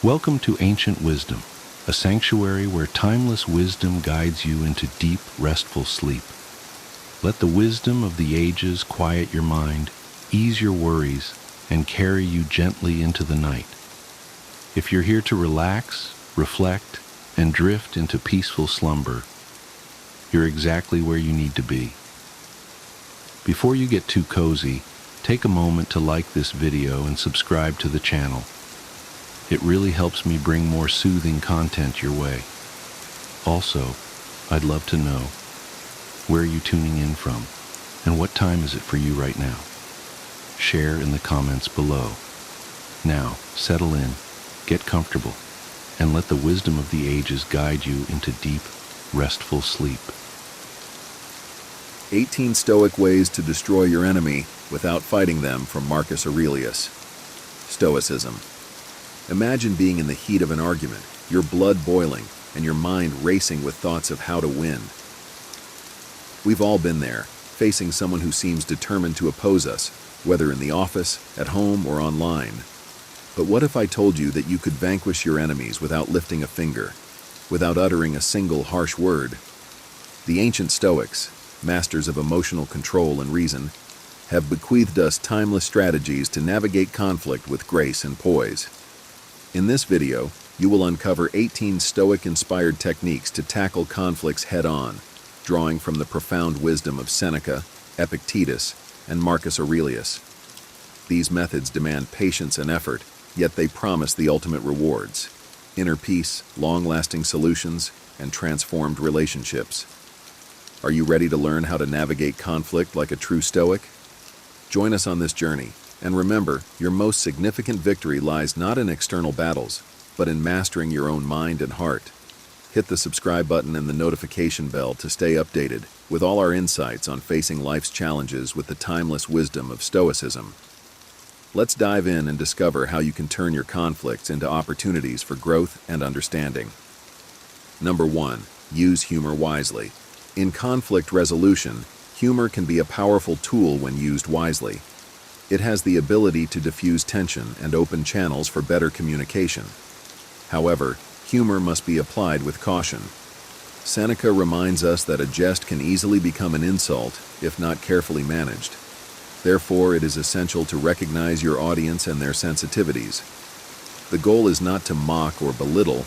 Welcome to Ancient Wisdom, a sanctuary where timeless wisdom guides you into deep, restful sleep. Let the wisdom of the ages quiet your mind, ease your worries, and carry you gently into the night. If you're here to relax, reflect, and drift into peaceful slumber, you're exactly where you need to be. Before you get too cozy, take a moment to like this video and subscribe to the channel. It really helps me bring more soothing content your way. Also, I'd love to know, where are you tuning in from, and what time is it for you right now? Share in the comments below. Now, settle in, get comfortable, and let the wisdom of the ages guide you into deep, restful sleep. 18 Stoic Ways to Destroy Your Enemy Without Fighting Them, from Marcus Aurelius. Stoicism. Imagine being in the heat of an argument, your blood boiling, and your mind racing with thoughts of how to win. We've all been there, facing someone who seems determined to oppose us, whether in the office, at home, or online. But what if I told you that you could vanquish your enemies without lifting a finger, without uttering a single harsh word? The ancient Stoics, masters of emotional control and reason, have bequeathed us timeless strategies to navigate conflict with grace and poise. In this video, you will uncover 18 Stoic-inspired techniques to tackle conflicts head-on, drawing from the profound wisdom of Seneca, Epictetus, and Marcus Aurelius. These methods demand patience and effort, yet they promise the ultimate rewards: inner peace, long-lasting solutions, and transformed relationships. Are you ready to learn how to navigate conflict like a true Stoic? Join us on this journey, and remember, your most significant victory lies not in external battles, but in mastering your own mind and heart. Hit the subscribe button and the notification bell to stay updated with all our insights on facing life's challenges with the timeless wisdom of Stoicism. Let's dive in and discover how you can turn your conflicts into opportunities for growth and understanding. Number 1. Use humor wisely. In conflict resolution, humor can be a powerful tool when used wisely. It has the ability to diffuse tension and open channels for better communication. However, humor must be applied with caution. Seneca reminds us that a jest can easily become an insult if not carefully managed. Therefore, it is essential to recognize your audience and their sensitivities. The goal is not to mock or belittle,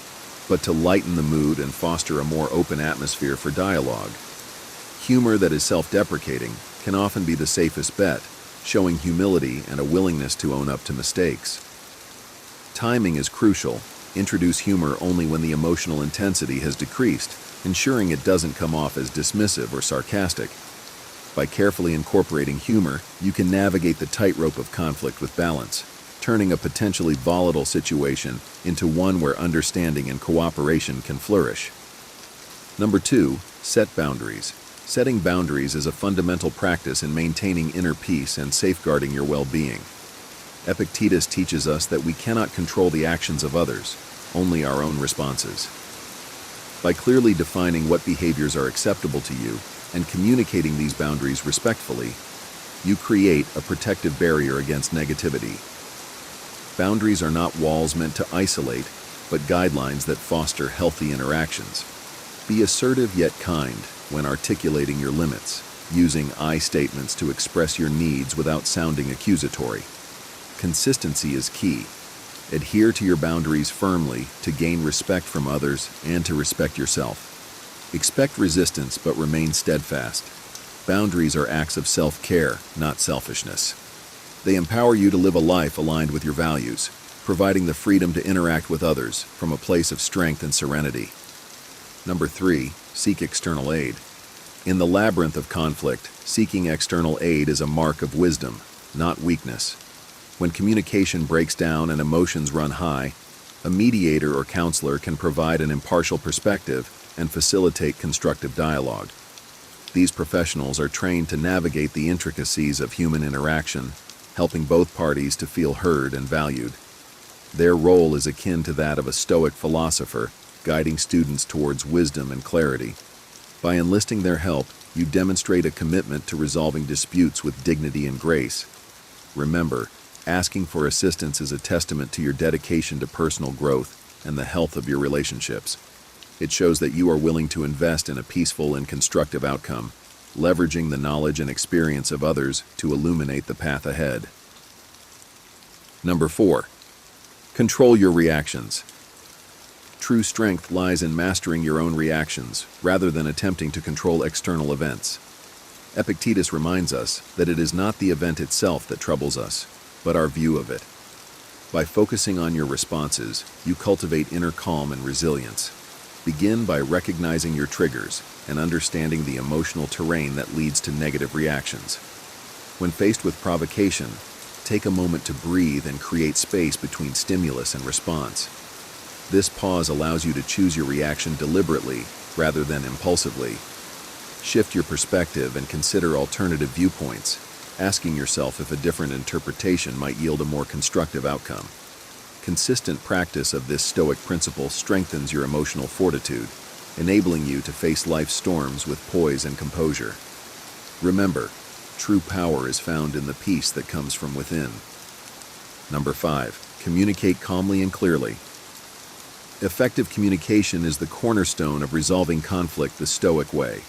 but to lighten the mood and foster a more open atmosphere for dialogue. Humor that is self-deprecating can often be the safest bet, showing humility and a willingness to own up to mistakes. Timing is crucial. Introduce humor only when the emotional intensity has decreased, ensuring it doesn't come off as dismissive or sarcastic. By carefully incorporating humor, you can navigate the tightrope of conflict with balance, turning a potentially volatile situation into one where understanding and cooperation can flourish. Number 2. Set boundaries. Setting boundaries is a fundamental practice in maintaining inner peace and safeguarding your well-being. Epictetus teaches us that we cannot control the actions of others, only our own responses. By clearly defining what behaviors are acceptable to you and communicating these boundaries respectfully, you create a protective barrier against negativity. Boundaries are not walls meant to isolate, but guidelines that foster healthy interactions. Be assertive yet kind when articulating your limits, using I statements to express your needs without sounding accusatory. Consistency is key. Adhere to your boundaries firmly to gain respect from others and to respect yourself. Expect resistance but remain steadfast. Boundaries are acts of self-care, not selfishness. They empower you to live a life aligned with your values, providing the freedom to interact with others from a place of strength and serenity. Number 3. Seek external aid. In the labyrinth of conflict, seeking external aid is a mark of wisdom, not weakness. When communication breaks down and emotions run high, a mediator or counselor can provide an impartial perspective and facilitate constructive dialogue. These professionals are trained to navigate the intricacies of human interaction, helping both parties to feel heard and valued. Their role is akin to that of a Stoic philosopher, guiding students towards wisdom and clarity. By enlisting their help, you demonstrate a commitment to resolving disputes with dignity and grace. Remember, Asking for assistance is a testament to your dedication to personal growth and the health of your relationships. It shows that you are willing to invest in a peaceful and constructive outcome, leveraging the knowledge and experience of others to illuminate the path ahead. Number 4. Control your reactions. True strength lies in mastering your own reactions, rather than attempting to control external events. Epictetus reminds us that it is not the event itself that troubles us, but our view of it. By focusing on your responses, you cultivate inner calm and resilience. Begin by recognizing your triggers and understanding the emotional terrain that leads to negative reactions. When faced with provocation, take a moment to breathe and create space between stimulus and response. This pause allows you to choose your reaction deliberately rather than impulsively. Shift your perspective and consider alternative viewpoints, asking yourself if a different interpretation might yield a more constructive outcome. Consistent practice of this Stoic principle strengthens your emotional fortitude, enabling you to face life's storms with poise and composure. Remember, true power is found in the peace that comes from within. Number 5. Communicate calmly and clearly. Effective communication is the cornerstone of resolving conflict the Stoic way.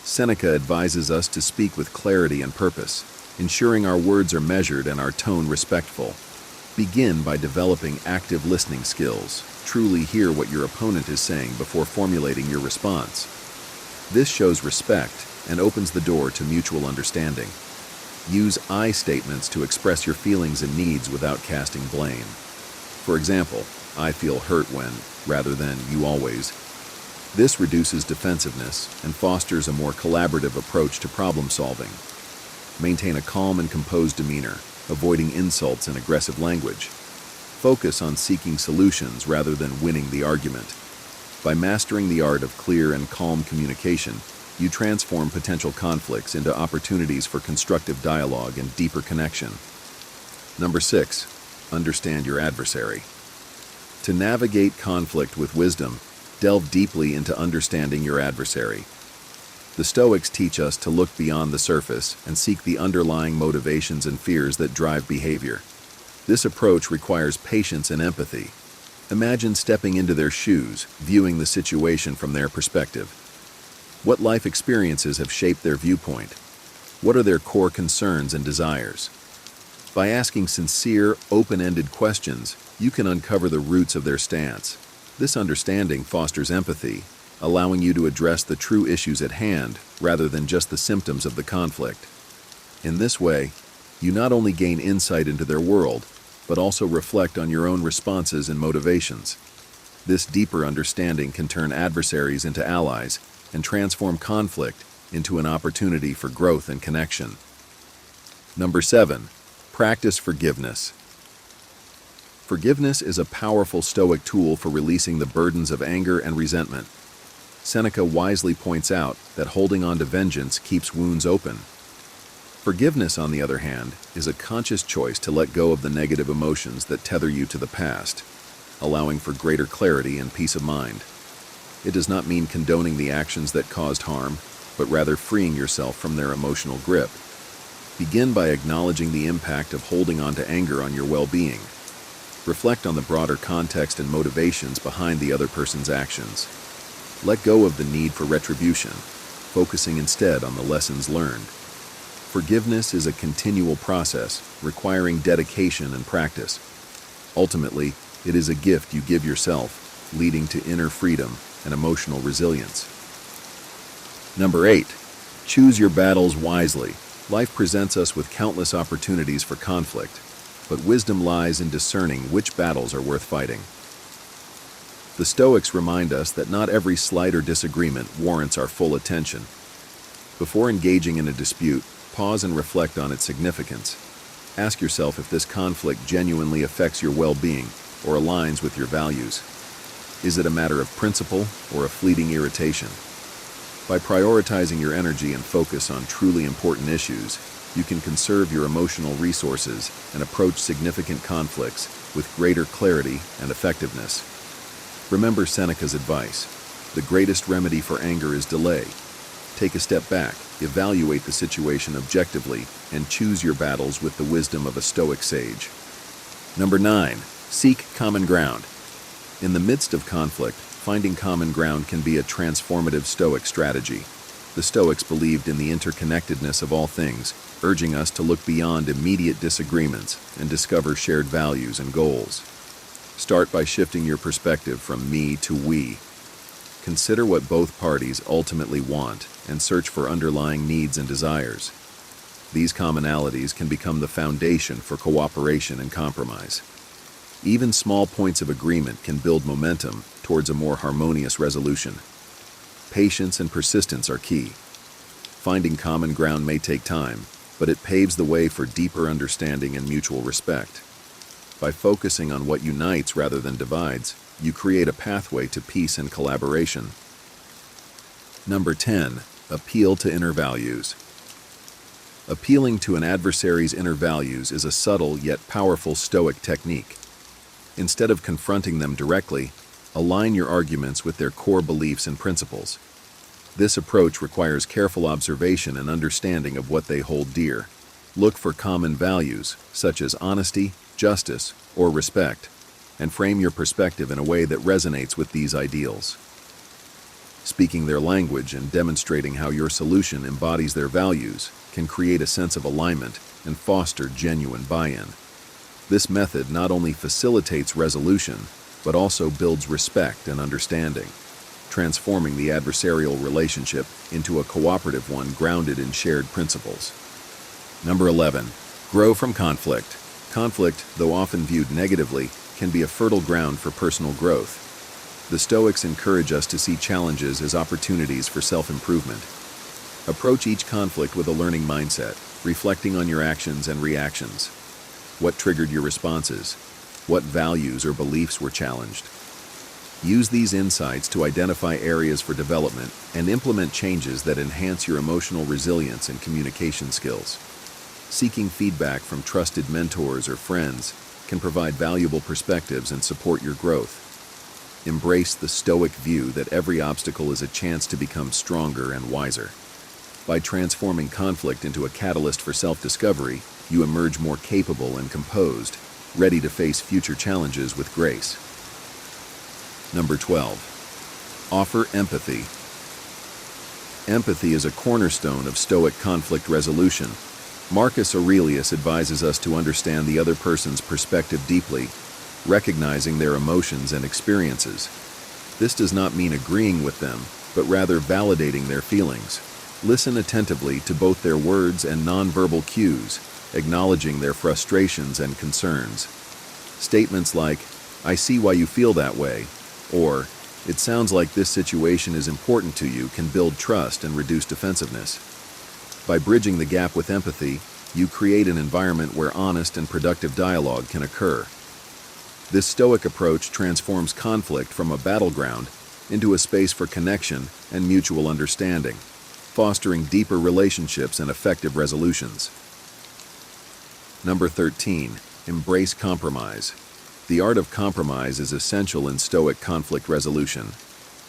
Seneca advises us to speak with clarity and purpose, ensuring our words are measured and our tone respectful. Begin by developing active listening skills. Truly hear what your opponent is saying before formulating your response. This shows respect and opens the door to mutual understanding. Use I statements to express your feelings and needs without casting blame. For example, I feel hurt when, rather than you always. This reduces defensiveness and fosters a more collaborative approach to problem solving. Maintain a calm and composed demeanor, avoiding insults and aggressive language. Focus on seeking solutions rather than winning the argument. By mastering the art of clear and calm communication, you transform potential conflicts into opportunities for constructive dialogue and deeper connection. Number 6. Understand your adversary. To navigate conflict with wisdom, delve deeply into understanding your adversary. The Stoics teach us to look beyond the surface and seek the underlying motivations and fears that drive behavior. This approach requires patience and empathy. Imagine stepping into their shoes, viewing the situation from their perspective. What life experiences have shaped their viewpoint? What are their core concerns and desires? By asking sincere, open-ended questions, you can uncover the roots of their stance. This understanding fosters empathy, allowing you to address the true issues at hand rather than just the symptoms of the conflict. In this way, you not only gain insight into their world, but also reflect on your own responses and motivations. This deeper understanding can turn adversaries into allies and transform conflict into an opportunity for growth and connection. Number 7. Practice forgiveness. Forgiveness is a powerful Stoic tool for releasing the burdens of anger and resentment. Seneca wisely points out that holding on to vengeance keeps wounds open. Forgiveness, on the other hand, is a conscious choice to let go of the negative emotions that tether you to the past, allowing for greater clarity and peace of mind. It does not mean condoning the actions that caused harm, but rather freeing yourself from their emotional grip. Begin by acknowledging the impact of holding on to anger on your well-being. Reflect on the broader context and motivations behind the other person's actions. Let go of the need for retribution, focusing instead on the lessons learned. Forgiveness is a continual process, requiring dedication and practice. Ultimately, it is a gift you give yourself, leading to inner freedom and emotional resilience. Number 8. Choose your battles wisely. Life presents us with countless opportunities for conflict, but wisdom lies in discerning which battles are worth fighting. The Stoics remind us that not every slight or disagreement warrants our full attention. Before engaging in a dispute, pause and reflect on its significance. Ask yourself if this conflict genuinely affects your well-being or aligns with your values. Is it a matter of principle or a fleeting irritation? By prioritizing your energy and focus on truly important issues, you can conserve your emotional resources and approach significant conflicts with greater clarity and effectiveness. Remember Seneca's advice: the greatest remedy for anger is delay. Take a step back, evaluate the situation objectively, and choose your battles with the wisdom of a Stoic sage. Number 9. Seek common ground. In the midst of conflict, finding common ground can be a transformative Stoic strategy. The Stoics believed in the interconnectedness of all things, urging us to look beyond immediate disagreements and discover shared values and goals. Start by shifting your perspective from me to we. Consider what both parties ultimately want and search for underlying needs and desires. These commonalities can become the foundation for cooperation and compromise. Even small points of agreement can build momentum towards a more harmonious resolution. Patience and persistence are key. Finding common ground may take time, but it paves the way for deeper understanding and mutual respect. By focusing on what unites rather than divides, you create a pathway to peace and collaboration. Number 10. Appeal to inner values. Appealing to an adversary's inner values is a subtle yet powerful Stoic technique. Instead of confronting them directly, align your arguments with their core beliefs and principles. This approach requires careful observation and understanding of what they hold dear. Look for common values, such as honesty, justice, or respect, and frame your perspective in a way that resonates with these ideals. Speaking their language and demonstrating how your solution embodies their values can create a sense of alignment and foster genuine buy-in. This method not only facilitates resolution, but also builds respect and understanding, transforming the adversarial relationship into a cooperative one grounded in shared principles. Number 11. Grow from conflict. Conflict, though often viewed negatively, can be a fertile ground for personal growth. The Stoics encourage us to see challenges as opportunities for self-improvement. Approach each conflict with a learning mindset, reflecting on your actions and reactions. What triggered your responses? What values or beliefs were challenged? Use these insights to identify areas for development and implement changes that enhance your emotional resilience and communication skills. Seeking feedback from trusted mentors or friends can provide valuable perspectives and support your growth. Embrace the Stoic view that every obstacle is a chance to become stronger and wiser. By transforming conflict into a catalyst for self-discovery, you emerge more capable and composed, ready to face future challenges with grace. Number 12. Offer empathy. Empathy is a cornerstone of Stoic conflict resolution. Marcus Aurelius advises us to understand the other person's perspective deeply, recognizing their emotions and experiences. This does not mean agreeing with them, but rather validating their feelings. Listen attentively to both their words and nonverbal cues, acknowledging their frustrations and concerns. Statements like, "I see why you feel that way," or, "It sounds like this situation is important to you," can build trust and reduce defensiveness. By bridging the gap with empathy, you create an environment where honest and productive dialogue can occur. This Stoic approach transforms conflict from a battleground into a space for connection and mutual understanding, fostering deeper relationships and effective resolutions. Number 13. Embrace compromise. The art of compromise is essential in Stoic conflict resolution.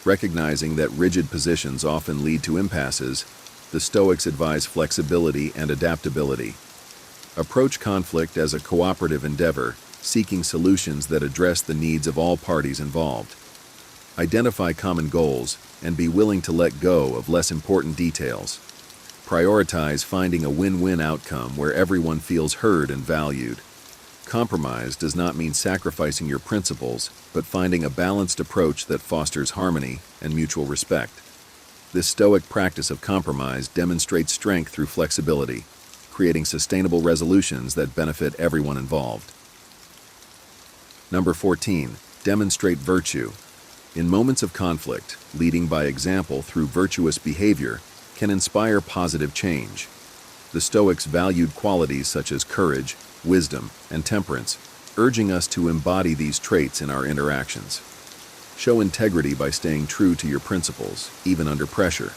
Recognizing that rigid positions often lead to impasses, the Stoics advise flexibility and adaptability. Approach conflict as a cooperative endeavor, seeking solutions that address the needs of all parties involved. Identify common goals and be willing to let go of less important details. Prioritize finding a win-win outcome where everyone feels heard and valued. Compromise does not mean sacrificing your principles, but finding a balanced approach that fosters harmony and mutual respect. This Stoic practice of compromise demonstrates strength through flexibility, creating sustainable resolutions that benefit everyone involved. Number 14. Demonstrate virtue. In moments of conflict, leading by example through virtuous behavior can inspire positive change. The Stoics valued qualities such as courage, wisdom, and temperance, urging us to embody these traits in our interactions. Show integrity by staying true to your principles, even under pressure.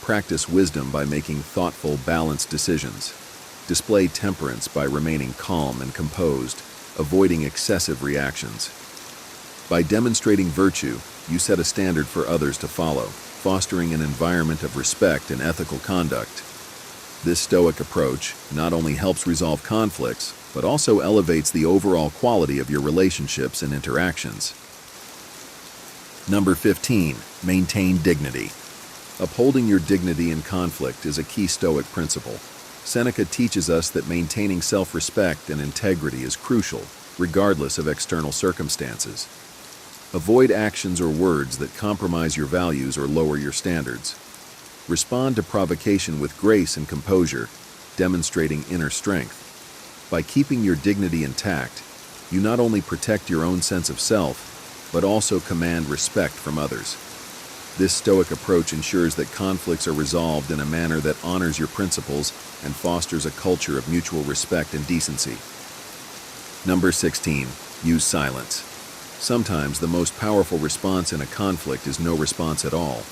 Practice wisdom by making thoughtful, balanced decisions. Display temperance by remaining calm and composed, avoiding excessive reactions. By demonstrating virtue, you set a standard for others to follow, fostering an environment of respect and ethical conduct. This Stoic approach not only helps resolve conflicts, but also elevates the overall quality of your relationships and interactions. Number 15, maintain dignity. Upholding your dignity in conflict is a key Stoic principle. Seneca teaches us that maintaining self-respect and integrity is crucial, regardless of external circumstances. Avoid actions or words that compromise your values or lower your standards. Respond to provocation with grace and composure, demonstrating inner strength. By keeping your dignity intact, you not only protect your own sense of self, but also command respect from others. This Stoic approach ensures that conflicts are resolved in a manner that honors your principles and fosters a culture of mutual respect and decency. Number 16, use silence. Sometimes the most powerful response in a conflict is no response at all.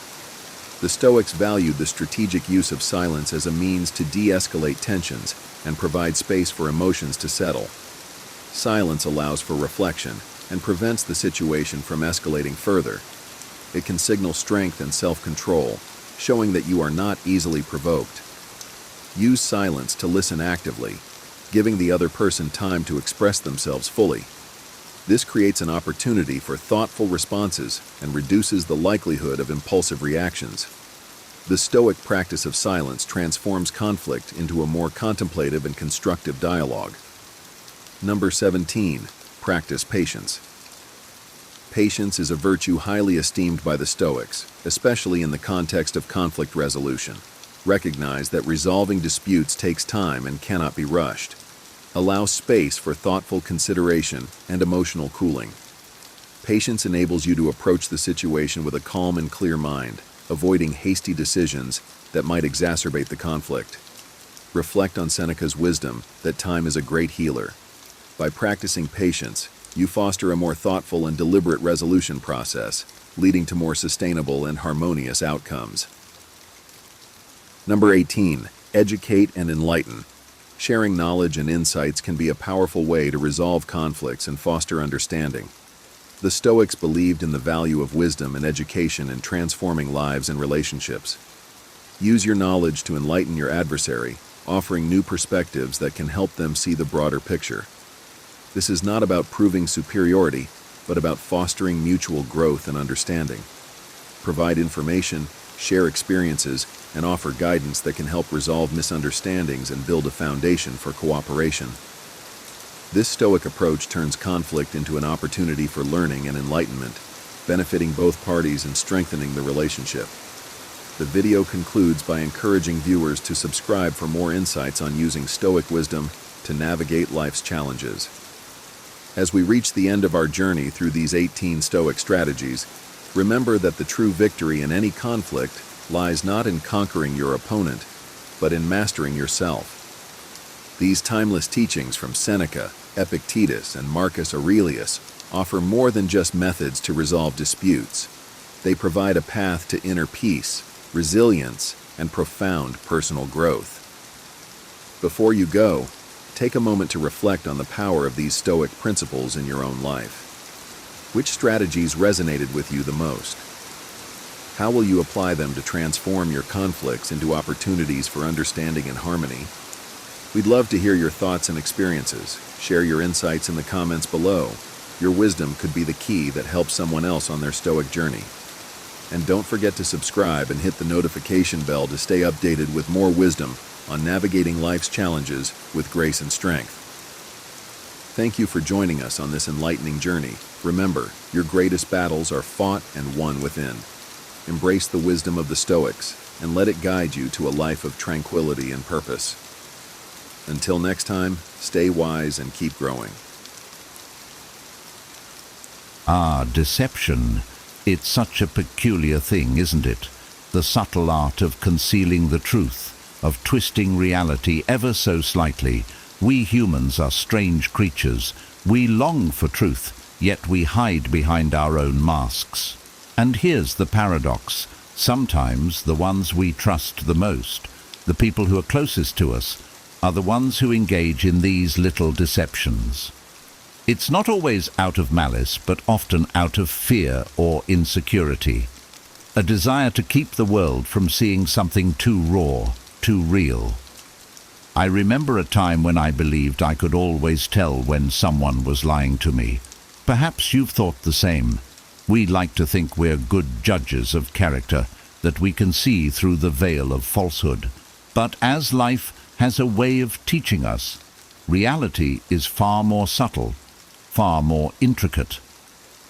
The Stoics valued the strategic use of silence as a means to de-escalate tensions and provide space for emotions to settle. Silence allows for reflection and prevents the situation from escalating further. It can signal strength and self-control, showing that you are not easily provoked. Use silence to listen actively, giving the other person time to express themselves fully. This creates an opportunity for thoughtful responses and reduces the likelihood of impulsive reactions. The Stoic practice of silence transforms conflict into a more contemplative and constructive dialogue. Number 17, practice patience. Patience is a virtue highly esteemed by the Stoics, especially in the context of conflict resolution. Recognize that resolving disputes takes time and cannot be rushed. Allow space for thoughtful consideration and emotional cooling. Patience enables you to approach the situation with a calm and clear mind, avoiding hasty decisions that might exacerbate the conflict. Reflect on Seneca's wisdom that time is a great healer. By practicing patience, you foster a more thoughtful and deliberate resolution process, leading to more sustainable and harmonious outcomes. Number 18, educate and enlighten. Sharing knowledge and insights can be a powerful way to resolve conflicts and foster understanding. The Stoics believed in the value of wisdom and education in transforming lives and relationships. Use your knowledge to enlighten your adversary, offering new perspectives that can help them see the broader picture. This is not about proving superiority, but about fostering mutual growth and understanding. Provide information, share experiences, and offer guidance that can help resolve misunderstandings and build a foundation for cooperation. This Stoic approach turns conflict into an opportunity for learning and enlightenment, benefiting both parties and strengthening the relationship. The video concludes by encouraging viewers to subscribe for more insights on using Stoic wisdom to navigate life's challenges. As we reach the end of our journey through these 18 Stoic strategies, remember that the true victory in any conflict lies not in conquering your opponent, but in mastering yourself. These timeless teachings from Seneca, Epictetus, and Marcus Aurelius offer more than just methods to resolve disputes. They provide a path to inner peace, resilience, and profound personal growth. Before you go, take a moment to reflect on the power of these Stoic principles in your own life. Which strategies resonated with you the most? How will you apply them to transform your conflicts into opportunities for understanding and harmony? We'd love to hear your thoughts and experiences. Share your insights in the comments below. Your wisdom could be the key that helps someone else on their Stoic journey. And don't forget to subscribe and hit the notification bell to stay updated with more wisdom on navigating life's challenges with grace and strength. Thank you for joining us on this enlightening journey. Remember, your greatest battles are fought and won within. Embrace the wisdom of the Stoics and let it guide you to a life of tranquility and purpose. Until next time, stay wise and keep growing. Deception. It's such a peculiar thing, isn't it? The subtle art of concealing the truth, of twisting reality ever so slightly. We humans are strange creatures. We long for truth, yet we hide behind our own masks. And here's the paradox. Sometimes the ones we trust the most, the people who are closest to us, are the ones who engage in these little deceptions. It's not always out of malice, but often out of fear or insecurity. a desire to keep the world from seeing something too raw, too real. I remember a time when I believed I could always tell when someone was lying to me. Perhaps you've thought the same. We like to think we're good judges of character, that we can see through the veil of falsehood. But as life has a way of teaching us, reality is far more subtle, far more intricate.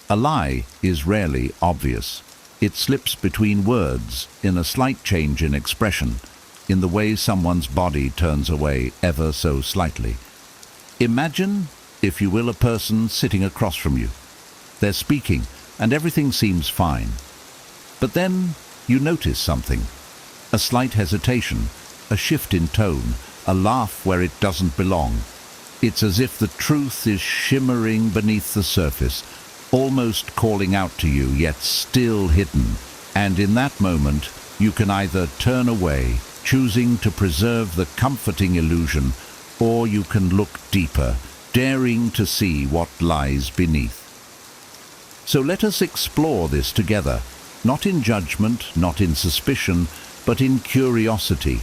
A lie is rarely obvious. It slips between words, in a slight change in expression, in the way someone's body turns away ever so slightly. Imagine, if you will, a person sitting across from you. They're speaking, and everything seems fine. But then you notice something. A slight hesitation, a shift in tone, a laugh where it doesn't belong. It's as if the truth is shimmering beneath the surface, almost calling out to you, yet still hidden. And in that moment, you can either turn away, choosing to preserve the comforting illusion, or you can look deeper, daring to see what lies beneath. So let us explore this together, not in judgment, not in suspicion, but in curiosity.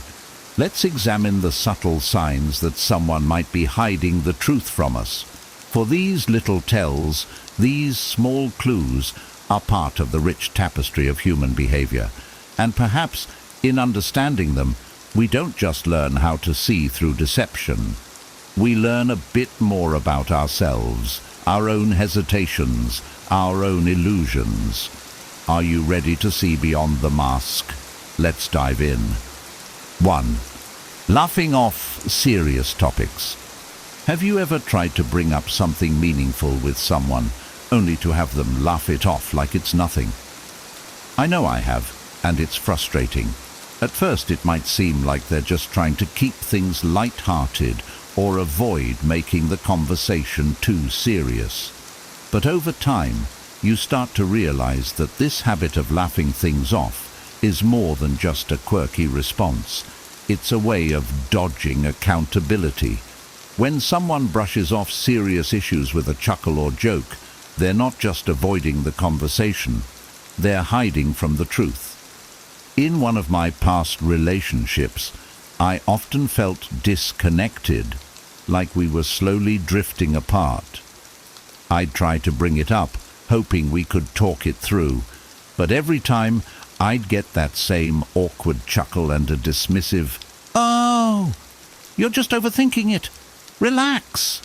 Let's examine the subtle signs that someone might be hiding the truth from us. For these little tells, these small clues, are part of the rich tapestry of human behavior. And perhaps, in understanding them, we don't just learn how to see through deception. We learn a bit more about ourselves, our own hesitations, our own illusions. Are you ready to see beyond the mask? Let's dive in. 1. Laughing off serious topics. Have you ever tried to bring up something meaningful with someone, only to have them laugh it off like it's nothing? I know I have, and it's frustrating. At first it might seem like they're just trying to keep things light-hearted or avoid making the conversation too serious. But over time, you start to realize that this habit of laughing things off is more than just a quirky response. It's a way of dodging accountability. When someone brushes off serious issues with a chuckle or joke, they're not just avoiding the conversation, they're hiding from the truth. In one of my past relationships, I often felt disconnected, like we were slowly drifting apart. I'd try to bring it up, hoping we could talk it through, but every time I'd get that same awkward chuckle and a dismissive, "Oh, you're just overthinking it. Relax."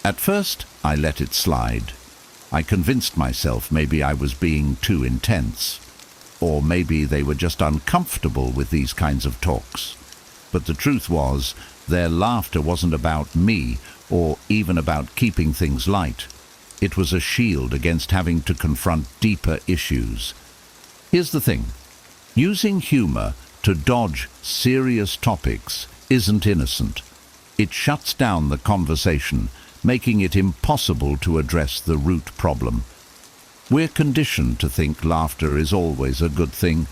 At first, I let it slide. I convinced myself maybe I was being too intense, or maybe they were just uncomfortable with these kinds of talks. But the truth was, their laughter wasn't about me, or even about keeping things light. It was a shield against having to confront deeper issues. Here's the thing. Using humor to dodge serious topics isn't innocent. It shuts down the conversation, making it impossible to address the root problem. We're conditioned to think laughter is always a good thing,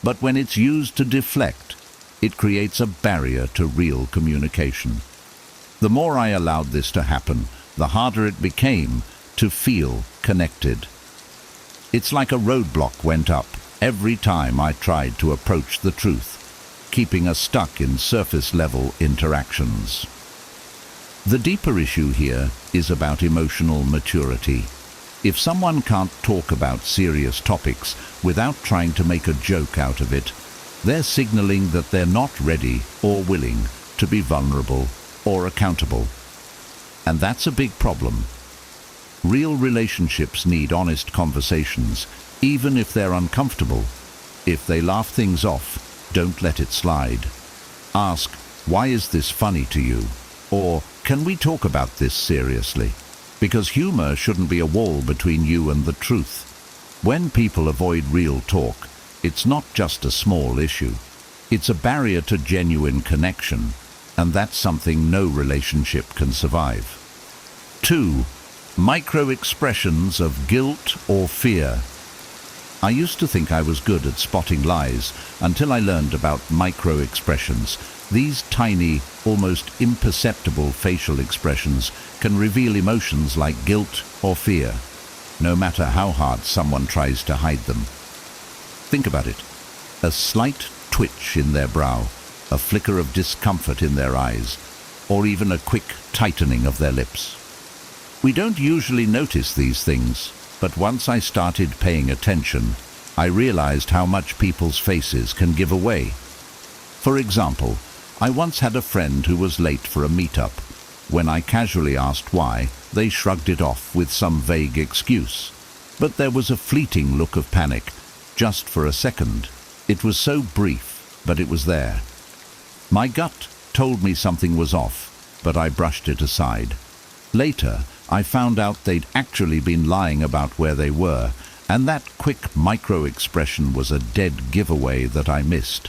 but when it's used to deflect, it creates a barrier to real communication. The more I allowed this to happen, the harder it became to feel connected. It's like a roadblock went up every time I tried to approach the truth, keeping us stuck in surface-level interactions. The deeper issue here is about emotional maturity. If someone can't talk about serious topics without trying to make a joke out of it, they're signaling that they're not ready or willing to be vulnerable or accountable. And that's a big problem. Real relationships need honest conversations, even if they're uncomfortable. If they laugh things off, don't let it slide. Ask, "Why is this funny to you?" Or, "Can we talk about this seriously?" Because humor shouldn't be a wall between you and the truth. When people avoid real talk, it's not just a small issue. It's a barrier to genuine connection, and that's something no relationship can survive. 2. Micro-expressions of guilt or fear. I used to think I was good at spotting lies until I learned about micro-expressions. These tiny, almost imperceptible facial expressions can reveal emotions like guilt or fear, no matter how hard someone tries to hide them. Think about it. A slight twitch in their brow, a flicker of discomfort in their eyes, or even a quick tightening of their lips. We don't usually notice these things, but once I started paying attention, I realized how much people's faces can give away. For example, I once had a friend who was late for a meetup. When I casually asked why, they shrugged it off with some vague excuse. But there was a fleeting look of panic, just for a second. It was so brief, but it was there. My gut told me something was off, but I brushed it aside. Later, I found out they'd actually been lying about where they were, and that quick micro-expression was a dead giveaway that I missed.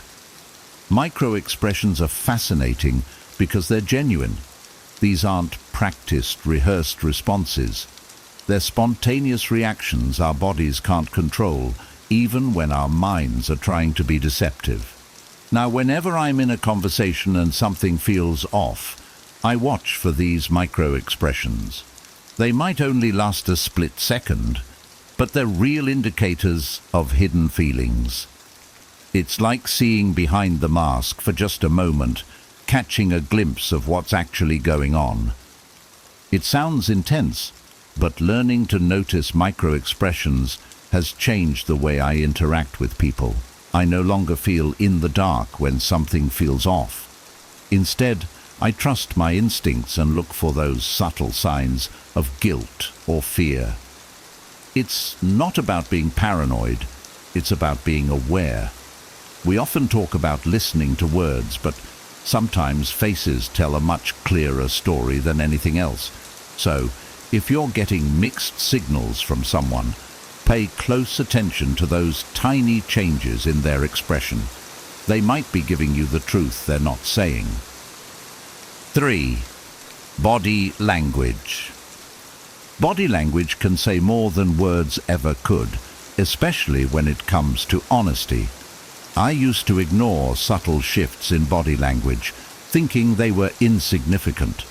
Micro-expressions are fascinating because they're genuine. These aren't practiced, rehearsed responses. They're spontaneous reactions our bodies can't control, even when our minds are trying to be deceptive. Now, whenever I'm in a conversation and something feels off, I watch for these micro-expressions. They might only last a split second, but they're real indicators of hidden feelings. It's like seeing behind the mask for just a moment, catching a glimpse of what's actually going on. It sounds intense, but learning to notice micro-expressions has changed the way I interact with people. I no longer feel in the dark when something feels off. Instead, I trust my instincts and look for those subtle signs of guilt or fear. It's not about being paranoid, it's about being aware. We often talk about listening to words, but sometimes faces tell a much clearer story than anything else. So, if you're getting mixed signals from someone, pay close attention to those tiny changes in their expression. They might be giving you the truth they're not saying. 3. Body language. Body language can say more than words ever could, especially when it comes to honesty. I used to ignore subtle shifts in body language, thinking they were insignificant.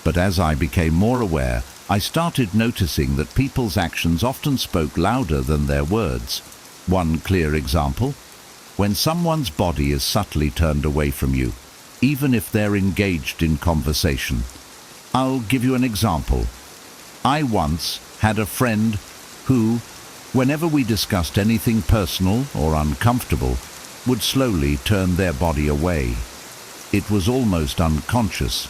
But as I became more aware, I started noticing that people's actions often spoke louder than their words. One clear example: when someone's body is subtly turned away from you, even if they're engaged in conversation. I'll give you an example. I once had a friend who, whenever we discussed anything personal or uncomfortable, would slowly turn their body away. It was almost unconscious.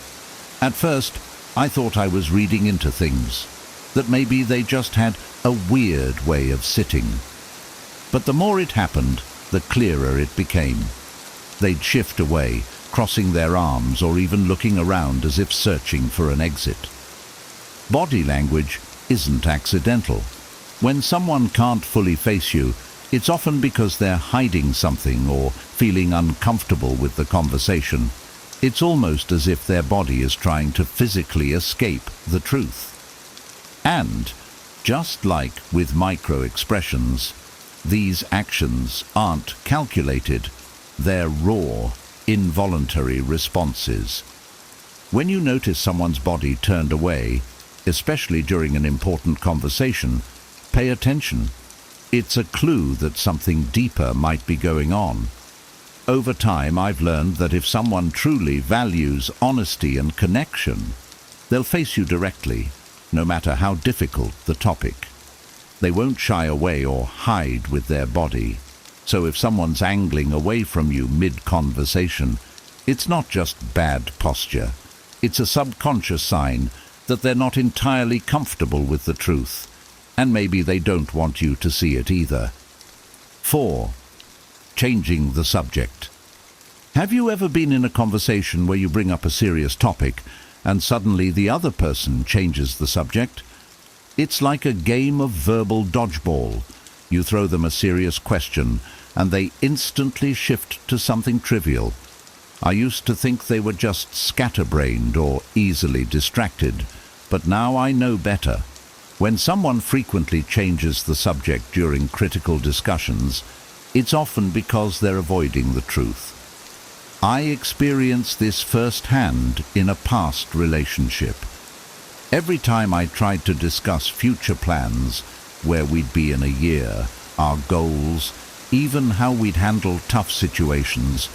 At first, I thought I was reading into things, that maybe they just had a weird way of sitting. But the more it happened, the clearer it became. They'd shift away, crossing their arms or even looking around as if searching for an exit. Body language isn't accidental. When someone can't fully face you, it's often because they're hiding something or feeling uncomfortable with the conversation. It's almost as if their body is trying to physically escape the truth. And, just like with micro-expressions, these actions aren't calculated. They're raw, involuntary responses. When you notice someone's body turned away, especially during an important conversation, pay attention. It's a clue that something deeper might be going on. Over time, I've learned that if someone truly values honesty and connection, they'll face you directly, no matter how difficult the topic. They won't shy away or hide with their body. So if someone's angling away from you mid-conversation, it's not just bad posture. It's a subconscious sign that they're not entirely comfortable with the truth, and maybe they don't want you to see it either. 4. Changing the subject. Have you ever been in a conversation where you bring up a serious topic and suddenly the other person changes the subject? It's like a game of verbal dodgeball. You throw them a serious question and they instantly shift to something trivial. I used to think they were just scatterbrained or easily distracted, but now I know better. When someone frequently changes the subject during critical discussions, it's often because they're avoiding the truth. I experienced this firsthand in a past relationship. Every time I tried to discuss future plans, where we'd be in a year, our goals, even how we'd handle tough situations,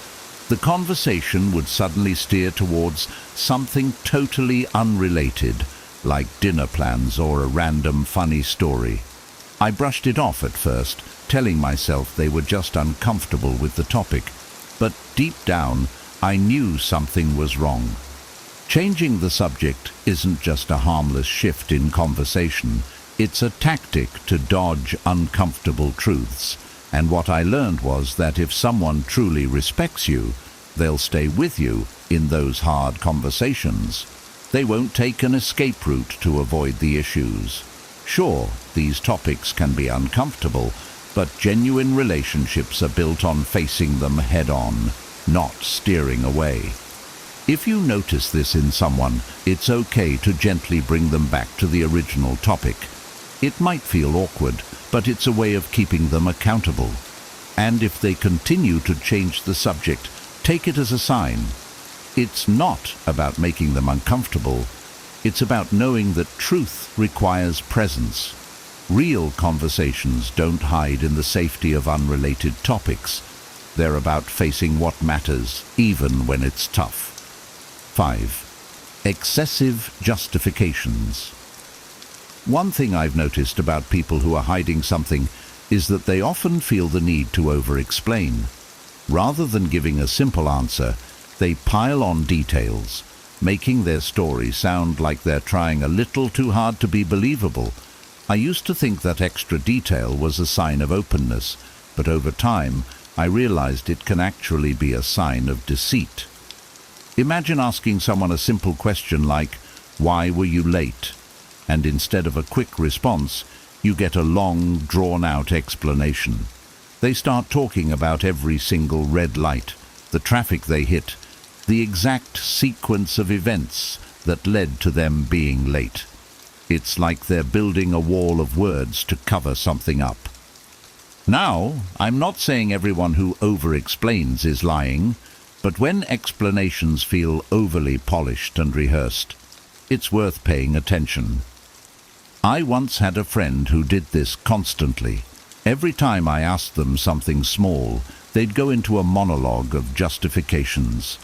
the conversation would suddenly steer towards something totally unrelated, like dinner plans or a random funny story. I brushed it off at first, telling myself they were just uncomfortable with the topic, but deep down I knew something was wrong. Changing the subject isn't just a harmless shift in conversation, it's a tactic to dodge uncomfortable truths. And what I learned was that if someone truly respects you, they'll stay with you in those hard conversations. They won't take an escape route to avoid the issues. Sure, these topics can be uncomfortable, but genuine relationships are built on facing them head-on, not steering away. If you notice this in someone, it's okay to gently bring them back to the original topic. It might feel awkward, but it's a way of keeping them accountable. And if they continue to change the subject, take it as a sign. It's not about making them uncomfortable. It's about knowing that truth requires presence. Real conversations don't hide in the safety of unrelated topics. They're about facing what matters, even when it's tough. 5. Excessive justifications. One thing I've noticed about people who are hiding something is that they often feel the need to over-explain. Rather than giving a simple answer, they pile on details, making their story sound like they're trying a little too hard to be believable. I used to think that extra detail was a sign of openness, but over time I realized it can actually be a sign of deceit. Imagine asking someone a simple question like, "Why were you late?" And instead of a quick response, you get a long, drawn-out explanation. They start talking about every single red light, the traffic they hit, the exact sequence of events that led to them being late. It's like they're building a wall of words to cover something up. Now, I'm not saying everyone who over-explains is lying, but when explanations feel overly polished and rehearsed, it's worth paying attention. I once had a friend who did this constantly. Every time I asked them something small, they'd go into a monologue of justifications.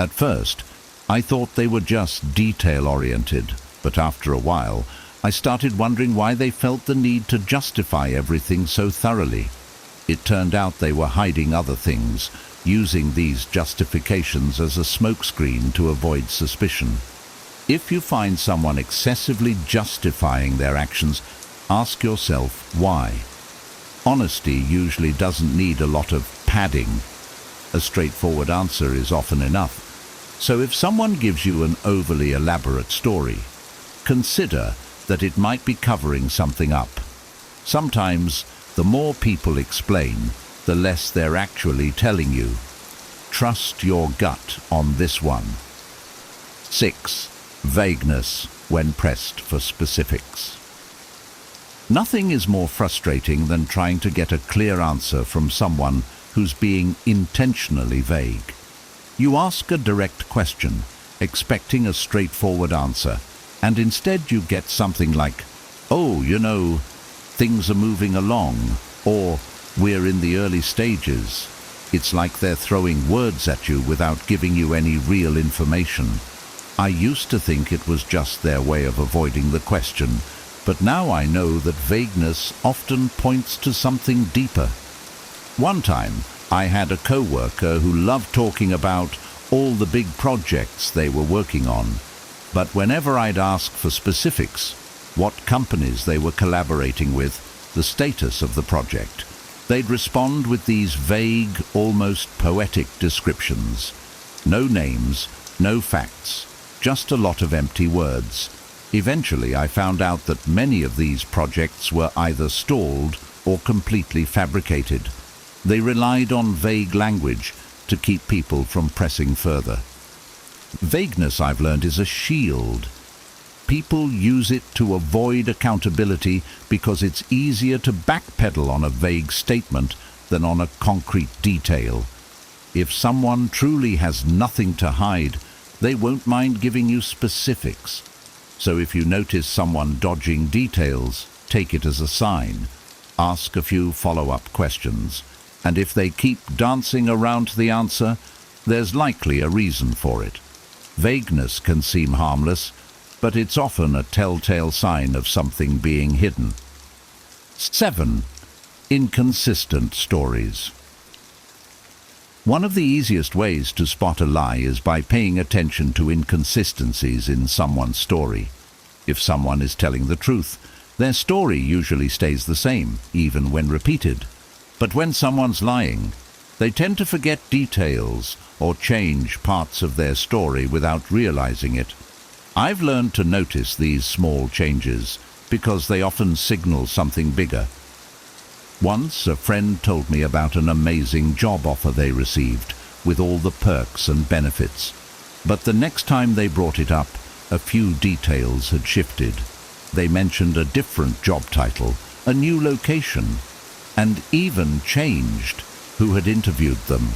At first, I thought they were just detail-oriented, but after a while, I started wondering why they felt the need to justify everything so thoroughly. It turned out they were hiding other things, using these justifications as a smokescreen to avoid suspicion. If you find someone excessively justifying their actions, ask yourself why. Honesty usually doesn't need a lot of padding. A straightforward answer is often enough. So if someone gives you an overly elaborate story, consider that it might be covering something up. Sometimes, the more people explain, the less they're actually telling you. Trust your gut on this one. 6. Vagueness when pressed for specifics. Nothing is more frustrating than trying to get a clear answer from someone who's being intentionally vague. You ask a direct question, expecting a straightforward answer, and instead you get something like, "Oh, things are moving along," or "We're in the early stages." It's like they're throwing words at you without giving you any real information. I used to think it was just their way of avoiding the question, but now I know that vagueness often points to something deeper. One time, I had a co-worker who loved talking about all the big projects they were working on, but whenever I'd ask for specifics, what companies they were collaborating with, the status of the project, they'd respond with these vague, almost poetic descriptions. No names, no facts, just a lot of empty words. Eventually, I found out that many of these projects were either stalled or completely fabricated. They relied on vague language to keep people from pressing further. Vagueness, I've learned, is a shield. People use it to avoid accountability because it's easier to backpedal on a vague statement than on a concrete detail. If someone truly has nothing to hide, they won't mind giving you specifics. So if you notice someone dodging details, take it as a sign. Ask a few follow-up questions. and if they keep dancing around the answer, there's likely a reason for it. Vagueness can seem harmless, but it's often a telltale sign of something being hidden. 7. Inconsistent stories. One of the easiest ways to spot a lie is by paying attention to inconsistencies in someone's story. If someone is telling the truth, their story usually stays the same, even when repeated. But when someone's lying, they tend to forget details or change parts of their story without realizing it. I've learned to notice these small changes because they often signal something bigger. Once, a friend told me about an amazing job offer they received, with all the perks and benefits. But the next time they brought it up, a few details had shifted. They mentioned a different job title, a new location, and even changed who had interviewed them.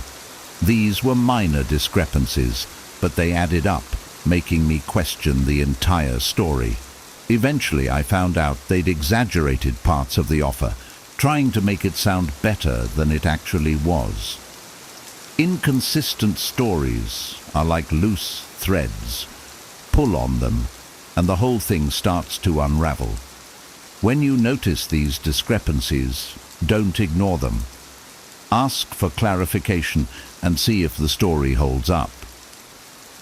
These were minor discrepancies, but they added up, making me question the entire story. Eventually, I found out they'd exaggerated parts of the offer, trying to make it sound better than it actually was. Inconsistent stories are like loose threads. Pull on them, and the whole thing starts to unravel. When you notice these discrepancies, don't ignore them. Ask for clarification and see if the story holds up.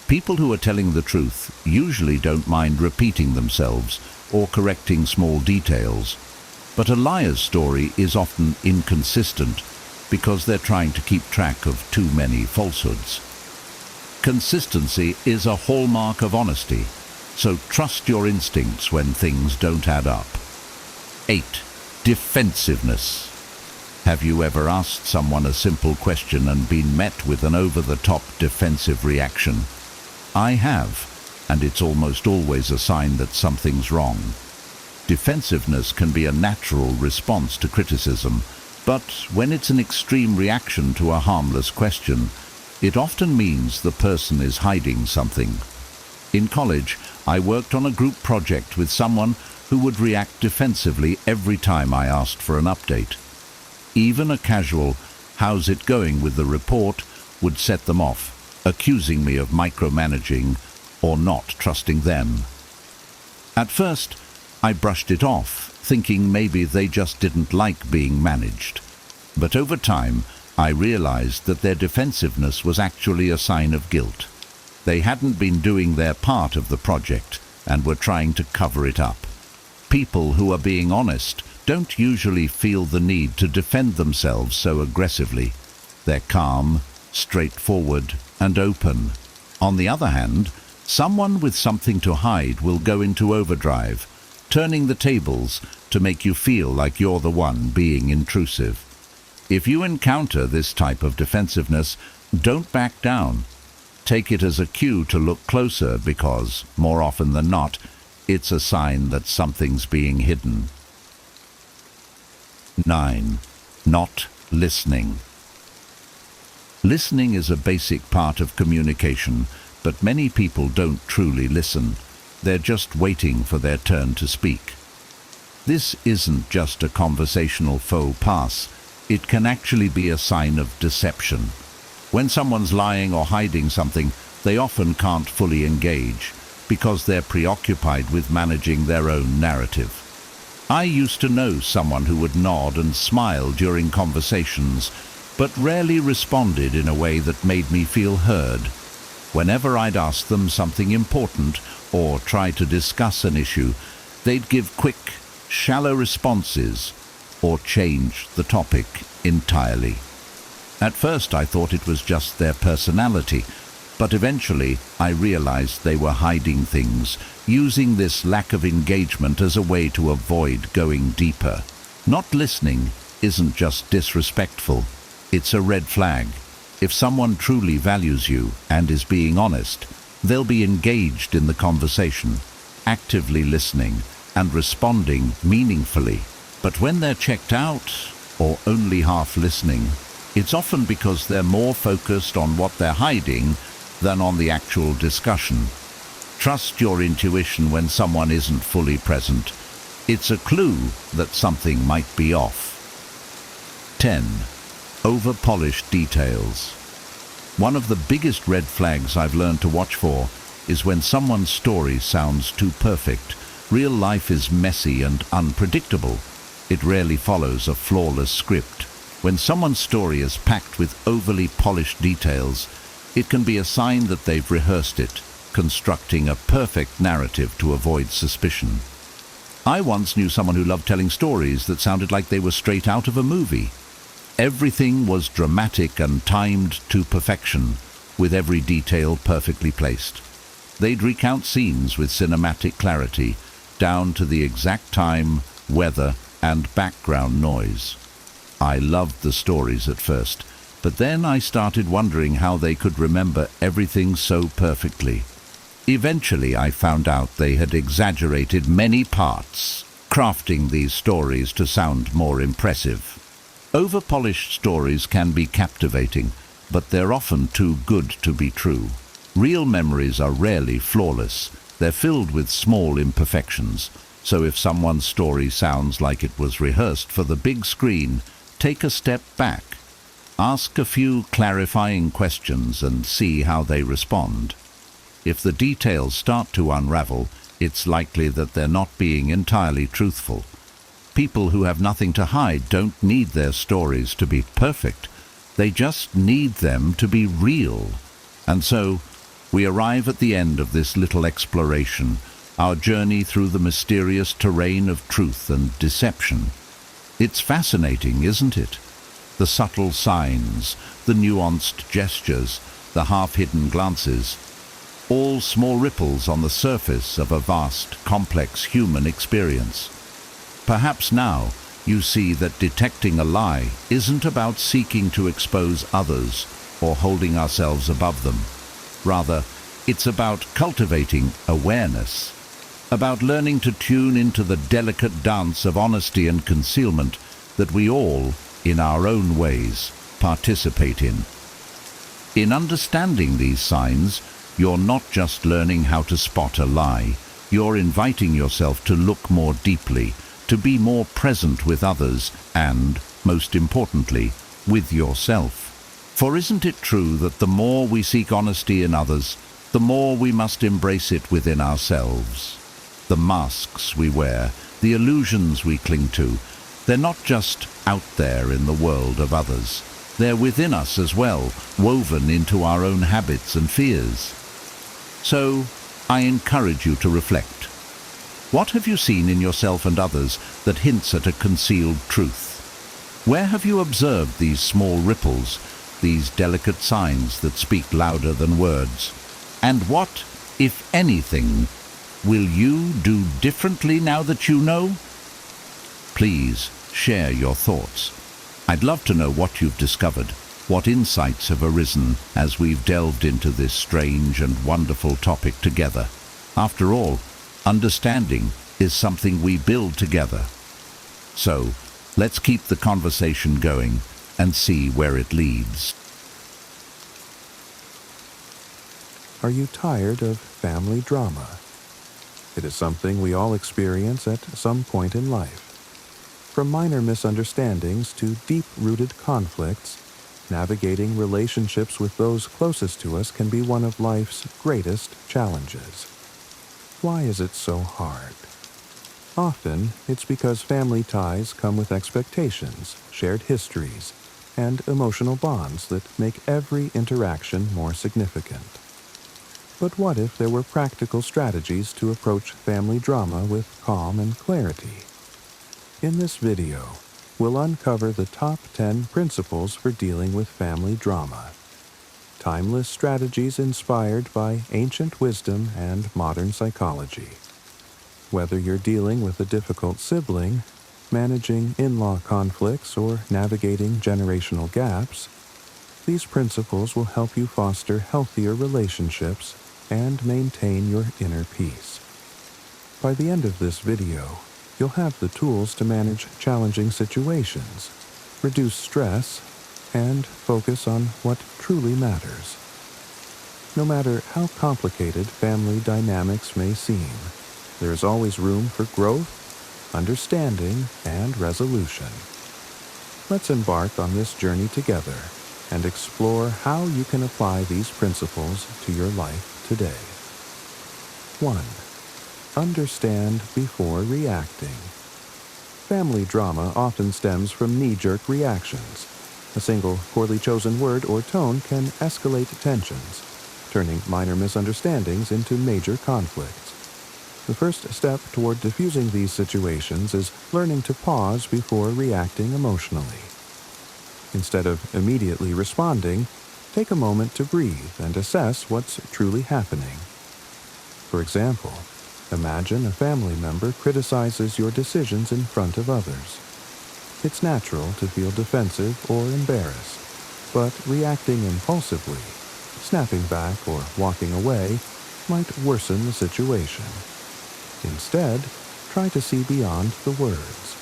People who are telling the truth usually don't mind repeating themselves or correcting small details. But a liar's story is often inconsistent because they're trying to keep track of too many falsehoods. Consistency is a hallmark of honesty, so trust your instincts when things don't add up. 8. Defensiveness. Have you ever asked someone a simple question and been met with an over-the-top defensive reaction? I have, and it's almost always a sign that something's wrong. Defensiveness can be a natural response to criticism, but when it's an extreme reaction to a harmless question, it often means the person is hiding something. In college, I worked on a group project with someone who would react defensively every time I asked for an update. Even a casual, "How's it going with the report?" would set them off, accusing me of micromanaging or not trusting them. At first, I brushed it off, thinking maybe they just didn't like being managed. But over time, I realized that their defensiveness was actually a sign of guilt. They hadn't been doing their part of the project and were trying to cover it up. People who are being honest don't usually feel the need to defend themselves so aggressively. They're calm, straightforward, and open. On the other hand, someone with something to hide will go into overdrive, turning the tables to make you feel like you're the one being intrusive. If you encounter this type of defensiveness, don't back down. Take it as a cue to look closer because, more often than not, it's a sign that something's being hidden. 9. Not listening. Listening is a basic part of communication, but many people don't truly listen. They're just waiting for their turn to speak. This isn't just a conversational faux pas. It can actually be a sign of deception. When someone's lying or hiding something, they often can't fully engage because they're preoccupied with managing their own narrative. I used to know someone who would nod and smile during conversations, but rarely responded in a way that made me feel heard. Whenever I'd ask them something important or try to discuss an issue, they'd give quick, shallow responses or change the topic entirely. At first I thought it was just their personality, but eventually I realized they were hiding things, using this lack of engagement as a way to avoid going deeper. Not listening isn't just disrespectful, it's a red flag. If someone truly values you and is being honest, they'll be engaged in the conversation, actively listening and responding meaningfully. But when they're checked out or only half listening, it's often because they're more focused on what they're hiding than on the actual discussion. Trust your intuition when someone isn't fully present. It's a clue that something might be off. 10. over-polished details. One of the biggest red flags I've learned to watch for is when someone's story sounds too perfect. Real life is messy and unpredictable. It rarely follows a flawless script. When someone's story is packed with overly polished details, it can be a sign that they've rehearsed it, constructing a perfect narrative to avoid suspicion. I once knew someone who loved telling stories that sounded like they were straight out of a movie. Everything was dramatic and timed to perfection, with every detail perfectly placed. They'd recount scenes with cinematic clarity, down to the exact time, weather, and background noise. I loved the stories at first, but then I started wondering how they could remember everything so perfectly. Eventually I found out they had exaggerated many parts, crafting these stories to sound more impressive. Over-polished stories can be captivating, but they're often too good to be true. Real memories are rarely flawless. They're filled with small imperfections. So if someone's story sounds like it was rehearsed for the big screen, take a step back. Ask a few clarifying questions and see how they respond. If the details start to unravel, it's likely that they're not being entirely truthful. People who have nothing to hide don't need their stories to be perfect. They just need them to be real. And so, we arrive at the end of this little exploration, our journey through the mysterious terrain of truth and deception. It's fascinating, isn't it? The subtle signs, the nuanced gestures, the half-hidden glances, all small ripples on the surface of a vast, complex human experience. Perhaps now you see that detecting a lie isn't about seeking to expose others or holding ourselves above them. Rather, it's about cultivating awareness, about learning to tune into the delicate dance of honesty and concealment that we all, in our own ways, participate in. In understanding these signs, you're not just learning how to spot a lie, you're inviting yourself to look more deeply, to be more present with others and, most importantly, with yourself. For isn't it true that the more we seek honesty in others, the more we must embrace it within ourselves? The masks we wear, the illusions we cling to, they're not just out there in the world of others. They're within us as well, woven into our own habits and fears. So, I encourage you to reflect. What have you seen in yourself and others that hints at a concealed truth? Where have you observed these small ripples, these delicate signs that speak louder than words? And what, if anything, will you do differently now that you know? Please share your thoughts. I'd love to know what you've discovered, what insights have arisen as we've delved into this strange and wonderful topic together. After all, understanding is something we build together. So, let's keep the conversation going and see where it leads. Are you tired of family drama? It is something we all experience at some point in life. From minor misunderstandings to deep-rooted conflicts, navigating relationships with those closest to us can be one of life's greatest challenges. Why is it so hard? Often, it's because family ties come with expectations, shared histories, and emotional bonds that make every interaction more significant. But what if there were practical strategies to approach family drama with calm and clarity? In this video, we'll uncover the top 10 principles for dealing with family drama. Timeless strategies inspired by ancient wisdom and modern psychology. Whether you're dealing with a difficult sibling, managing in-law conflicts, or navigating generational gaps, these principles will help you foster healthier relationships and maintain your inner peace. By the end of this video, you'll have the tools to manage challenging situations, reduce stress, and focus on what truly matters. No matter how complicated family dynamics may seem, there is always room for growth, understanding, and resolution. Let's embark on this journey together and explore how you can apply these principles to your life today. 1. Understand before reacting. Family drama often stems from knee-jerk reactions. A single poorly chosen word or tone can escalate tensions, turning minor misunderstandings into major conflicts. The first step toward diffusing these situations is learning to pause before reacting emotionally. Instead of immediately responding, take a moment to breathe and assess what's truly happening. For example, imagine a family member criticizes your decisions in front of others. It's natural to feel defensive or embarrassed, but reacting impulsively, snapping back or walking away, might worsen the situation. Instead, try to see beyond the words.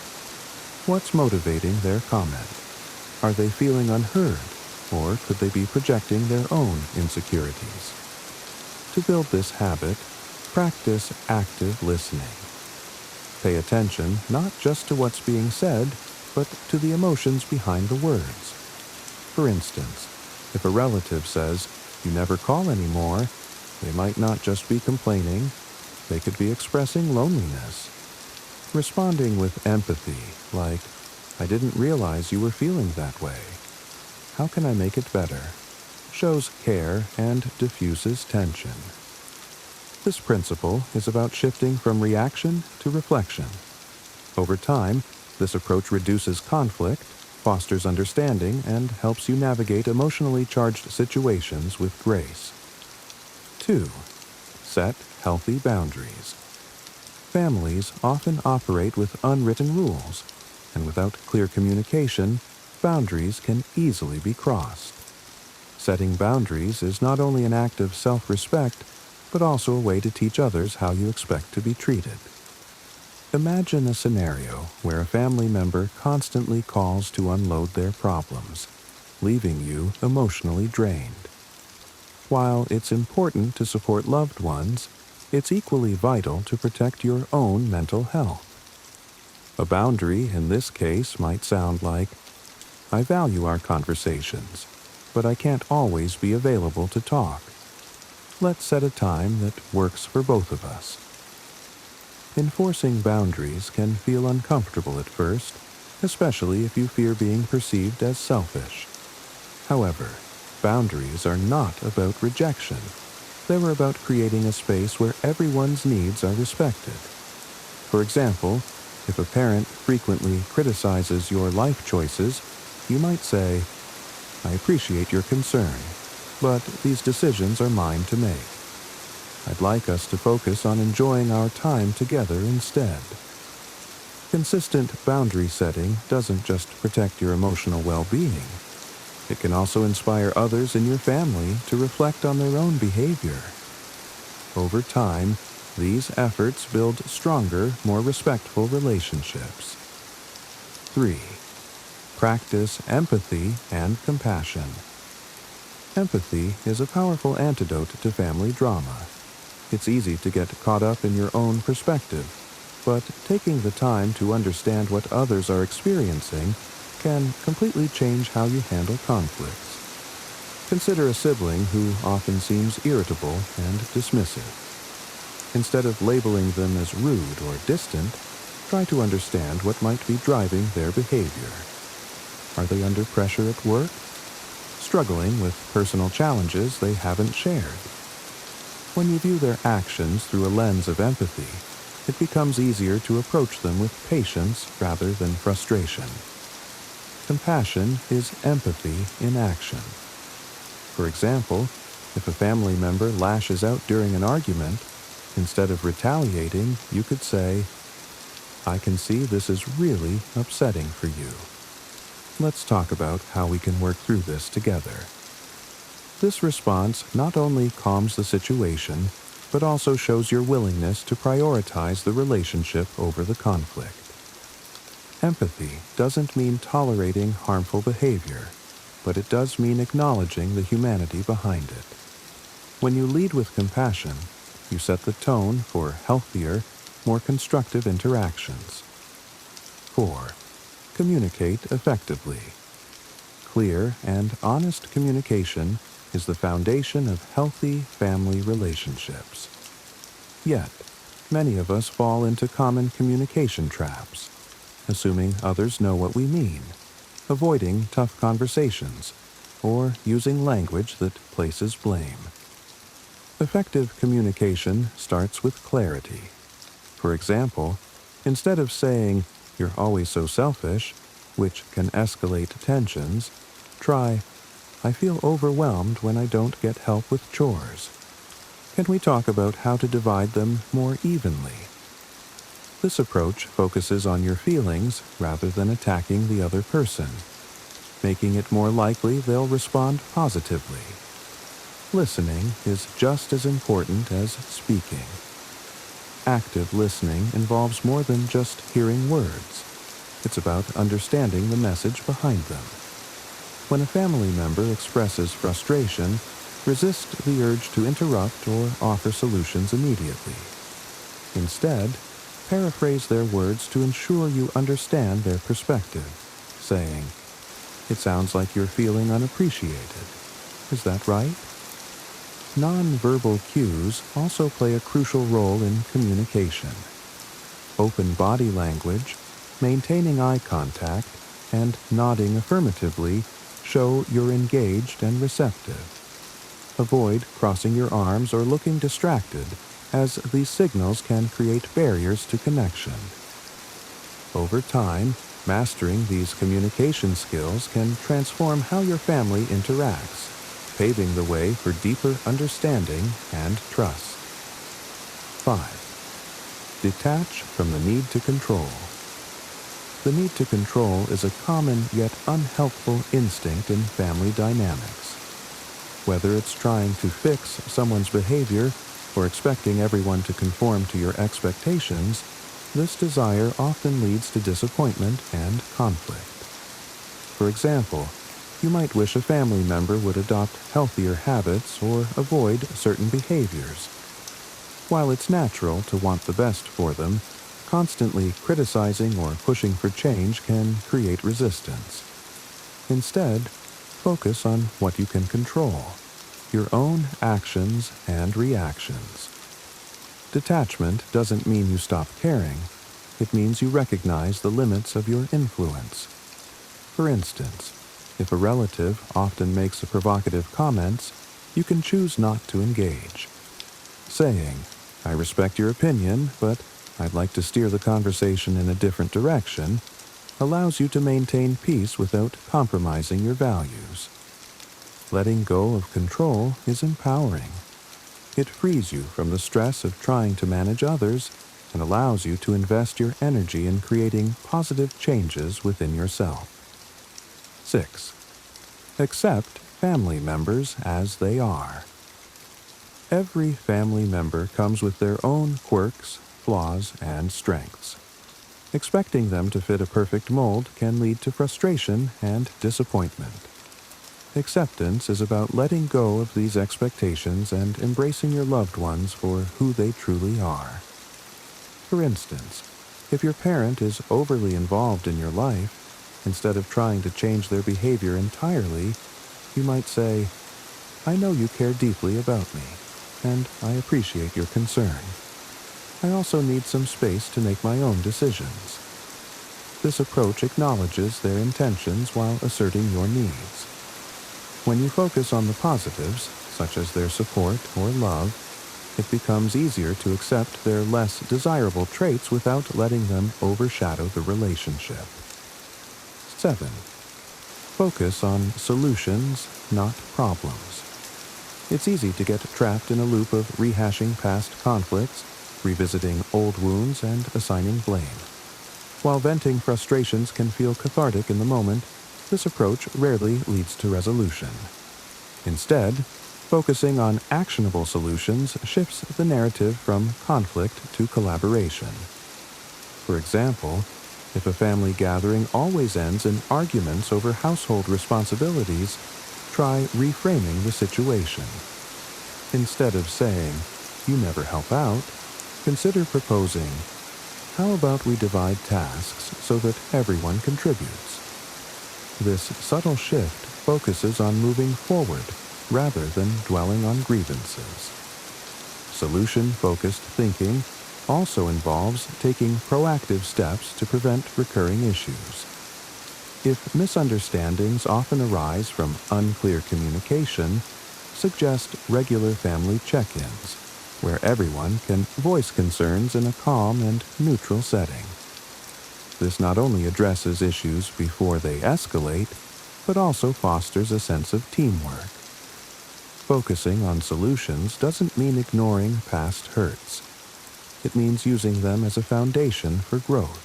What's motivating their comment? Are they feeling unheard, or could they be projecting their own insecurities? To build this habit, practice active listening. Pay attention not just to what's being said, but to the emotions behind the words. For instance, if a relative says, "You never call anymore," they might not just be complaining, they could be expressing loneliness. Responding with empathy, like, "I didn't realize you were feeling that way. How can I make it better?" shows care and diffuses tension. This principle is about shifting from reaction to reflection. Over time, this approach reduces conflict, fosters understanding, and helps you navigate emotionally charged situations with grace. 2. Set healthy boundaries. Families often operate with unwritten rules, and without clear communication, boundaries can easily be crossed. Setting boundaries is not only an act of self-respect, but also a way to teach others how you expect to be treated. Imagine a scenario where a family member constantly calls to unload their problems, leaving you emotionally drained. While it's important to support loved ones, it's equally vital to protect your own mental health. A boundary in this case might sound like, "I value our conversations, but I can't always be available to talk. Let's set a time that works for both of us." Enforcing boundaries can feel uncomfortable at first, especially if you fear being perceived as selfish. However, boundaries are not about rejection. They're about creating a space where everyone's needs are respected. For example, if a parent frequently criticizes your life choices, you might say, "I appreciate your concern, but these decisions are mine to make. I'd like us to focus on enjoying our time together instead." Consistent boundary setting doesn't just protect your emotional well-being. It can also inspire others in your family to reflect on their own behavior. Over time, these efforts build stronger, more respectful relationships. 3. Practice empathy and compassion. Empathy is a powerful antidote to family drama. It's easy to get caught up in your own perspective, but taking the time to understand what others are experiencing can completely change how you handle conflicts. Consider a sibling who often seems irritable and dismissive. Instead of labeling them as rude or distant, try to understand what might be driving their behavior. Are they under pressure at work? Struggling with personal challenges they haven't shared? When you view their actions through a lens of empathy, it becomes easier to approach them with patience rather than frustration. Compassion is empathy in action. For example, if a family member lashes out during an argument, instead of retaliating, you could say, "I can see this is really upsetting for you. Let's talk about how we can work through this together." This response not only calms the situation, but also shows your willingness to prioritize the relationship over the conflict. Empathy doesn't mean tolerating harmful behavior, but it does mean acknowledging the humanity behind it. When you lead with compassion, you set the tone for healthier, more constructive interactions. 4. communicate effectively. Clear and honest communication is the foundation of healthy family relationships. Yet, many of us fall into common communication traps, assuming others know what we mean, avoiding tough conversations, or using language that places blame. Effective communication starts with clarity. For example, instead of saying, "You're always so selfish," which can escalate tensions, try, "I feel overwhelmed when I don't get help with chores. Can we talk about how to divide them more evenly?" This approach focuses on your feelings rather than attacking the other person, making it more likely they'll respond positively. Listening is just as important as speaking. Active listening involves more than just hearing words. It's about understanding the message behind them. When a family member expresses frustration, resist the urge to interrupt or offer solutions immediately. Instead, paraphrase their words to ensure you understand their perspective, saying, "It sounds like you're feeling unappreciated. Is that right?" Non-verbal cues also play a crucial role in communication. Open body language, maintaining eye contact, and nodding affirmatively show you're engaged and receptive. Avoid crossing your arms or looking distracted, as these signals can create barriers to connection. Over time, mastering these communication skills can transform how your family interacts, paving the way for deeper understanding and trust. 5. Detach from the need to control. The need to control is a common yet unhelpful instinct in family dynamics. Whether it's trying to fix someone's behavior or expecting everyone to conform to your expectations, this desire often leads to disappointment and conflict. For example, you might wish a family member would adopt healthier habits or avoid certain behaviors. While it's natural to want the best for them, constantly criticizing or pushing for change can create resistance. Instead, focus on what you can control, your own actions and reactions. Detachment doesn't mean you stop caring. It means you recognize the limits of your influence. For instance, if a relative often makes provocative comments, you can choose not to engage. Saying, "I respect your opinion, but I'd like to steer the conversation in a different direction," allows you to maintain peace without compromising your values. Letting go of control is empowering. It frees you from the stress of trying to manage others and allows you to invest your energy in creating positive changes within yourself. 6. Accept family members as they are. Every family member comes with their own quirks, flaws, and strengths. Expecting them to fit a perfect mold can lead to frustration and disappointment. Acceptance is about letting go of these expectations and embracing your loved ones for who they truly are. For instance, if your parent is overly involved in your life, instead of trying to change their behavior entirely, you might say, "I know you care deeply about me, and I appreciate your concern. I also need some space to make my own decisions." This approach acknowledges their intentions while asserting your needs. When you focus on the positives, such as their support or love, it becomes easier to accept their less desirable traits without letting them overshadow the relationship. 7. Focus on solutions, not problems. It's easy to get trapped in a loop of rehashing past conflicts, revisiting old wounds, and assigning blame. While venting frustrations can feel cathartic in the moment, this approach rarely leads to resolution. Instead, focusing on actionable solutions shifts the narrative from conflict to collaboration. For example, if a family gathering always ends in arguments over household responsibilities, try reframing the situation. Instead of saying, "You never help out," consider proposing, How about we divide tasks so that everyone contributes? This subtle shift focuses on moving forward rather than dwelling on grievances. Solution-focused thinking also involves taking proactive steps to prevent recurring issues. If misunderstandings often arise from unclear communication, suggest regular family check-ins, where everyone can voice concerns in a calm and neutral setting. This not only addresses issues before they escalate, but also fosters a sense of teamwork. Focusing on solutions doesn't mean ignoring past hurts. It means using them as a foundation for growth.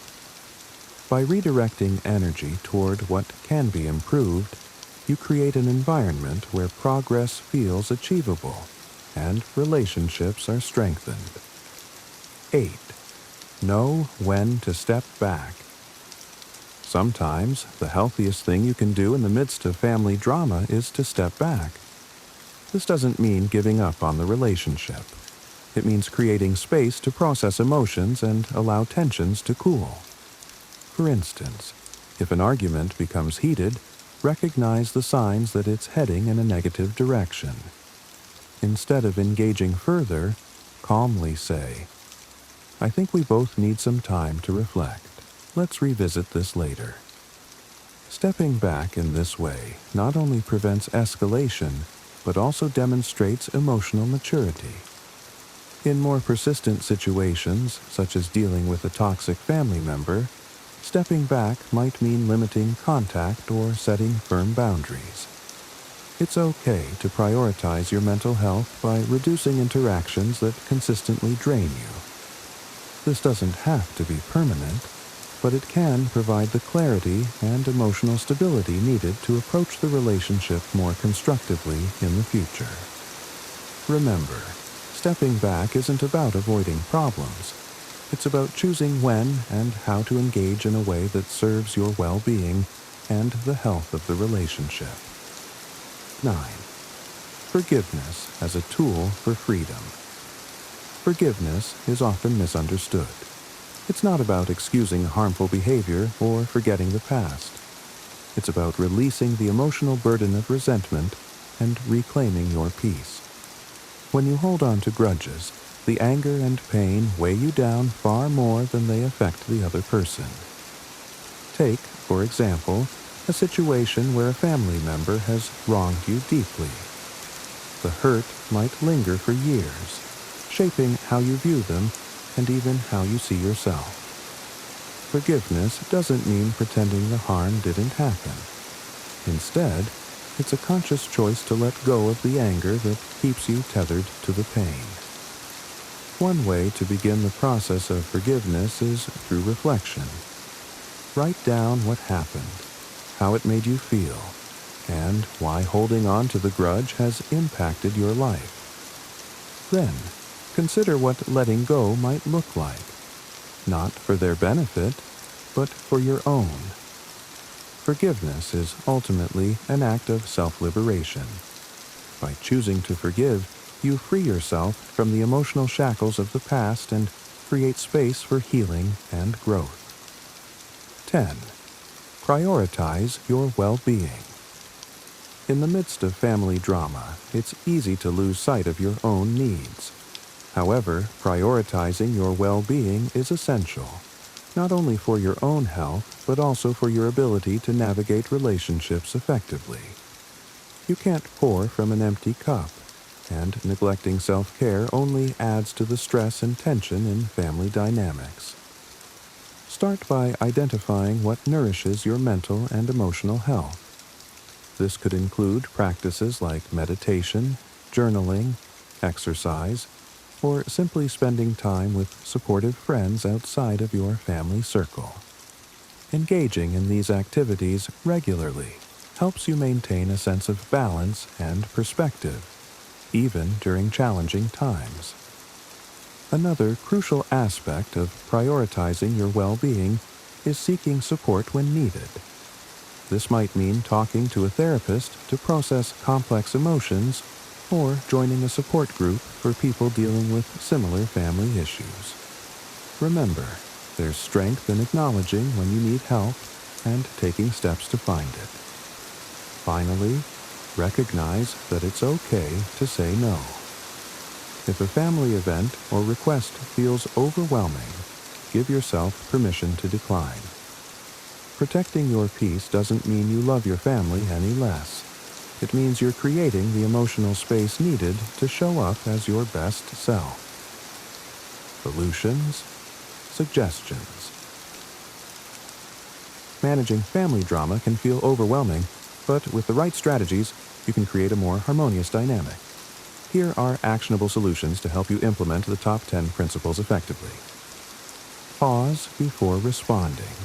By redirecting energy toward what can be improved, you create an environment where progress feels achievable and relationships are strengthened. 8. Know when to step back. Sometimes the healthiest thing you can do in the midst of family drama is to step back. This doesn't mean giving up on the relationship. It means creating space to process emotions and allow tensions to cool. For instance, if an argument becomes heated, recognize the signs that it's heading in a negative direction. Instead of engaging further, calmly say, "I think we both need some time to reflect. Let's revisit this later." Stepping back in this way not only prevents escalation, but also demonstrates emotional maturity. In more persistent situations, such as dealing with a toxic family member, stepping back might mean limiting contact or setting firm boundaries. It's okay to prioritize your mental health by reducing interactions that consistently drain you. This doesn't have to be permanent, but it can provide the clarity and emotional stability needed to approach the relationship more constructively in the future. Remember, stepping back isn't about avoiding problems. It's about choosing when and how to engage in a way that serves your well-being and the health of the relationship. 9. Forgiveness as a tool for freedom. Forgiveness is often misunderstood. It's not about excusing harmful behavior or forgetting the past. It's about releasing the emotional burden of resentment and reclaiming your peace. When you hold on to grudges, the anger and pain weigh you down far more than they affect the other person. Take, for example, a situation where a family member has wronged you deeply. The hurt might linger for years, shaping how you view them and even how you see yourself. Forgiveness doesn't mean pretending the harm didn't happen. Instead, it's a conscious choice to let go of the anger that keeps you tethered to the pain. One way to begin the process of forgiveness is through reflection. Write down what happened, how it made you feel, and why holding on to the grudge has impacted your life. Then, consider what letting go might look like, not for their benefit, but for your own. Forgiveness is ultimately an act of self-liberation. By choosing to forgive, you free yourself from the emotional shackles of the past and create space for healing and growth. 10. Prioritize your well-being. In the midst of family drama, it's easy to lose sight of your own needs. However, prioritizing your well-being is essential, not only for your own health, but also for your ability to navigate relationships effectively. You can't pour from an empty cup, and neglecting self-care only adds to the stress and tension in family dynamics. Start by identifying what nourishes your mental and emotional health. This could include practices like meditation, journaling, exercise, or simply spending time with supportive friends outside of your family circle. Engaging in these activities regularly helps you maintain a sense of balance and perspective, even during challenging times. Another crucial aspect of prioritizing your well-being is seeking support when needed. This might mean talking to a therapist to process complex emotions or joining a support group for people dealing with similar family issues. Remember, There's strength in acknowledging when you need help and taking steps to find it. Finally, recognize that it's okay to say no. If a family event or request feels overwhelming, give yourself permission to decline. Protecting your peace doesn't mean you love your family any less. It means you're creating the emotional space needed to show up as your best self. Solutions, suggestions. Managing family drama can feel overwhelming, but with the right strategies, you can create a more harmonious dynamic. Here are actionable solutions to help you implement the top 10 principles effectively. Pause before responding.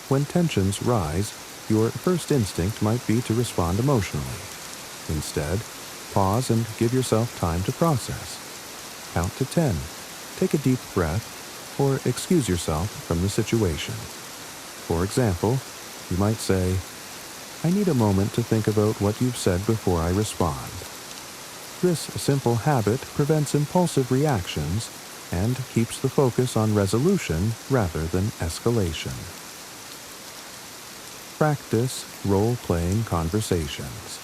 When tensions rise, your first instinct might be to respond emotionally. Instead, pause and give yourself time to process. Count to 10, take a deep breath, or excuse yourself from the situation. For example, you might say, "I need a moment to think about what you've said before I respond." This simple habit prevents impulsive reactions and keeps the focus on resolution rather than escalation. Practice role-playing conversations.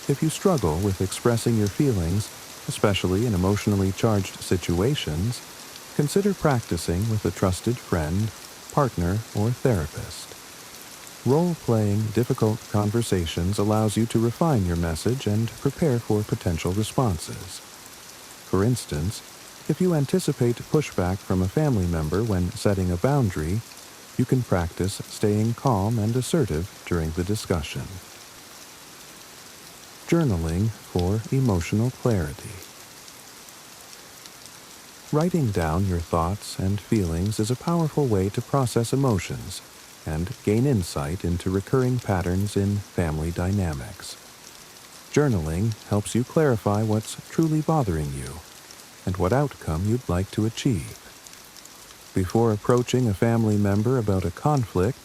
If you struggle with expressing your feelings, especially in emotionally charged situations, consider practicing with a trusted friend, partner, or therapist. Role-playing difficult conversations allows you to refine your message and prepare for potential responses. For instance, if you anticipate pushback from a family member when setting a boundary, you can practice staying calm and assertive during the discussion. Journaling for emotional clarity. Writing down your thoughts and feelings is a powerful way to process emotions and gain insight into recurring patterns in family dynamics. Journaling helps you clarify what's truly bothering you and what outcome you'd like to achieve. Before approaching a family member about a conflict,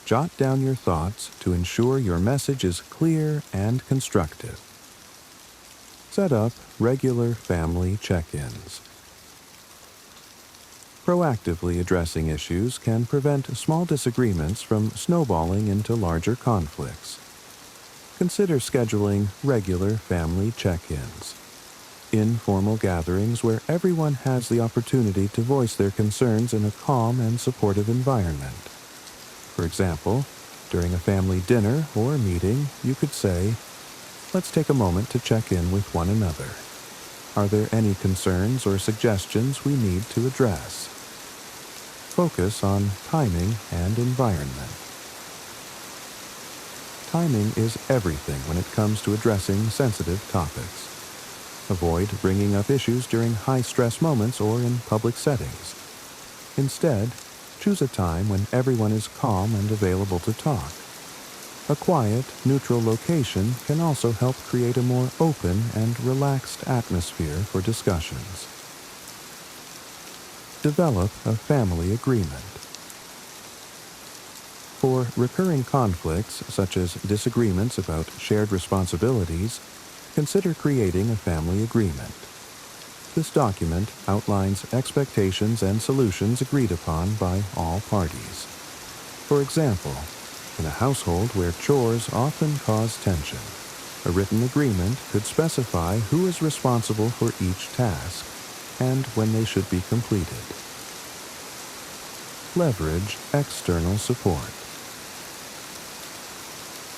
jot down your thoughts to ensure your message is clear and constructive. Set up regular family check-ins. Proactively addressing issues can prevent small disagreements from snowballing into larger conflicts. Consider scheduling regular family check-ins. Informal gatherings where everyone has the opportunity to voice their concerns in a calm and supportive environment. For example, during a family dinner or meeting, you could say, "Let's take a moment to check in with one another. Are there any concerns or suggestions we need to address?" Focus on timing and environment. Timing is everything when it comes to addressing sensitive topics. Avoid bringing up issues during high-stress moments or in public settings. Instead, choose a time when everyone is calm and available to talk. A quiet, neutral location can also help create a more open and relaxed atmosphere for discussions. Develop a family agreement. For recurring conflicts, such as disagreements about shared responsibilities, consider creating a family agreement. This document outlines expectations and solutions agreed upon by all parties. For example, in a household where chores often cause tension, a written agreement could specify who is responsible for each task and when they should be completed. Leverage external support.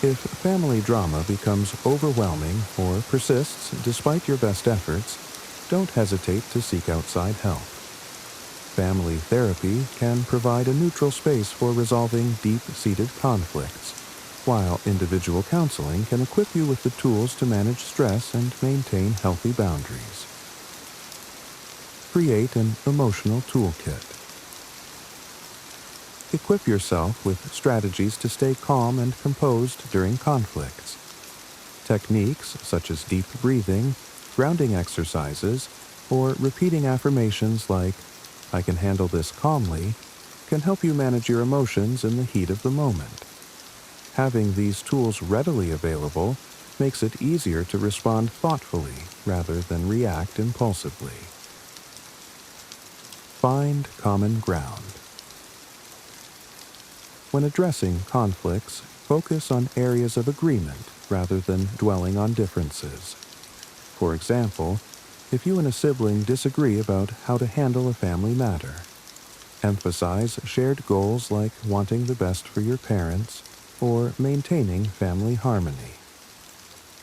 If family drama becomes overwhelming or persists despite your best efforts, don't hesitate to seek outside help. Family therapy can provide a neutral space for resolving deep-seated conflicts, while individual counseling can equip you with the tools to manage stress and maintain healthy boundaries. Create an emotional toolkit. Equip yourself with strategies to stay calm and composed during conflicts. Techniques such as deep breathing, grounding exercises, or repeating affirmations like, "I can handle this calmly," can help you manage your emotions in the heat of the moment. Having these tools readily available makes it easier to respond thoughtfully rather than react impulsively. find common ground. When addressing conflicts, focus on areas of agreement rather than dwelling on differences. For example, if you and a sibling disagree about how to handle a family matter, emphasize shared goals like wanting the best for your parents or maintaining family harmony.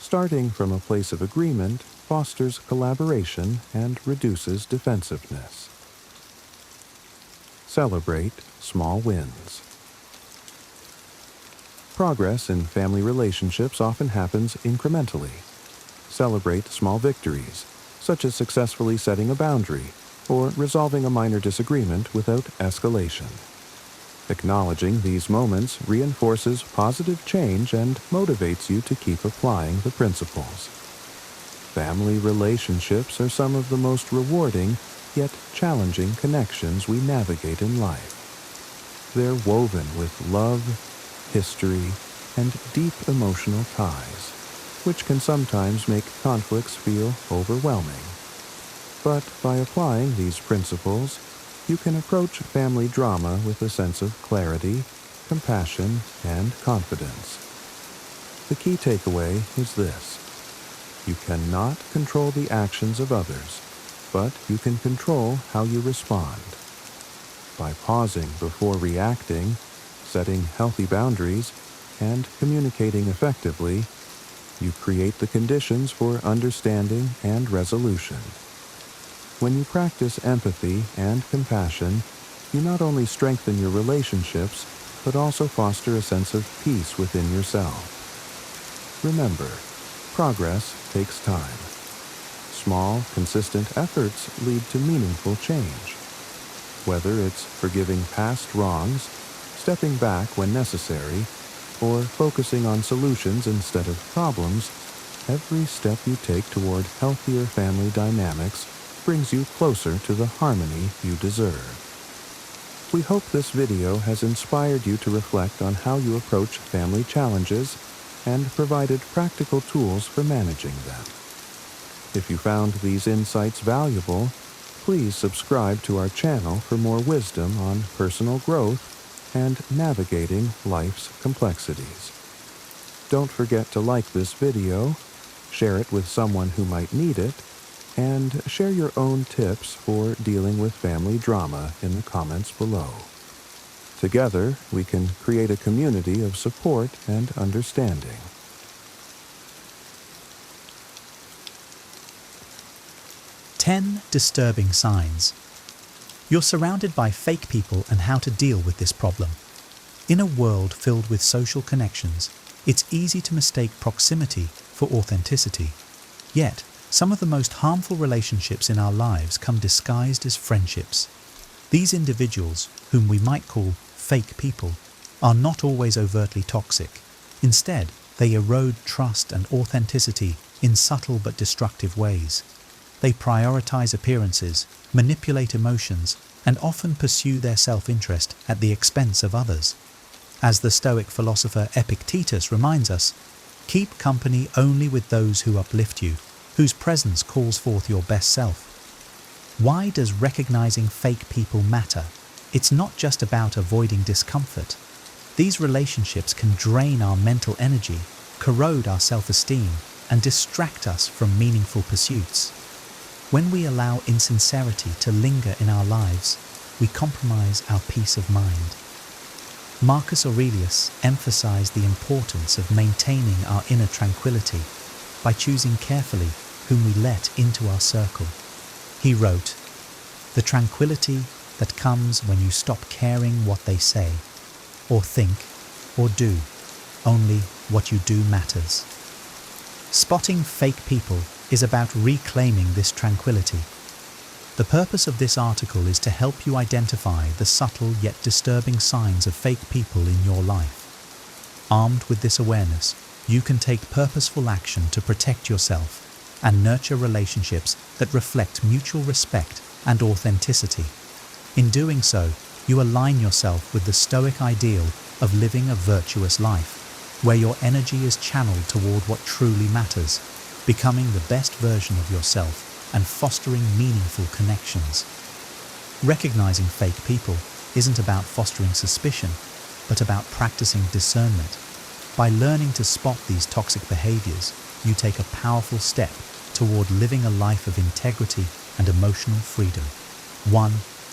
Starting from a place of agreement fosters collaboration and reduces defensiveness. Celebrate small wins. Progress in family relationships often happens incrementally. Celebrate small victories, such as successfully setting a boundary or resolving a minor disagreement without escalation. Acknowledging these moments reinforces positive change and motivates you to keep applying the principles. Family relationships are some of the most rewarding yet challenging connections we navigate in life. They're woven with love, history, and deep emotional ties, which can sometimes make conflicts feel overwhelming. But by applying these principles, you can approach family drama with a sense of clarity, compassion, and confidence. The key takeaway is this: you cannot control the actions of others, but you can control how you respond. By pausing before reacting, setting healthy boundaries, and communicating effectively, you create the conditions for understanding and resolution. When you practice empathy and compassion, you not only strengthen your relationships, but also foster a sense of peace within yourself. Remember, progress takes time. Small, consistent efforts lead to meaningful change. Whether it's forgiving past wrongs, stepping back when necessary, or focusing on solutions instead of problems, every step you take toward healthier family dynamics brings you closer to the harmony you deserve. We hope this video has inspired you to reflect on how you approach family challenges and provided practical tools for managing them. If you found these insights valuable, please subscribe to our channel for more wisdom on personal growth and navigating life's complexities. Don't forget to like this video, share it with someone who might need it, and share your own tips for dealing with family drama in the comments below. Together, we can create a community of support and understanding. Ten disturbing signs. You're surrounded by fake people and how to deal with this problem. In a world filled with social connections, it's easy to mistake proximity for authenticity. Yet, some of the most harmful relationships in our lives come disguised as friendships. These individuals, whom we might call fake people, are not always overtly toxic. Instead, they erode trust and authenticity in subtle but destructive ways. They prioritize appearances, manipulate emotions, and often pursue their self-interest at the expense of others. As the Stoic philosopher Epictetus reminds us, keep company only with those who uplift you, whose presence calls forth your best self. Why does recognizing fake people matter? It's not just about avoiding discomfort. These relationships can drain our mental energy, corrode our self-esteem, and distract us from meaningful pursuits. When we allow insincerity to linger in our lives, we compromise our peace of mind. Marcus Aurelius emphasized the importance of maintaining our inner tranquility by choosing carefully whom we let into our circle. He wrote, "The tranquility that comes when you stop caring what they say, or think, or do, only what you do matters." Spotting fake people is about reclaiming this tranquility. The purpose of this article is to help you identify the subtle yet disturbing signs of fake people in your life. Armed with this awareness, you can take purposeful action to protect yourself and nurture relationships that reflect mutual respect and authenticity. In doing so, you align yourself with the Stoic ideal of living a virtuous life, where your energy is channeled toward what truly matters, becoming the best version of yourself and fostering meaningful connections. Recognizing fake people isn't about fostering suspicion, but about practicing discernment. By learning to spot these toxic behaviors, you take a powerful step toward living a life of integrity and emotional freedom. 1.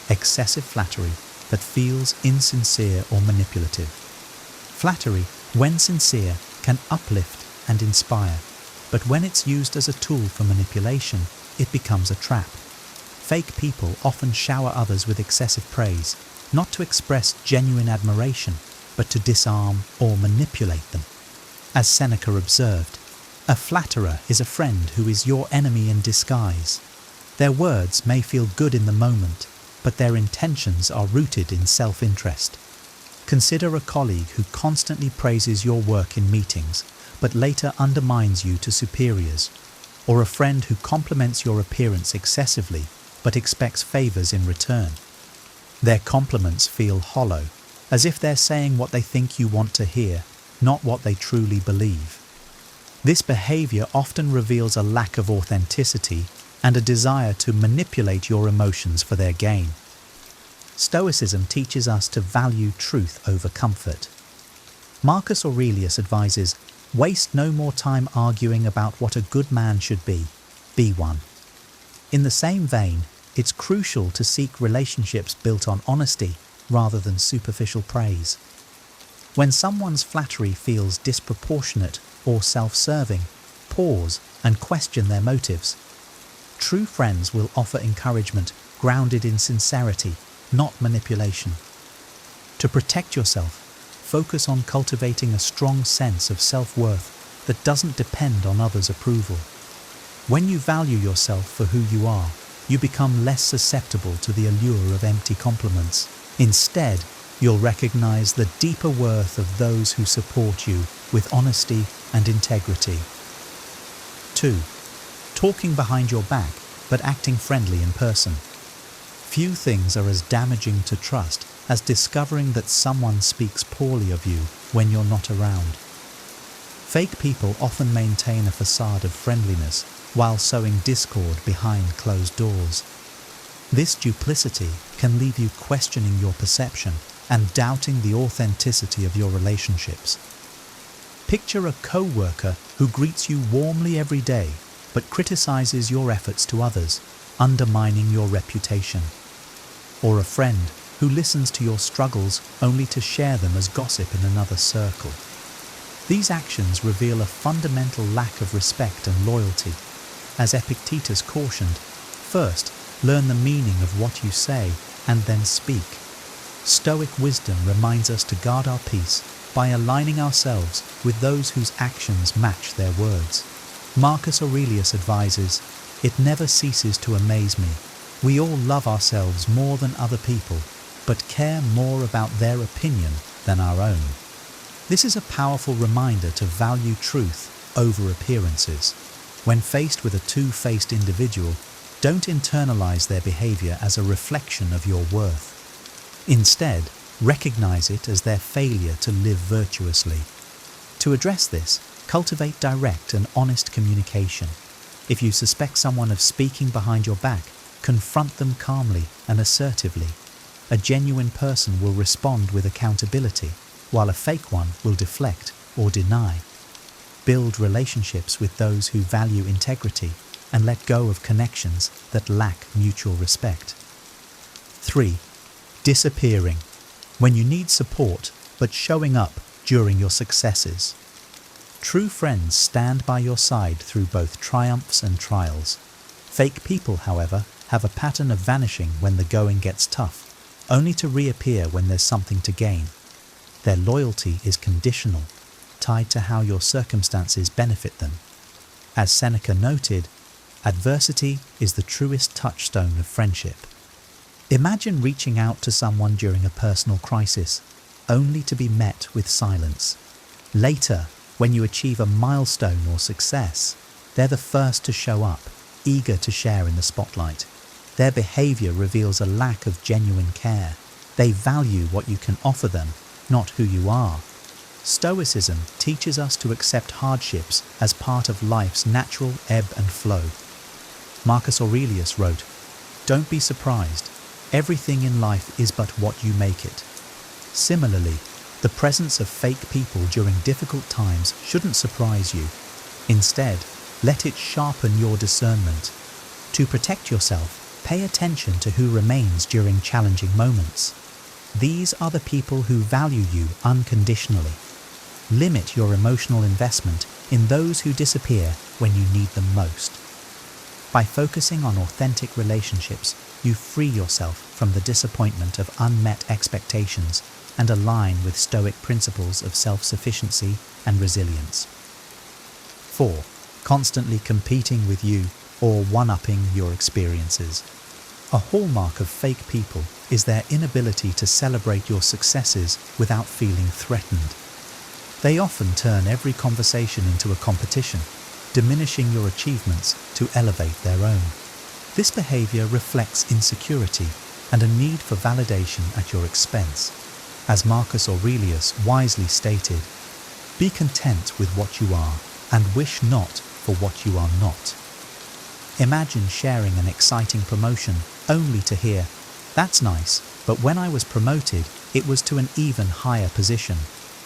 Excessive flattery that feels insincere or manipulative. Flattery, when sincere, can uplift and inspire, but when it's used as a tool for manipulation, it becomes a trap. Fake people often shower others with excessive praise, not to express genuine admiration, but to disarm or manipulate them. As Seneca observed, a flatterer is a friend who is your enemy in disguise. Their words may feel good in the moment, but their intentions are rooted in self-interest. Consider a colleague who constantly praises your work in meetings, but later undermines you to superiors, or a friend who compliments your appearance excessively, but expects favors in return. Their compliments feel hollow, as if they're saying what they think you want to hear, not what they truly believe. This behavior often reveals a lack of authenticity and a desire to manipulate your emotions for their gain. Stoicism teaches us to value truth over comfort. Marcus Aurelius advises, waste no more time arguing about what a good man should be one. In the same vein, it's crucial to seek relationships built on honesty rather than superficial praise. When someone's flattery feels disproportionate or self-serving, pause and question their motives. True friends will offer encouragement grounded in sincerity, not manipulation. To protect yourself, focus on cultivating a strong sense of self-worth that doesn't depend on others' approval. When you value yourself for who you are, you become less susceptible to the allure of empty compliments. Instead, you'll recognize the deeper worth of those who support you with honesty and integrity. 2. Talking behind your back, but acting friendly in person. Few things are as damaging to trust as discovering that someone speaks poorly of you when you're not around. Fake people often maintain a facade of friendliness while sowing discord behind closed doors. This duplicity can leave you questioning your perception and doubting the authenticity of your relationships. Picture a co-worker who greets you warmly every day but criticizes your efforts to others, undermining your reputation. Or a friend who listens to your struggles only to share them as gossip in another circle. These actions reveal a fundamental lack of respect and loyalty. As Epictetus cautioned, first, learn the meaning of what you say and then speak. Stoic wisdom reminds us to guard our peace by aligning ourselves with those whose actions match their words. Marcus Aurelius advises, "It never ceases to amaze me. We all love ourselves more than other people, but care more about their opinion than our own." This is a powerful reminder to value truth over appearances. When faced with a two-faced individual, don't internalize their behavior as a reflection of your worth. Instead, recognize it as their failure to live virtuously. To address this, cultivate direct and honest communication. If you suspect someone of speaking behind your back, confront them calmly and assertively. A genuine person will respond with accountability, while a fake one will deflect or deny. Build relationships with those who value integrity and let go of connections that lack mutual respect. 3. Disappearing. When you need support, but showing up during your successes. True friends stand by your side through both triumphs and trials. Fake people, however, have a pattern of vanishing when the going gets tough, only to reappear when there's something to gain. Their loyalty is conditional, tied to how your circumstances benefit them. As Seneca noted, adversity is the truest touchstone of friendship. Imagine reaching out to someone during a personal crisis, only to be met with silence. Later, when you achieve a milestone or success, they're the first to show up, eager to share in the spotlight. Their behavior reveals a lack of genuine care. They value what you can offer them, not who you are. Stoicism teaches us to accept hardships as part of life's natural ebb and flow. Marcus Aurelius wrote, "Don't be surprised. Everything in life is but what you make it. Similarly, the presence of fake people during difficult times shouldn't surprise you. Instead, let it sharpen your discernment. To protect yourself, pay attention to who remains during challenging moments. These are the people who value you unconditionally. Limit your emotional investment in those who disappear when you need them most. By focusing on authentic relationships, you free yourself from the disappointment of unmet expectations and align with Stoic principles of self-sufficiency and resilience. 4. Constantly competing with you or one-upping your experiences. A hallmark of fake people is their inability to celebrate your successes without feeling threatened. They often turn every conversation into a competition, diminishing your achievements to elevate their own. This behavior reflects insecurity and a need for validation at your expense. As Marcus Aurelius wisely stated, "Be content with what you are, and wish not for what you are not." Imagine sharing an exciting promotion only to hear, "That's nice, but when I was promoted, it was to an even higher position,"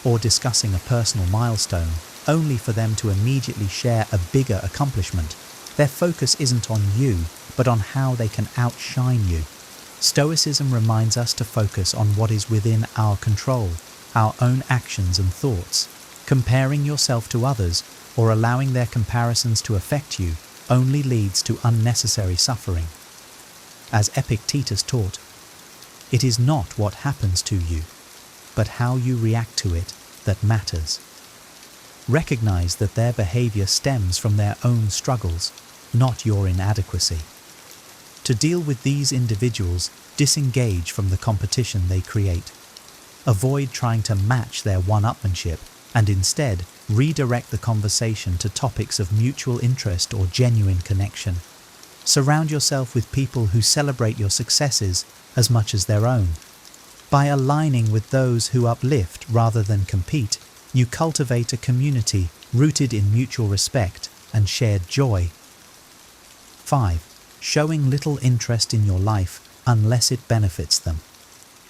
or discussing a personal milestone only for them to immediately share a bigger accomplishment. Their focus isn't on you, but on how they can outshine you. Stoicism reminds us to focus on what is within our control, our own actions and thoughts. Comparing yourself to others or allowing their comparisons to affect you only leads to unnecessary suffering. As Epictetus taught, it is not what happens to you, but how you react to it that matters. Recognize that their behavior stems from their own struggles, not your inadequacy. To deal with these individuals, disengage from the competition they create. Avoid trying to match their one-upmanship and instead redirect the conversation to topics of mutual interest or genuine connection. Surround yourself with people who celebrate your successes as much as their own. By aligning with those who uplift rather than compete, you cultivate a community rooted in mutual respect and shared joy. 5. Showing little interest in your life unless it benefits them.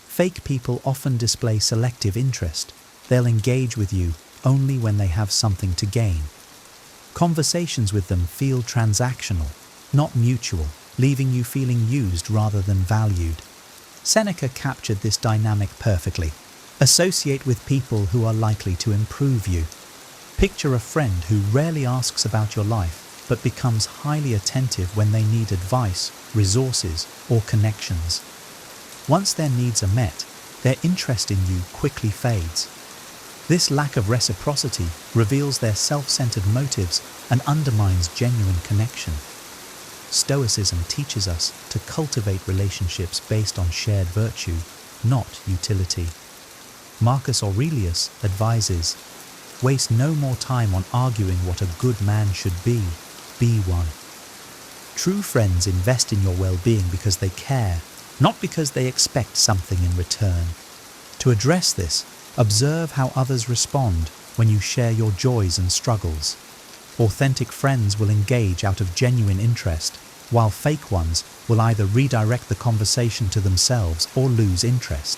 Fake people often display selective interest. They'll engage with you only when they have something to gain. Conversations with them feel transactional, not mutual, leaving you feeling used rather than valued. Seneca captured this dynamic perfectly. Associate with people who are likely to improve you. Picture a friend who rarely asks about your life, but becomes highly attentive when they need advice, resources, or connections. Once their needs are met, their interest in you quickly fades. This lack of reciprocity reveals their self-centered motives and undermines genuine connection. Stoicism teaches us to cultivate relationships based on shared virtue, not utility. Marcus Aurelius advises, "Waste no more time on arguing what a good man should be. Be one." True friends invest in your well-being because they care, not because they expect something in return. To address this, observe how others respond when you share your joys and struggles. Authentic friends will engage out of genuine interest, while fake ones will either redirect the conversation to themselves or lose interest.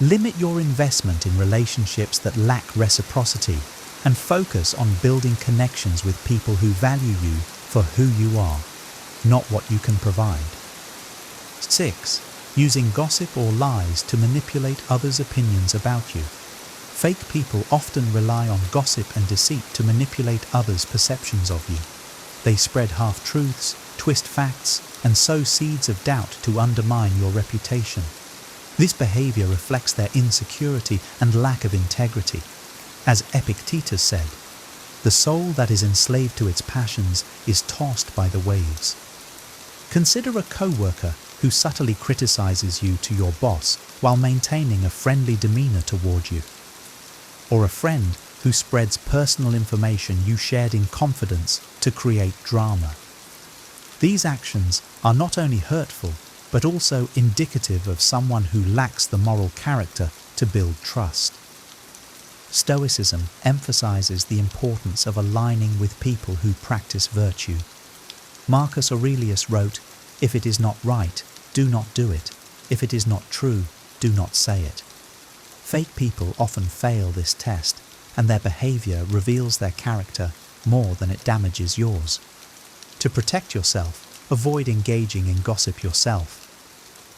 Limit your investment in relationships that lack reciprocity and focus on building connections with people who value you for who you are, not what you can provide. 6. Using gossip or lies to manipulate others' opinions about you. Fake people often rely on gossip and deceit to manipulate others' perceptions of you. They spread half-truths, twist facts, and sow seeds of doubt to undermine your reputation. This behavior reflects their insecurity and lack of integrity. As Epictetus said, "The soul that is enslaved to its passions is tossed by the waves." Consider a co-worker who subtly criticizes you to your boss while maintaining a friendly demeanor toward you. Or a friend who spreads personal information you shared in confidence to create drama. These actions are not only hurtful, but also indicative of someone who lacks the moral character to build trust. Stoicism emphasizes the importance of aligning with people who practice virtue. Marcus Aurelius wrote, "If it is not right, do not do it. If it is not true, do not say it. Fake people often fail this test, and their behavior reveals their character more than it damages yours. To protect yourself, avoid engaging in gossip yourself.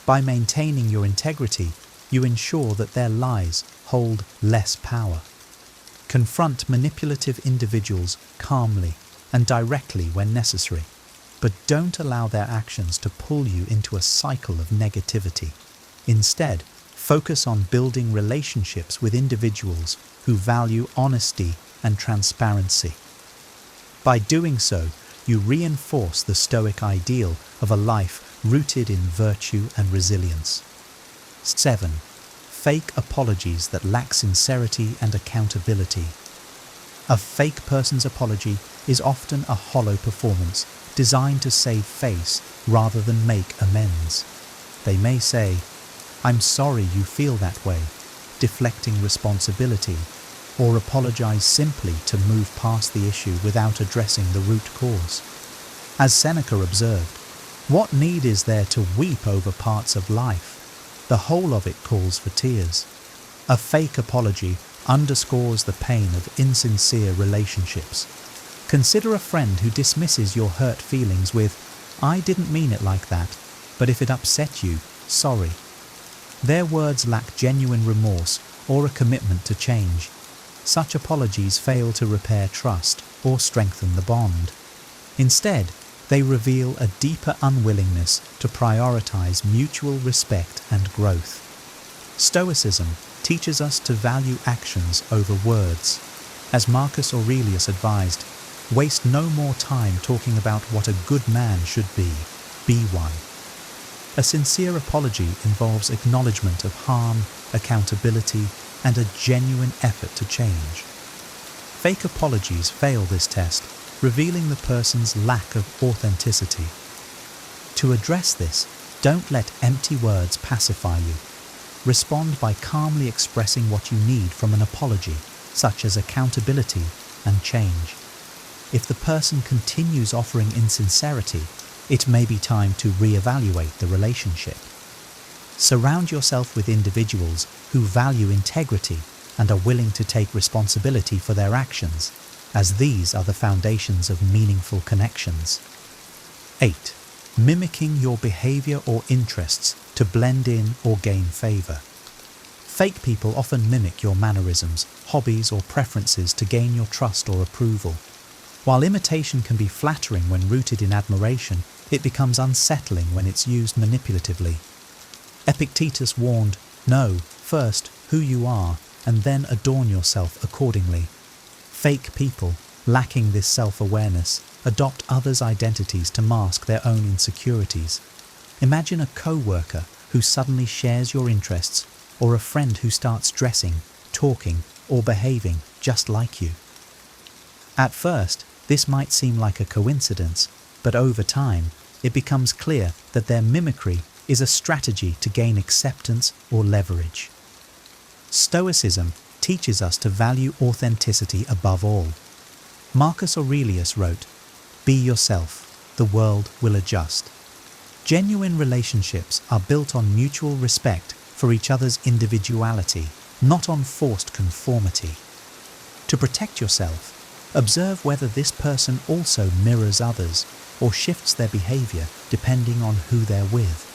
By maintaining your integrity, you ensure that their lies hold less power. Confront manipulative individuals calmly and directly when necessary, but don't allow their actions to pull you into a cycle of negativity. Instead, focus on building relationships with individuals who value honesty and transparency. By doing so, you reinforce the Stoic ideal of a life rooted in virtue and resilience. 7. Fake apologies that lack sincerity and accountability. A fake person's apology is often a hollow performance designed to save face rather than make amends. They may say, "I'm sorry you feel that way," deflecting responsibility, or apologize simply to move past the issue without addressing the root cause. As Seneca observed, "What need is there to weep over parts of life? The whole of it calls for tears." A fake apology underscores the pain of insincere relationships. Consider a friend who dismisses your hurt feelings with, "I didn't mean it like that, but if it upset you, sorry." Their words lack genuine remorse or a commitment to change. Such apologies fail to repair trust or strengthen the bond. Instead, they reveal a deeper unwillingness to prioritize mutual respect and growth. Stoicism teaches us to value actions over words. As Marcus Aurelius advised, waste no more time talking about what a good man should be one. A sincere apology involves acknowledgement of harm, accountability, and a genuine effort to change. Fake apologies fail this test, revealing the person's lack of authenticity. To address this, don't let empty words pacify you. Respond by calmly expressing what you need from an apology, such as accountability and change. If the person continues offering insincerity, it may be time to reevaluate the relationship. Surround yourself with individuals who value integrity and are willing to take responsibility for their actions, as these are the foundations of meaningful connections. 8. Mimicking your behavior or interests to blend in or gain favor. Fake people often mimic your mannerisms, hobbies, or preferences to gain your trust or approval. While imitation can be flattering when rooted in admiration, it becomes unsettling when it's used manipulatively. Epictetus warned, "Know, first, who you are, and then adorn yourself accordingly." Fake people, lacking this self-awareness, adopt others' identities to mask their own insecurities. Imagine a co-worker who suddenly shares your interests, or a friend who starts dressing, talking, or behaving just like you. At first, this might seem like a coincidence, but over time, it becomes clear that their mimicry is a strategy to gain acceptance or leverage. Stoicism teaches us to value authenticity above all. Marcus Aurelius wrote, "Be yourself, the world will adjust." Genuine relationships are built on mutual respect for each other's individuality, not on forced conformity. To protect yourself, observe whether this person also mirrors others or shifts their behavior depending on who they're with.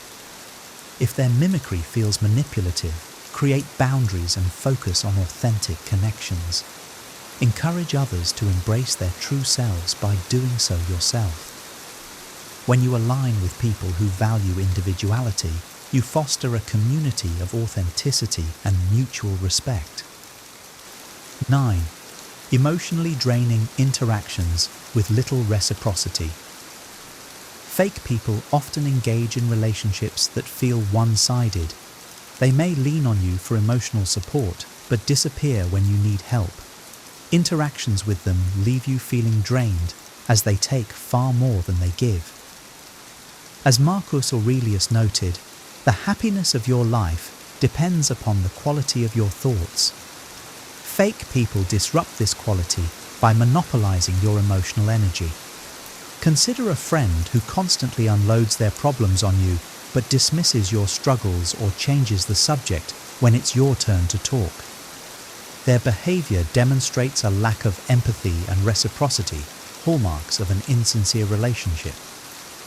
If their mimicry feels manipulative, create boundaries and focus on authentic connections. Encourage others to embrace their true selves by doing so yourself. When you align with people who value individuality, you foster a community of authenticity and mutual respect. 9. Emotionally draining interactions with little reciprocity. Fake people often engage in relationships that feel one-sided. They may lean on you for emotional support, but disappear when you need help. Interactions with them leave you feeling drained, as they take far more than they give. As Marcus Aurelius noted, the happiness of your life depends upon the quality of your thoughts. Fake people disrupt this quality by monopolizing your emotional energy. Consider a friend who constantly unloads their problems on you, but dismisses your struggles or changes the subject when it's your turn to talk. Their behavior demonstrates a lack of empathy and reciprocity, hallmarks of an insincere relationship.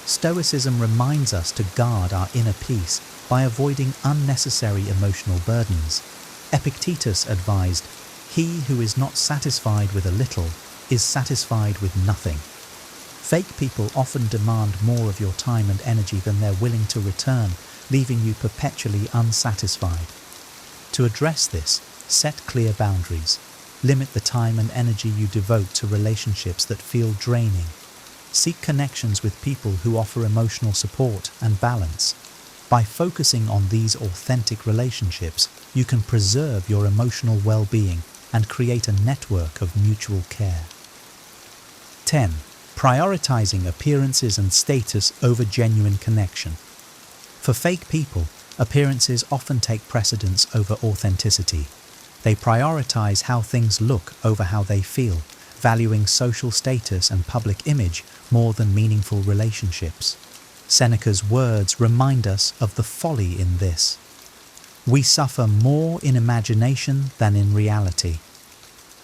Stoicism reminds us to guard our inner peace by avoiding unnecessary emotional burdens. Epictetus advised, "He who is not satisfied with a little is satisfied with nothing." Fake people often demand more of your time and energy than they're willing to return, leaving you perpetually unsatisfied. To address this, set clear boundaries. Limit the time and energy you devote to relationships that feel draining. Seek connections with people who offer emotional support and balance. By focusing on these authentic relationships, you can preserve your emotional well-being and create a network of mutual care. 10. Prioritizing appearances and status over genuine connection. For fake people, appearances often take precedence over authenticity. They prioritize how things look over how they feel, valuing social status and public image more than meaningful relationships. Seneca's words remind us of the folly in this. We suffer more in imagination than in reality.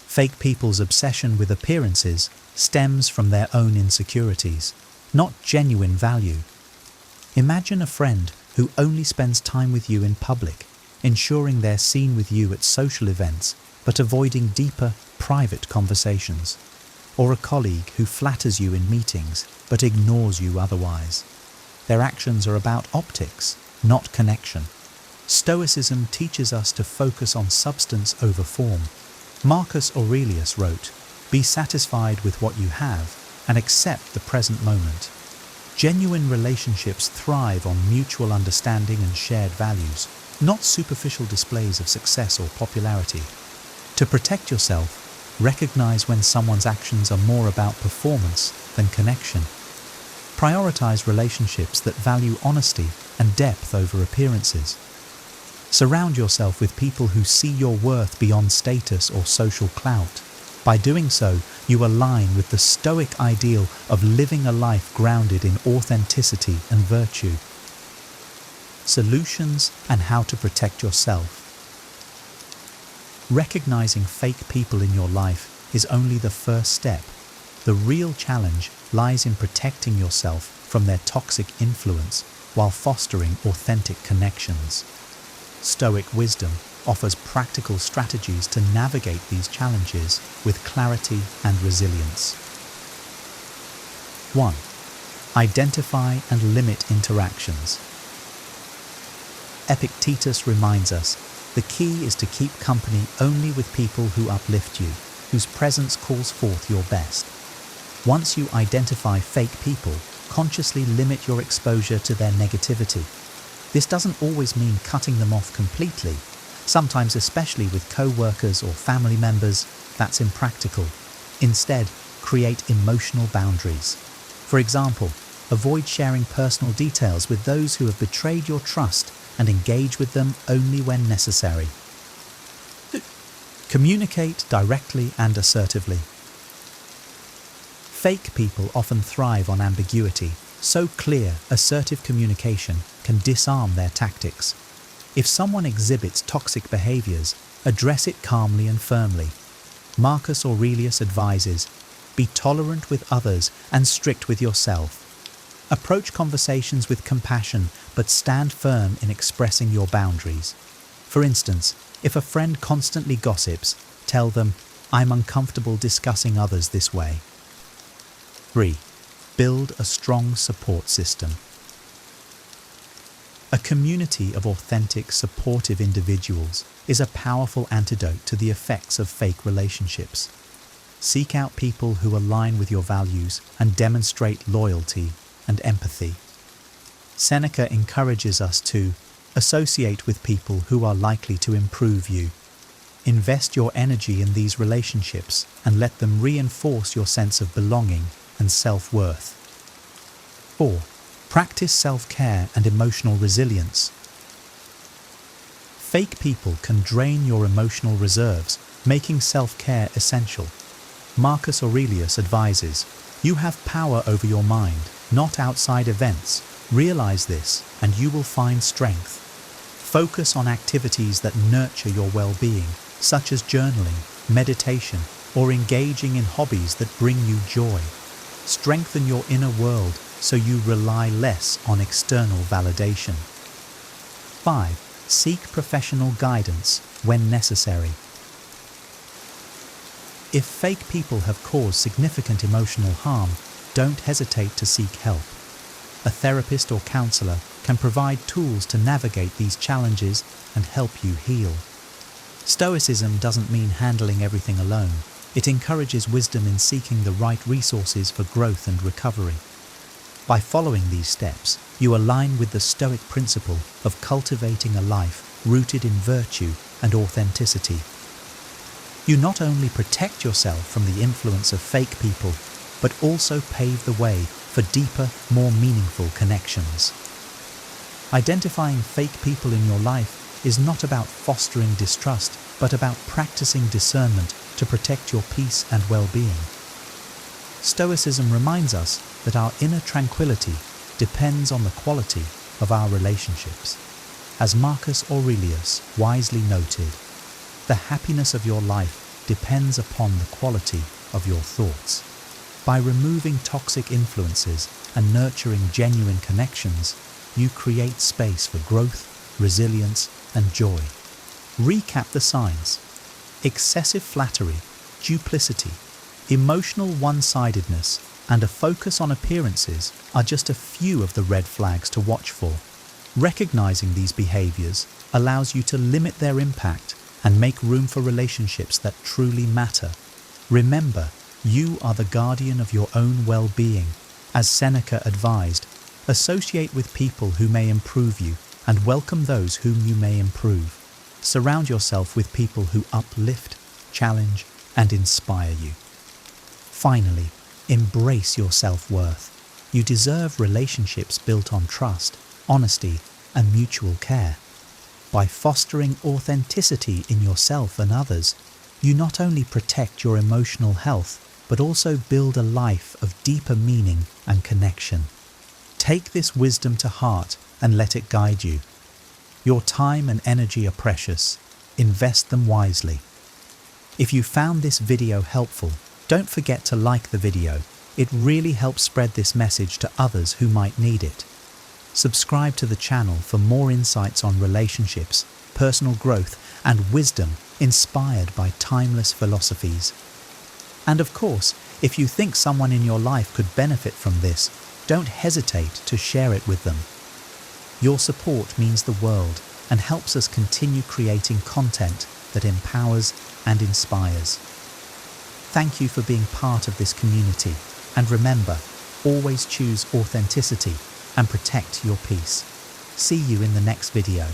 Fake people's obsession with appearances stems from their own insecurities, not genuine value. Imagine a friend who only spends time with you in public, ensuring they're seen with you at social events, but avoiding deeper, private conversations. Or a colleague who flatters you in meetings, but ignores you otherwise. Their actions are about optics, not connection. Stoicism teaches us to focus on substance over form. Marcus Aurelius wrote, "Be satisfied with what you have and accept the present moment." Genuine relationships thrive on mutual understanding and shared values, not superficial displays of success or popularity. To protect yourself, recognize when someone's actions are more about performance than connection. Prioritize relationships that value honesty and depth over appearances. Surround yourself with people who see your worth beyond status or social clout. By doing so, you align with the Stoic ideal of living a life grounded in authenticity and virtue. Solutions and how to protect yourself. Recognizing fake people in your life is only the first step. The real challenge lies in protecting yourself from their toxic influence while fostering authentic connections. Stoic wisdom offers practical strategies to navigate these challenges with clarity and resilience. 1. Identify and limit interactions. Epictetus reminds us, the key is to keep company only with people who uplift you, whose presence calls forth your best. Once you identify fake people, consciously limit your exposure to their negativity. This doesn't always mean cutting them off completely. Sometimes, especially with co-workers or family members, that's impractical. Instead, create emotional boundaries. For example, avoid sharing personal details with those who have betrayed your trust and engage with them only when necessary. Communicate directly and assertively. Fake people often thrive on ambiguity, so clear, assertive communication can disarm their tactics. If someone exhibits toxic behaviors, address it calmly and firmly. Marcus Aurelius advises, be tolerant with others and strict with yourself. Approach conversations with compassion, but stand firm in expressing your boundaries. For instance, if a friend constantly gossips, tell them, I'm uncomfortable discussing others this way. 3. Build a strong support system. A community of authentic, supportive individuals is a powerful antidote to the effects of fake relationships. Seek out people who align with your values and demonstrate loyalty and empathy. Seneca encourages us to associate with people who are likely to improve you. Invest your energy in these relationships and let them reinforce your sense of belonging and self-worth. 4. Practice self-care and emotional resilience. Fake people can drain your emotional reserves, making self-care essential. Marcus Aurelius advises, you have power over your mind, not outside events. Realize this, and you will find strength. Focus on activities that nurture your well-being, such as journaling, meditation, or engaging in hobbies that bring you joy. Strengthen your inner world so you rely less on external validation. 5. Seek professional guidance when necessary. If fake people have caused significant emotional harm, don't hesitate to seek help. A therapist or counselor can provide tools to navigate these challenges and help you heal. Stoicism doesn't mean handling everything alone. It encourages wisdom in seeking the right resources for growth and recovery. By following these steps, you align with the Stoic principle of cultivating a life rooted in virtue and authenticity. You not only protect yourself from the influence of fake people, but also pave the way for deeper, more meaningful connections. Identifying fake people in your life is not about fostering distrust, but about practicing discernment to protect your peace and well-being. Stoicism reminds us that our inner tranquility depends on the quality of our relationships. As Marcus Aurelius wisely noted, the happiness of your life depends upon the quality of your thoughts. By removing toxic influences and nurturing genuine connections, you create space for growth, resilience, and joy. Recap the signs. Excessive flattery, duplicity, emotional one-sidedness, and a focus on appearances are just a few of the red flags to watch for. Recognizing these behaviors allows you to limit their impact and make room for relationships that truly matter. Remember, you are the guardian of your own well-being. As Seneca advised, associate with people who may improve you and welcome those whom you may improve. Surround yourself with people who uplift, challenge, and inspire you. Finally, embrace your self-worth. You deserve relationships built on trust, honesty, and mutual care. By fostering authenticity in yourself and others, you not only protect your emotional health, but also build a life of deeper meaning and connection. Take this wisdom to heart and let it guide you. Your time and energy are precious. Invest them wisely. If you found this video helpful, don't forget to like the video. It really helps spread this message to others who might need it. Subscribe to the channel for more insights on relationships, personal growth, and wisdom inspired by timeless philosophies. And of course, if you think someone in your life could benefit from this, don't hesitate to share it with them. Your support means the world and helps us continue creating content that empowers and inspires. Thank you for being part of this community, and remember, always choose authenticity and protect your peace. See you in the next video.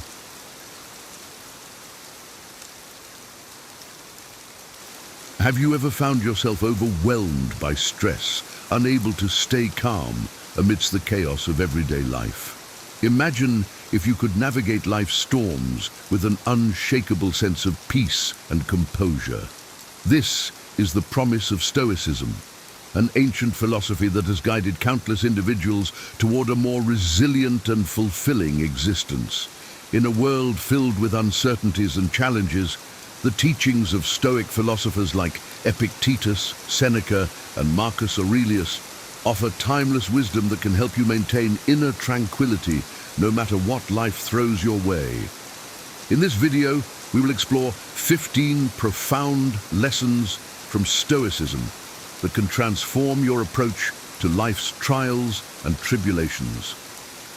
Have you ever found yourself overwhelmed by stress, unable to stay calm amidst the chaos of everyday life? Imagine if you could navigate life's storms with an unshakable sense of peace and composure. This is the promise of Stoicism, an ancient philosophy that has guided countless individuals toward a more resilient and fulfilling existence. In a world filled with uncertainties and challenges, the teachings of Stoic philosophers like Epictetus, Seneca, and Marcus Aurelius offer timeless wisdom that can help you maintain inner tranquility no matter what life throws your way. In this video, we will explore 15 profound lessons from Stoicism that can transform your approach to life's trials and tribulations.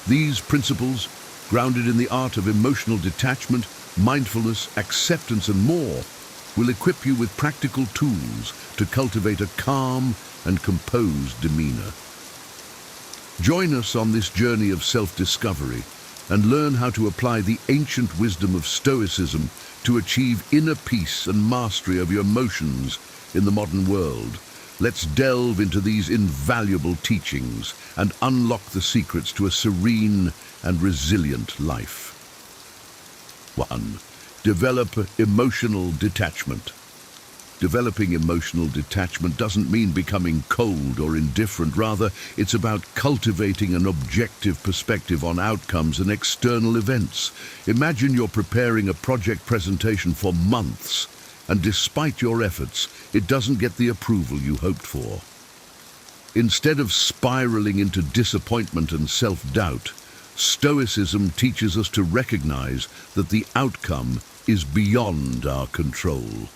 These principles, grounded in the art of emotional detachment, mindfulness, acceptance, and more, will equip you with practical tools to cultivate a calm and composed demeanor. Join us on this journey of self-discovery and learn how to apply the ancient wisdom of Stoicism to achieve inner peace and mastery of your emotions in the modern world. Let's delve into these invaluable teachings and unlock the secrets to a serene and resilient life. 1. Develop emotional detachment. Developing emotional detachment doesn't mean becoming cold or indifferent. Rather, it's about cultivating an objective perspective on outcomes and external events. Imagine you're preparing a project presentation for months, and despite your efforts, it doesn't get the approval you hoped for. Instead of spiraling into disappointment and self-doubt, Stoicism teaches us to recognize that the outcome is beyond our control.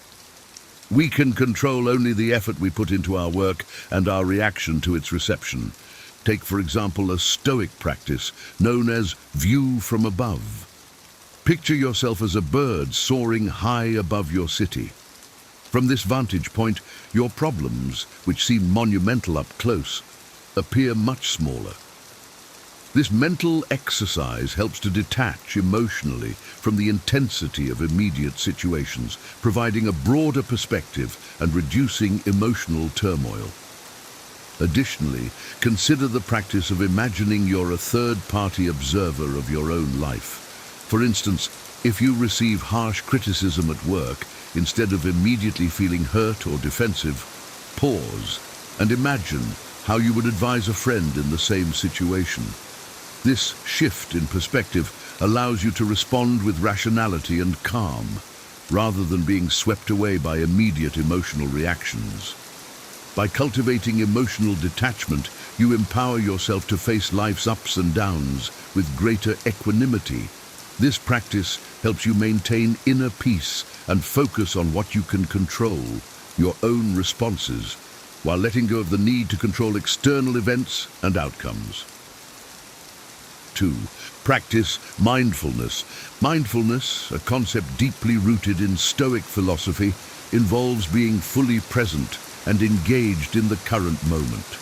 We can control only the effort we put into our work and our reaction to its reception. Take, for example, a Stoic practice known as view from above. Picture yourself as a bird soaring high above your city. From this vantage point, your problems, which seem monumental up close, appear much smaller. This mental exercise helps to detach emotionally from the intensity of immediate situations, providing a broader perspective and reducing emotional turmoil. Additionally, consider the practice of imagining you're a third-party observer of your own life. For instance, if you receive harsh criticism at work, instead of immediately feeling hurt or defensive, pause and imagine how you would advise a friend in the same situation. This shift in perspective allows you to respond with rationality and calm, rather than being swept away by immediate emotional reactions. By cultivating emotional detachment, you empower yourself to face life's ups and downs with greater equanimity. This practice helps you maintain inner peace and focus on what you can control, your own responses, while letting go of the need to control external events and outcomes. 2. Practice mindfulness. Mindfulness, a concept deeply rooted in Stoic philosophy, involves being fully present and engaged in the current moment.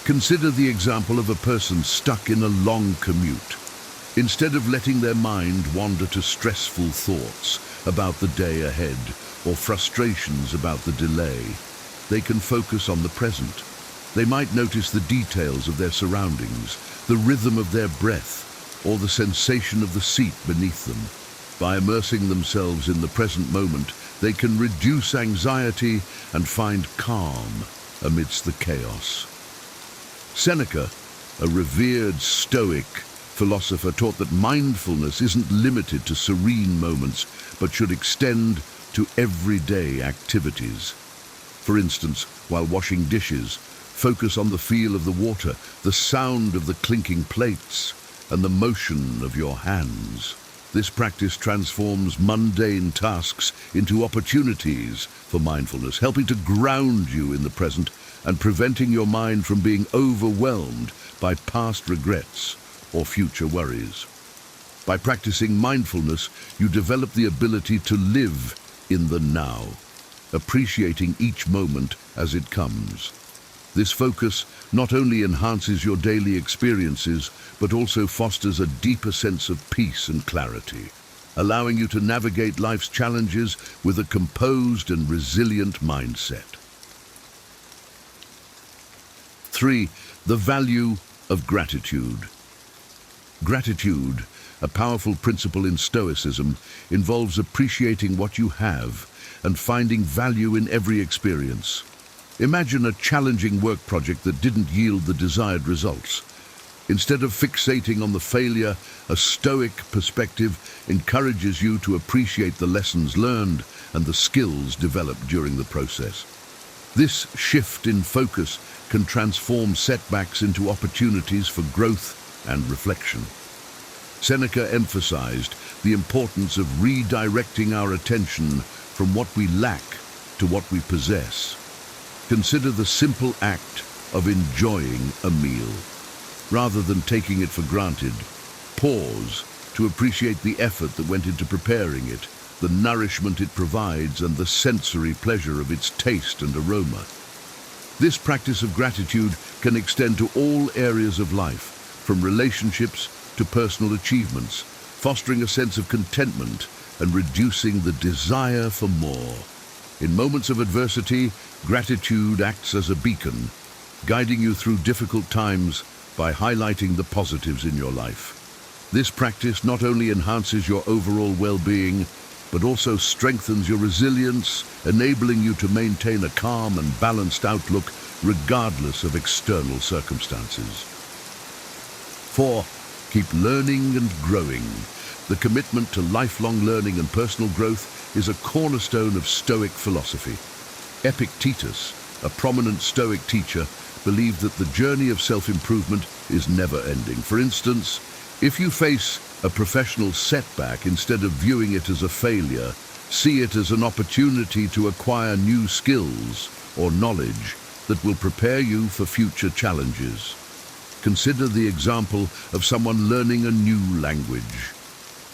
Consider the example of a person stuck in a long commute. Instead of letting their mind wander to stressful thoughts about the day ahead or frustrations about the delay, they can focus on the present. They might notice the details of their surroundings, the rhythm of their breath, or the sensation of the seat beneath them. By immersing themselves in the present moment, they can reduce anxiety and find calm amidst the chaos. Seneca, a revered Stoic philosopher, taught that mindfulness isn't limited to serene moments, but should extend to everyday activities. For instance, while washing dishes, focus on the feel of the water, the sound of the clinking plates, and the motion of your hands. This practice transforms mundane tasks into opportunities for mindfulness, helping to ground you in the present and preventing your mind from being overwhelmed by past regrets or future worries. By practicing mindfulness, you develop the ability to live in the now, appreciating each moment as it comes. This focus not only enhances your daily experiences, but also fosters a deeper sense of peace and clarity, allowing you to navigate life's challenges with a composed and resilient mindset. 3. The value of gratitude. Gratitude, a powerful principle in Stoicism, involves appreciating what you have and finding value in every experience. Imagine a challenging work project that didn't yield the desired results. Instead of fixating on the failure, a Stoic perspective encourages you to appreciate the lessons learned and the skills developed during the process. This shift in focus can transform setbacks into opportunities for growth and reflection. Seneca emphasized the importance of redirecting our attention from what we lack to what we possess. Consider the simple act of enjoying a meal. Rather than taking it for granted, pause to appreciate the effort that went into preparing it, the nourishment it provides, and the sensory pleasure of its taste and aroma. This practice of gratitude can extend to all areas of life, from relationships to personal achievements, fostering a sense of contentment and reducing the desire for more. In moments of adversity, gratitude acts as a beacon, guiding you through difficult times by highlighting the positives in your life. This practice not only enhances your overall well-being, but also strengthens your resilience, enabling you to maintain a calm and balanced outlook regardless of external circumstances. 4. Keep learning and growing. The commitment to lifelong learning and personal growth is a cornerstone of Stoic philosophy. Epictetus, a prominent Stoic teacher, believed that the journey of self-improvement is never-ending. For instance, if you face a professional setback, instead of viewing it as a failure, see it as an opportunity to acquire new skills or knowledge that will prepare you for future challenges. Consider the example of someone learning a new language.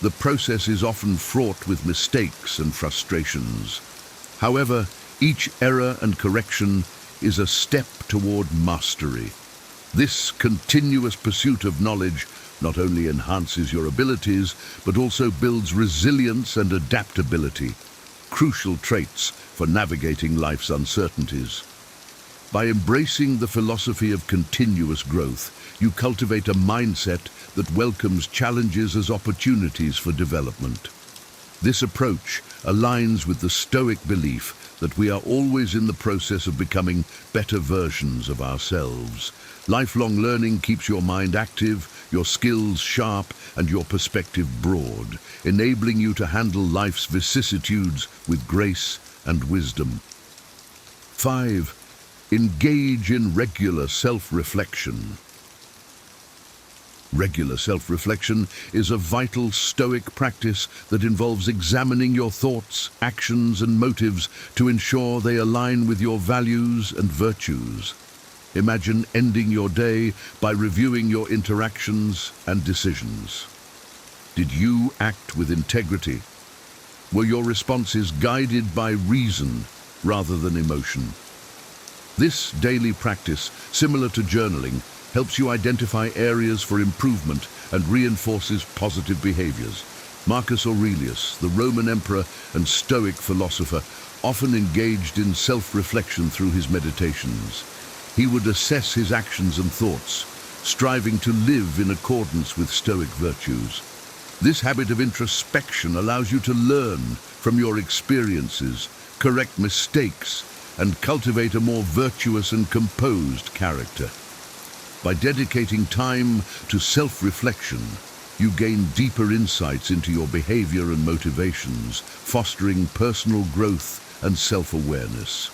The process is often fraught with mistakes and frustrations. However, each error and correction is a step toward mastery. This continuous pursuit of knowledge not only enhances your abilities, but also builds resilience and adaptability, crucial traits for navigating life's uncertainties. By embracing the philosophy of continuous growth, you cultivate a mindset that welcomes challenges as opportunities for development. This approach aligns with the Stoic belief that we are always in the process of becoming better versions of ourselves. Lifelong learning keeps your mind active, your skills sharp, and your perspective broad, enabling you to handle life's vicissitudes with grace and wisdom. 5. Engage in regular self-reflection. Regular self-reflection is a vital Stoic practice that involves examining your thoughts, actions, and motives to ensure they align with your values and virtues. Imagine ending your day by reviewing your interactions and decisions. Did you act with integrity? Were your responses guided by reason rather than emotion? This daily practice, similar to journaling, helps you identify areas for improvement and reinforces positive behaviors. Marcus Aurelius, the Roman emperor and Stoic philosopher, often engaged in self-reflection through his meditations. He would assess his actions and thoughts, striving to live in accordance with Stoic virtues. This habit of introspection allows you to learn from your experiences, correct mistakes, and cultivate a more virtuous and composed character. By dedicating time to self-reflection, you gain deeper insights into your behavior and motivations, fostering personal growth and self-awareness.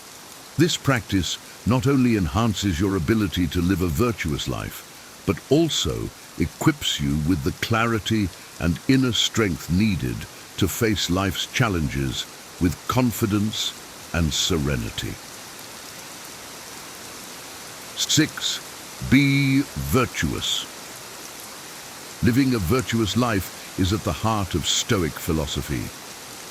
This practice not only enhances your ability to live a virtuous life, but also equips you with the clarity and inner strength needed to face life's challenges with confidence and serenity. 6. Be virtuous. Living a virtuous life is at the heart of Stoic philosophy.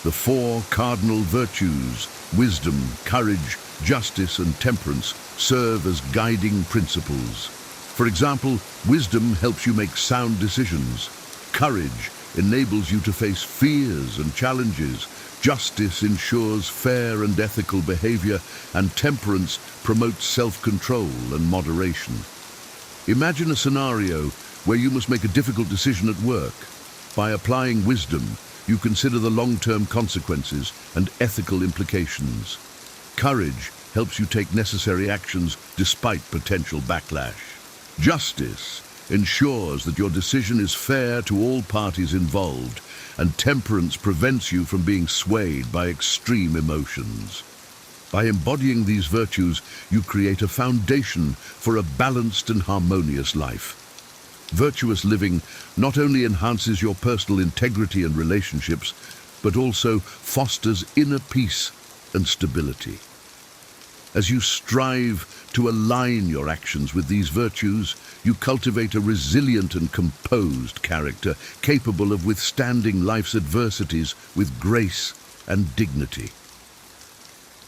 The 4 cardinal virtues, wisdom, courage, justice, and temperance, serve as guiding principles. For example, wisdom helps you make sound decisions. Courage enables you to face fears and challenges. Justice ensures fair and ethical behavior, and temperance promotes self-control and moderation. Imagine a scenario where you must make a difficult decision at work. By applying wisdom, you consider the long-term consequences and ethical implications. Courage helps you take necessary actions despite potential backlash. Justice ensures that your decision is fair to all parties involved, and temperance prevents you from being swayed by extreme emotions. By embodying these virtues, you create a foundation for a balanced and harmonious life. Virtuous living not only enhances your personal integrity and relationships, but also fosters inner peace and stability. As you strive to align your actions with these virtues, you cultivate a resilient and composed character, capable of withstanding life's adversities with grace and dignity.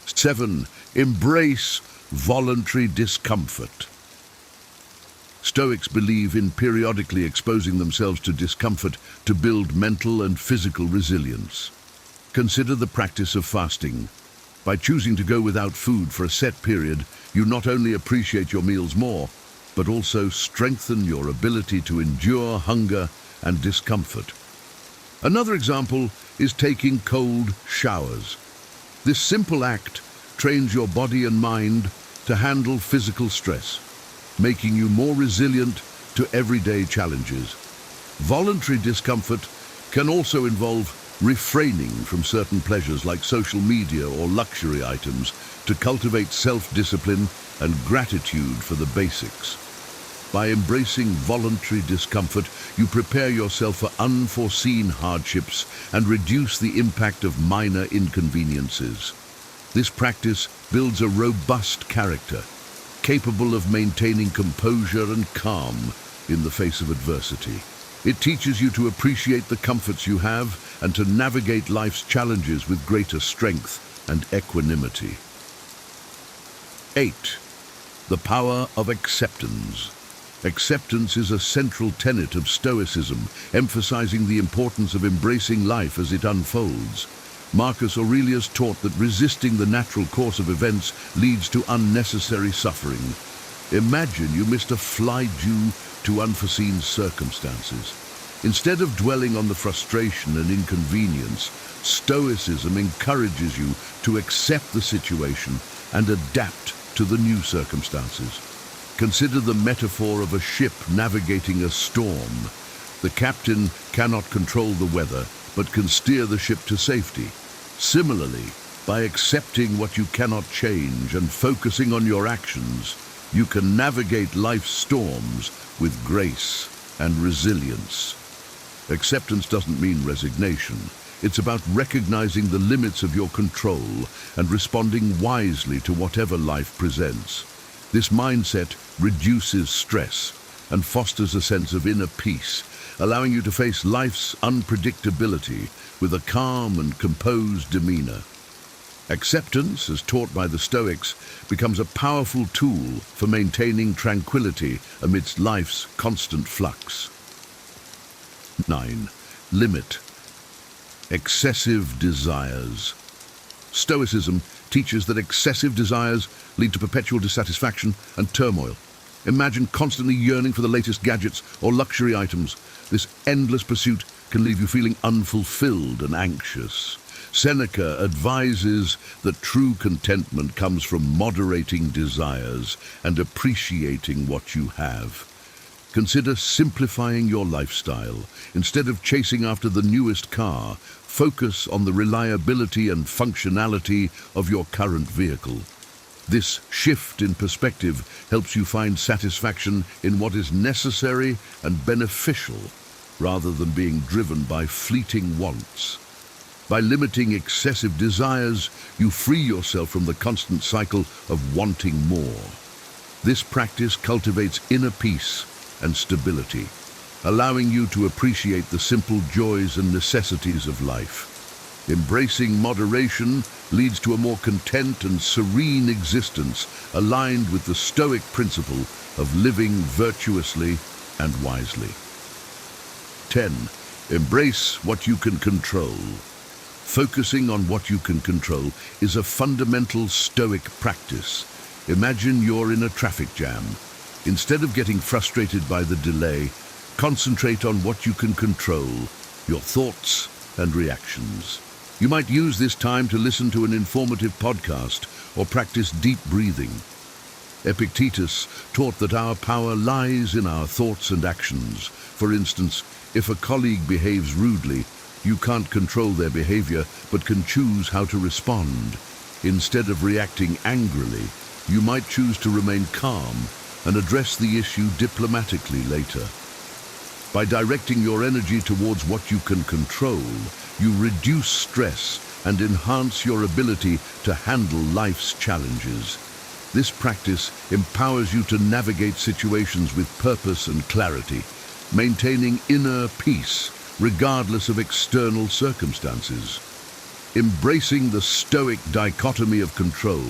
7. Embrace voluntary discomfort. Stoics believe in periodically exposing themselves to discomfort to build mental and physical resilience. Consider the practice of fasting. By choosing to go without food for a set period, you not only appreciate your meals more, but also strengthen your ability to endure hunger and discomfort. Another example is taking cold showers. This simple act trains your body and mind to handle physical stress, making you more resilient to everyday challenges. Voluntary discomfort can also involve refraining from certain pleasures like social media or luxury items to cultivate self-discipline and gratitude for the basics. By embracing voluntary discomfort, you prepare yourself for unforeseen hardships and reduce the impact of minor inconveniences. This practice builds a robust character, capable of maintaining composure and calm in the face of adversity. It teaches you to appreciate the comforts you have and to navigate life's challenges with greater strength and equanimity. 8. The power of acceptance. Acceptance is a central tenet of Stoicism, emphasizing the importance of embracing life as it unfolds. Marcus Aurelius taught that resisting the natural course of events leads to unnecessary suffering. Imagine you missed a flight due to unforeseen circumstances. Instead of dwelling on the frustration and inconvenience, Stoicism encourages you to accept the situation and adapt to the new circumstances. Consider the metaphor of a ship navigating a storm. The captain cannot control the weather, but can steer the ship to safety. Similarly, by accepting what you cannot change and focusing on your actions, you can navigate life's storms with grace and resilience. Acceptance doesn't mean resignation. It's about recognizing the limits of your control and responding wisely to whatever life presents. This mindset reduces stress and fosters a sense of inner peace, allowing you to face life's unpredictability with a calm and composed demeanor. Acceptance, as taught by the Stoics, becomes a powerful tool for maintaining tranquility amidst life's constant flux. 9. Limit. Excessive desires. Stoicism teaches that excessive desires lead to perpetual dissatisfaction and turmoil. Imagine constantly yearning for the latest gadgets or luxury items. This endless pursuit can leave you feeling unfulfilled and anxious. Seneca advises that true contentment comes from moderating desires and appreciating what you have. Consider simplifying your lifestyle. Instead of chasing after the newest car, focus on the reliability and functionality of your current vehicle. This shift in perspective helps you find satisfaction in what is necessary and beneficial, rather than being driven by fleeting wants. By limiting excessive desires, you free yourself from the constant cycle of wanting more. This practice cultivates inner peace and stability, allowing you to appreciate the simple joys and necessities of life. Embracing moderation leads to a more content and serene existence, aligned with the Stoic principle of living virtuously and wisely. 10. Embrace what you can control. Focusing on what you can control is a fundamental Stoic practice. Imagine you're in a traffic jam. Instead of getting frustrated by the delay, concentrate on what you can control, your thoughts and reactions. You might use this time to listen to an informative podcast or practice deep breathing. Epictetus taught that our power lies in our thoughts and actions. For instance, if a colleague behaves rudely, you can't control their behavior, but can choose how to respond. Instead of reacting angrily, you might choose to remain calm and address the issue diplomatically later. By directing your energy towards what you can control, you reduce stress and enhance your ability to handle life's challenges. This practice empowers you to navigate situations with purpose and clarity, maintaining inner peace regardless of external circumstances. Embracing the Stoic dichotomy of control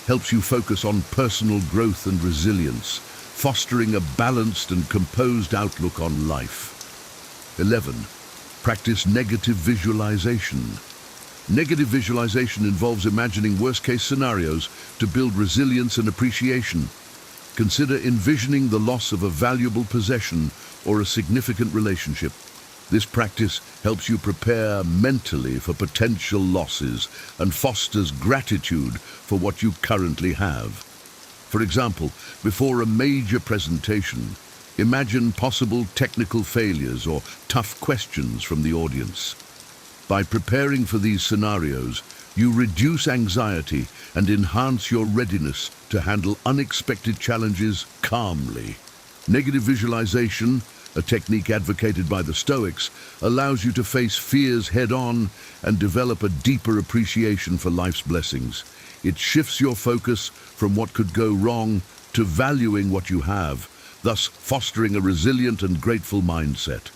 helps you focus on personal growth and resilience, fostering a balanced and composed outlook on life. 11. Practice negative visualization. Negative visualization involves imagining worst-case scenarios to build resilience and appreciation. Consider envisioning the loss of a valuable possession or a significant relationship. This practice helps you prepare mentally for potential losses and fosters gratitude for what you currently have. For example, before a major presentation, imagine possible technical failures or tough questions from the audience. By preparing for these scenarios, you reduce anxiety and enhance your readiness to handle unexpected challenges calmly. Negative visualization, a technique advocated by the Stoics, allows you to face fears head-on and develop a deeper appreciation for life's blessings. It shifts your focus from what could go wrong to valuing what you have, thus fostering a resilient and grateful mindset.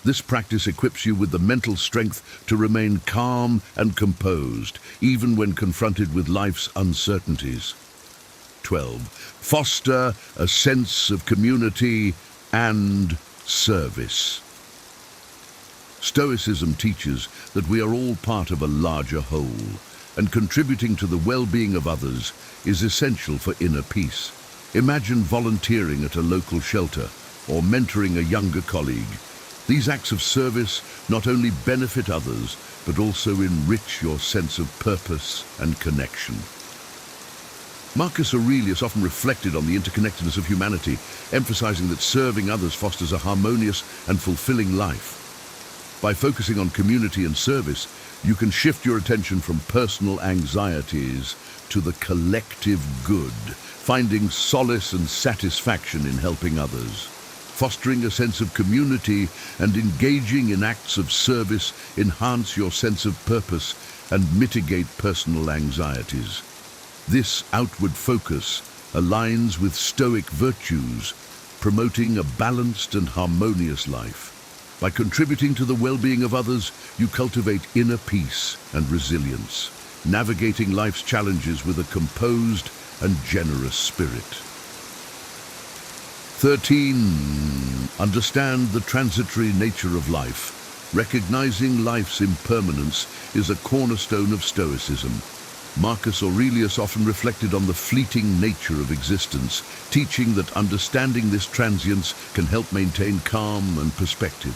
This practice equips you with the mental strength to remain calm and composed, even when confronted with life's uncertainties. 12. Foster a sense of community and service. Stoicism teaches that we are all part of a larger whole, and contributing to the well-being of others is essential for inner peace. Imagine volunteering at a local shelter or mentoring a younger colleague. These acts of service not only benefit others, but also enrich your sense of purpose and connection. Marcus Aurelius often reflected on the interconnectedness of humanity, emphasizing that serving others fosters a harmonious and fulfilling life. By focusing on community and service, you can shift your attention from personal anxieties to the collective good, finding solace and satisfaction in helping others. Fostering a sense of community and engaging in acts of service enhance your sense of purpose and mitigate personal anxieties. This outward focus aligns with Stoic virtues, promoting a balanced and harmonious life. By contributing to the well-being of others, you cultivate inner peace and resilience, navigating life's challenges with a composed and generous spirit. 13. Understand the transitory nature of life. Recognizing life's impermanence is a cornerstone of Stoicism. Marcus Aurelius often reflected on the fleeting nature of existence, teaching that understanding this transience can help maintain calm and perspective.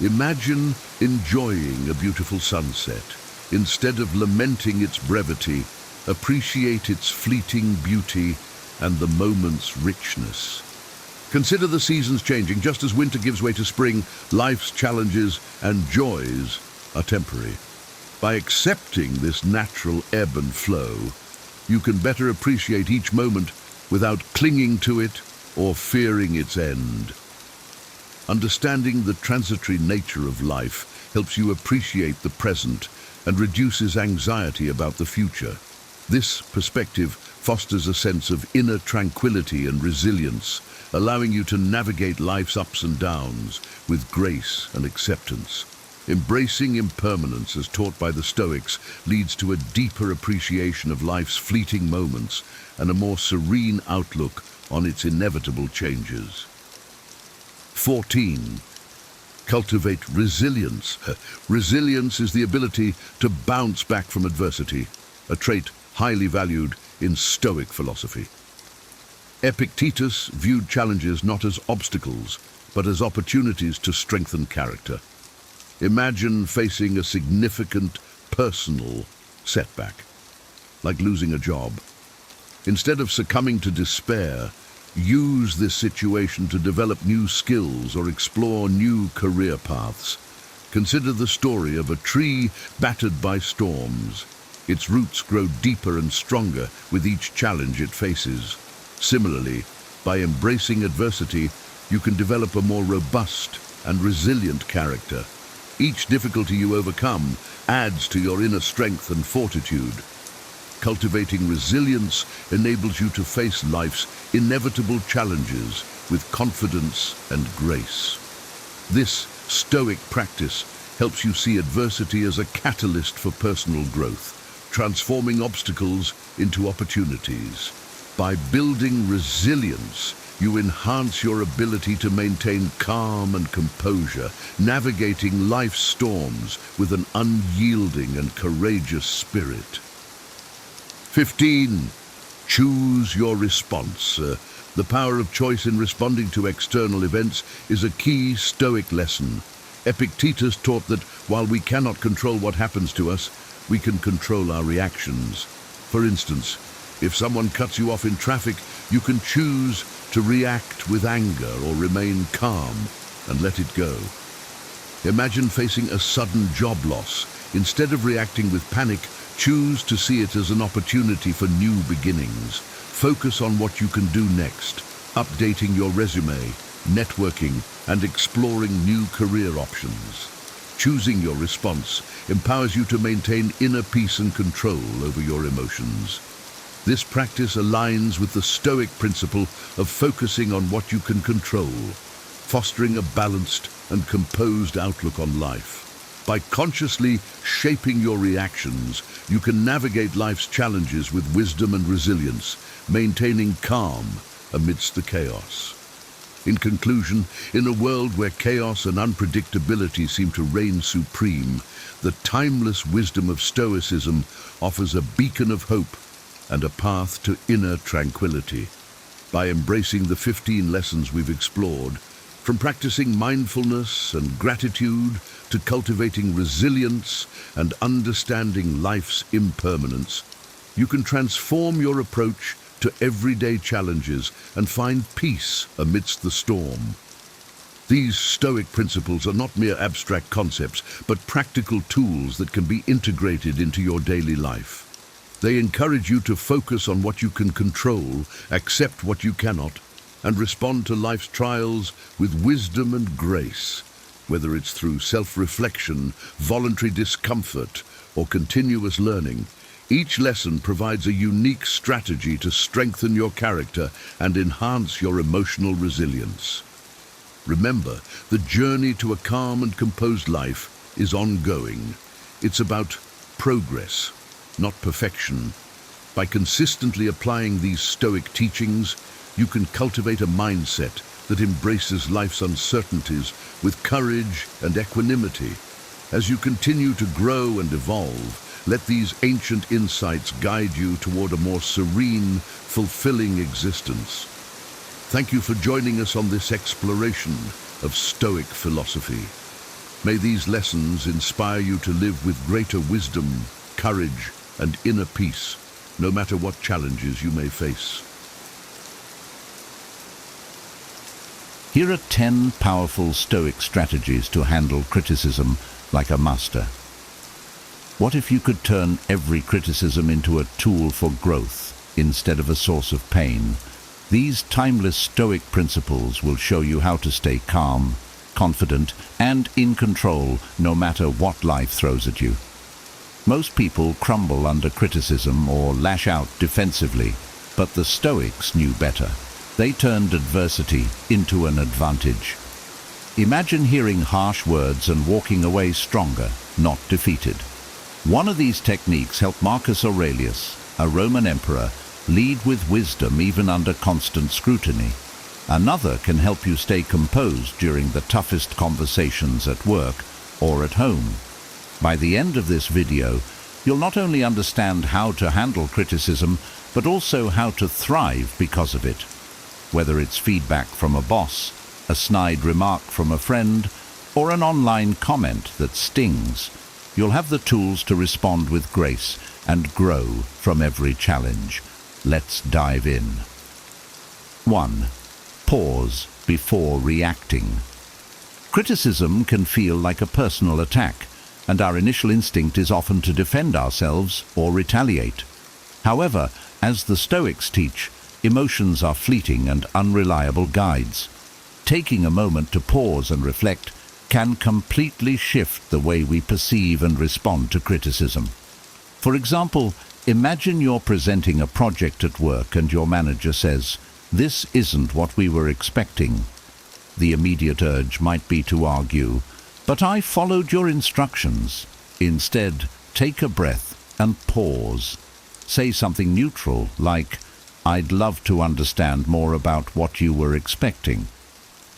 Imagine enjoying a beautiful sunset. Instead of lamenting its brevity, appreciate its fleeting beauty and the moment's richness. Consider the seasons changing. Just as winter gives way to spring, life's challenges and joys are temporary. By accepting this natural ebb and flow, you can better appreciate each moment without clinging to it or fearing its end. Understanding the transitory nature of life helps you appreciate the present and reduces anxiety about the future. This perspective fosters a sense of inner tranquility and resilience, allowing you to navigate life's ups and downs with grace and acceptance. Embracing impermanence, as taught by the Stoics, leads to a deeper appreciation of life's fleeting moments and a more serene outlook on its inevitable changes. 14. Cultivate resilience. Resilience is the ability to bounce back from adversity, a trait highly valued in Stoic philosophy. Epictetus viewed challenges not as obstacles, but as opportunities to strengthen character. Imagine facing a significant personal setback, like losing a job. Instead of succumbing to despair, use this situation to develop new skills or explore new career paths. Consider the story of a tree battered by storms. Its roots grow deeper and stronger with each challenge it faces. Similarly, by embracing adversity, you can develop a more robust and resilient character. Each difficulty you overcome adds to your inner strength and fortitude. Cultivating resilience enables you to face life's inevitable challenges with confidence and grace. This Stoic practice helps you see adversity as a catalyst for personal growth, transforming obstacles into opportunities. By building resilience, you enhance your ability to maintain calm and composure, navigating life's storms with an unyielding and courageous spirit. 15. Choose your response. The power of choice in responding to external events is a key Stoic lesson. Epictetus taught that while we cannot control what happens to us, we can control our reactions. For instance, if someone cuts you off in traffic, you can choose to react with anger or remain calm and let it go. Imagine facing a sudden job loss. Instead of reacting with panic, choose to see it as an opportunity for new beginnings. Focus on what you can do next, updating your resume, networking, and exploring new career options. Choosing your response empowers you to maintain inner peace and control over your emotions. This practice aligns with the Stoic principle of focusing on what you can control, fostering a balanced and composed outlook on life. By consciously shaping your reactions, you can navigate life's challenges with wisdom and resilience, maintaining calm amidst the chaos. In conclusion, in a world where chaos and unpredictability seem to reign supreme, the timeless wisdom of Stoicism offers a beacon of hope and a path to inner tranquility. By embracing the 15 lessons we've explored, from practicing mindfulness and gratitude to cultivating resilience and understanding life's impermanence, you can transform your approach to everyday challenges and find peace amidst the storm. These Stoic principles are not mere abstract concepts, but practical tools that can be integrated into your daily life. They encourage you to focus on what you can control, accept what you cannot, and respond to life's trials with wisdom and grace. Whether it's through self-reflection, voluntary discomfort, or continuous learning, each lesson provides a unique strategy to strengthen your character and enhance your emotional resilience. Remember, the journey to a calm and composed life is ongoing. It's about progress, not perfection. By consistently applying these Stoic teachings, you can cultivate a mindset that embraces life's uncertainties with courage and equanimity. As you continue to grow and evolve, let these ancient insights guide you toward a more serene, fulfilling existence. Thank you for joining us on this exploration of Stoic philosophy. May these lessons inspire you to live with greater wisdom, courage, and inner peace, no matter what challenges you may face. Here are 10 powerful Stoic strategies to handle criticism like a master. What if you could turn every criticism into a tool for growth instead of a source of pain? These timeless Stoic principles will show you how to stay calm, confident, and in control no matter what life throws at you. Most people crumble under criticism or lash out defensively, but the Stoics knew better. They turned adversity into an advantage. Imagine hearing harsh words and walking away stronger, not defeated. One of these techniques helped Marcus Aurelius, a Roman emperor, lead with wisdom even under constant scrutiny. Another can help you stay composed during the toughest conversations at work or at home. By the end of this video, you'll not only understand how to handle criticism, but also how to thrive because of it. Whether it's feedback from a boss, a snide remark from a friend, or an online comment that stings, you'll have the tools to respond with grace and grow from every challenge. Let's dive in. 1. Pause before reacting. Criticism can feel like a personal attack, and our initial instinct is often to defend ourselves or retaliate. However, as the Stoics teach, emotions are fleeting and unreliable guides. Taking a moment to pause and reflect can completely shift the way we perceive and respond to criticism. For example, imagine you're presenting a project at work and your manager says, "This isn't what we were expecting." The immediate urge might be to argue, "But I followed your instructions." Instead, take a breath and pause. Say something neutral like, "I'd love to understand more about what you were expecting."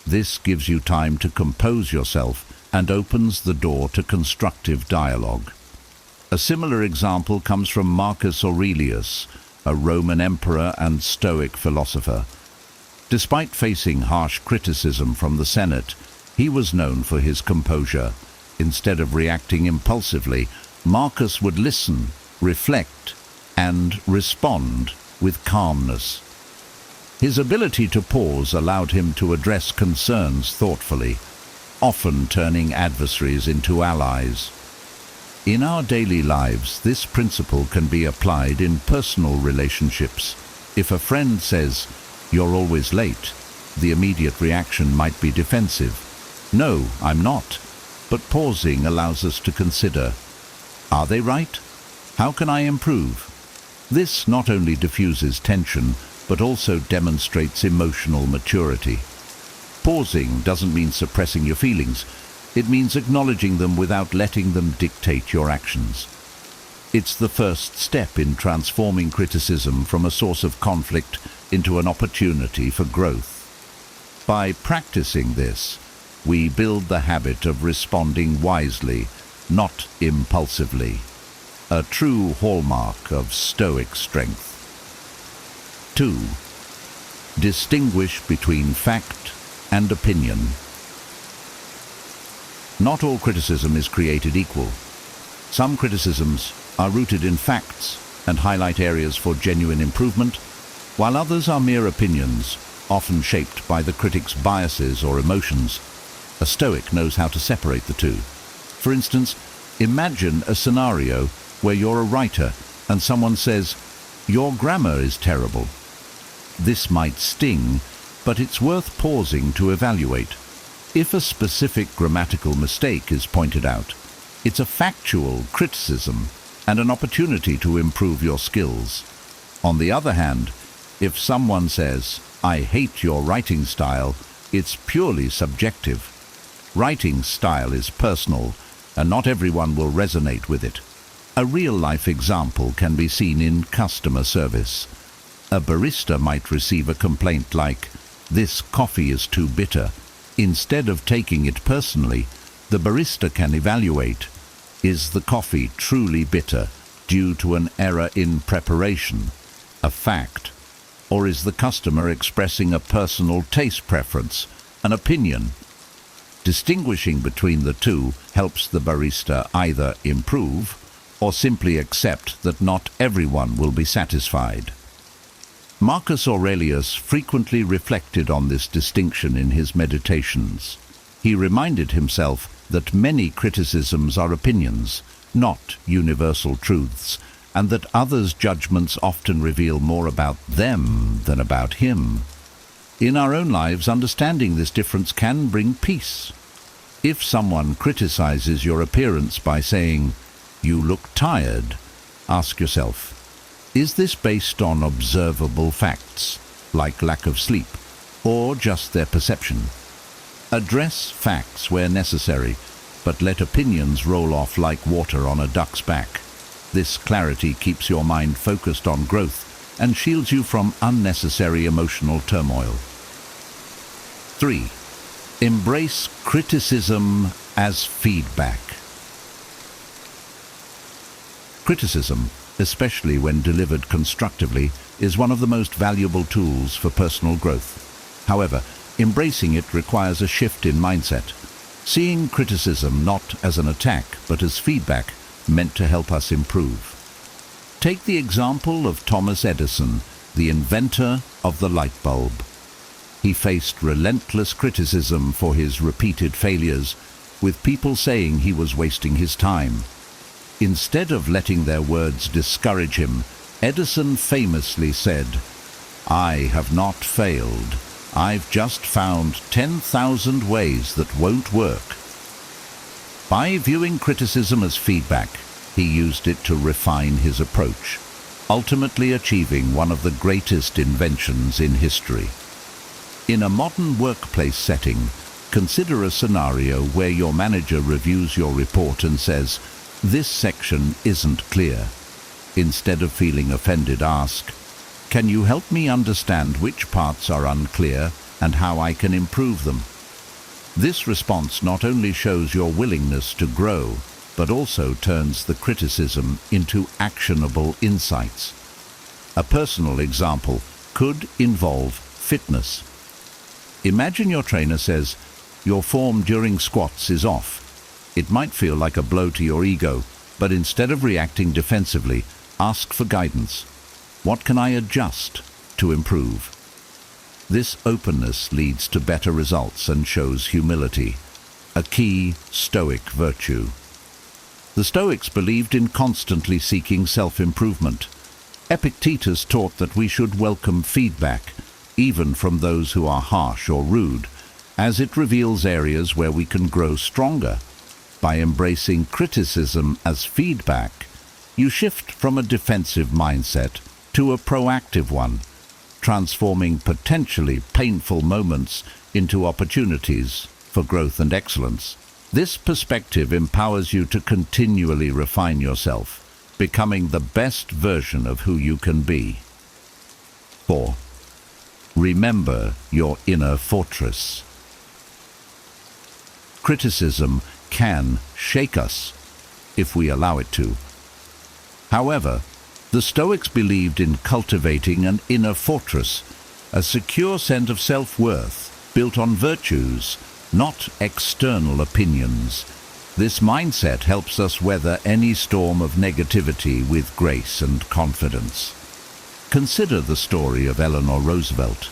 This gives you time to compose yourself and opens the door to constructive dialogue. A similar example comes from Marcus Aurelius, a Roman emperor and Stoic philosopher. Despite facing harsh criticism from the Senate, He was known for his composure. Instead of reacting impulsively, Marcus would listen, reflect, and respond with calmness. His ability to pause allowed him to address concerns thoughtfully, often turning adversaries into allies. In our daily lives, this principle can be applied in personal relationships. If a friend says, "You're always late," the immediate reaction might be defensive. "No, I'm not." But pausing allows us to consider, are they right? How can I improve? This not only diffuses tension, but also demonstrates emotional maturity. Pausing doesn't mean suppressing your feelings. It means acknowledging them without letting them dictate your actions. It's the first step in transforming criticism from a source of conflict into an opportunity for growth. By practicing this, we build the habit of responding wisely, not impulsively, a true hallmark of Stoic strength. 2. Distinguish between fact and opinion. Not all criticism is created equal. Some criticisms are rooted in facts and highlight areas for genuine improvement, while others are mere opinions, often shaped by the critic's biases or emotions. A Stoic knows how to separate the two. For instance, imagine a scenario where you're a writer and someone says, "Your grammar is terrible." This might sting, but it's worth pausing to evaluate. If a specific grammatical mistake is pointed out, it's a factual criticism and an opportunity to improve your skills. On the other hand, if someone says, "I hate your writing style," it's purely subjective. Writing style is personal, and not everyone will resonate with it. A real-life example can be seen in customer service. A barista might receive a complaint like, "This coffee is too bitter." Instead of taking it personally, the barista can evaluate, is the coffee truly bitter due to an error in preparation, a fact, or is the customer expressing a personal taste preference, an opinion? Distinguishing between the two helps the barista either improve or simply accept that not everyone will be satisfied. Marcus Aurelius frequently reflected on this distinction in his meditations. He reminded himself that many criticisms are opinions, not universal truths, and that others' judgments often reveal more about them than about him. In our own lives, understanding this difference can bring peace. If someone criticizes your appearance by saying, "You look tired," ask yourself, is this based on observable facts, like lack of sleep, or just their perception? Address facts where necessary, but let opinions roll off like water on a duck's back. This clarity keeps your mind focused on growth and shields you from unnecessary emotional turmoil. 3. Embrace criticism as feedback. Criticism, especially when delivered constructively, is one of the most valuable tools for personal growth. However, embracing it requires a shift in mindset. Seeing criticism not as an attack, but as feedback meant to help us improve. Take the example of Thomas Edison, the inventor of the light bulb. He faced relentless criticism for his repeated failures, with people saying he was wasting his time. Instead of letting their words discourage him, Edison famously said, "I have not failed. I've just found 10,000 ways that won't work." By viewing criticism as feedback, he used it to refine his approach, ultimately achieving one of the greatest inventions in history. In a modern workplace setting, consider a scenario where your manager reviews your report and says, "This section isn't clear." Instead of feeling offended, ask, "Can you help me understand which parts are unclear and how I can improve them?" This response not only shows your willingness to grow, but also turns the criticism into actionable insights. A personal example could involve fitness. Imagine your trainer says, Your form during squats is off. It might feel like a blow to your ego, but instead of reacting defensively, ask for guidance. What can I adjust to improve? This openness leads to better results and shows humility, a key Stoic virtue. The Stoics believed in constantly seeking self-improvement. Epictetus taught that we should welcome feedback, even from those who are harsh or rude, as it reveals areas where we can grow stronger. By embracing criticism as feedback, you shift from a defensive mindset to a proactive one, transforming potentially painful moments into opportunities for growth and excellence. This perspective empowers you to continually refine yourself, becoming the best version of who you can be. 4. Remember your inner fortress. Criticism can shake us if we allow it to. However, the Stoics believed in cultivating an inner fortress, a secure sense of self-worth built on virtues, not external opinions. This mindset helps us weather any storm of negativity with grace and confidence. Consider the story of Eleanor Roosevelt.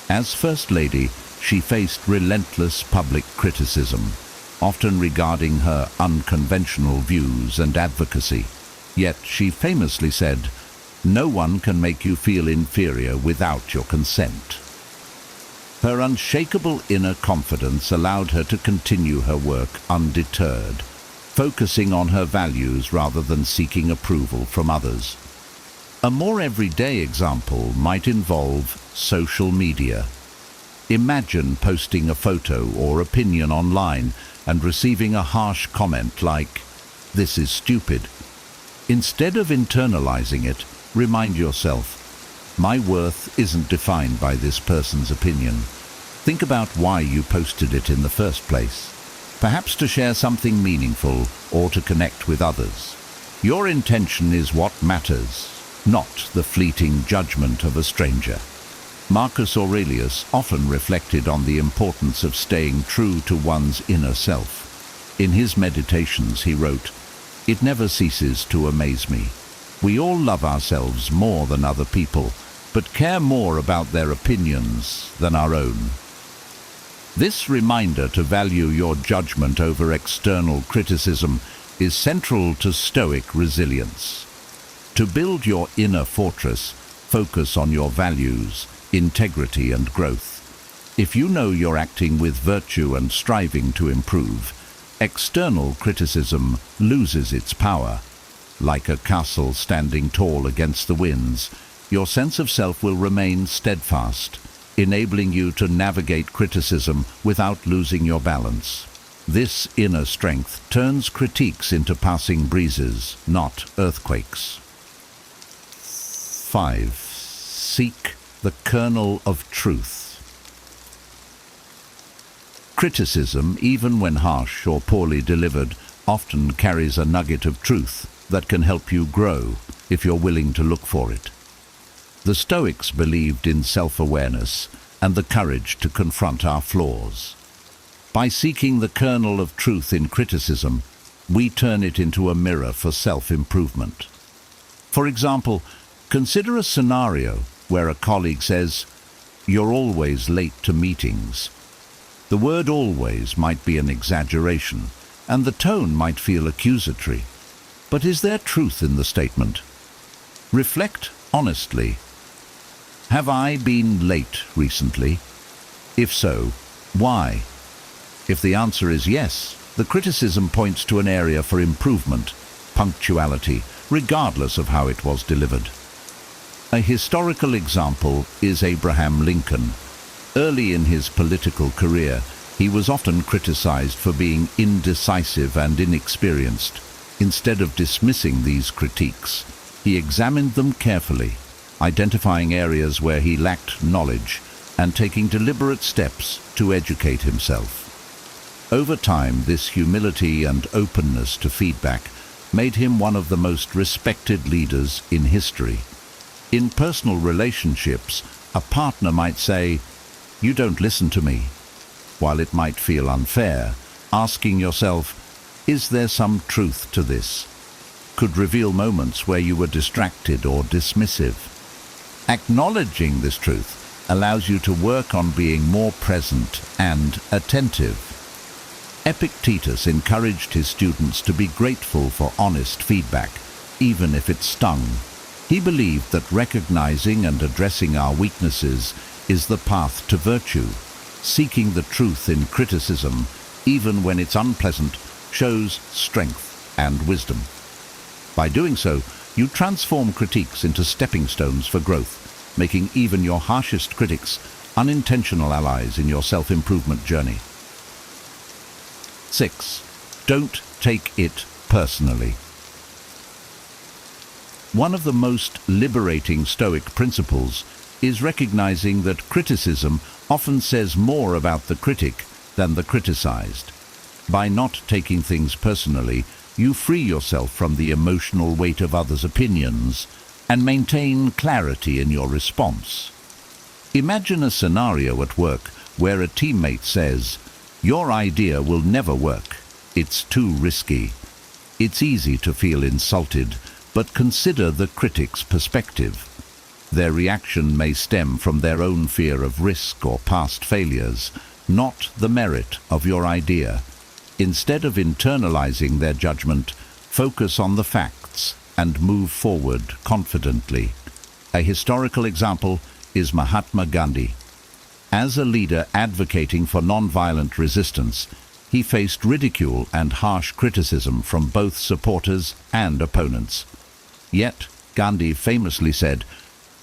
As First Lady, she faced relentless public criticism, often regarding her unconventional views and advocacy. Yet she famously said, "No one can make you feel inferior without your consent." Her unshakable inner confidence allowed her to continue her work undeterred, focusing on her values rather than seeking approval from others. A more everyday example might involve social media. Imagine posting a photo or opinion online and receiving a harsh comment like, "This is stupid." Instead of internalizing it, remind yourself, my worth isn't defined by this person's opinion. Think about why you posted it in the first place. Perhaps to share something meaningful or to connect with others. Your intention is what matters, not the fleeting judgment of a stranger. Marcus Aurelius often reflected on the importance of staying true to one's inner self. In his meditations he wrote, "It never ceases to amaze me. We all love ourselves more than other people, but care more about their opinions than our own." This reminder to value your judgment over external criticism is central to Stoic resilience. To build your inner fortress, focus on your values, integrity and growth. If you know you're acting with virtue and striving to improve, external criticism loses its power. Like a castle standing tall against the winds, your sense of self will remain steadfast, enabling you to navigate criticism without losing your balance. This inner strength turns critiques into passing breezes, not earthquakes. 5. Seek the kernel of truth. Criticism, even when harsh or poorly delivered, often carries a nugget of truth that can help you grow if you're willing to look for it. The Stoics believed in self-awareness and the courage to confront our flaws. By seeking the kernel of truth in criticism, we turn it into a mirror for self-improvement. For example, consider a scenario where a colleague says, "You're always late to meetings." The word "always" might be an exaggeration, and the tone might feel accusatory. But is there truth in the statement? Reflect honestly. Have I been late recently? If so, why? If the answer is yes, the criticism points to an area for improvement, punctuality, regardless of how it was delivered. A historical example is Abraham Lincoln. Early in his political career, he was often criticized for being indecisive and inexperienced. Instead of dismissing these critiques, he examined them carefully, identifying areas where he lacked knowledge and taking deliberate steps to educate himself. Over time, this humility and openness to feedback made him one of the most respected leaders in history. In personal relationships, a partner might say, "You don't listen to me." while it might feel unfair, asking yourself, is there some truth to this? Could reveal moments where you were distracted or dismissive. Acknowledging this truth allows you to work on being more present and attentive. Epictetus encouraged his students to be grateful for honest feedback, even if it stung. He believed that recognizing and addressing our weaknesses is the path to virtue. Seeking the truth in criticism, even when it's unpleasant, shows strength and wisdom. By doing so, you transform critiques into stepping stones for growth, making even your harshest critics unintentional allies in your self-improvement journey. 6. Don't take it personally. One of the most liberating Stoic principles is recognizing that criticism often says more about the critic than the criticized. By not taking things personally, you free yourself from the emotional weight of others' opinions and maintain clarity in your response. Imagine a scenario at work where a teammate says, "Your idea will never work. It's too risky." It's easy to feel insulted, but consider the critic's perspective. Their reaction may stem from their own fear of risk or past failures, not the merit of your idea. Instead of internalizing their judgment, focus on the facts and move forward confidently. A historical example is Mahatma Gandhi. As a leader advocating for nonviolent resistance, he faced ridicule and harsh criticism from both supporters and opponents. Yet, Gandhi famously said,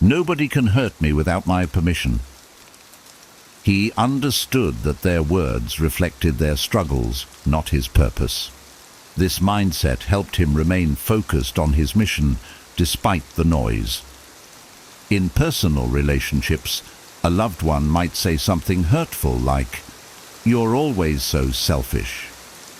"Nobody can hurt me without my permission." He understood that their words reflected their struggles, not his purpose. This mindset helped him remain focused on his mission despite the noise. In personal relationships, a loved one might say something hurtful like, "You're always so selfish."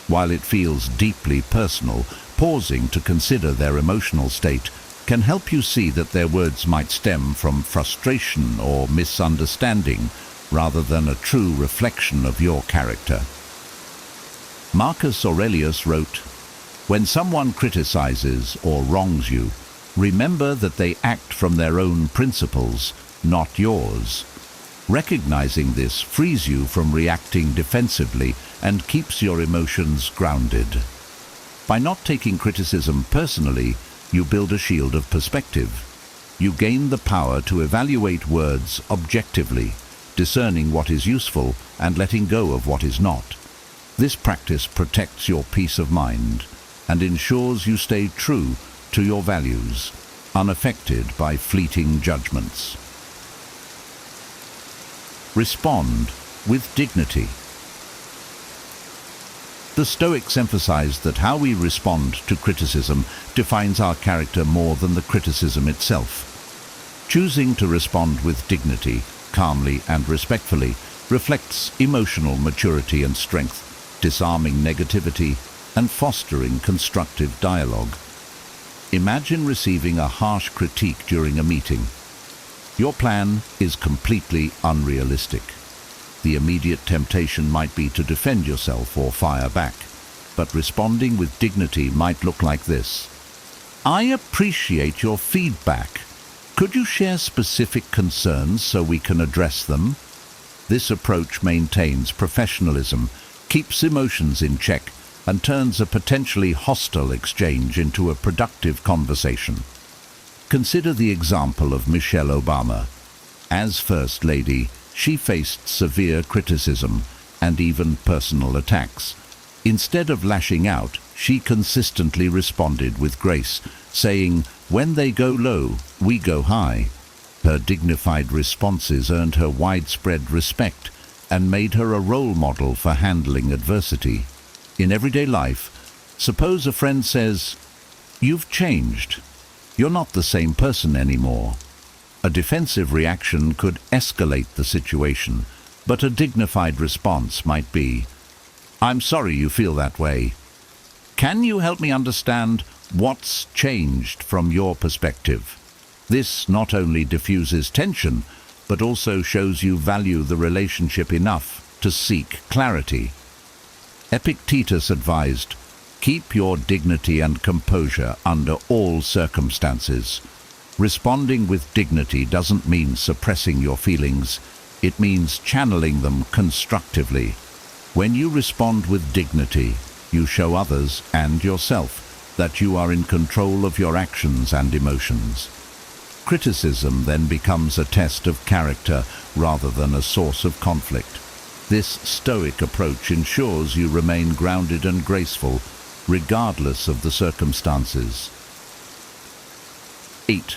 While it feels deeply personal, pausing to consider their emotional state can help you see that their words might stem from frustration or misunderstanding, rather than a true reflection of your character. Marcus Aurelius wrote, "When someone criticizes or wrongs you, remember that they act from their own principles, not yours." Recognizing this frees you from reacting defensively and keeps your emotions grounded. By not taking criticism personally, you build a shield of perspective. You gain the power to evaluate words objectively, discerning what is useful and letting go of what is not. This practice protects your peace of mind and ensures you stay true to your values, unaffected by fleeting judgments. Respond with dignity. The Stoics emphasized that how we respond to criticism defines our character more than the criticism itself. Choosing to respond with dignity, calmly and respectfully, reflects emotional maturity and strength, disarming negativity and fostering constructive dialogue. Imagine receiving a harsh critique during a meeting. Your plan is completely unrealistic. The immediate temptation might be to defend yourself or fire back, but responding with dignity might look like this. "I appreciate your feedback. Could you share specific concerns so we can address them?" This approach maintains professionalism, keeps emotions in check, and turns a potentially hostile exchange into a productive conversation. Consider the example of Michelle Obama. As First Lady, she faced severe criticism and even personal attacks. Instead of lashing out, she consistently responded with grace, saying, "When they go low, we go high." Her dignified responses earned her widespread respect and made her a role model for handling adversity. In everyday life, suppose a friend says, "You've changed. You're not the same person anymore." A defensive reaction could escalate the situation, but a dignified response might be, "I'm sorry you feel that way. Can you help me understand what's changed from your perspective?" This not only diffuses tension, but also shows you value the relationship enough to seek clarity. Epictetus advised, "Keep your dignity and composure under all circumstances." Responding with dignity doesn't mean suppressing your feelings. It means channeling them constructively. When you respond with dignity, you show others and yourself that you are in control of your actions and emotions. Criticism then becomes a test of character rather than a source of conflict. This Stoic approach ensures you remain grounded and graceful, regardless of the circumstances. 8.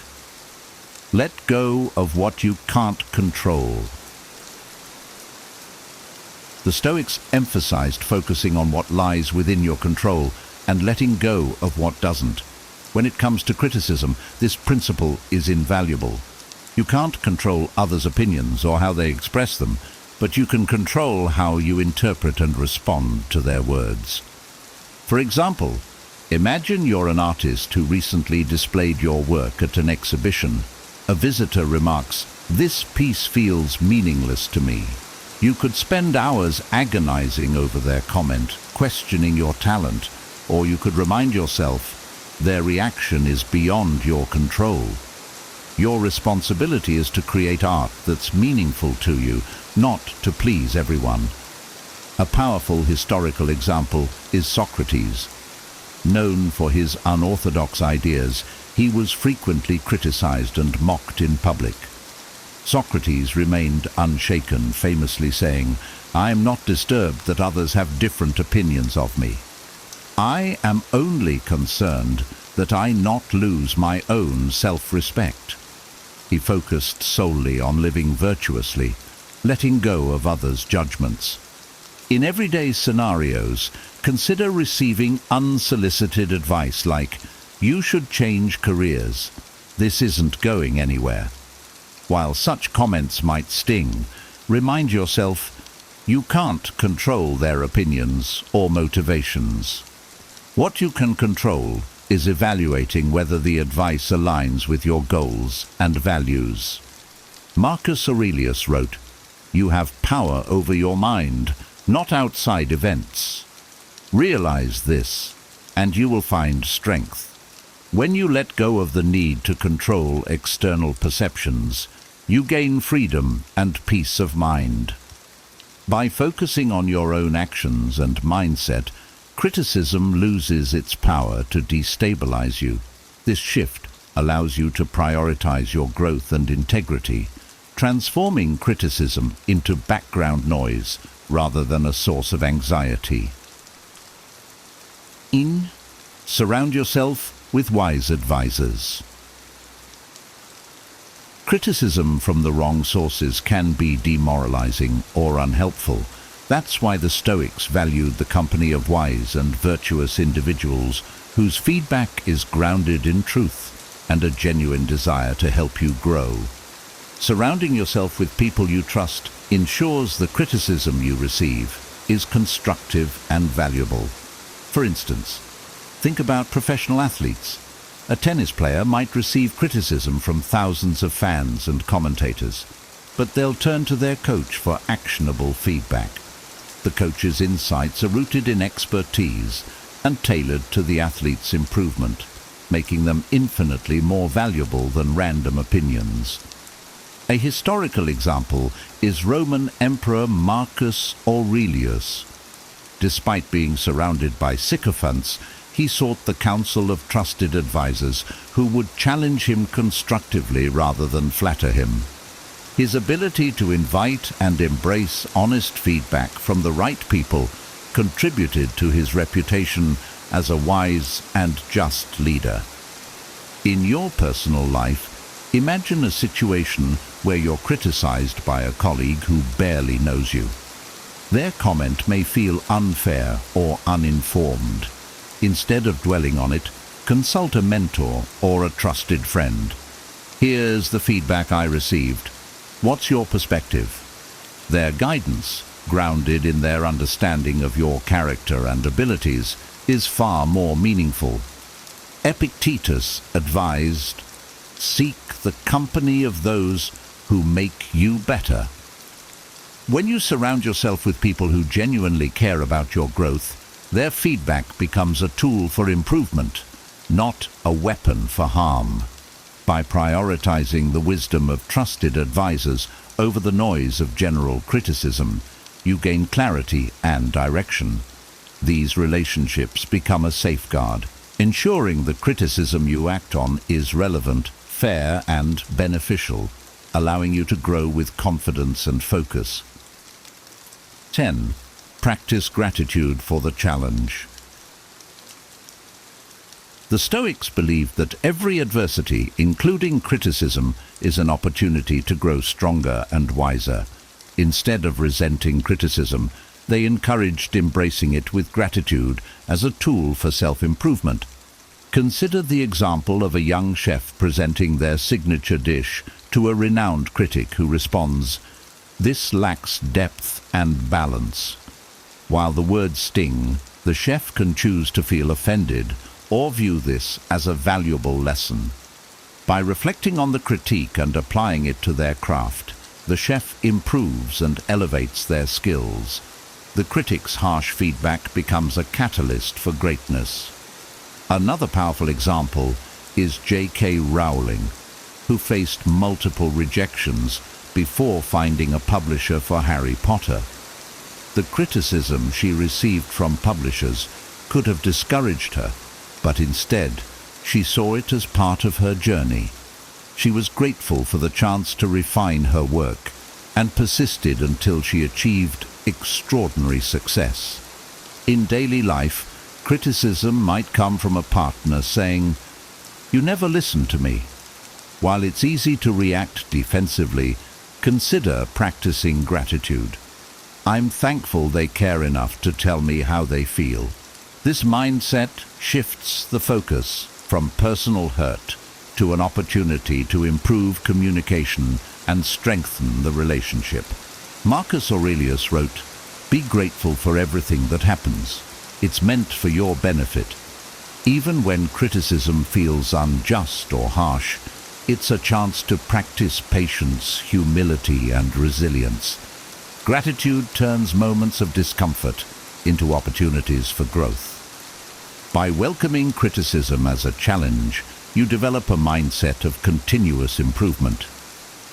Let go of what you can't control. The Stoics emphasized focusing on what lies within your control and letting go of what doesn't. When it comes to criticism, this principle is invaluable. You can't control others' opinions or how they express them, but you can control how you interpret and respond to their words. For example, imagine you're an artist who recently displayed your work at an exhibition. A visitor remarks, "This piece feels meaningless to me." You could spend hours agonizing over their comment, questioning your talent, or you could remind yourself, their reaction is beyond your control. Your responsibility is to create art that's meaningful to you, not to please everyone. A powerful historical example is Socrates. Known for his unorthodox ideas, he was frequently criticized and mocked in public. Socrates remained unshaken, famously saying, "I am not disturbed that others have different opinions of me. I am only concerned that I not lose my own self-respect." He focused solely on living virtuously, letting go of others' judgments. In everyday scenarios, consider receiving unsolicited advice like, "You should change careers. This isn't going anywhere." While such comments might sting, remind yourself, you can't control their opinions or motivations. What you can control is evaluating whether the advice aligns with your goals and values. Marcus Aurelius wrote, "You have power over your mind, not outside events." Realize this, and you will find strength. When you let go of the need to control external perceptions, you gain freedom and peace of mind. By focusing on your own actions and mindset, criticism loses its power to destabilize you. This shift allows you to prioritize your growth and integrity, transforming criticism into background noise rather than a source of anxiety. Surround yourself with wise advisors. Criticism from the wrong sources can be demoralizing or unhelpful. That's why the Stoics valued the company of wise and virtuous individuals whose feedback is grounded in truth and a genuine desire to help you grow. Surrounding yourself with people you trust ensures the criticism you receive is constructive and valuable. For instance, think about professional athletes. A tennis player might receive criticism from thousands of fans and commentators, but they'll turn to their coach for actionable feedback. The coach's insights are rooted in expertise and tailored to the athlete's improvement, making them infinitely more valuable than random opinions. A historical example is Roman Emperor Marcus Aurelius. Despite being surrounded by sycophants, he sought the counsel of trusted advisors who would challenge him constructively rather than flatter him. His ability to invite and embrace honest feedback from the right people contributed to his reputation as a wise and just leader. In your personal life, imagine a situation where you're criticized by a colleague who barely knows you. Their comment may feel unfair or uninformed. Instead of dwelling on it, consult a mentor or a trusted friend. "Here's the feedback I received. What's your perspective?" Their guidance, grounded in their understanding of your character and abilities, is far more meaningful. Epictetus advised, "Seek the company of those who make you better." When you surround yourself with people who genuinely care about your growth, their feedback becomes a tool for improvement, not a weapon for harm. By prioritizing the wisdom of trusted advisors over the noise of general criticism, you gain clarity and direction. These relationships become a safeguard, ensuring the criticism you act on is relevant, fair, and beneficial, allowing you to grow with confidence and focus. 10. Practice gratitude for the challenge. The Stoics believed that every adversity, including criticism, is an opportunity to grow stronger and wiser. Instead of resenting criticism, they encouraged embracing it with gratitude as a tool for self-improvement. Consider the example of a young chef presenting their signature dish to a renowned critic who responds, "This lacks depth and balance." While the words sting, the chef can choose to feel offended or view this as a valuable lesson. By reflecting on the critique and applying it to their craft, the chef improves and elevates their skills. The critic's harsh feedback becomes a catalyst for greatness. Another powerful example is J.K. Rowling, who faced multiple rejections before finding a publisher for Harry Potter. The criticism she received from publishers could have discouraged her, but instead, she saw it as part of her journey. She was grateful for the chance to refine her work and persisted until she achieved extraordinary success. In daily life, criticism might come from a partner saying, "You never listen to me." While it's easy to react defensively, consider practicing gratitude. I'm thankful they care enough to tell me how they feel. This mindset shifts the focus from personal hurt to an opportunity to improve communication and strengthen the relationship. Marcus Aurelius wrote, "Be grateful for everything that happens. It's meant for your benefit." Even when criticism feels unjust or harsh, it's a chance to practice patience, humility, and resilience. Gratitude turns moments of discomfort into opportunities for growth. By welcoming criticism as a challenge, you develop a mindset of continuous improvement.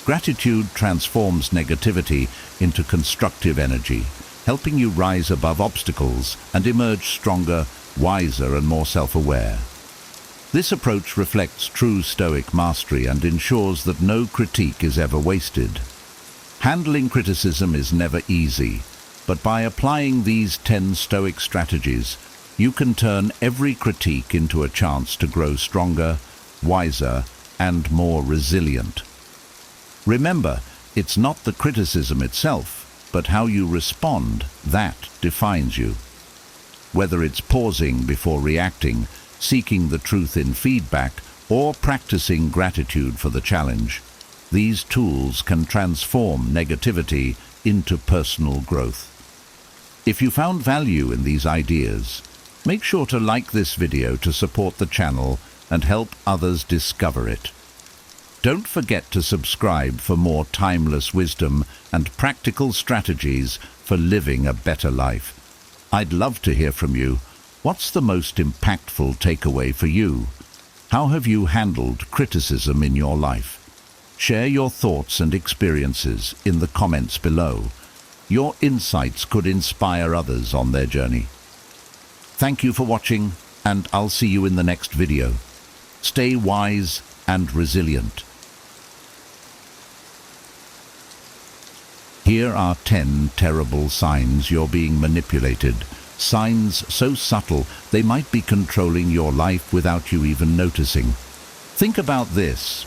Gratitude transforms negativity into constructive energy, helping you rise above obstacles and emerge stronger, wiser, and more self-aware. This approach reflects true Stoic mastery and ensures that no critique is ever wasted. Handling criticism is never easy, but by applying these 10 Stoic strategies, you can turn every critique into a chance to grow stronger, wiser, and more resilient. Remember, it's not the criticism itself, but how you respond that defines you. Whether it's pausing before reacting, seeking the truth in feedback, or practicing gratitude for the challenge, these tools can transform negativity into personal growth. If you found value in these ideas, make sure to like this video to support the channel and help others discover it. Don't forget to subscribe for more timeless wisdom and practical strategies for living a better life. I'd love to hear from you. What's the most impactful takeaway for you? How have you handled criticism in your life? Share your thoughts and experiences in the comments below. Your insights could inspire others on their journey. Thank you for watching, and I'll see you in the next video. Stay wise and resilient. Here are 10 terrible signs you're being manipulated. Signs so subtle they might be controlling your life without you even noticing. Think about this.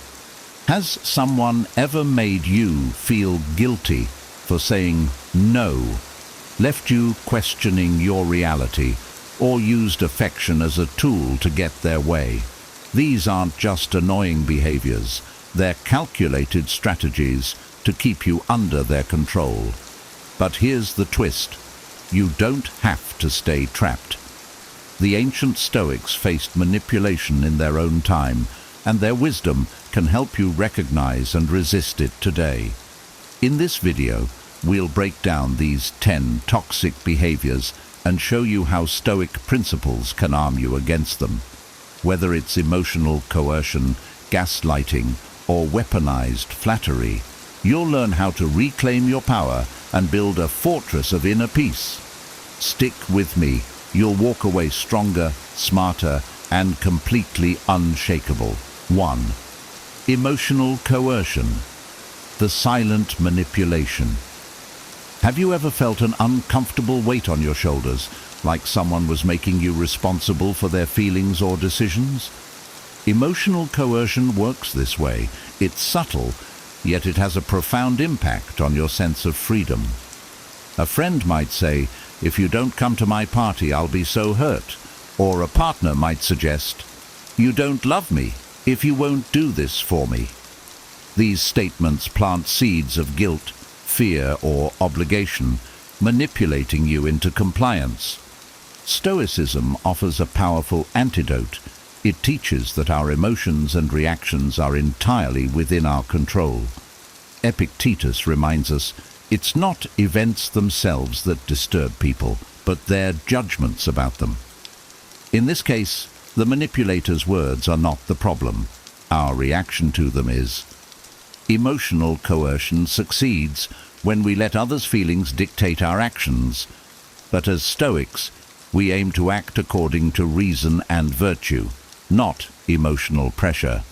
Has someone ever made you feel guilty for saying no, left you questioning your reality, or used affection as a tool to get their way? These aren't just annoying behaviors, they're calculated strategies to keep you under their control. But here's the twist. You don't have to stay trapped. The ancient Stoics faced manipulation in their own time, and their wisdom can help you recognize and resist it today. In this video, we'll break down these 10 toxic behaviors and show you how Stoic principles can arm you against them. Whether it's emotional coercion, gaslighting, or weaponized flattery, you'll learn how to reclaim your power and build a fortress of inner peace. Stick with me. You'll walk away stronger, smarter, and completely unshakable. 1. Emotional coercion. The silent manipulation. Have you ever felt an uncomfortable weight on your shoulders, like someone was making you responsible for their feelings or decisions? Emotional coercion works this way. It's subtle, yet it has a profound impact on your sense of freedom. A friend might say, "If you don't come to my party, I'll be so hurt." Or a partner might suggest, "You don't love me if you won't do this for me." These statements plant seeds of guilt, fear, or obligation, manipulating you into compliance. Stoicism offers a powerful antidote. It teaches that our emotions and reactions are entirely within our control. Epictetus reminds us, it's not events themselves that disturb people, but their judgments about them. In this case, the manipulator's words are not the problem. Our reaction to them is. Emotional coercion succeeds when we let others' feelings dictate our actions. But as Stoics, we aim to act according to reason and virtue, not emotional pressure.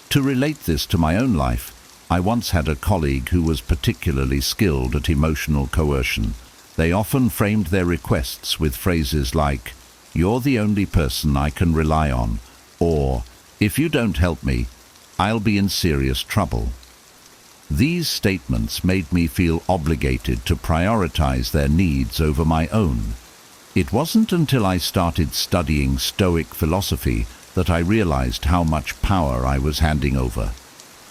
To relate this to my own life, I once had a colleague who was particularly skilled at emotional coercion. They often framed their requests with phrases like, "You're the only person I can rely on," or, "If you don't help me, I'll be in serious trouble." These statements made me feel obligated to prioritize their needs over my own. It wasn't until I started studying Stoic philosophy that I realized how much power I was handing over.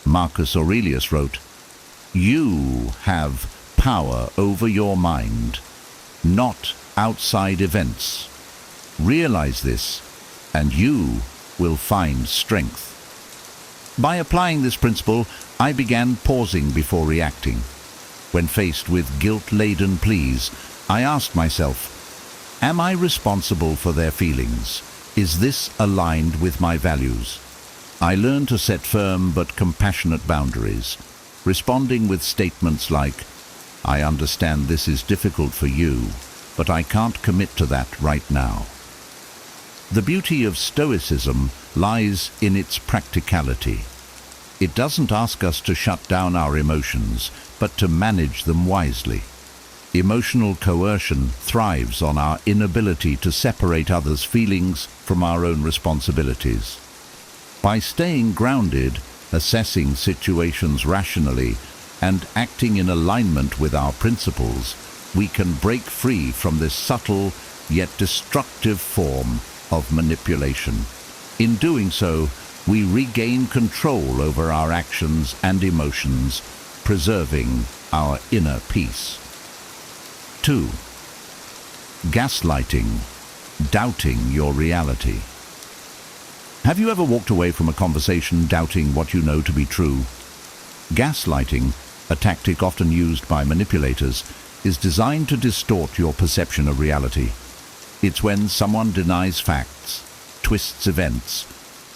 Marcus Aurelius wrote, "You have power over your mind, not outside events. Realize this, and you will find strength." By applying this principle, I began pausing before reacting. When faced with guilt-laden pleas, I asked myself, am I responsible for their feelings? Is this aligned with my values? I learned to set firm but compassionate boundaries, responding with statements like, "I understand this is difficult for you, but I can't commit to that right now." The beauty of Stoicism lies in its practicality. It doesn't ask us to shut down our emotions, but to manage them wisely. Emotional coercion thrives on our inability to separate others' feelings from our own responsibilities. By staying grounded, assessing situations rationally, and acting in alignment with our principles, we can break free from this subtle yet destructive form of manipulation. In doing so, we regain control over our actions and emotions, preserving our inner peace. 2. Gaslighting, doubting your reality. Have you ever walked away from a conversation doubting what you know to be true? Gaslighting, a tactic often used by manipulators, is designed to distort your perception of reality. It's when someone denies facts, twists events,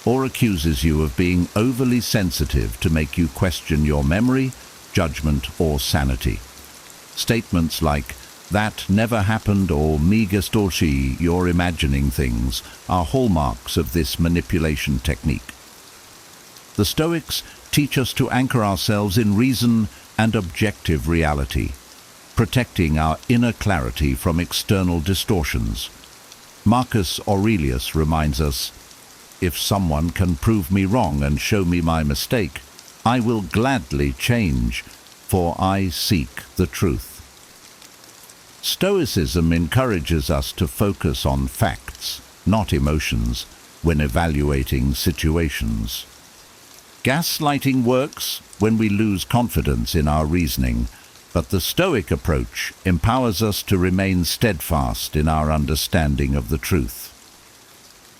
or accuses you of being overly sensitive to make you question your memory, judgment, or sanity. Statements like, "That never happened," or "Me gestorci, you're imagining things," are hallmarks of this manipulation technique. The Stoics teach us to anchor ourselves in reason and objective reality, protecting our inner clarity from external distortions. Marcus Aurelius reminds us, "If someone can prove me wrong and show me my mistake, I will gladly change, for I seek the truth." Stoicism encourages us to focus on facts, not emotions, when evaluating situations. Gaslighting works when we lose confidence in our reasoning, but the Stoic approach empowers us to remain steadfast in our understanding of the truth.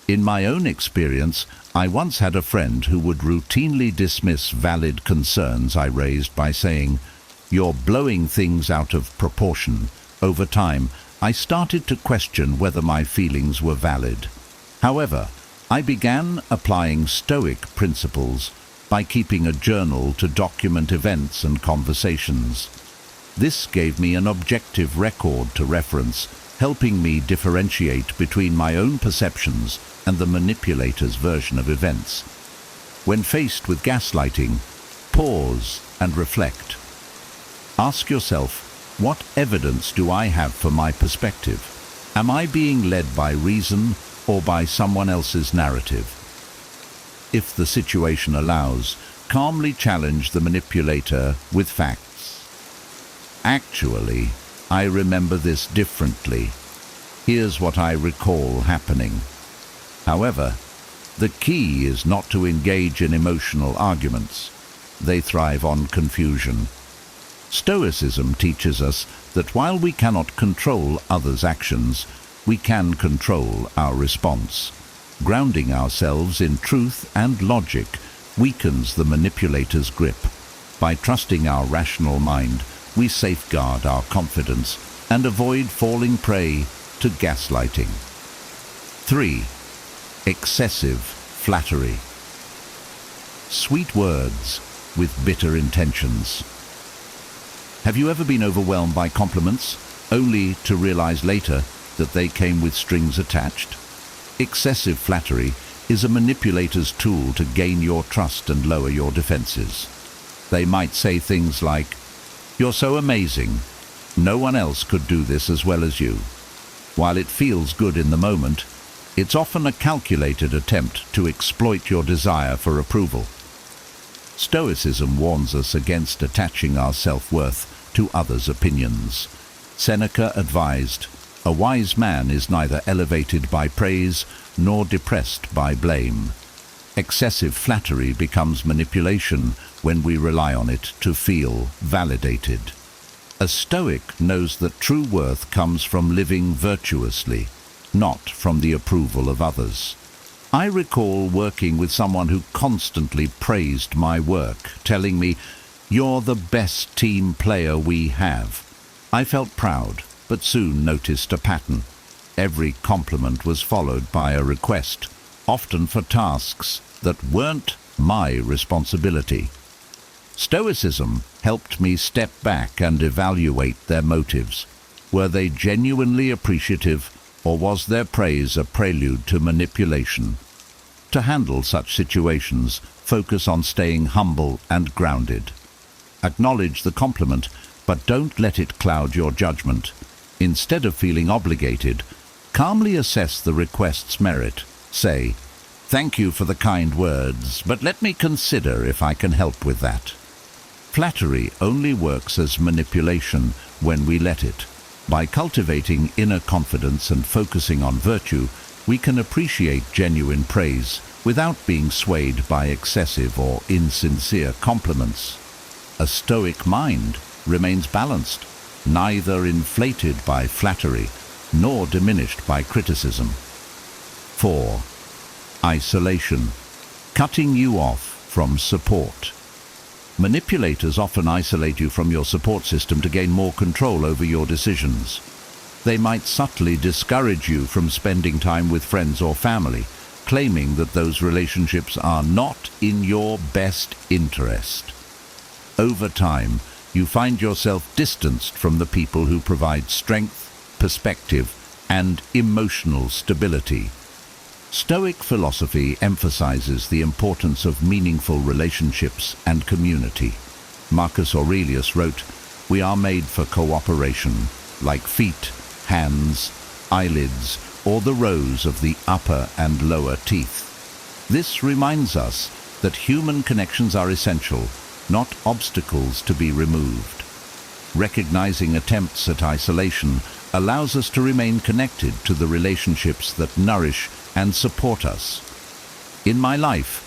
In my own experience, I once had a friend who would routinely dismiss valid concerns I raised by saying, "You're blowing things out of proportion." Over time, I started to question whether my feelings were valid. However, I began applying Stoic principles by keeping a journal to document events and conversations. This gave me an objective record to reference, helping me differentiate between my own perceptions and the manipulator's version of events. When faced with gaslighting, pause and reflect. Ask yourself, what evidence do I have for my perspective? Am I being led by reason or by someone else's narrative? If the situation allows, calmly challenge the manipulator with facts. "Actually, I remember this differently. Here's what I recall happening." However, the key is not to engage in emotional arguments. They thrive on confusion. Stoicism teaches us that while we cannot control others' actions, we can control our response. Grounding ourselves in truth and logic weakens the manipulator's grip. By trusting our rational mind, we safeguard our confidence and avoid falling prey to gaslighting. 3. Excessive flattery. Sweet words with bitter intentions. Have you ever been overwhelmed by compliments, only to realize later that they came with strings attached? Excessive flattery is a manipulator's tool to gain your trust and lower your defenses. They might say things like, "You're so amazing. No one else could do this as well as you." While it feels good in the moment, it's often a calculated attempt to exploit your desire for approval. Stoicism warns us against attaching our self-worth to others' opinions. Seneca advised, "A wise man is neither elevated by praise nor depressed by blame." Excessive flattery becomes manipulation when we rely on it to feel validated. A Stoic knows that true worth comes from living virtuously, not from the approval of others. I recall working with someone who constantly praised my work, telling me, "You're the best team player we have." I felt proud, but soon noticed a pattern. Every compliment was followed by a request, often for tasks that weren't my responsibility. Stoicism helped me step back and evaluate their motives. Were they genuinely appreciative, or was their praise a prelude to manipulation? To handle such situations, focus on staying humble and grounded. Acknowledge the compliment, but don't let it cloud your judgment. Instead of feeling obligated, calmly assess the request's merit. Say, "Thank you for the kind words, but let me consider if I can help with that." Flattery only works as manipulation when we let it. By cultivating inner confidence and focusing on virtue, we can appreciate genuine praise without being swayed by excessive or insincere compliments. A Stoic mind remains balanced, neither inflated by flattery nor diminished by criticism. 4. Isolation. Cutting you off from support. Manipulators often isolate you from your support system to gain more control over your decisions. They might subtly discourage you from spending time with friends or family, claiming that those relationships are not in your best interest. Over time, you find yourself distanced from the people who provide strength, perspective, and emotional stability. Stoic philosophy emphasizes the importance of meaningful relationships and community. Marcus Aurelius wrote, "We are made for cooperation, like feet, hands, eyelids, or the rows of the upper and lower teeth." This reminds us that human connections are essential, not obstacles to be removed. Recognizing attempts at isolation allows us to remain connected to the relationships that nourish and support us. In my life,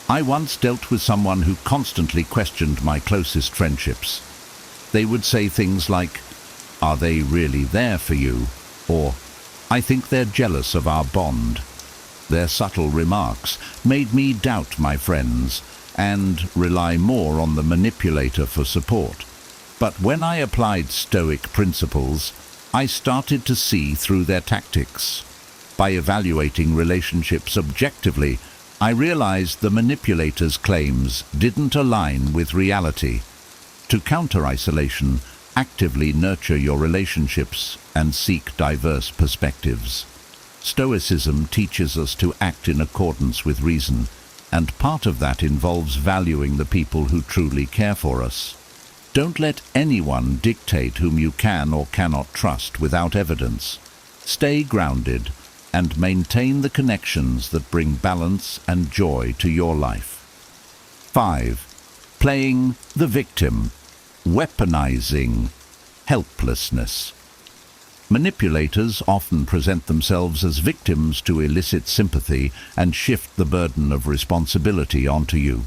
I once dealt with someone who constantly questioned my closest friendships. They would say things like, "Are they really there for you?" or "I think they're jealous of our bond." Their subtle remarks made me doubt my friends and rely more on the manipulator for support. But when I applied Stoic principles, I started to see through their tactics. By evaluating relationships objectively, I realized the manipulator's claims didn't align with reality. To counter isolation, actively nurture your relationships and seek diverse perspectives. Stoicism teaches us to act in accordance with reason, and part of that involves valuing the people who truly care for us. Don't let anyone dictate whom you can or cannot trust without evidence. Stay grounded and maintain the connections that bring balance and joy to your life. 5. Playing the victim. Weaponizing helplessness. Manipulators often present themselves as victims to elicit sympathy and shift the burden of responsibility onto you.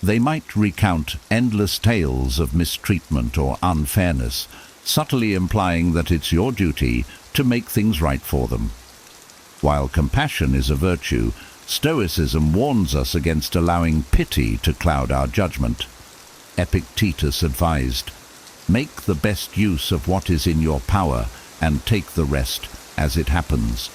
They might recount endless tales of mistreatment or unfairness, subtly implying that it's your duty to make things right for them. While compassion is a virtue, Stoicism warns us against allowing pity to cloud our judgment. Epictetus advised, "Make the best use of what is in your power and take the rest as it happens."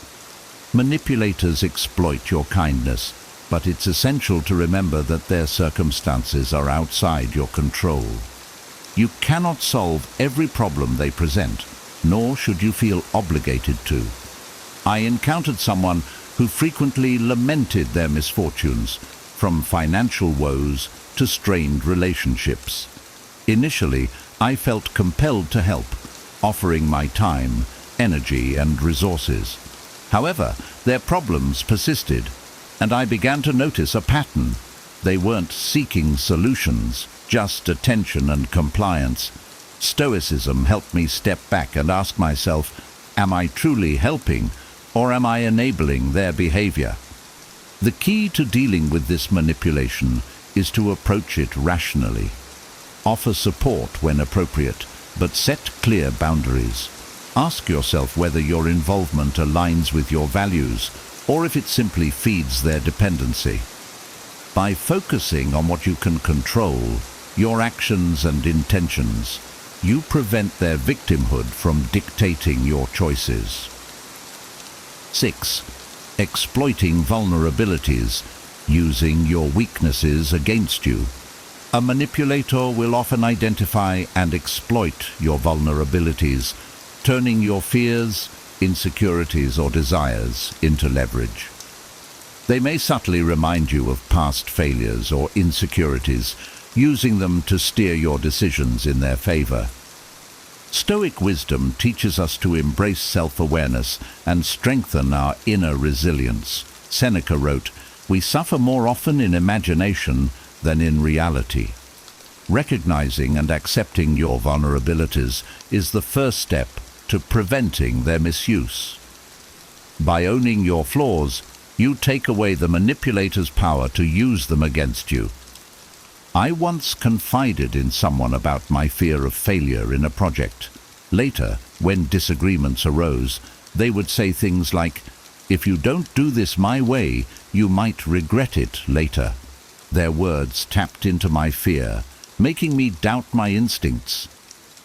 Manipulators exploit your kindness, but it's essential to remember that their circumstances are outside your control. You cannot solve every problem they present, nor should you feel obligated to. I encountered someone who frequently lamented their misfortunes, from financial woes to strained relationships. Initially, I felt compelled to help, offering my time, energy, and resources. However, their problems persisted, and I began to notice a pattern. They weren't seeking solutions, just attention and compliance. Stoicism helped me step back and ask myself, am I truly helping, or am I enabling their behavior? The key to dealing with this manipulation is to approach it rationally. Offer support when appropriate, but set clear boundaries. Ask yourself whether your involvement aligns with your values, or if it simply feeds their dependency. By focusing on what you can control, your actions and intentions, you prevent their victimhood from dictating your choices. 6. Exploiting vulnerabilities, using your weaknesses against you. A manipulator will often identify and exploit your vulnerabilities, turning your fears, insecurities, or desires into leverage. They may subtly remind you of past failures or insecurities, using them to steer your decisions in their favor. Stoic wisdom teaches us to embrace self-awareness and strengthen our inner resilience. Seneca wrote, "We suffer more often in imagination than in reality." Recognizing and accepting your vulnerabilities is the first step to preventing their misuse. By owning your flaws, you take away the manipulator's power to use them against you. I once confided in someone about my fear of failure in a project. Later, when disagreements arose, they would say things like, "If you don't do this my way, you might regret it later." Their words tapped into my fear, making me doubt my instincts.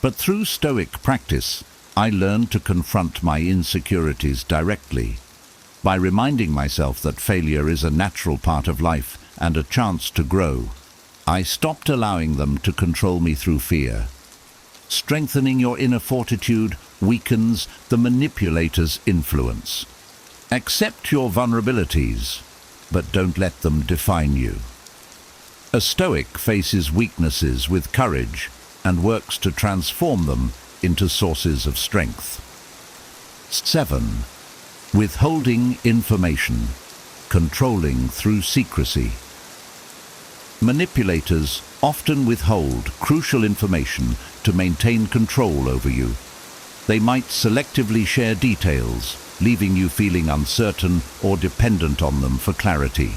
But through Stoic practice, I learned to confront my insecurities directly. By reminding myself that failure is a natural part of life and a chance to grow, I stopped allowing them to control me through fear. Strengthening your inner fortitude weakens the manipulator's influence. Accept your vulnerabilities, but don't let them define you. A Stoic faces weaknesses with courage and works to transform them into sources of strength. 7. Withholding information, controlling through secrecy. Manipulators often withhold crucial information to maintain control over you. They might selectively share details, leaving you feeling uncertain or dependent on them for clarity.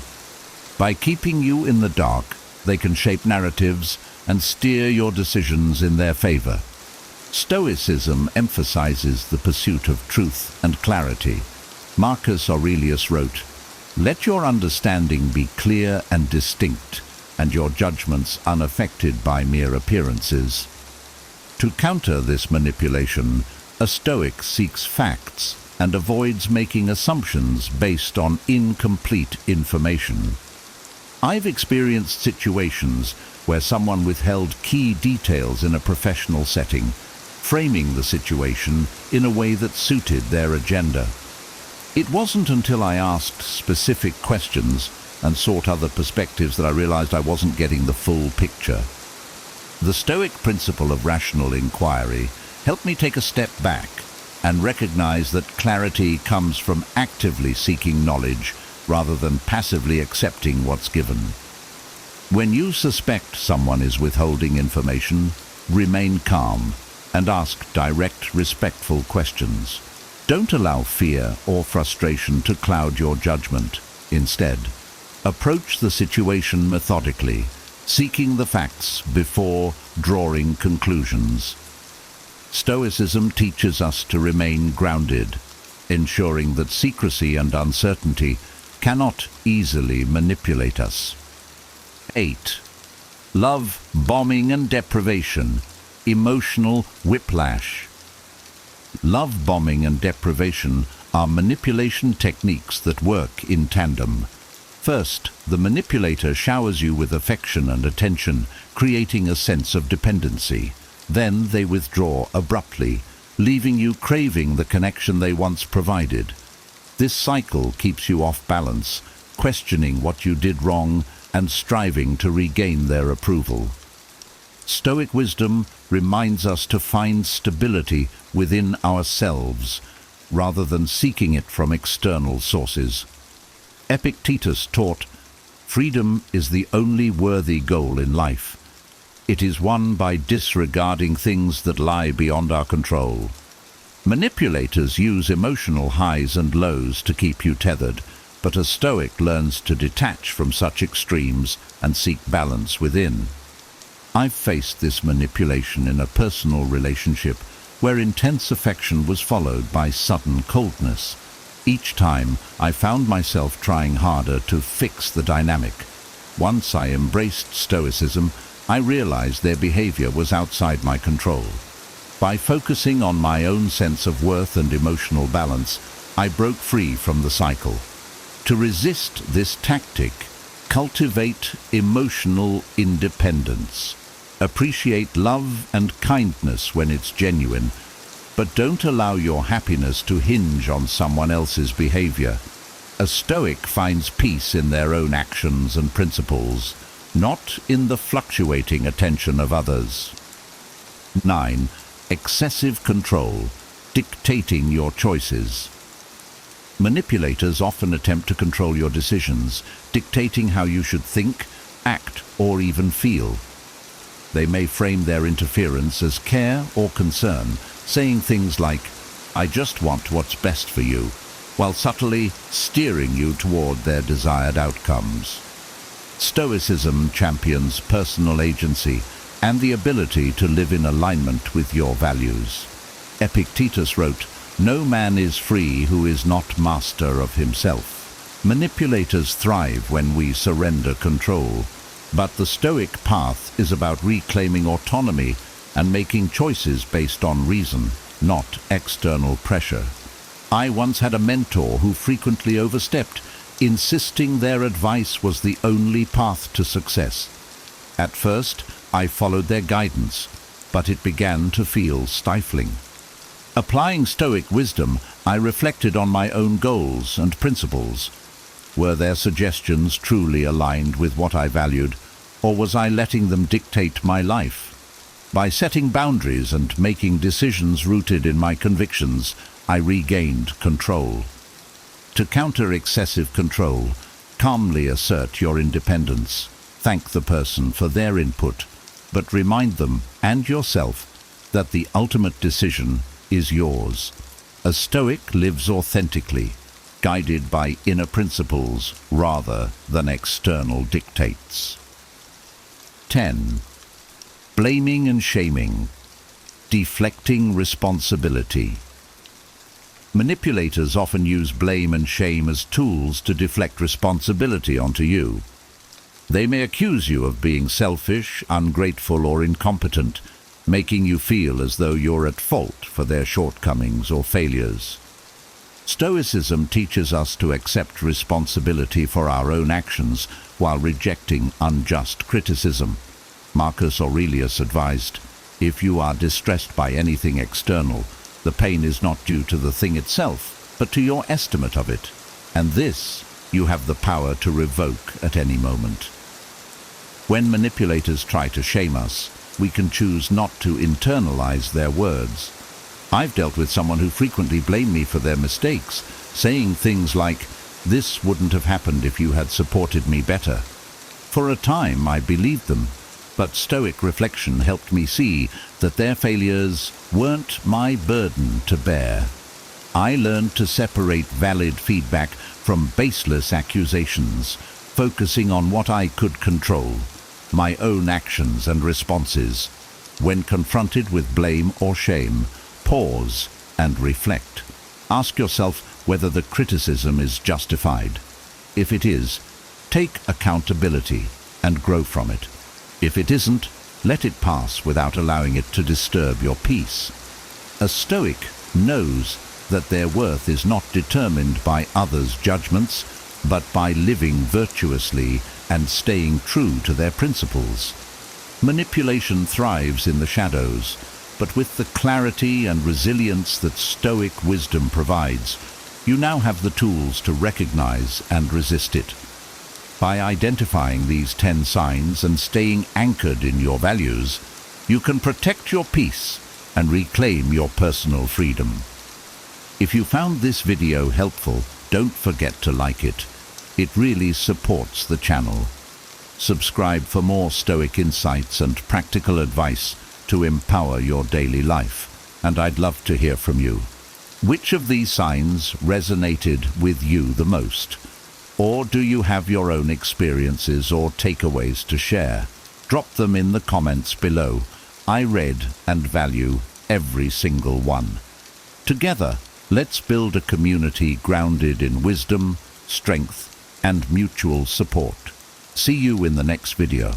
By keeping you in the dark, they can shape narratives and steer your decisions in their favor. Stoicism emphasizes the pursuit of truth and clarity. Marcus Aurelius wrote, "Let your understanding be clear and distinct, and your judgments unaffected by mere appearances." To counter this manipulation, a Stoic seeks facts and avoids making assumptions based on incomplete information. I've experienced situations where someone withheld key details in a professional setting, framing the situation in a way that suited their agenda. It wasn't until I asked specific questions and sought other perspectives that I realized I wasn't getting the full picture. The Stoic principle of rational inquiry helped me take a step back and recognize that clarity comes from actively seeking knowledge rather than passively accepting what's given. When you suspect someone is withholding information, remain calm and ask direct, respectful questions. Don't allow fear or frustration to cloud your judgment. Instead, approach the situation methodically, seeking the facts before drawing conclusions. Stoicism teaches us to remain grounded, ensuring that secrecy and uncertainty cannot easily manipulate us. 8. Love, bombing and deprivation, emotional whiplash. Love bombing and deprivation are manipulation techniques that work in tandem. First, the manipulator showers you with affection and attention, creating a sense of dependency. Then they withdraw abruptly, leaving you craving the connection they once provided. This cycle keeps you off balance, questioning what you did wrong and striving to regain their approval. Stoic wisdom reminds us to find stability within ourselves, rather than seeking it from external sources. Epictetus taught, "Freedom is the only worthy goal in life. It is won by disregarding things that lie beyond our control." Manipulators use emotional highs and lows to keep you tethered, but a Stoic learns to detach from such extremes and seek balance within. I've faced this manipulation in a personal relationship where intense affection was followed by sudden coldness. Each time, I found myself trying harder to fix the dynamic. Once I embraced Stoicism, I realized their behavior was outside my control. By focusing on my own sense of worth and emotional balance, I broke free from the cycle. To resist this tactic, cultivate emotional independence. Appreciate love and kindness when it's genuine, but don't allow your happiness to hinge on someone else's behavior. A Stoic finds peace in their own actions and principles, not in the fluctuating attention of others. 9. Excessive control, dictating your choices. Manipulators often attempt to control your decisions, dictating how you should think, act, or even feel. They may frame their interference as care or concern, saying things like, "I just want what's best for you," while subtly steering you toward their desired outcomes. Stoicism champions personal agency and the ability to live in alignment with your values. Epictetus wrote, "No man is free who is not master of himself." Manipulators thrive when we surrender control, but the Stoic path is about reclaiming autonomy and making choices based on reason, not external pressure. I once had a mentor who frequently overstepped, insisting their advice was the only path to success. At first, I followed their guidance, but it began to feel stifling. Applying Stoic wisdom, I reflected on my own goals and principles. Were their suggestions truly aligned with what I valued, or was I letting them dictate my life? By setting boundaries and making decisions rooted in my convictions, I regained control. To counter excessive control, calmly assert your independence. Thank the person for their input, but remind them and yourself that the ultimate decision is yours. A Stoic lives authentically, guided by inner principles rather than external dictates. 10. Blaming and shaming, deflecting responsibility. Manipulators often use blame and shame as tools to deflect responsibility onto you. They may accuse you of being selfish, ungrateful, or incompetent, making you feel as though you're at fault for their shortcomings or failures. Stoicism teaches us to accept responsibility for our own actions while rejecting unjust criticism. Marcus Aurelius advised, "If you are distressed by anything external, the pain is not due to the thing itself, but to your estimate of it, and this you have the power to revoke at any moment." When manipulators try to shame us, we can choose not to internalize their words. I've dealt with someone who frequently blamed me for their mistakes, saying things like, "This wouldn't have happened if you had supported me better." For a time, I believed them, but Stoic reflection helped me see that their failures weren't my burden to bear. I learned to separate valid feedback from baseless accusations, focusing on what I could control, my own actions and responses. When confronted with blame or shame, pause and reflect. Ask yourself whether the criticism is justified. If it is, take accountability and grow from it. If it isn't, let it pass without allowing it to disturb your peace. A Stoic knows that their worth is not determined by others' judgments, but by living virtuously and staying true to their principles. Manipulation thrives in the shadows, but with the clarity and resilience that Stoic wisdom provides, you now have the tools to recognize and resist it. By identifying these 10 signs and staying anchored in your values, you can protect your peace and reclaim your personal freedom. If you found this video helpful, don't forget to like it. It really supports the channel. Subscribe for more Stoic insights and practical advice to empower your daily life, and I'd love to hear from you. Which of these signs resonated with you the most? Or do you have your own experiences or takeaways to share? Drop them in the comments below. I read and value every single one. Together, let's build a community grounded in wisdom, strength, and mutual support. See you in the next video.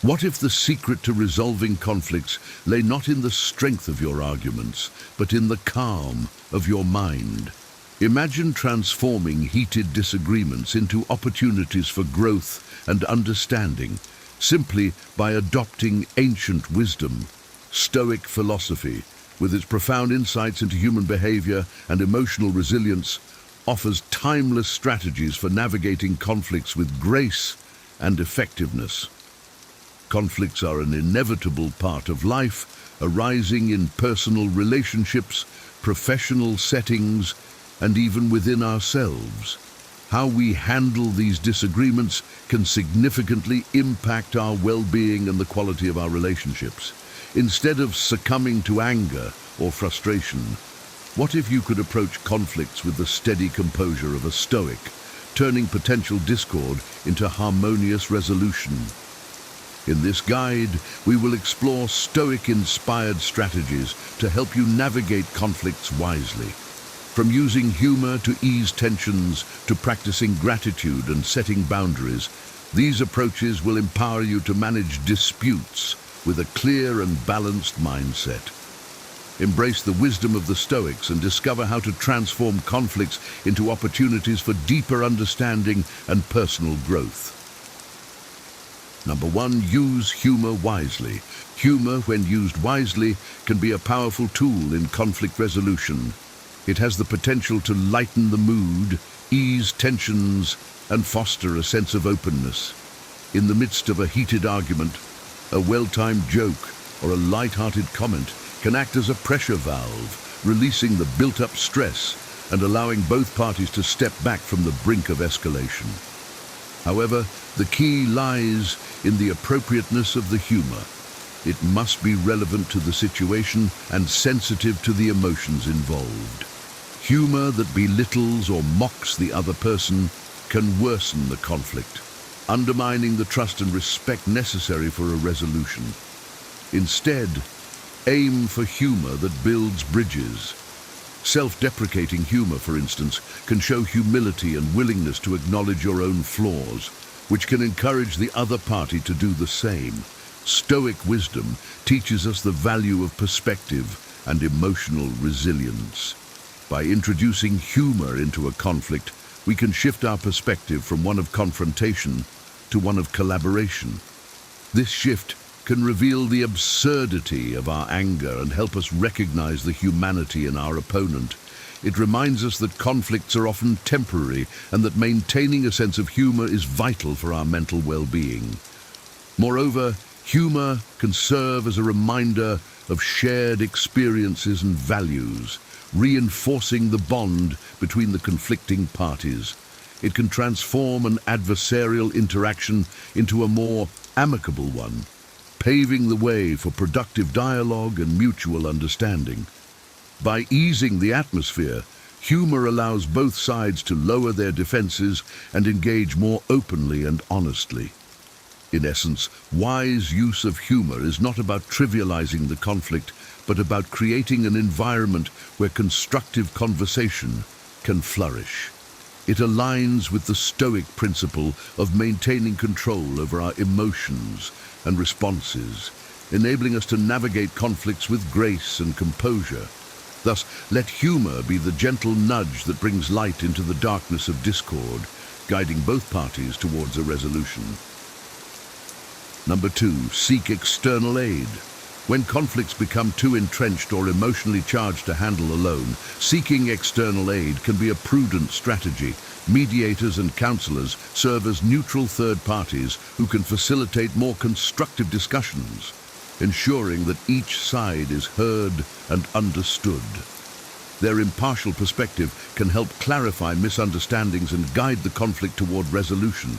What if the secret to resolving conflicts lay not in the strength of your arguments, but in the calm of your mind? Imagine transforming heated disagreements into opportunities for growth and understanding, simply by adopting ancient wisdom. Stoic philosophy, with its profound insights into human behavior and emotional resilience, offers timeless strategies for navigating conflicts with grace and effectiveness. Conflicts are an inevitable part of life, arising in personal relationships, professional settings, and even within ourselves. How we handle these disagreements can significantly impact our well-being and the quality of our relationships. Instead of succumbing to anger or frustration, what if you could approach conflicts with the steady composure of a Stoic, turning potential discord into harmonious resolution? In this guide, we will explore Stoic-inspired strategies to help you navigate conflicts wisely. From using humor to ease tensions to practicing gratitude and setting boundaries, these approaches will empower you to manage disputes with a clear and balanced mindset. Embrace the wisdom of the Stoics and discover how to transform conflicts into opportunities for deeper understanding and personal growth. Number 1, use humor wisely. Humor, when used wisely, can be a powerful tool in conflict resolution. It has the potential to lighten the mood, ease tensions, and foster a sense of openness. In the midst of a heated argument, a well-timed joke or a light-hearted comment can act as a pressure valve, releasing the built-up stress and allowing both parties to step back from the brink of escalation. However, the key lies in the appropriateness of the humor. It must be relevant to the situation and sensitive to the emotions involved. Humor that belittles or mocks the other person can worsen the conflict, undermining the trust and respect necessary for a resolution. Instead, aim for humor that builds bridges. Self-deprecating humor, for instance, can show humility and willingness to acknowledge your own flaws, which can encourage the other party to do the same. Stoic wisdom teaches us the value of perspective and emotional resilience. By introducing humor into a conflict, we can shift our perspective from one of confrontation to one of collaboration. This shift can reveal the absurdity of our anger and help us recognize the humanity in our opponent. It reminds us that conflicts are often temporary and that maintaining a sense of humor is vital for our mental well-being. Moreover, humor can serve as a reminder of shared experiences and values, reinforcing the bond between the conflicting parties. It can transform an adversarial interaction into a more amicable one, paving the way for productive dialogue and mutual understanding. By easing the atmosphere, humor allows both sides to lower their defenses and engage more openly and honestly. In essence, wise use of humor is not about trivializing the conflict, but about creating an environment where constructive conversation can flourish. It aligns with the Stoic principle of maintaining control over our emotions and responses, enabling us to navigate conflicts with grace and composure. Thus, let humor be the gentle nudge that brings light into the darkness of discord, guiding both parties towards a resolution. Number 2, seek external aid. When conflicts become too entrenched or emotionally charged to handle alone, seeking external aid can be a prudent strategy. Mediators and counselors serve as neutral third parties who can facilitate more constructive discussions, ensuring that each side is heard and understood. Their impartial perspective can help clarify misunderstandings and guide the conflict toward resolution.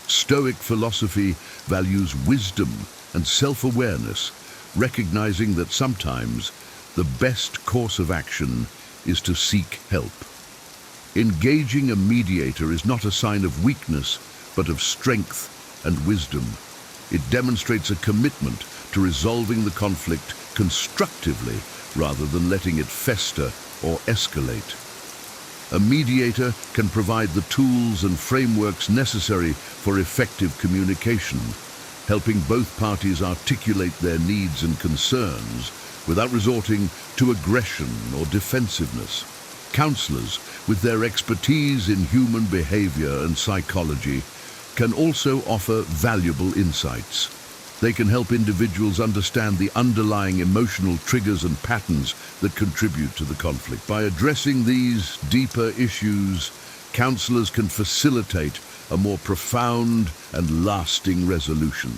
Stoic philosophy values wisdom and self-awareness, recognizing that sometimes the best course of action is to seek help. Engaging a mediator is not a sign of weakness, but of strength and wisdom. It demonstrates a commitment to resolving the conflict constructively rather than letting it fester or escalate. A mediator can provide the tools and frameworks necessary for effective communication, helping both parties articulate their needs and concerns without resorting to aggression or defensiveness. Counselors, with their expertise in human behavior and psychology, can also offer valuable insights. They can help individuals understand the underlying emotional triggers and patterns that contribute to the conflict. By addressing these deeper issues, counselors can facilitate a more profound and lasting resolution.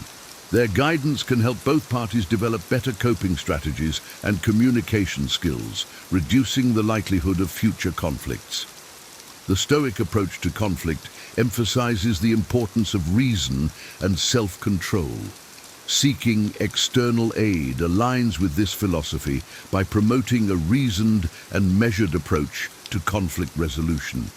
Their guidance can help both parties develop better coping strategies and communication skills, reducing the likelihood of future conflicts. The Stoic approach to conflict emphasizes the importance of reason and self-control. Seeking external aid aligns with this philosophy by promoting a reasoned and measured approach to conflict resolution.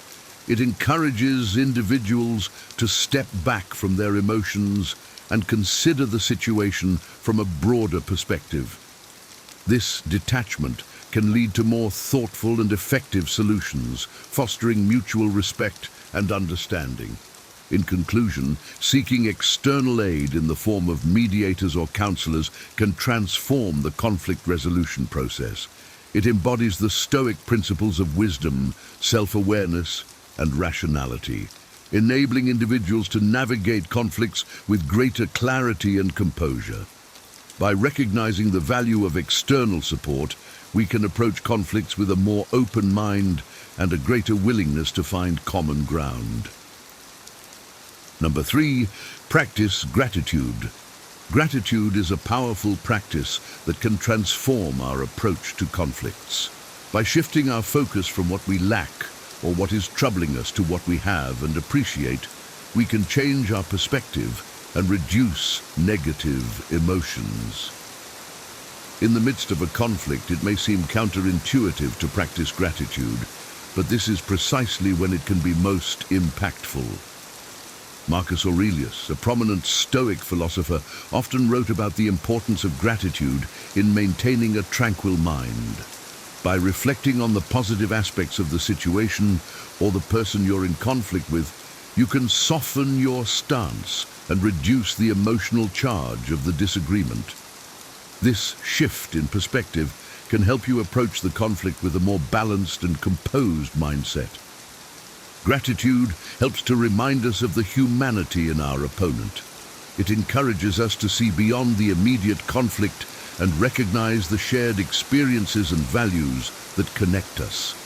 It encourages individuals to step back from their emotions and consider the situation from a broader perspective. This detachment can lead to more thoughtful and effective solutions, fostering mutual respect and understanding. In conclusion, seeking external aid in the form of mediators or counselors can transform the conflict resolution process. It embodies the Stoic principles of wisdom, self-awareness, and rationality, enabling individuals to navigate conflicts with greater clarity and composure. By recognizing the value of external support, we can approach conflicts with a more open mind and a greater willingness to find common ground. Number 3, practice gratitude. Gratitude is a powerful practice that can transform our approach to conflicts. By shifting our focus from what we lack or what is troubling us to what we have and appreciate, we can change our perspective and reduce negative emotions. In the midst of a conflict, it may seem counterintuitive to practice gratitude, but this is precisely when it can be most impactful. Marcus Aurelius, a prominent Stoic philosopher, often wrote about the importance of gratitude in maintaining a tranquil mind. By reflecting on the positive aspects of the situation or the person you're in conflict with, You can soften your stance and reduce the emotional charge of the disagreement. This shift in perspective can help you approach the conflict with a more balanced and composed mindset. Gratitude helps to remind us of the humanity in our opponent. It encourages us to see beyond the immediate conflict and recognize the shared experiences and values that connect us.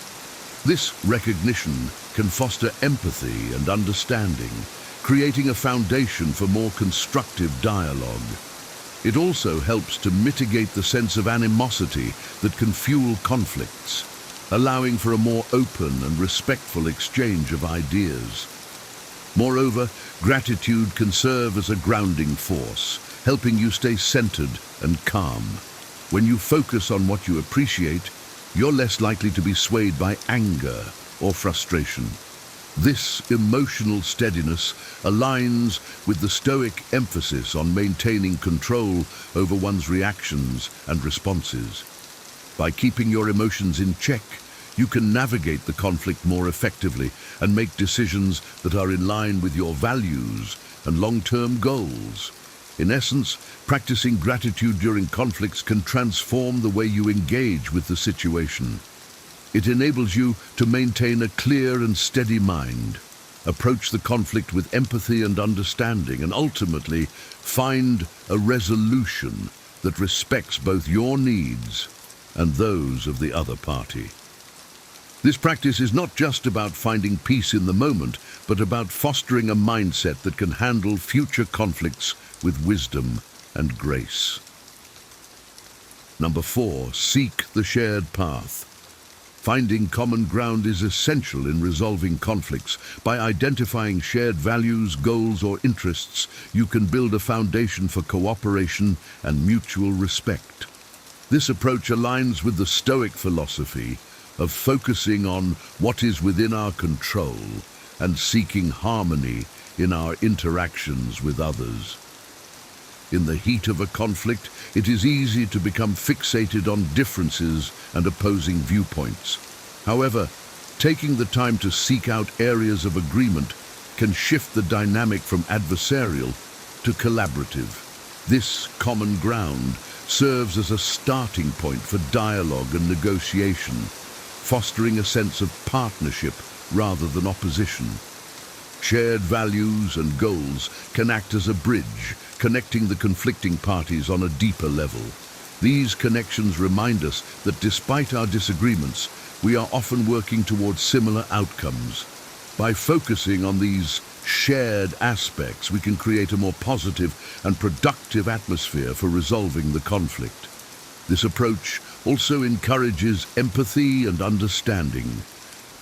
This recognition can foster empathy and understanding, creating a foundation for more constructive dialogue. It also helps to mitigate the sense of animosity that can fuel conflicts, allowing for a more open and respectful exchange of ideas. Moreover, gratitude can serve as a grounding force, helping you stay centered and calm. When you focus on what you appreciate, you're less likely to be swayed by anger or frustration. This emotional steadiness aligns with the Stoic emphasis on maintaining control over one's reactions and responses. By keeping your emotions in check, you can navigate the conflict more effectively and make decisions that are in line with your values and long-term goals. In essence, practicing gratitude during conflicts can transform the way you engage with the situation. It enables you to maintain a clear and steady mind, approach the conflict with empathy and understanding, and ultimately find a resolution that respects both your needs and those of the other party. This practice is not just about finding peace in the moment, but about fostering a mindset that can handle future conflicts with wisdom and grace. Number 4, seek the shared path. Finding common ground is essential in resolving conflicts. By identifying shared values, goals, or interests, you can build a foundation for cooperation and mutual respect. This approach aligns with the Stoic philosophy of focusing on what is within our control and seeking harmony in our interactions with others. In the heat of a conflict, it is easy to become fixated on differences and opposing viewpoints. However, taking the time to seek out areas of agreement can shift the dynamic from adversarial to collaborative. This common ground serves as a starting point for dialogue and negotiation, fostering a sense of partnership rather than opposition. Shared values and goals can act as a bridge, connecting the conflicting parties on a deeper level. These connections remind us that despite our disagreements, we are often working towards similar outcomes. By focusing on these shared aspects, we can create a more positive and productive atmosphere for resolving the conflict. This approach also encourages empathy and understanding.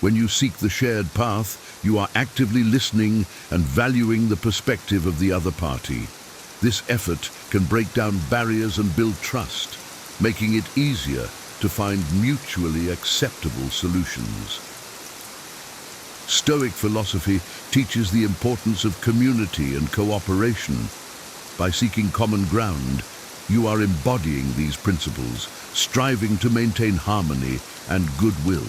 When you seek the shared path, you are actively listening and valuing the perspective of the other party. This effort can break down barriers and build trust, making it easier to find mutually acceptable solutions. Stoic philosophy teaches the importance of community and cooperation. By seeking common ground, you are embodying these principles, striving to maintain harmony and goodwill.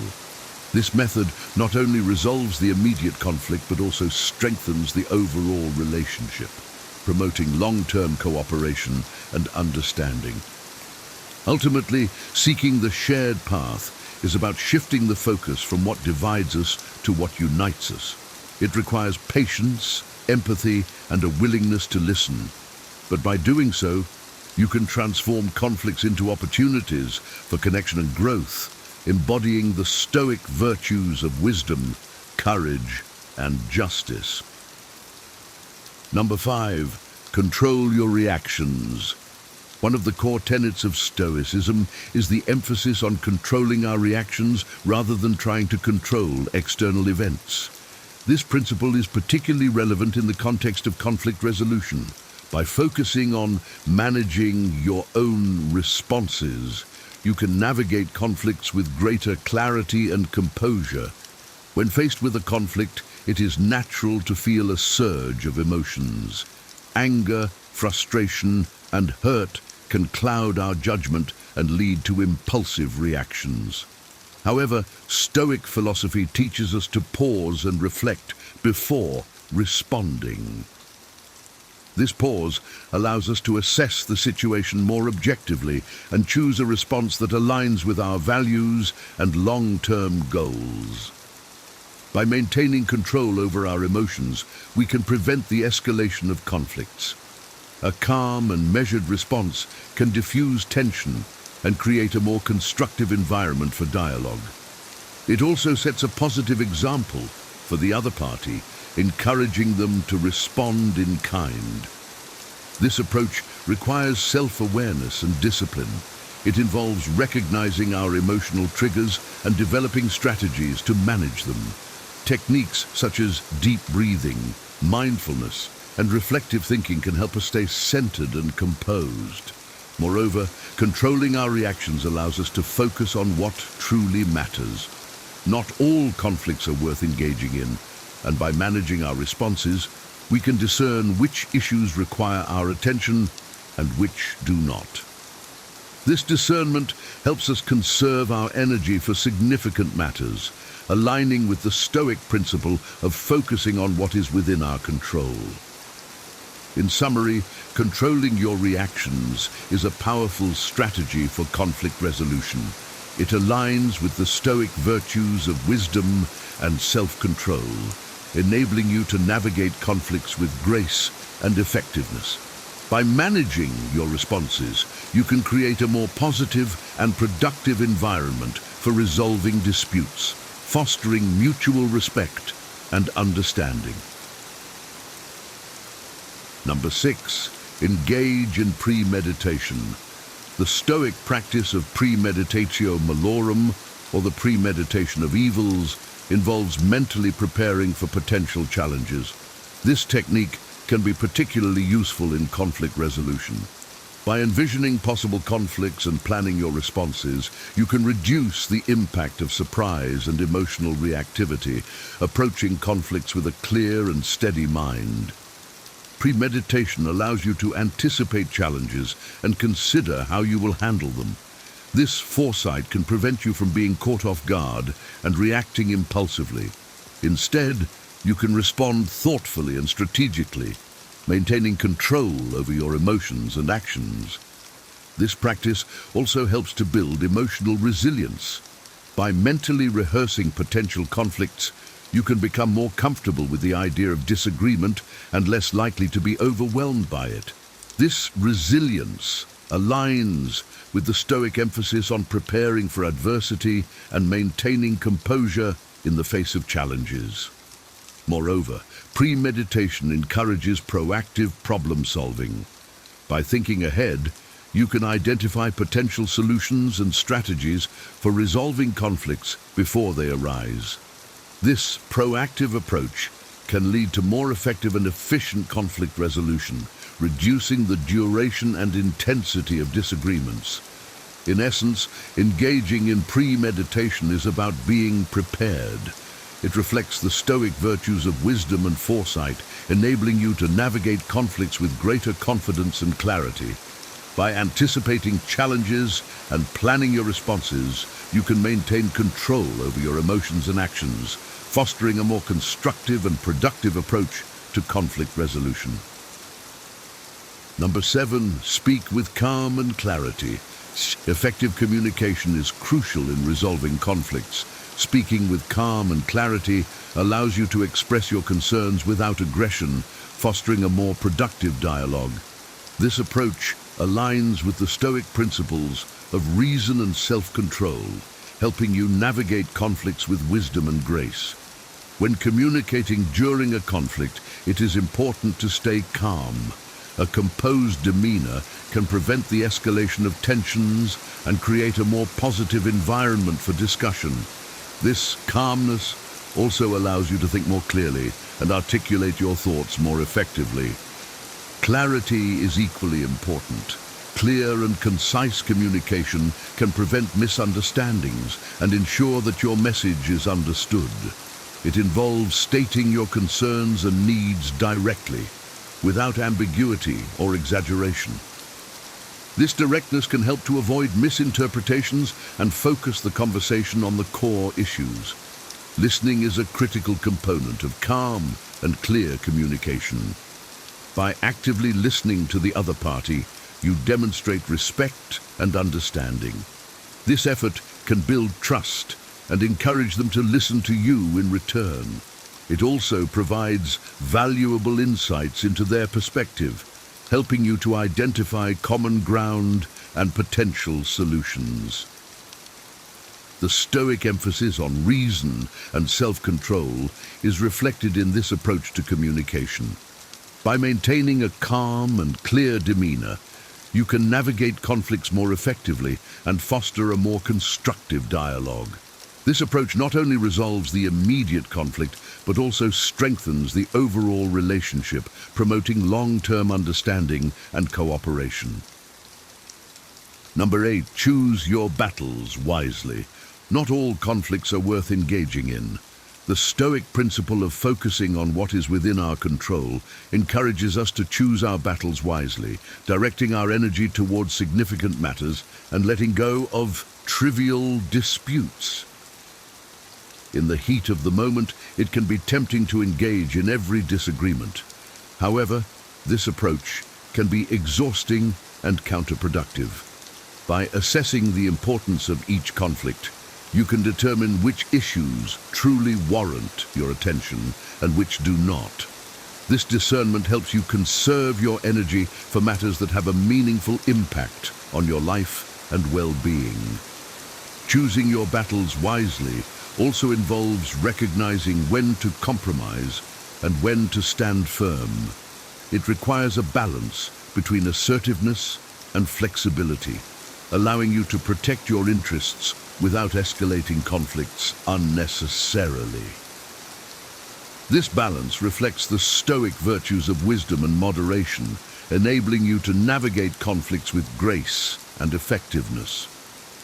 This method not only resolves the immediate conflict but also strengthens the overall relationship, promoting long-term cooperation and understanding. Ultimately, seeking the shared path is about shifting the focus from what divides us to what unites us. It requires patience, empathy, and a willingness to listen. But by doing so, you can transform conflicts into opportunities for connection and growth, embodying the Stoic virtues of wisdom, courage, and justice. Number 5, control your reactions. One of the core tenets of Stoicism is the emphasis on controlling our reactions rather than trying to control external events. This principle is particularly relevant in the context of conflict resolution. By focusing on managing your own responses, you can navigate conflicts with greater clarity and composure. When faced with a conflict, it is natural to feel a surge of emotions. Anger, frustration, and hurt can cloud our judgment and lead to impulsive reactions. However, Stoic philosophy teaches us to pause and reflect before responding. This pause allows us to assess the situation more objectively and choose a response that aligns with our values and long-term goals. By maintaining control over our emotions, we can prevent the escalation of conflicts. A calm and measured response can diffuse tension and create a more constructive environment for dialogue. It also sets a positive example for the other party, encouraging them to respond in kind. This approach requires self-awareness and discipline. It involves recognizing our emotional triggers and developing strategies to manage them. Techniques such as deep breathing, mindfulness, and reflective thinking can help us stay centered and composed. Moreover, controlling our reactions allows us to focus on what truly matters. Not all conflicts are worth engaging in, and by managing our responses, we can discern which issues require our attention and which do not. This discernment helps us conserve our energy for significant matters, aligning with the Stoic principle of focusing on what is within our control. In summary, controlling your reactions is a powerful strategy for conflict resolution. It aligns with the Stoic virtues of wisdom and self-control, enabling you to navigate conflicts with grace and effectiveness. By managing your responses, you can create a more positive and productive environment for resolving disputes, fostering mutual respect and understanding. Number 6, engage in premeditation. The Stoic practice of premeditatio malorum, or the premeditation of evils, involves mentally preparing for potential challenges. This technique can be particularly useful in conflict resolution. By envisioning possible conflicts and planning your responses, you can reduce the impact of surprise and emotional reactivity, approaching conflicts with a clear and steady mind. Premeditation allows you to anticipate challenges and consider how you will handle them. This foresight can prevent you from being caught off guard and reacting impulsively. Instead, you can respond thoughtfully and strategically, maintaining control over your emotions and actions. This practice also helps to build emotional resilience. By mentally rehearsing potential conflicts, you can become more comfortable with the idea of disagreement and less likely to be overwhelmed by it. This resilience aligns with the Stoic emphasis on preparing for adversity and maintaining composure in the face of challenges. Moreover, premeditation encourages proactive problem solving. By thinking ahead, you can identify potential solutions and strategies for resolving conflicts before they arise. This proactive approach can lead to more effective and efficient conflict resolution, reducing the duration and intensity of disagreements. In essence, engaging in premeditation is about being prepared. It reflects the Stoic virtues of wisdom and foresight, enabling you to navigate conflicts with greater confidence and clarity. By anticipating challenges and planning your responses, you can maintain control over your emotions and actions, fostering a more constructive and productive approach to conflict resolution. Number 7, speak with calm and clarity. Effective communication is crucial in resolving conflicts. Speaking with calm and clarity allows you to express your concerns without aggression, fostering a more productive dialogue. This approach aligns with the Stoic principles of reason and self-control, helping you navigate conflicts with wisdom and grace. When communicating during a conflict, it is important to stay calm. A composed demeanor can prevent the escalation of tensions and create a more positive environment for discussion. This calmness also allows you to think more clearly and articulate your thoughts more effectively. Clarity is equally important. Clear and concise communication can prevent misunderstandings and ensure that your message is understood. It involves stating your concerns and needs directly, without ambiguity or exaggeration. This directness can help to avoid misinterpretations and focus the conversation on the core issues. Listening is a critical component of calm and clear communication. By actively listening to the other party, you demonstrate respect and understanding. This effort can build trust and encourage them to listen to you in return. It also provides valuable insights into their perspective, helping you to identify common ground and potential solutions. The Stoic emphasis on reason and self-control is reflected in this approach to communication. By maintaining a calm and clear demeanor, you can navigate conflicts more effectively and foster a more constructive dialogue. This approach not only resolves the immediate conflict, but also strengthens the overall relationship, promoting long-term understanding and cooperation. Number 8, choose your battles wisely. Not all conflicts are worth engaging in. The Stoic principle of focusing on what is within our control encourages us to choose our battles wisely, directing our energy towards significant matters and letting go of trivial disputes. In the heat of the moment, it can be tempting to engage in every disagreement. However, this approach can be exhausting and counterproductive. By assessing the importance of each conflict, you can determine which issues truly warrant your attention and which do not. This discernment helps you conserve your energy for matters that have a meaningful impact on your life and well-being. Choosing your battles wisely also involves recognizing when to compromise and when to stand firm. It requires a balance between assertiveness and flexibility, allowing you to protect your interests without escalating conflicts unnecessarily. This balance reflects the Stoic virtues of wisdom and moderation, enabling you to navigate conflicts with grace and effectiveness.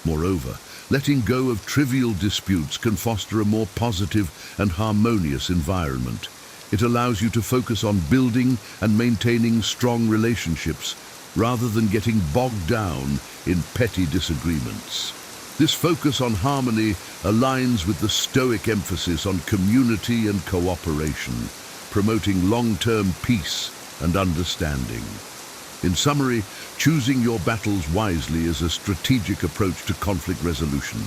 Moreover, letting go of trivial disputes can foster a more positive and harmonious environment. It allows you to focus on building and maintaining strong relationships rather than getting bogged down in petty disagreements. This focus on harmony aligns with the Stoic emphasis on community and cooperation, promoting long-term peace and understanding. In summary, choosing your battles wisely is a strategic approach to conflict resolution.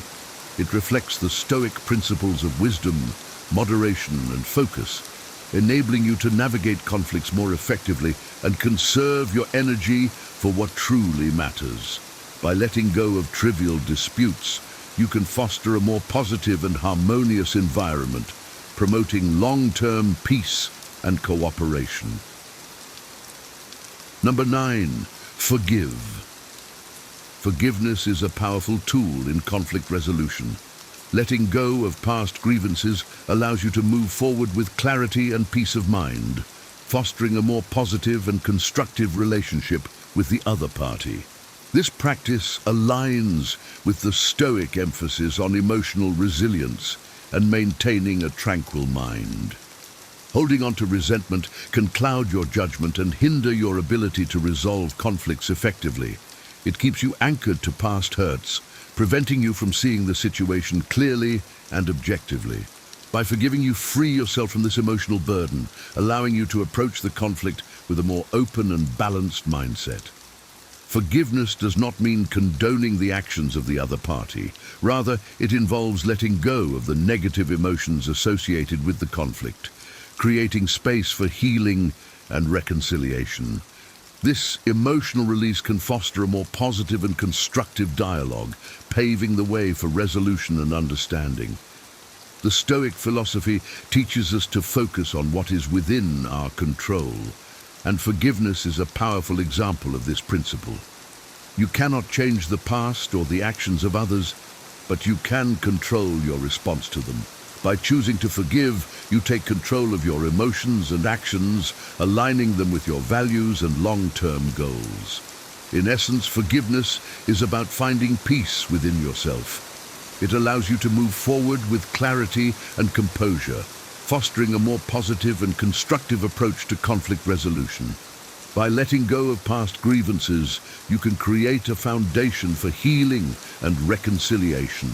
It reflects the Stoic principles of wisdom, moderation, and focus, enabling you to navigate conflicts more effectively and conserve your energy for what truly matters. By letting go of trivial disputes, you can foster a more positive and harmonious environment, promoting long-term peace and cooperation. Number 9, forgive. Forgiveness is a powerful tool in conflict resolution. Letting go of past grievances allows you to move forward with clarity and peace of mind, fostering a more positive and constructive relationship with the other party. This practice aligns with the Stoic emphasis on emotional resilience and maintaining a tranquil mind. Holding on to resentment can cloud your judgment and hinder your ability to resolve conflicts effectively. It keeps you anchored to past hurts, preventing you from seeing the situation clearly and objectively. By forgiving, you free yourself from this emotional burden, allowing you to approach the conflict with a more open and balanced mindset. Forgiveness does not mean condoning the actions of the other party. Rather, it involves letting go of the negative emotions associated with the conflict, creating space for healing and reconciliation. This emotional release can foster a more positive and constructive dialogue, paving the way for resolution and understanding. The Stoic philosophy teaches us to focus on what is within our control, and forgiveness is a powerful example of this principle. You cannot change the past or the actions of others, but you can control your response to them. By choosing to forgive, you take control of your emotions and actions, aligning them with your values and long-term goals. In essence, forgiveness is about finding peace within yourself. It allows you to move forward with clarity and composure, fostering a more positive and constructive approach to conflict resolution. By letting go of past grievances, you can create a foundation for healing and reconciliation,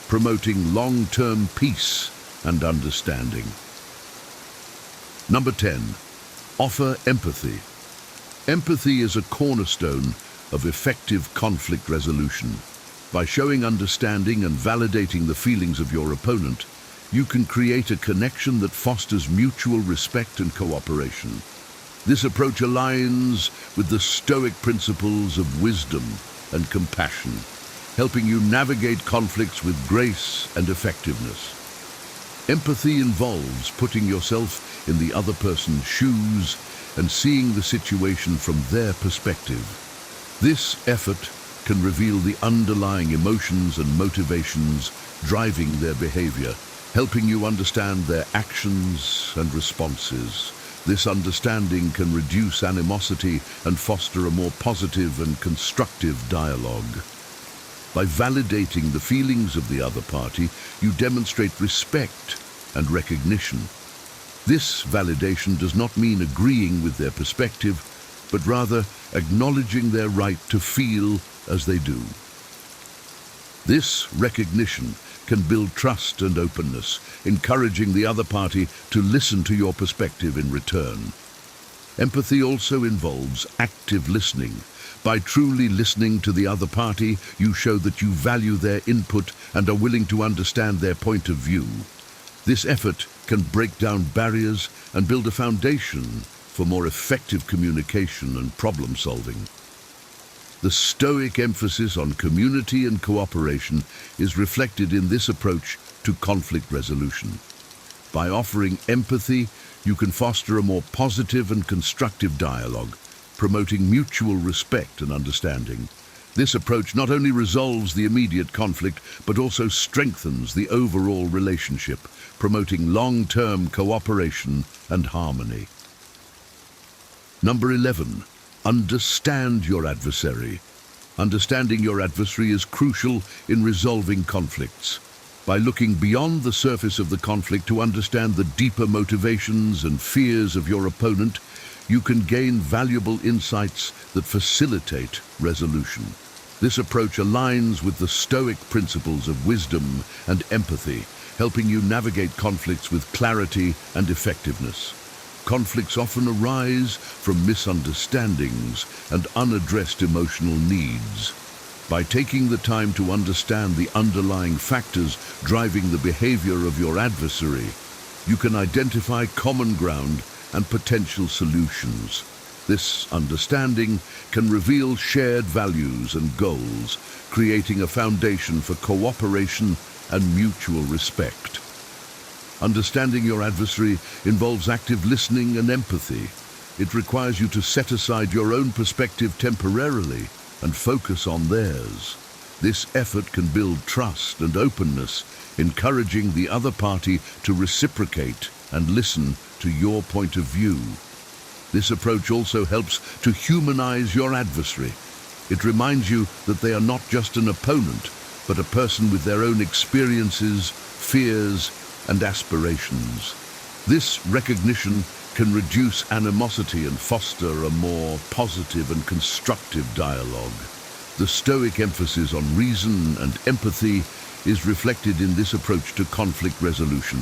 promoting long-term peace and understanding. Number 10. Offer empathy. Empathy is a cornerstone of effective conflict resolution. By showing understanding and validating the feelings of your opponent, you can create a connection that fosters mutual respect and cooperation. This approach aligns with the Stoic principles of wisdom and compassion, helping you navigate conflicts with grace and effectiveness. Empathy involves putting yourself in the other person's shoes and seeing the situation from their perspective. This effort can reveal the underlying emotions and motivations driving their behavior, helping you understand their actions and responses. This understanding can reduce animosity and foster a more positive and constructive dialogue. By validating the feelings of the other party, you demonstrate respect and recognition. This validation does not mean agreeing with their perspective, but rather acknowledging their right to feel as they do. This recognition can build trust and openness, encouraging the other party to listen to your perspective in return. Empathy also involves active listening. By truly listening to the other party, you show that you value their input and are willing to understand their point of view. This effort can break down barriers and build a foundation for more effective communication and problem solving. The Stoic emphasis on community and cooperation is reflected in this approach to conflict resolution. By offering empathy, you can foster a more positive and constructive dialogue, promoting mutual respect and understanding. This approach not only resolves the immediate conflict, but also strengthens the overall relationship, promoting long-term cooperation and harmony. Number 11. Understand your adversary. Understanding your adversary is crucial in resolving conflicts. By looking beyond the surface of the conflict to understand the deeper motivations and fears of your opponent, you can gain valuable insights that facilitate resolution. This approach aligns with the Stoic principles of wisdom and empathy, helping you navigate conflicts with clarity and effectiveness. Conflicts often arise from misunderstandings and unaddressed emotional needs. By taking the time to understand the underlying factors driving the behavior of your adversary, you can identify common ground and potential solutions. This understanding can reveal shared values and goals, creating a foundation for cooperation and mutual respect. Understanding your adversary involves active listening and empathy. It requires you to set aside your own perspective temporarily and focus on theirs. This effort can build trust and openness, encouraging the other party to reciprocate and listen to your point of view. This approach also helps to humanize your adversary. It reminds you that they are not just an opponent, but a person with their own experiences, fears, and aspirations. This recognition can reduce animosity and foster a more positive and constructive dialogue. The Stoic emphasis on reason and empathy is reflected in this approach to conflict resolution.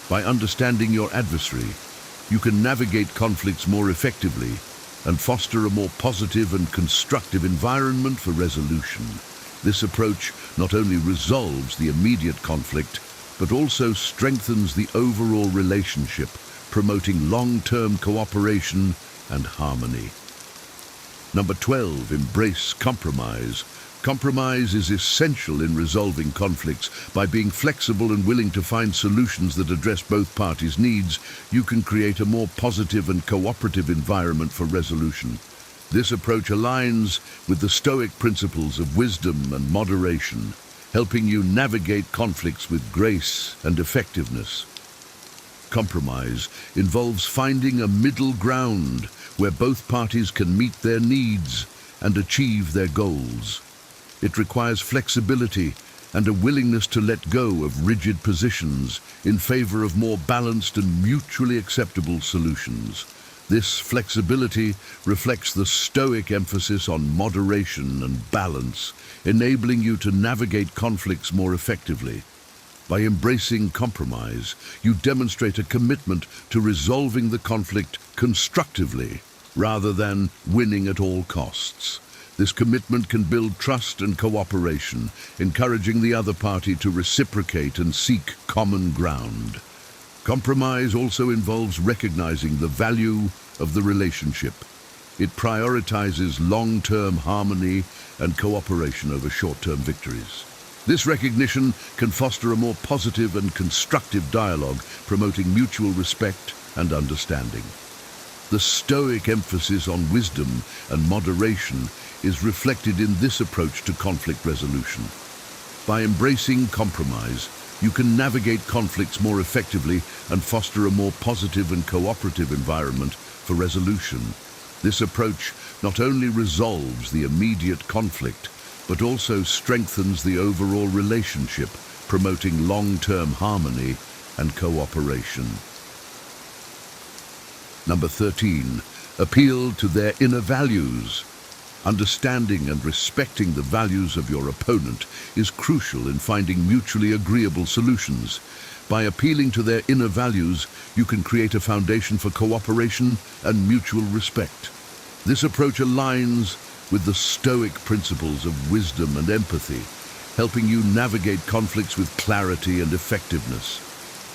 By understanding your adversary, you can navigate conflicts more effectively and foster a more positive and constructive environment for resolution. This approach not only resolves the immediate conflict, but also strengthens the overall relationship, promoting long-term cooperation and harmony. Number 12, embrace compromise. Compromise is essential in resolving conflicts. By being flexible and willing to find solutions that address both parties' needs, you can create a more positive and cooperative environment for resolution. This approach aligns with the Stoic principles of wisdom and moderation, helping you navigate conflicts with grace and effectiveness. Compromise involves finding a middle ground where both parties can meet their needs and achieve their goals. It requires flexibility and a willingness to let go of rigid positions in favor of more balanced and mutually acceptable solutions. This flexibility reflects the Stoic emphasis on moderation and balance, enabling you to navigate conflicts more effectively. By embracing compromise, you demonstrate a commitment to resolving the conflict constructively rather than winning at all costs. This commitment can build trust and cooperation, encouraging the other party to reciprocate and seek common ground. Compromise also involves recognizing the value of the relationship. It prioritizes long-term harmony and cooperation over short-term victories. This recognition can foster a more positive and constructive dialogue, promoting mutual respect and understanding. The Stoic emphasis on wisdom and moderation is reflected in this approach to conflict resolution. By embracing compromise, you can navigate conflicts more effectively and foster a more positive and cooperative environment for resolution. This approach not only resolves the immediate conflict, but also strengthens the overall relationship, promoting long-term harmony and cooperation. Number 13, appeal to their inner values. Understanding and respecting the values of your opponent is crucial in finding mutually agreeable solutions. By appealing to their inner values, you can create a foundation for cooperation and mutual respect. This approach aligns with the Stoic principles of wisdom and empathy, helping you navigate conflicts with clarity and effectiveness.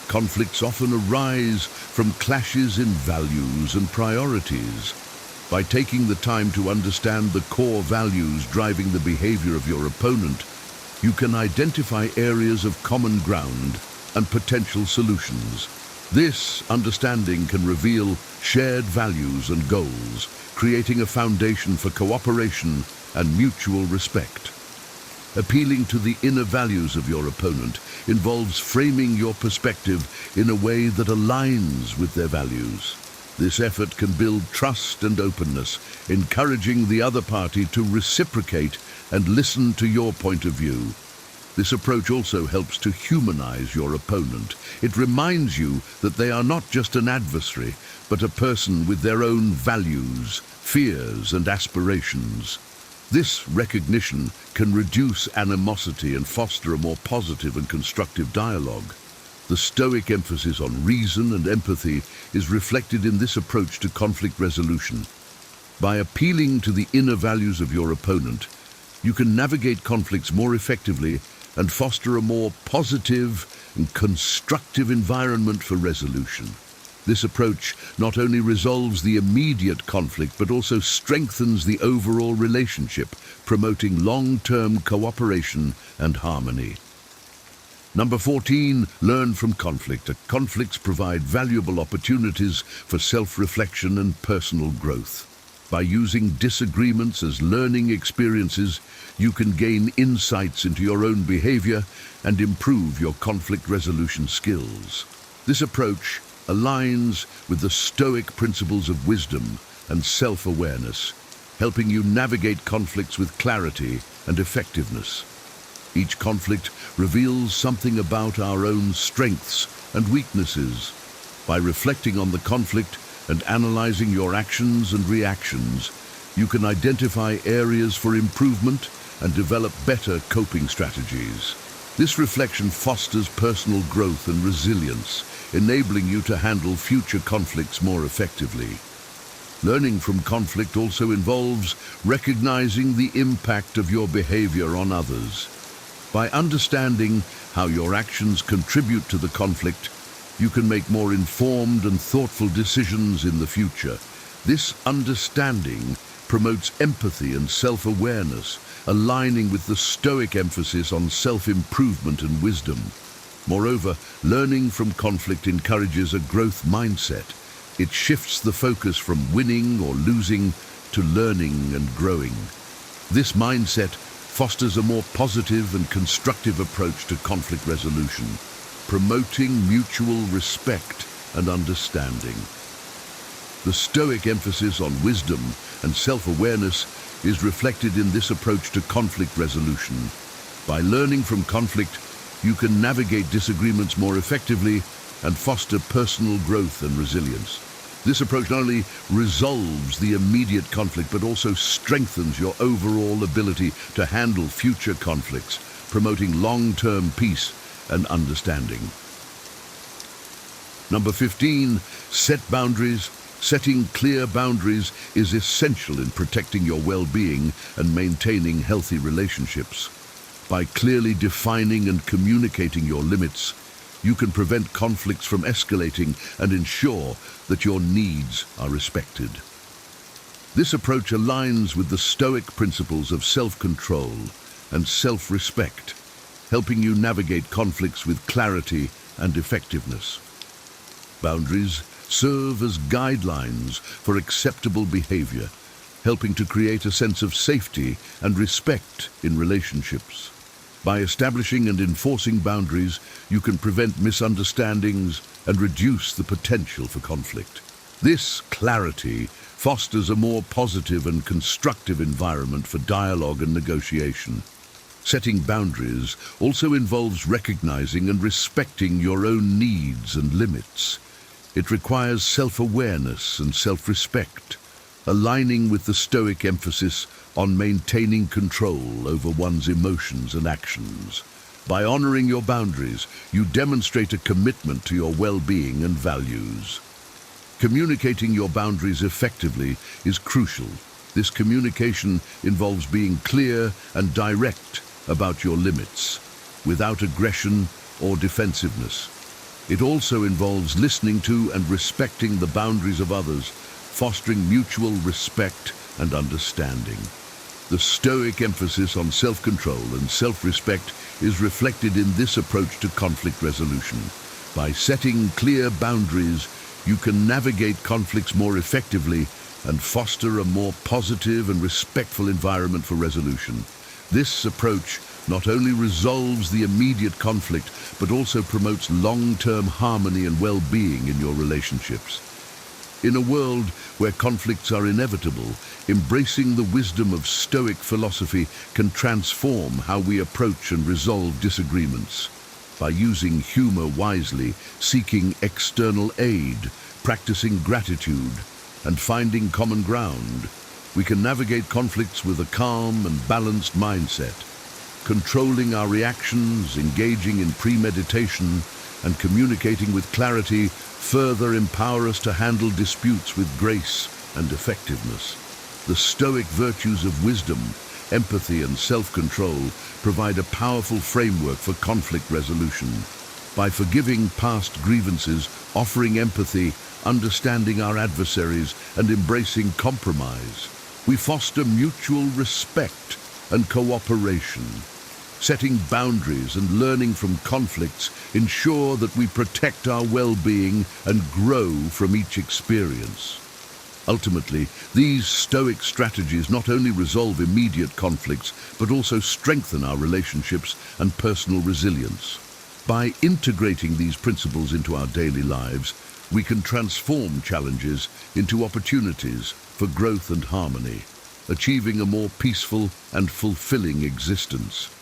Conflicts often arise from clashes in values and priorities. By taking the time to understand the core values driving the behavior of your opponent, you can identify areas of common ground and potential solutions. This understanding can reveal shared values and goals, creating a foundation for cooperation and mutual respect. Appealing to the inner values of your opponent involves framing your perspective in a way that aligns with their values. This effort can build trust and openness, encouraging the other party to reciprocate and listen to your point of view. This approach also helps to humanize your opponent. It reminds you that they are not just an adversary, but a person with their own values, fears, and aspirations. This recognition can reduce animosity and foster a more positive and constructive dialogue. The Stoic emphasis on reason and empathy is reflected in this approach to conflict resolution. By appealing to the inner values of your opponent, you can navigate conflicts more effectively and foster a more positive and constructive environment for resolution. This approach not only resolves the immediate conflict, but also strengthens the overall relationship, promoting long-term cooperation and harmony. Number 14, learn from conflict. Conflicts provide valuable opportunities for self-reflection and personal growth. By using disagreements as learning experiences, you can gain insights into your own behavior and improve your conflict resolution skills. This approach aligns with the Stoic principles of wisdom and self-awareness, helping you navigate conflicts with clarity and effectiveness. Each conflict reveals something about our own strengths and weaknesses. By reflecting on the conflict and analyzing your actions and reactions, you can identify areas for improvement and develop better coping strategies. This reflection fosters personal growth and resilience, enabling you to handle future conflicts more effectively. Learning from conflict also involves recognizing the impact of your behavior on others. By understanding how your actions contribute to the conflict, you can make more informed and thoughtful decisions in the future. This understanding promotes empathy and self-awareness, aligning with the Stoic emphasis on self-improvement and wisdom. Moreover, learning from conflict encourages a growth mindset. It shifts the focus from winning or losing to learning and growing. This mindset fosters a more positive and constructive approach to conflict resolution, promoting mutual respect and understanding. The Stoic emphasis on wisdom and self-awareness is reflected in this approach to conflict resolution. By learning from conflict, you can navigate disagreements more effectively and foster personal growth and resilience. This approach not only resolves the immediate conflict, but also strengthens your overall ability to handle future conflicts, promoting long-term peace and understanding. Number 15, set boundaries. Setting clear boundaries is essential in protecting your well-being and maintaining healthy relationships. By clearly defining and communicating your limits, you can prevent conflicts from escalating and ensure that your needs are respected. This approach aligns with the Stoic principles of self-control and self-respect, helping you navigate conflicts with clarity and effectiveness. Boundaries serve as guidelines for acceptable behavior, helping to create a sense of safety and respect in relationships. By establishing and enforcing boundaries, you can prevent misunderstandings and reduce the potential for conflict. This clarity fosters a more positive and constructive environment for dialogue and negotiation. Setting boundaries also involves recognizing and respecting your own needs and limits. It requires self-awareness and self-respect, aligning with the Stoic emphasis on maintaining control over one's emotions and actions. By honoring your boundaries, you demonstrate a commitment to your well-being and values. Communicating your boundaries effectively is crucial. This communication involves being clear and direct about your limits, without aggression or defensiveness. It also involves listening to and respecting the boundaries of others, fostering mutual respect and understanding. The Stoic emphasis on self-control and self-respect is reflected in this approach to conflict resolution. By setting clear boundaries, you can navigate conflicts more effectively and foster a more positive and respectful environment for resolution. This approach not only resolves the immediate conflict, but also promotes long-term harmony and well-being in your relationships. In a world where conflicts are inevitable, embracing the wisdom of Stoic philosophy can transform how we approach and resolve disagreements. By using humor wisely, seeking external aid, practicing gratitude, and finding common ground, we can navigate conflicts with a calm and balanced mindset. Controlling our reactions, engaging in premeditation, and communicating with clarity further empower us to handle disputes with grace and effectiveness. The Stoic virtues of wisdom, empathy, and self-control provide a powerful framework for conflict resolution. By forgiving past grievances, offering empathy, understanding our adversaries, and embracing compromise, we foster mutual respect and cooperation. Setting boundaries and learning from conflicts ensure that we protect our well-being and grow from each experience. Ultimately, these Stoic strategies not only resolve immediate conflicts, but also strengthen our relationships and personal resilience. By integrating these principles into our daily lives, we can transform challenges into opportunities for growth and harmony, achieving a more peaceful and fulfilling existence.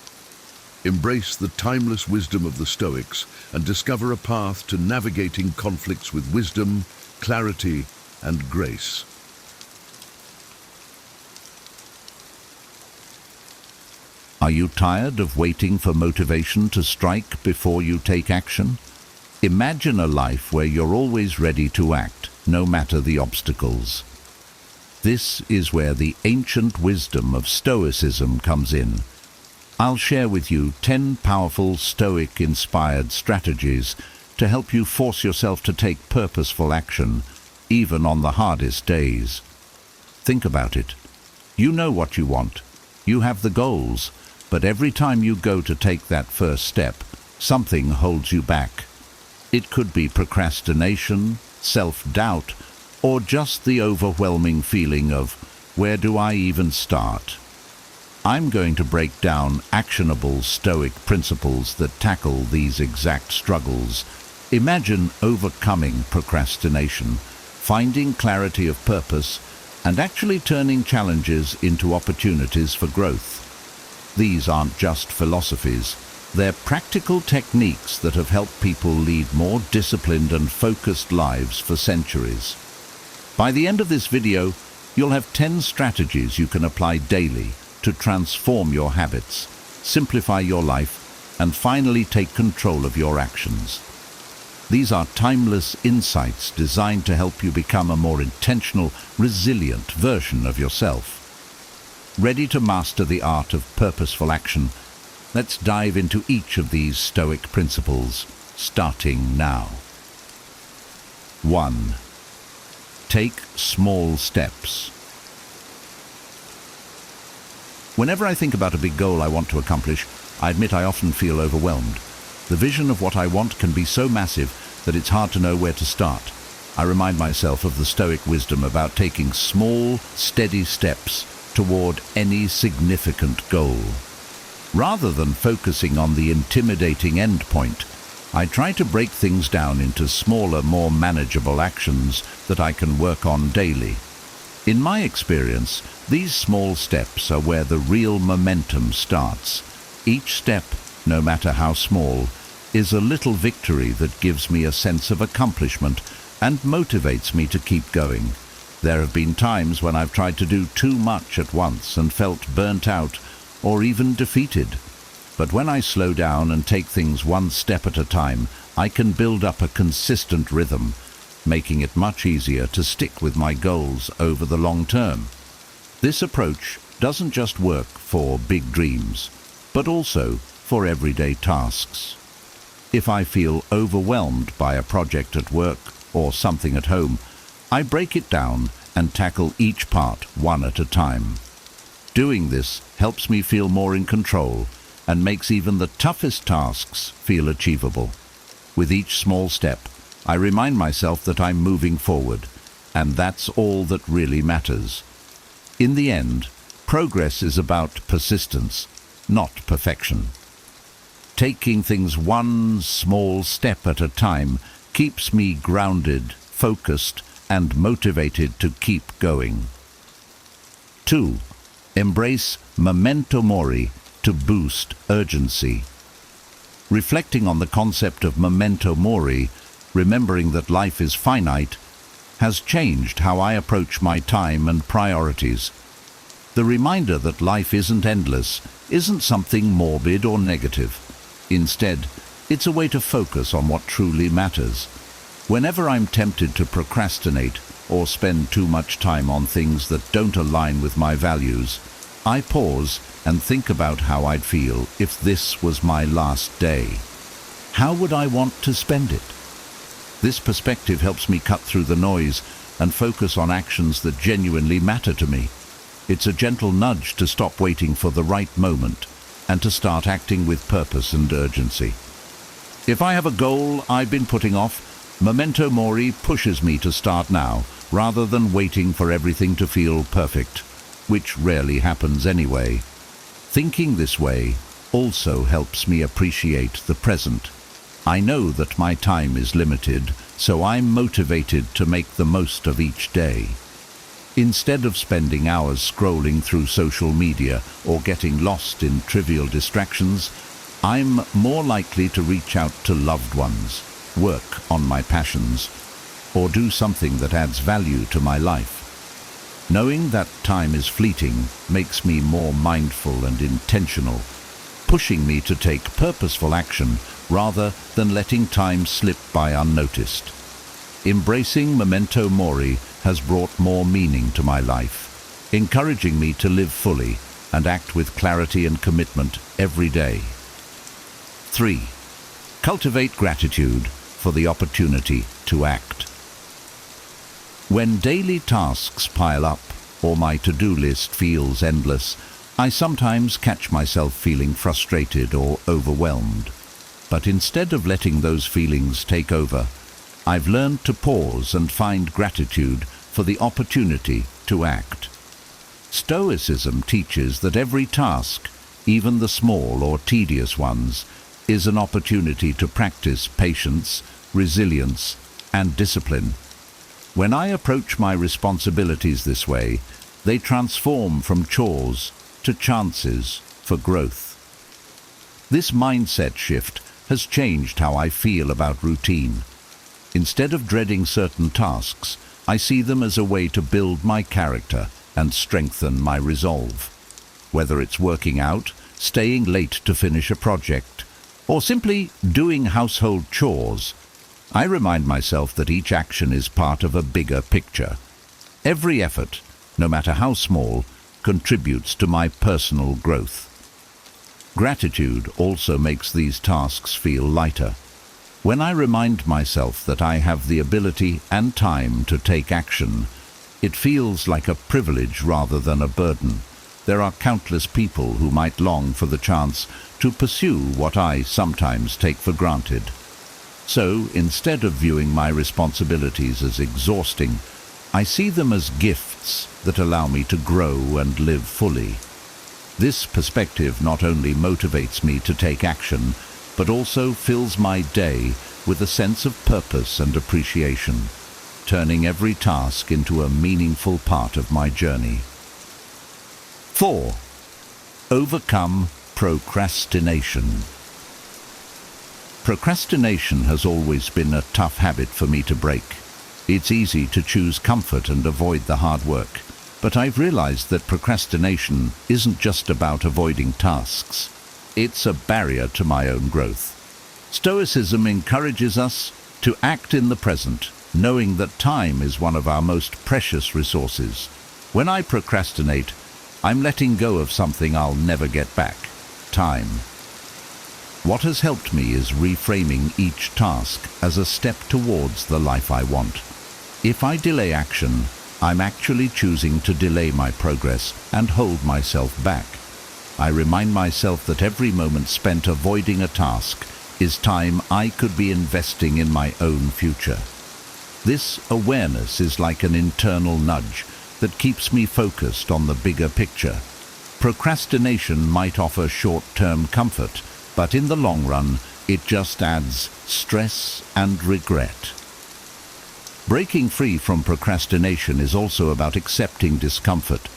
Embrace the timeless wisdom of the Stoics and discover a path to navigating conflicts with wisdom, clarity, and grace. Are you tired of waiting for motivation to strike before you take action? Imagine a life where you're always ready to act, no matter the obstacles. This is where the ancient wisdom of Stoicism comes in. I'll share with you 10 powerful Stoic-inspired strategies to help you force yourself to take purposeful action, even on the hardest days. Think about it. You know what you want. You have the goals, but every time you go to take that first step, something holds you back. It could be procrastination, self-doubt, or just the overwhelming feeling of, where do I even start? I'm going to break down actionable Stoic principles that tackle these exact struggles. Imagine overcoming procrastination, finding clarity of purpose, and actually turning challenges into opportunities for growth. These aren't just philosophies. They're practical techniques that have helped people lead more disciplined and focused lives for centuries. By the end of this video, you'll have 10 strategies you can apply daily to transform your habits, simplify your life, and finally take control of your actions. These are timeless insights designed to help you become a more intentional, resilient version of yourself. Ready to master the art of purposeful action? Let's dive into each of these Stoic principles, starting now. 1. Take small steps. Whenever I think about a big goal I want to accomplish, I admit I often feel overwhelmed. The vision of what I want can be so massive that it's hard to know where to start. I remind myself of the Stoic wisdom about taking small, steady steps toward any significant goal. Rather than focusing on the intimidating end point, I try to break things down into smaller, more manageable actions that I can work on daily. In my experience, these small steps are where the real momentum starts. Each step, no matter how small, is a little victory that gives me a sense of accomplishment and motivates me to keep going. There have been times when I've tried to do too much at once and felt burnt out or even defeated. But when I slow down and take things one step at a time, I can build up a consistent rhythm, making it much easier to stick with my goals over the long term. This approach doesn't just work for big dreams, but also for everyday tasks. If I feel overwhelmed by a project at work or something at home, I break it down and tackle each part one at a time. Doing this helps me feel more in control and makes even the toughest tasks feel achievable. With each small step, I remind myself that I'm moving forward, and that's all that really matters. In the end, progress is about persistence, not perfection. Taking things one small step at a time keeps me grounded, focused, and motivated to keep going. 2. Embrace memento mori to boost urgency. Reflecting on the concept of memento mori, remembering that life is finite, has changed how I approach my time and priorities. The reminder that life isn't endless isn't something morbid or negative. Instead, it's a way to focus on what truly matters. Whenever I'm tempted to procrastinate or spend too much time on things that don't align with my values, I pause and think about how I'd feel if this was my last day. How would I want to spend it? This perspective helps me cut through the noise and focus on actions that genuinely matter to me. It's a gentle nudge to stop waiting for the right moment and to start acting with purpose and urgency. If I have a goal I've been putting off, memento mori pushes me to start now, rather than waiting for everything to feel perfect, which rarely happens anyway. Thinking this way also helps me appreciate the present. I know that my time is limited, so I'm motivated to make the most of each day. Instead of spending hours scrolling through social media or getting lost in trivial distractions, I'm more likely to reach out to loved ones, work on my passions, or do something that adds value to my life. Knowing that time is fleeting makes me more mindful and intentional, pushing me to take purposeful action rather than letting time slip by unnoticed. Embracing memento mori has brought more meaning to my life, encouraging me to live fully and act with clarity and commitment every day. 3. Cultivate gratitude for the opportunity to act. When daily tasks pile up or my to-do list feels endless, I sometimes catch myself feeling frustrated or overwhelmed. But instead of letting those feelings take over, I've learned to pause and find gratitude for the opportunity to act. Stoicism teaches that every task, even the small or tedious ones, is an opportunity to practice patience, resilience, and discipline. When I approach my responsibilities this way, they transform from chores to chances for growth. This mindset shift has changed how I feel about routine. Instead of dreading certain tasks, I see them as a way to build my character and strengthen my resolve. Whether it's working out, staying late to finish a project, or simply doing household chores, I remind myself that each action is part of a bigger picture. Every effort, no matter how small, contributes to my personal growth. Gratitude also makes these tasks feel lighter. When I remind myself that I have the ability and time to take action, it feels like a privilege rather than a burden. There are countless people who might long for the chance to pursue what I sometimes take for granted. So, instead of viewing my responsibilities as exhausting, I see them as gifts that allow me to grow and live fully. This perspective not only motivates me to take action, but also fills my day with a sense of purpose and appreciation, turning every task into a meaningful part of my journey. 4. Overcome procrastination. Procrastination has always been a tough habit for me to break. It's easy to choose comfort and avoid the hard work, but I've realized that procrastination isn't just about avoiding tasks. It's a barrier to my own growth. Stoicism encourages us to act in the present, knowing that time is one of our most precious resources. When I procrastinate, I'm letting go of something I'll never get back: time. What has helped me is reframing each task as a step towards the life I want. If I delay action, I'm actually choosing to delay my progress and hold myself back. I remind myself that every moment spent avoiding a task is time I could be investing in my own future. This awareness is like an internal nudge that keeps me focused on the bigger picture. Procrastination might offer short-term comfort, but in the long run, it just adds stress and regret. Breaking free from procrastination is also about accepting discomfort.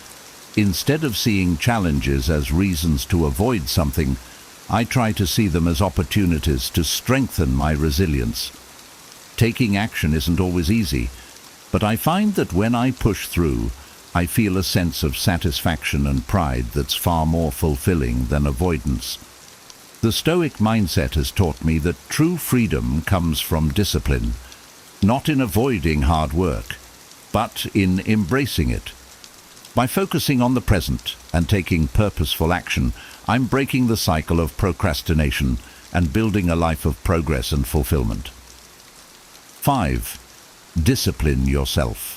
Instead of seeing challenges as reasons to avoid something, I try to see them as opportunities to strengthen my resilience. Taking action isn't always easy, but I find that when I push through, I feel a sense of satisfaction and pride that's far more fulfilling than avoidance. The Stoic mindset has taught me that true freedom comes from discipline, not in avoiding hard work, but in embracing it. By focusing on the present and taking purposeful action, I'm breaking the cycle of procrastination and building a life of progress and fulfillment. 5. Discipline yourself.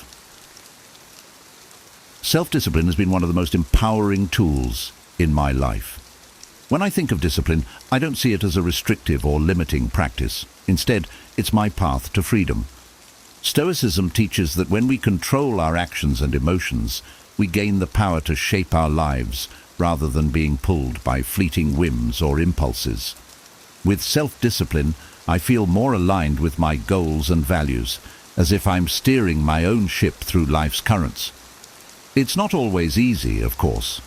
Self-discipline has been one of the most empowering tools in my life. When I think of discipline, I don't see it as a restrictive or limiting practice. Instead, it's my path to freedom. Stoicism teaches that when we control our actions and emotions, we gain the power to shape our lives rather than being pulled by fleeting whims or impulses. With self-discipline, I feel more aligned with my goals and values, as if I'm steering my own ship through life's currents. It's not always easy, of course.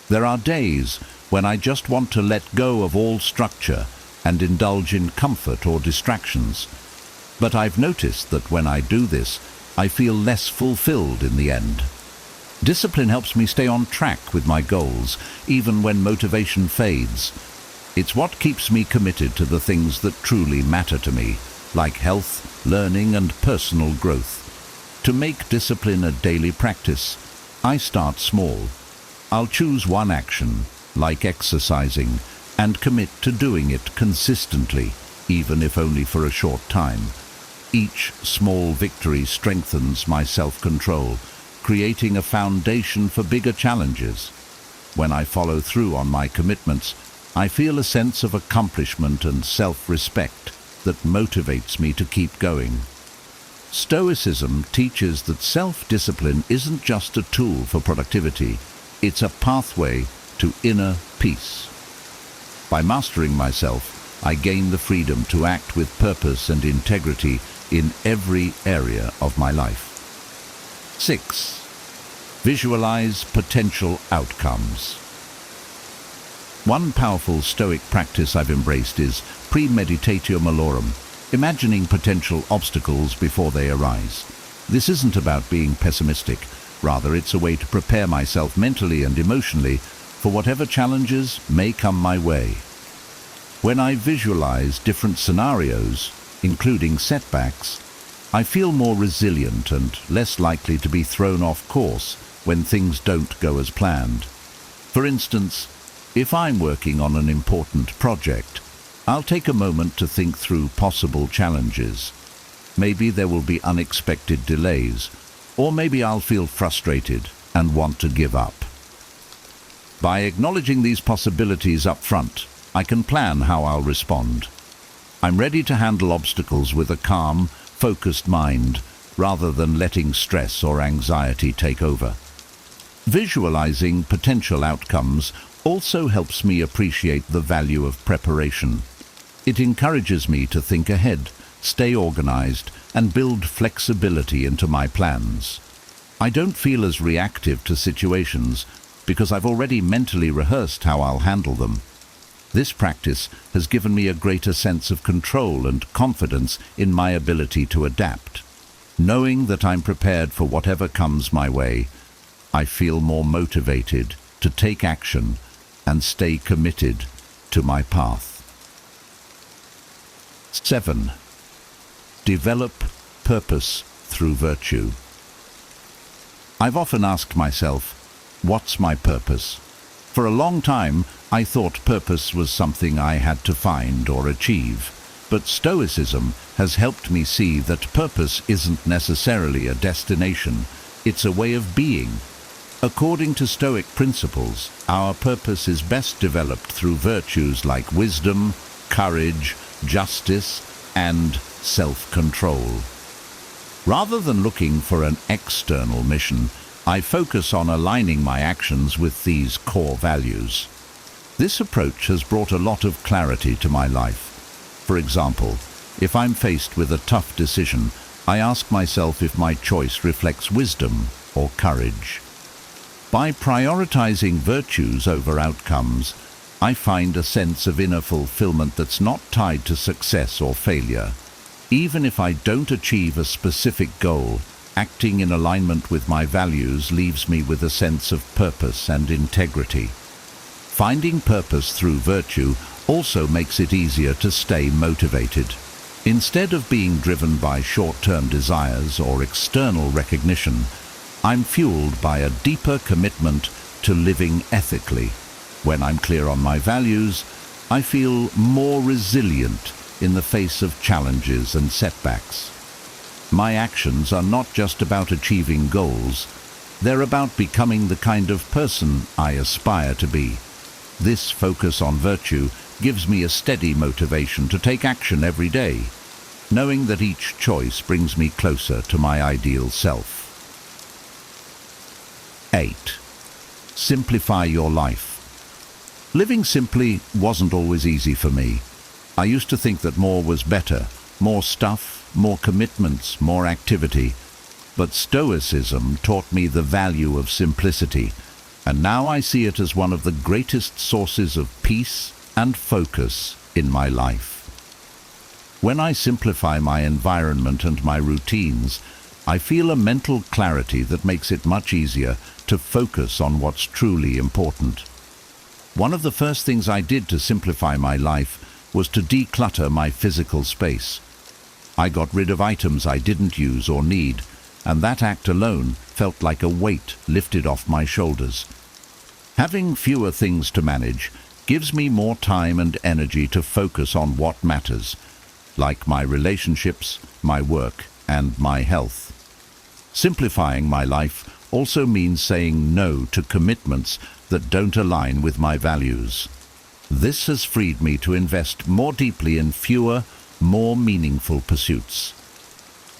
There are days when I just want to let go of all structure and indulge in comfort or distractions. But I've noticed that when I do this, I feel less fulfilled in the end. Discipline helps me stay on track with my goals, even when motivation fades. It's what keeps me committed to the things that truly matter to me, like health, learning, and personal growth. To make discipline a daily practice, I start small. I'll choose one action, like exercising, and commit to doing it consistently, even if only for a short time. Each small victory strengthens my self-control, creating a foundation for bigger challenges. When I follow through on my commitments, I feel a sense of accomplishment and self-respect that motivates me to keep going. Stoicism teaches that self-discipline isn't just a tool for productivity, it's a pathway to inner peace. By mastering myself, I gain the freedom to act with purpose and integrity in every area of my life. 6. Visualize potential outcomes. One powerful Stoic practice I've embraced is premeditatio malorum, imagining potential obstacles before they arise. This isn't about being pessimistic, rather it's a way to prepare myself mentally and emotionally for whatever challenges may come my way. When I visualize different scenarios, including setbacks, I feel more resilient and less likely to be thrown off course when things don't go as planned. For instance, if I'm working on an important project, I'll take a moment to think through possible challenges. Maybe there will be unexpected delays, or maybe I'll feel frustrated and want to give up. By acknowledging these possibilities up front, I can plan how I'll respond. I'm ready to handle obstacles with a calm, focused mind, rather than letting stress or anxiety take over. Visualizing potential outcomes also helps me appreciate the value of preparation. It encourages me to think ahead, stay organized, and build flexibility into my plans. I don't feel as reactive to situations because I've already mentally rehearsed how I'll handle them. This practice has given me a greater sense of control and confidence in my ability to adapt. Knowing that I'm prepared for whatever comes my way, I feel more motivated to take action and stay committed to my path. 7. Develop purpose through virtue. I've often asked myself, what's my purpose? For a long time, I thought purpose was something I had to find or achieve, but Stoicism has helped me see that purpose isn't necessarily a destination, it's a way of being. According to Stoic principles, our purpose is best developed through virtues like wisdom, courage, justice, and self-control. Rather than looking for an external mission, I focus on aligning my actions with these core values. This approach has brought a lot of clarity to my life. For example, if I'm faced with a tough decision, I ask myself if my choice reflects wisdom or courage. By prioritizing virtues over outcomes, I find a sense of inner fulfillment that's not tied to success or failure. Even if I don't achieve a specific goal, acting in alignment with my values leaves me with a sense of purpose and integrity. Finding purpose through virtue also makes it easier to stay motivated. Instead of being driven by short-term desires or external recognition, I'm fueled by a deeper commitment to living ethically. When I'm clear on my values, I feel more resilient in the face of challenges and setbacks. My actions are not just about achieving goals, they're about becoming the kind of person I aspire to be. This focus on virtue gives me a steady motivation to take action every day, knowing that each choice brings me closer to my ideal self. 8. Simplify your life. Living simply wasn't always easy for me. I used to think that more was better, more stuff, more commitments, more activity. But Stoicism taught me the value of simplicity, and now I see it as one of the greatest sources of peace and focus in my life. When I simplify my environment and my routines, I feel a mental clarity that makes it much easier to focus on what's truly important. One of the first things I did to simplify my life was to declutter my physical space. I got rid of items I didn't use or need, and that act alone felt like a weight lifted off my shoulders. Having fewer things to manage gives me more time and energy to focus on what matters, like my relationships, my work, and my health. Simplifying my life also means saying no to commitments that don't align with my values. This has freed me to invest more deeply in fewer, more meaningful pursuits.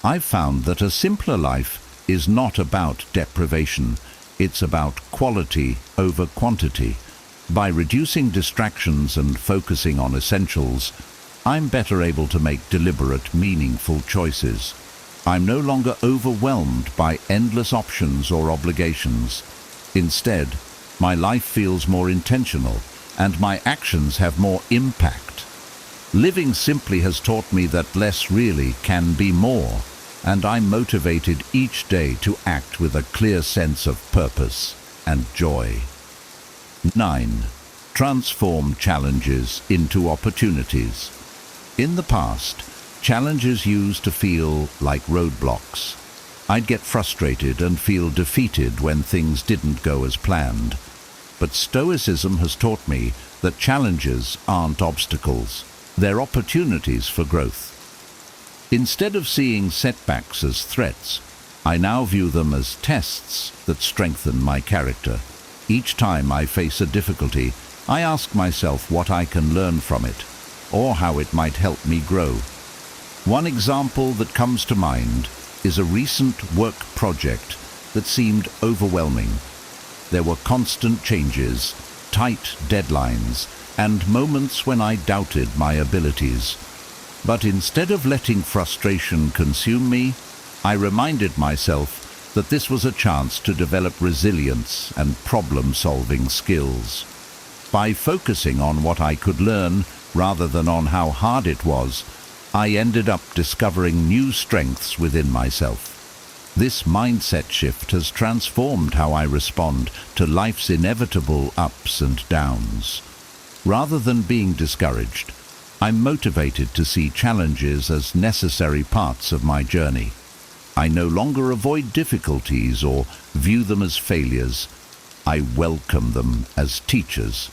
I've found that a simpler life is not about deprivation, it's about quality over quantity. By reducing distractions and focusing on essentials, I'm better able to make deliberate, meaningful choices. I'm no longer overwhelmed by endless options or obligations. Instead, my life feels more intentional, and my actions have more impact. Living simply has taught me that less really can be more, and I'm motivated each day to act with a clear sense of purpose and joy. 9. Transform challenges into opportunities. In the past, challenges used to feel like roadblocks. I'd get frustrated and feel defeated when things didn't go as planned. But Stoicism has taught me that challenges aren't obstacles, they're opportunities for growth. Instead of seeing setbacks as threats, I now view them as tests that strengthen my character. Each time I face a difficulty, I ask myself what I can learn from it, or how it might help me grow. One example that comes to mind is a recent work project that seemed overwhelming. There were constant changes, tight deadlines, and moments when I doubted my abilities. But instead of letting frustration consume me, I reminded myself that this was a chance to develop resilience and problem-solving skills. By focusing on what I could learn rather than on how hard it was, I ended up discovering new strengths within myself. This mindset shift has transformed how I respond to life's inevitable ups and downs. Rather than being discouraged, I'm motivated to see challenges as necessary parts of my journey. I no longer avoid difficulties or view them as failures. I welcome them as teachers.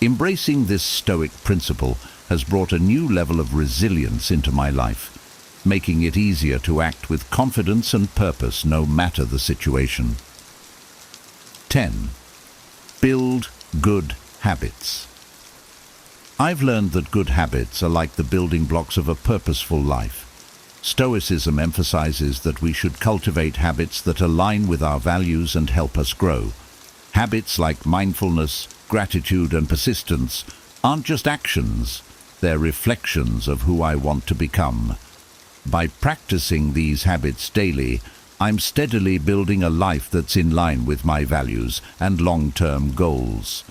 Embracing this Stoic principle has brought a new level of resilience into my life, making it easier to act with confidence and purpose no matter the situation. 10. Build good habits. I've learned that good habits are like the building blocks of a purposeful life. Stoicism emphasizes that we should cultivate habits that align with our values and help us grow. Habits like mindfulness, gratitude, and persistence aren't just actions, they're reflections of who I want to become. By practicing these habits daily, I'm steadily building a life that's in line with my values and long-term goals.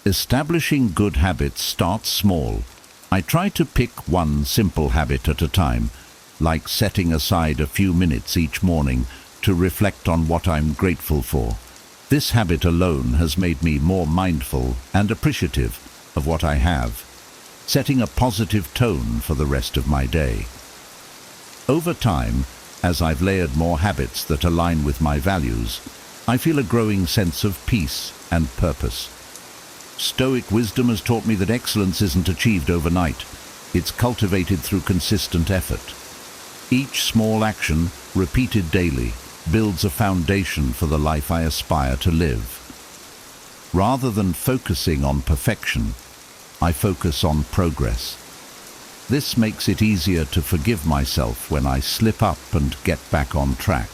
Establishing good habits starts small. I try to pick one simple habit at a time, like setting aside a few minutes each morning to reflect on what I'm grateful for. This habit alone has made me more mindful and appreciative of what I have, setting a positive tone for the rest of my day. Over time, as I've layered more habits that align with my values, I feel a growing sense of peace and purpose. Stoic wisdom has taught me that excellence isn't achieved overnight. It's cultivated through consistent effort. Each small action, repeated daily, builds a foundation for the life I aspire to live. Rather than focusing on perfection, I focus on progress. This makes it easier to forgive myself when I slip up and get back on track.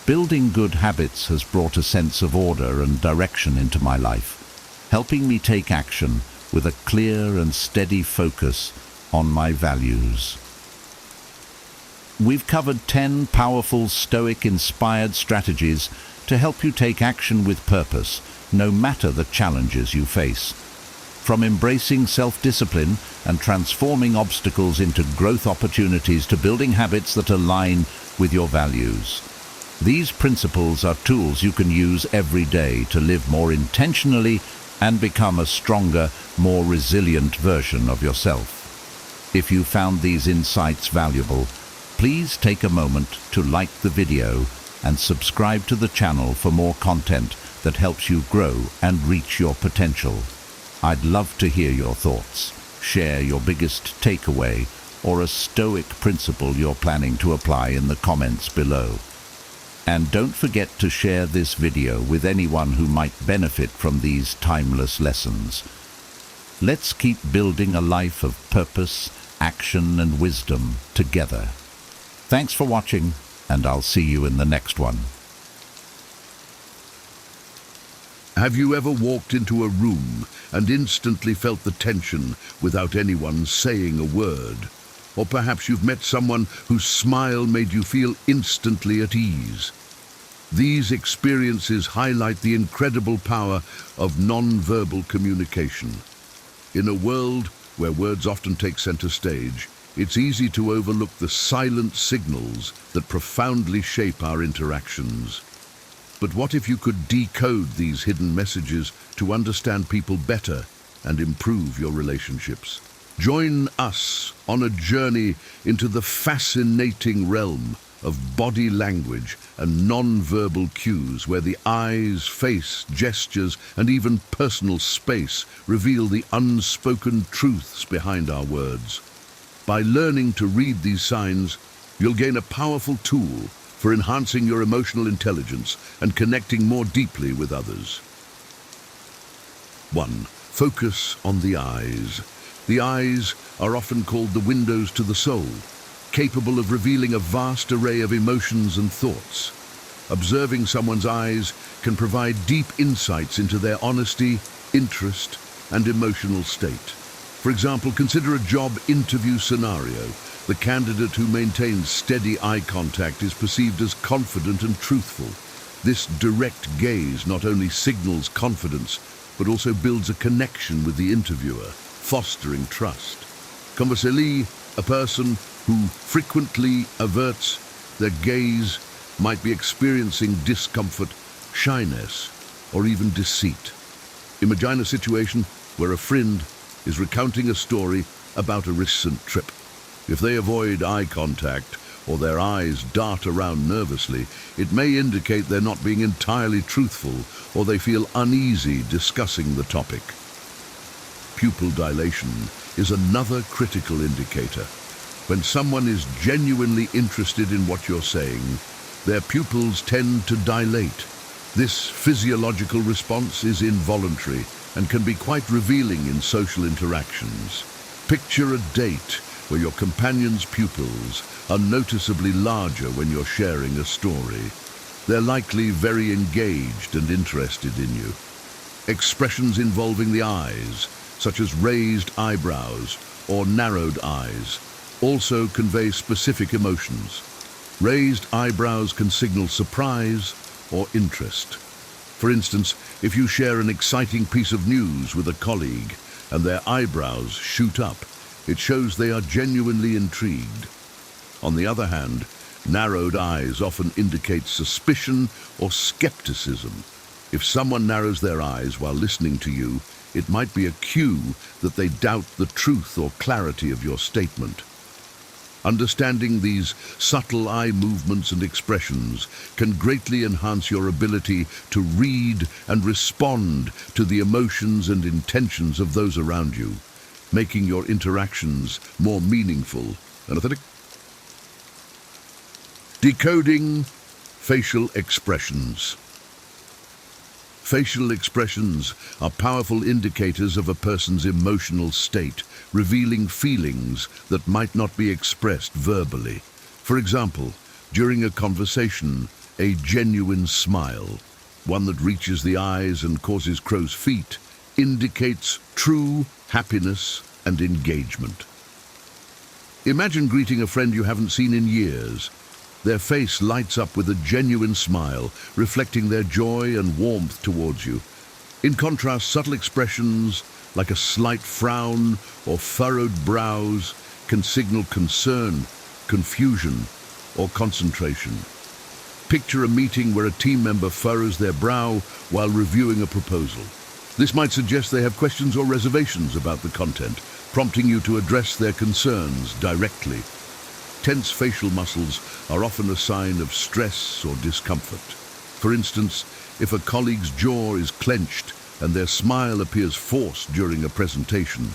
Building good habits has brought a sense of order and direction into my life, helping me take action with a clear and steady focus on my values. We've covered 10 powerful Stoic-inspired strategies to help you take action with purpose, no matter the challenges you face. From embracing self-discipline and transforming obstacles into growth opportunities to building habits that align with your values. These principles are tools you can use every day to live more intentionally and become a stronger, more resilient version of yourself. If you found these insights valuable, please take a moment to like the video and subscribe to the channel for more content that helps you grow and reach your potential. I'd love to hear your thoughts. Share your biggest takeaway or a Stoic principle you're planning to apply in the comments below. And don't forget to share this video with anyone who might benefit from these timeless lessons. Let's keep building a life of purpose, action, and wisdom together. Thanks for watching, and I'll see you in the next one. Have you ever walked into a room and instantly felt the tension without anyone saying a word? Or perhaps you've met someone whose smile made you feel instantly at ease. These experiences highlight the incredible power of non-verbal communication. In a world where words often take center stage, it's easy to overlook the silent signals that profoundly shape our interactions. But what if you could decode these hidden messages to understand people better and improve your relationships? Join us on a journey into the fascinating realm of body language and non-verbal cues, where the eyes, face, gestures, and even personal space reveal the unspoken truths behind our words. By learning to read these signs, you'll gain a powerful tool for enhancing your emotional intelligence and connecting more deeply with others. 1. Focus on the eyes. The eyes are often called the windows to the soul, capable of revealing a vast array of emotions and thoughts. Observing someone's eyes can provide deep insights into their honesty, interest, and emotional state. For example, consider a job interview scenario. The candidate who maintains steady eye contact is perceived as confident and truthful. This direct gaze not only signals confidence, but also builds a connection with the interviewer, fostering trust. Conversely, a person who frequently averts their gaze might be experiencing discomfort, shyness, or even deceit. Imagine a situation where a friend is recounting a story about a recent trip. If they avoid eye contact or their eyes dart around nervously, it may indicate they're not being entirely truthful or they feel uneasy discussing the topic. Pupil dilation is another critical indicator. When someone is genuinely interested in what you're saying, their pupils tend to dilate. This physiological response is involuntary and can be quite revealing in social interactions. Picture a date where your companion's pupils are noticeably larger when you're sharing a story. They're likely very engaged and interested in you. Expressions involving the eyes, such as raised eyebrows or narrowed eyes, also convey specific emotions. Raised eyebrows can signal surprise or interest. For instance, if you share an exciting piece of news with a colleague and their eyebrows shoot up, it shows they are genuinely intrigued. On the other hand, narrowed eyes often indicate suspicion or skepticism. If someone narrows their eyes while listening to you, it might be a cue that they doubt the truth or clarity of your statement. Understanding these subtle eye movements and expressions can greatly enhance your ability to read and respond to the emotions and intentions of those around you, making your interactions more meaningful and authentic. Decoding facial expressions. Facial expressions are powerful indicators of a person's emotional state, revealing feelings that might not be expressed verbally. For example, during a conversation, a genuine smile, one that reaches the eyes and causes crow's feet, indicates true happiness and engagement. Imagine greeting a friend you haven't seen in years. Their face lights up with a genuine smile, reflecting their joy and warmth towards you. In contrast, subtle expressions like a slight frown or furrowed brows can signal concern, confusion, or concentration. Picture a meeting where a team member furrows their brow while reviewing a proposal. This might suggest they have questions or reservations about the content, prompting you to address their concerns directly. Tense facial muscles are often a sign of stress or discomfort. For instance, if a colleague's jaw is clenched and their smile appears forced during a presentation,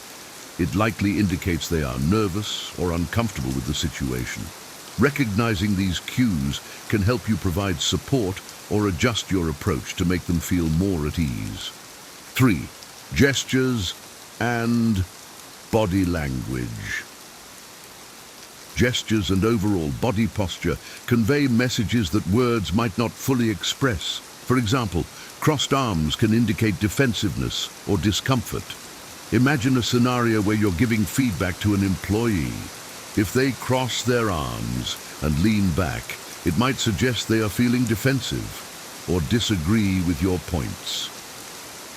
it likely indicates they are nervous or uncomfortable with the situation. Recognizing these cues can help you provide support or adjust your approach to make them feel more at ease. 3. Gestures and body language. Gestures and overall body posture convey messages that words might not fully express. For example, crossed arms can indicate defensiveness or discomfort. Imagine a scenario where you're giving feedback to an employee. If they cross their arms and lean back, it might suggest they are feeling defensive or disagree with your points.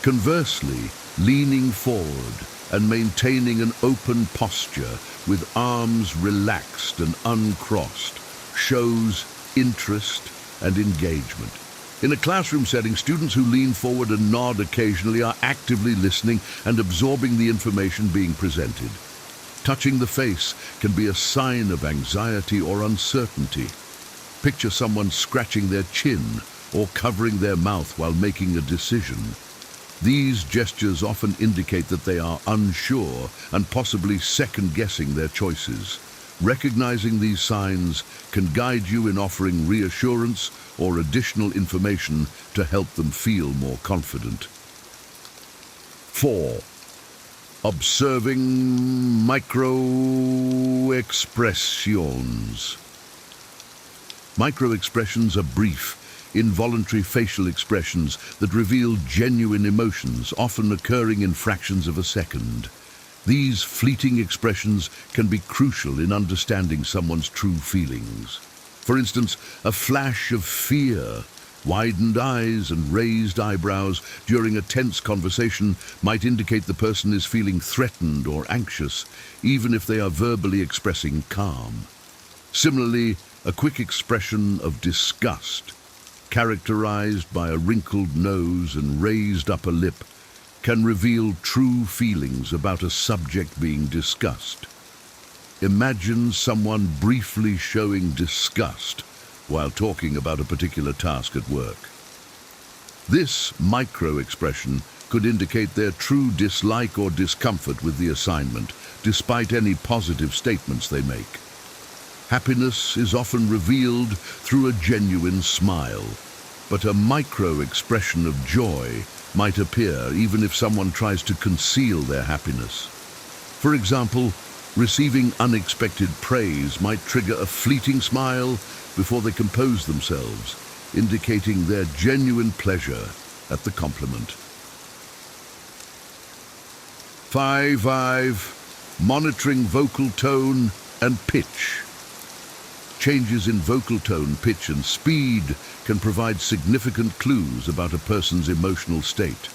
Conversely, leaning forward and maintaining an open posture with arms relaxed and uncrossed shows interest and engagement. In a classroom setting, students who lean forward and nod occasionally are actively listening and absorbing the information being presented. Touching the face can be a sign of anxiety or uncertainty. Picture someone scratching their chin or covering their mouth while making a decision. These gestures often indicate that they are unsure and possibly second-guessing their choices. Recognizing these signs can guide you in offering reassurance or additional information to help them feel more confident. 4. Observing micro-expressions. Micro-expressions are brief, involuntary facial expressions that reveal genuine emotions, often occurring in fractions of a second. These fleeting expressions can be crucial in understanding someone's true feelings. For instance, a flash of fear, widened eyes and raised eyebrows during a tense conversation might indicate the person is feeling threatened or anxious, even if they are verbally expressing calm. Similarly, a quick expression of disgust, characterized by a wrinkled nose and raised upper lip, can reveal true feelings about a subject being discussed. Imagine someone briefly showing disgust while talking about a particular task at work. This micro-expression could indicate their true dislike or discomfort with the assignment, despite any positive statements they make. Happiness is often revealed through a genuine smile, but a micro-expression of joy might appear even if someone tries to conceal their happiness. For example, receiving unexpected praise might trigger a fleeting smile before they compose themselves, indicating their genuine pleasure at the compliment. 5. Monitoring vocal tone and pitch. Changes in vocal tone, pitch, and speed can provide significant clues about a person's emotional state.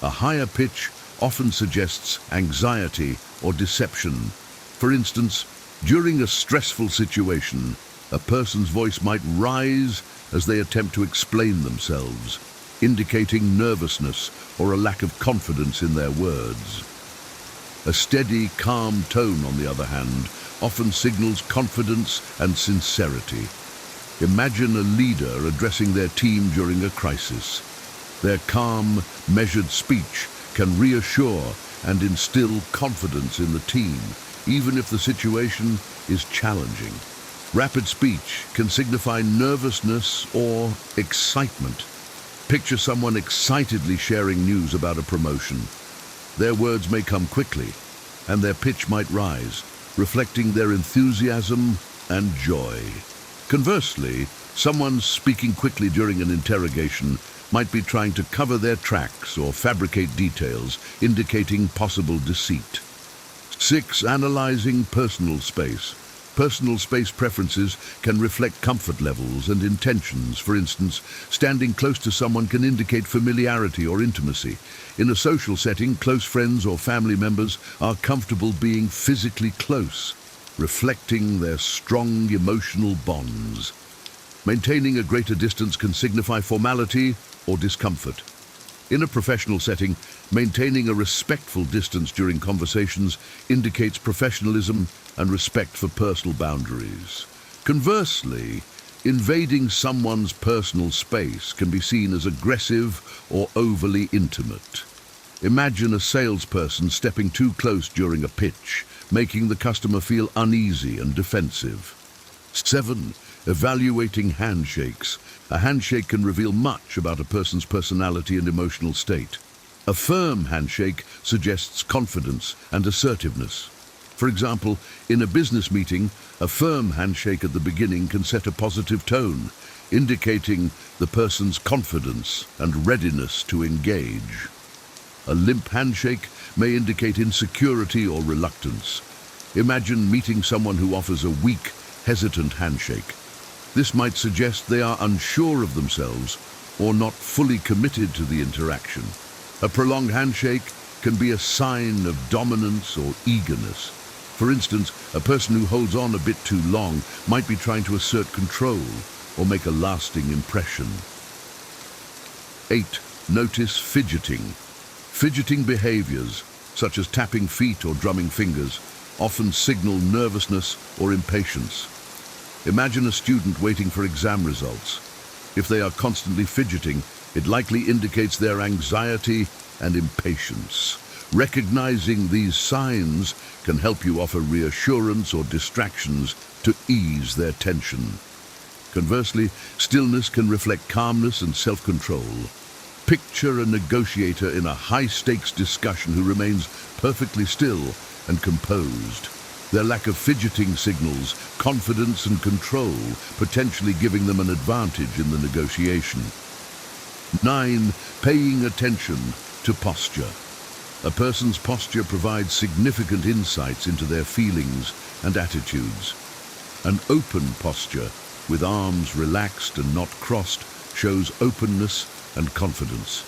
A higher pitch often suggests anxiety or deception. For instance, during a stressful situation, a person's voice might rise as they attempt to explain themselves, indicating nervousness or a lack of confidence in their words. A steady, calm tone, on the other hand, often signals confidence and sincerity. Imagine a leader addressing their team during a crisis. Their calm, measured speech can reassure and instill confidence in the team, even if the situation is challenging. Rapid speech can signify nervousness or excitement. Picture someone excitedly sharing news about a promotion. Their words may come quickly, and their pitch might rise, reflecting their enthusiasm and joy. Conversely, someone speaking quickly during an interrogation might be trying to cover their tracks or fabricate details, indicating possible deceit. 6. Analyzing personal space. Personal space preferences can reflect comfort levels and intentions. For instance, standing close to someone can indicate familiarity or intimacy. In a social setting, close friends or family members are comfortable being physically close, reflecting their strong emotional bonds. Maintaining a greater distance can signify formality or discomfort. In a professional setting, maintaining a respectful distance during conversations indicates professionalism and respect for personal boundaries. Conversely, invading someone's personal space can be seen as aggressive or overly intimate. Imagine a salesperson stepping too close during a pitch, making the customer feel uneasy and defensive. 7. Evaluating handshakes. A handshake can reveal much about a person's personality and emotional state. A firm handshake suggests confidence and assertiveness. For example, in a business meeting, a firm handshake at the beginning can set a positive tone, indicating the person's confidence and readiness to engage. A limp handshake may indicate insecurity or reluctance. Imagine meeting someone who offers a weak, hesitant handshake. This might suggest they are unsure of themselves or not fully committed to the interaction. A prolonged handshake can be a sign of dominance or eagerness. For instance, a person who holds on a bit too long might be trying to assert control or make a lasting impression. 8. Notice fidgeting. Fidgeting behaviors, such as tapping feet or drumming fingers, often signal nervousness or impatience. Imagine a student waiting for exam results. If they are constantly fidgeting, it likely indicates their anxiety and impatience. Recognizing these signs can help you offer reassurance or distractions to ease their tension. Conversely, stillness can reflect calmness and self-control. Picture a negotiator in a high-stakes discussion who remains perfectly still and composed. Their lack of fidgeting signals confidence and control, potentially giving them an advantage in the negotiation. 9. Paying attention to posture. A person's posture provides significant insights into their feelings and attitudes. An open posture, with arms relaxed and not crossed, shows openness and confidence.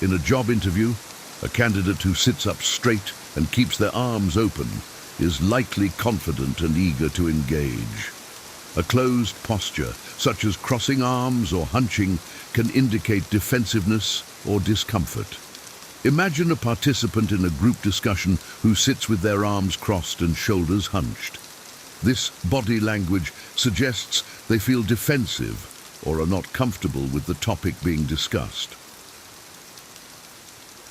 In a job interview, a candidate who sits up straight and keeps their arms open is likely confident and eager to engage. A closed posture, such as crossing arms or hunching, can indicate defensiveness or discomfort. Imagine a participant in a group discussion who sits with their arms crossed and shoulders hunched. This body language suggests they feel defensive or are not comfortable with the topic being discussed.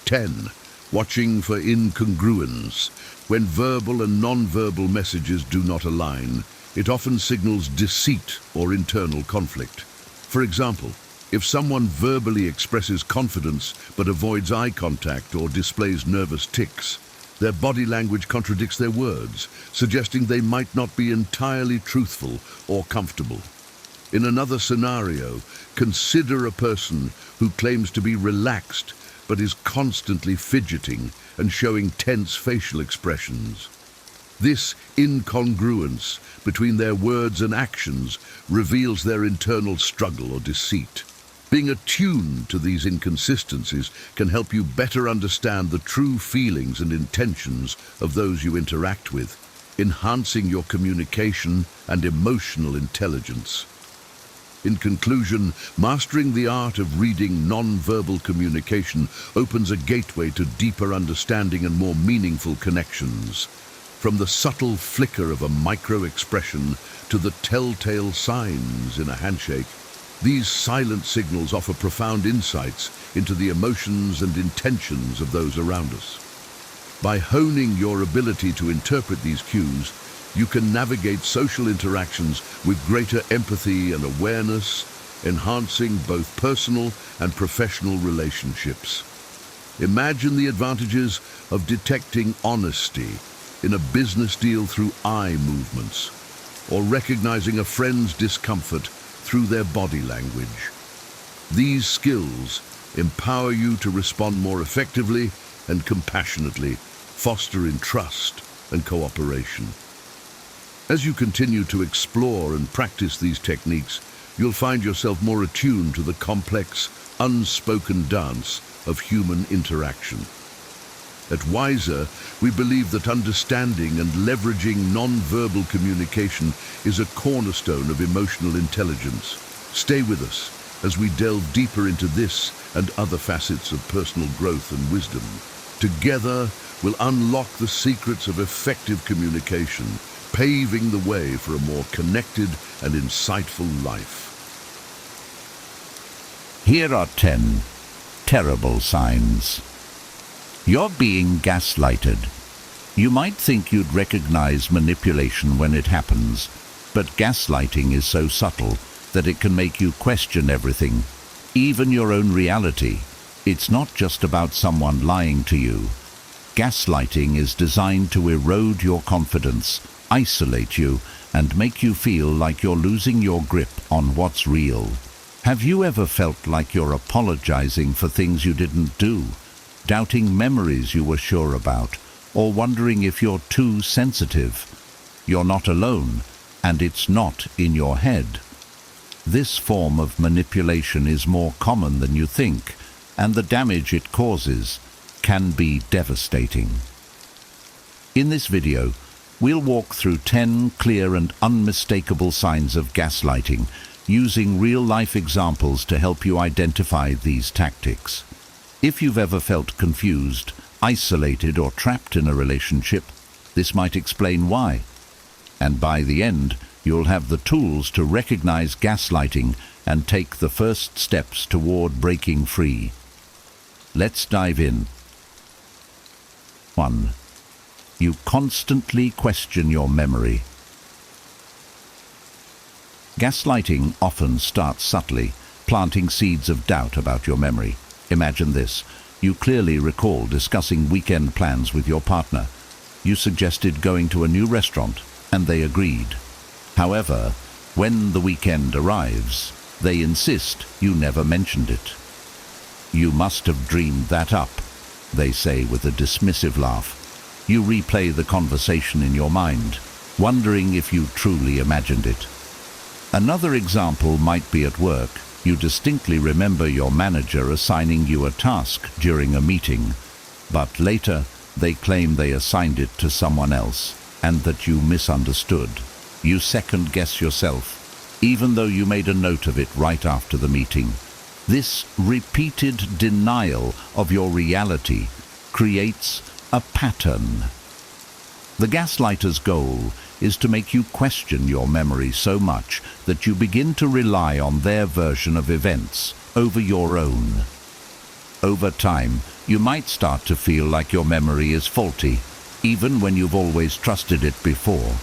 10. Watching for incongruence. When verbal and non-verbal messages do not align, it often signals deceit or internal conflict. For example, if someone verbally expresses confidence but avoids eye contact or displays nervous tics, their body language contradicts their words, suggesting they might not be entirely truthful or comfortable. In another scenario, consider a person who claims to be relaxed but is constantly fidgeting and showing tense facial expressions. This incongruence between their words and actions reveals their internal struggle or deceit. Being attuned to these inconsistencies can help you better understand the true feelings and intentions of those you interact with, enhancing your communication and emotional intelligence. In conclusion, mastering the art of reading non-verbal communication opens a gateway to deeper understanding and more meaningful connections. From the subtle flicker of a micro-expression to the telltale signs in a handshake, these silent signals offer profound insights into the emotions and intentions of those around us. By honing your ability to interpret these cues, you can navigate social interactions with greater empathy and awareness, enhancing both personal and professional relationships. Imagine the advantages of detecting honesty in a business deal through eye movements, or recognizing a friend's discomfort through their body language. These skills empower you to respond more effectively and compassionately, fostering trust and cooperation. As you continue to explore and practice these techniques, you'll find yourself more attuned to the complex, unspoken dance of human interaction. At Wiser, we believe that understanding and leveraging non-verbal communication is a cornerstone of emotional intelligence. Stay with us as we delve deeper into this and other facets of personal growth and wisdom. Together, we'll unlock the secrets of effective communication, paving the way for a more connected and insightful life. Here are 10 terrible signs. You're being gaslighted. You might think you'd recognize manipulation when it happens, but gaslighting is so subtle that it can make you question everything, even your own reality. It's not just about someone lying to you. Gaslighting is designed to erode your confidence, isolate you, and make you feel like you're losing your grip on what's real. Have you ever felt like you're apologizing for things you didn't do, doubting memories you were sure about, or wondering if you're too sensitive? You're not alone, and it's not in your head. This form of manipulation is more common than you think, and the damage it causes can be devastating. In this video, we'll walk through 10 clear and unmistakable signs of gaslighting, using real-life examples to help you identify these tactics. If you've ever felt confused, isolated, or trapped in a relationship, this might explain why. And by the end, you'll have the tools to recognize gaslighting and take the first steps toward breaking free. Let's dive in. 1. You constantly question your memory. Gaslighting often starts subtly, planting seeds of doubt about your memory. Imagine this. You clearly recall discussing weekend plans with your partner. You suggested going to a new restaurant, and they agreed. However, when the weekend arrives, they insist you never mentioned it. You must have dreamed that up, they say with a dismissive laugh. You replay the conversation in your mind, wondering if you truly imagined it. Another example might be at work. You distinctly remember your manager assigning you a task during a meeting, but later they claim they assigned it to someone else and that you misunderstood. You second-guess yourself, even though you made a note of it right after the meeting. This repeated denial of your reality creates a pattern. The gaslighter's goal is to make you question your memory so much that you begin to rely on their version of events over your own. Over time, you might start to feel like your memory is faulty, even when you've always trusted it before.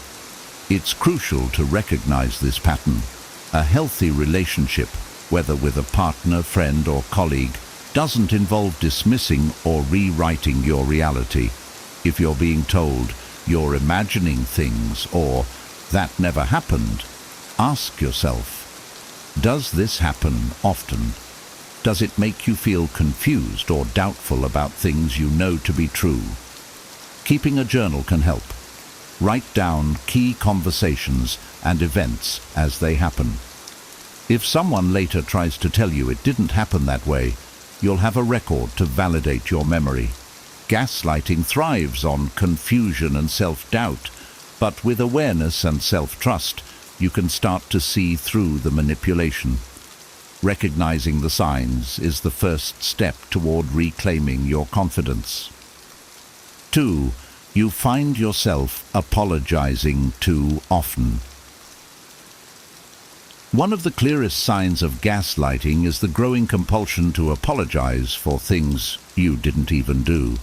It's crucial to recognize this pattern. A healthy relationship, whether with a partner, friend, or colleague, doesn't involve dismissing or rewriting your reality. If you're being told you're imagining things or that never happened, ask yourself, does this happen often? Does it make you feel confused or doubtful about things you know to be true? Keeping a journal can help. Write down key conversations and events as they happen. If someone later tries to tell you it didn't happen that way, you'll have a record to validate your memory. Gaslighting thrives on confusion and self-doubt, but with awareness and self-trust, you can start to see through the manipulation. Recognizing the signs is the first step toward reclaiming your confidence. 2. You find yourself apologizing too often. One of the clearest signs of gaslighting is the growing compulsion to apologize for things you didn't even do.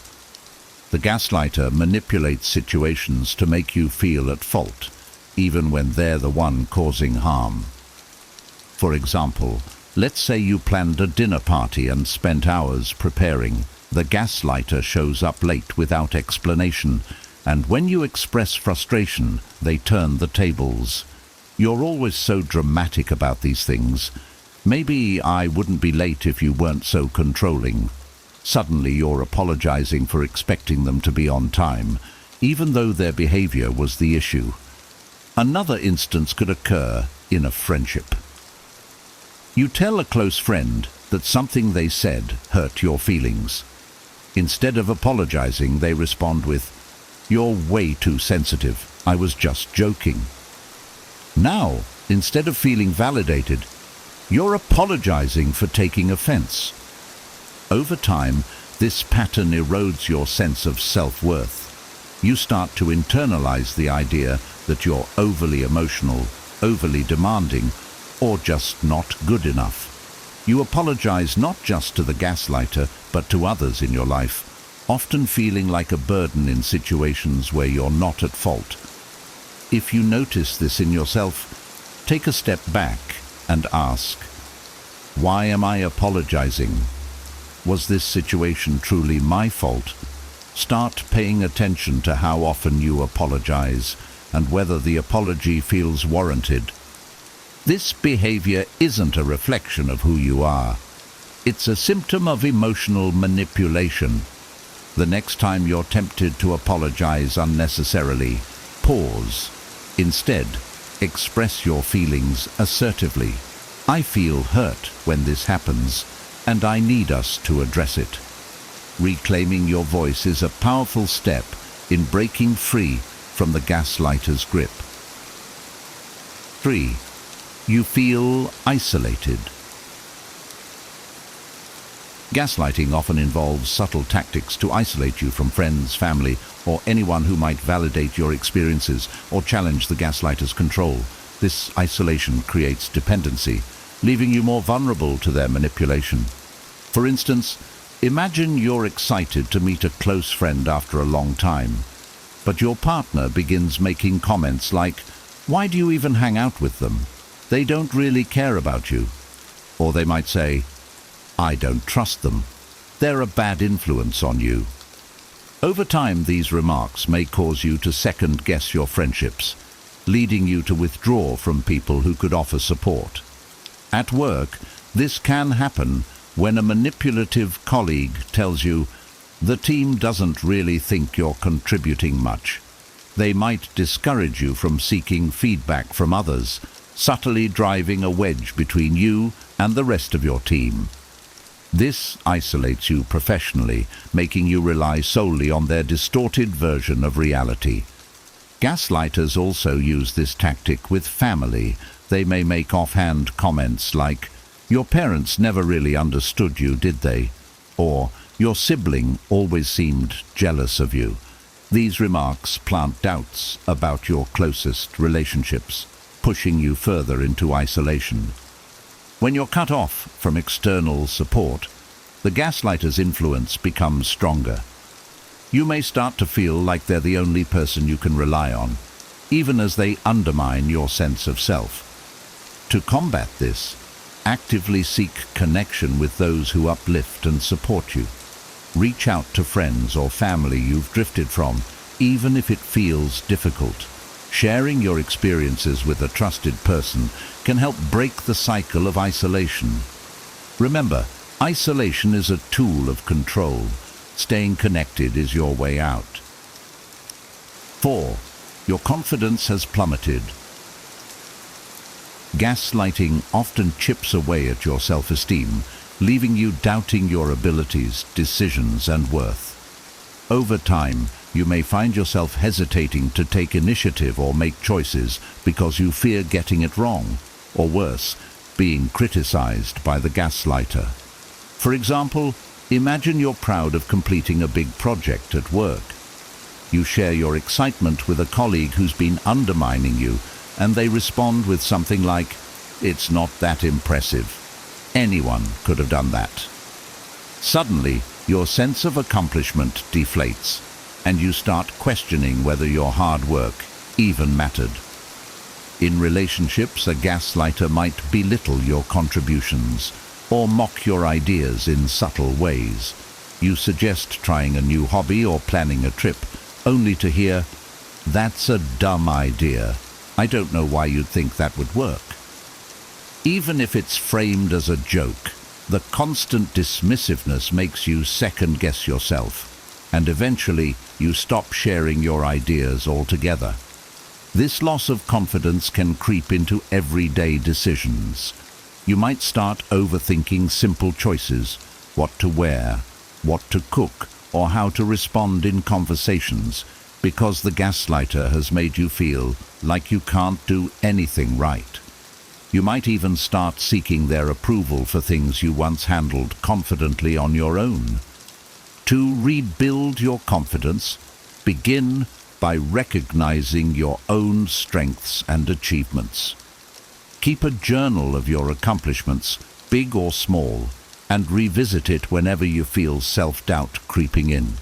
The gaslighter manipulates situations to make you feel at fault, even when they're the one causing harm. For example, let's say you planned a dinner party and spent hours preparing. The gaslighter shows up late without explanation, and when you express frustration, they turn the tables. You're always so dramatic about these things. Maybe I wouldn't be late if you weren't so controlling. Suddenly you're apologizing for expecting them to be on time, even though their behavior was the issue. Another instance could occur in a friendship. You tell a close friend that something they said hurt your feelings. Instead of apologizing, they respond with, "You're way too sensitive. I was just joking." Now, instead of feeling validated, you're apologizing for taking offense. Over time, this pattern erodes your sense of self-worth. You start to internalize the idea that you're overly emotional, overly demanding, or just not good enough. You apologize not just to the gaslighter, but to others in your life, often feeling like a burden in situations where you're not at fault. If you notice this in yourself, take a step back and ask, why am I apologizing? Was this situation truly my fault? Start paying attention to how often you apologize and whether the apology feels warranted. This behavior isn't a reflection of who you are. It's a symptom of emotional manipulation. The next time you're tempted to apologize unnecessarily, pause. Instead, express your feelings assertively. I feel hurt when this happens, and I need us to address it. Reclaiming your voice is a powerful step in breaking free from the gaslighter's grip. 3. You feel isolated. Gaslighting often involves subtle tactics to isolate you from friends, family, or anyone who might validate your experiences or challenge the gaslighter's control. This isolation creates dependency, leaving you more vulnerable to their manipulation. For instance, imagine you're excited to meet a close friend after a long time, but your partner begins making comments like, "Why do you even hang out with them? They don't really care about you." Or they might say, "I don't trust them. They're a bad influence on you." Over time, these remarks may cause you to second-guess your friendships, leading you to withdraw from people who could offer support. At work, this can happen when a manipulative colleague tells you, "The team doesn't really think you're contributing much." They might discourage you from seeking feedback from others, subtly driving a wedge between you and the rest of your team. This isolates you professionally, making you rely solely on their distorted version of reality. Gaslighters also use this tactic with family. They may make offhand comments like, "Your parents never really understood you, did they?" Or, "Your sibling always seemed jealous of you." These remarks plant doubts about your closest relationships, pushing you further into isolation. When you're cut off from external support, the gaslighter's influence becomes stronger. You may start to feel like they're the only person you can rely on, even as they undermine your sense of self. To combat this, actively seek connection with those who uplift and support you. Reach out to friends or family you've drifted from, even if it feels difficult. Sharing your experiences with a trusted person can help break the cycle of isolation. Remember, isolation is a tool of control. Staying connected is your way out. 4. Your confidence has plummeted. Gaslighting often chips away at your self-esteem, leaving you doubting your abilities, decisions, and worth. Over time, you may find yourself hesitating to take initiative or make choices because you fear getting it wrong, or worse, being criticized by the gaslighter. For example, imagine you're proud of completing a big project at work. You share your excitement with a colleague who's been undermining you, and they respond with something like, "It's not that impressive. Anyone could have done that." Suddenly, your sense of accomplishment deflates, and you start questioning whether your hard work even mattered. In relationships, a gaslighter might belittle your contributions or mock your ideas in subtle ways. You suggest trying a new hobby or planning a trip, only to hear, "That's a dumb idea. I don't know why you'd think that would work." Even if it's framed as a joke, the constant dismissiveness makes you second-guess yourself, and eventually you stop sharing your ideas altogether. This loss of confidence can creep into everyday decisions. You might start overthinking simple choices, what to wear, what to cook, or how to respond in conversations, because the gaslighter has made you feel like you can't do anything right. You might even start seeking their approval for things you once handled confidently on your own. To rebuild your confidence, begin by recognizing your own strengths and achievements. Keep a journal of your accomplishments, big or small, and revisit it whenever you feel self-doubt creeping in.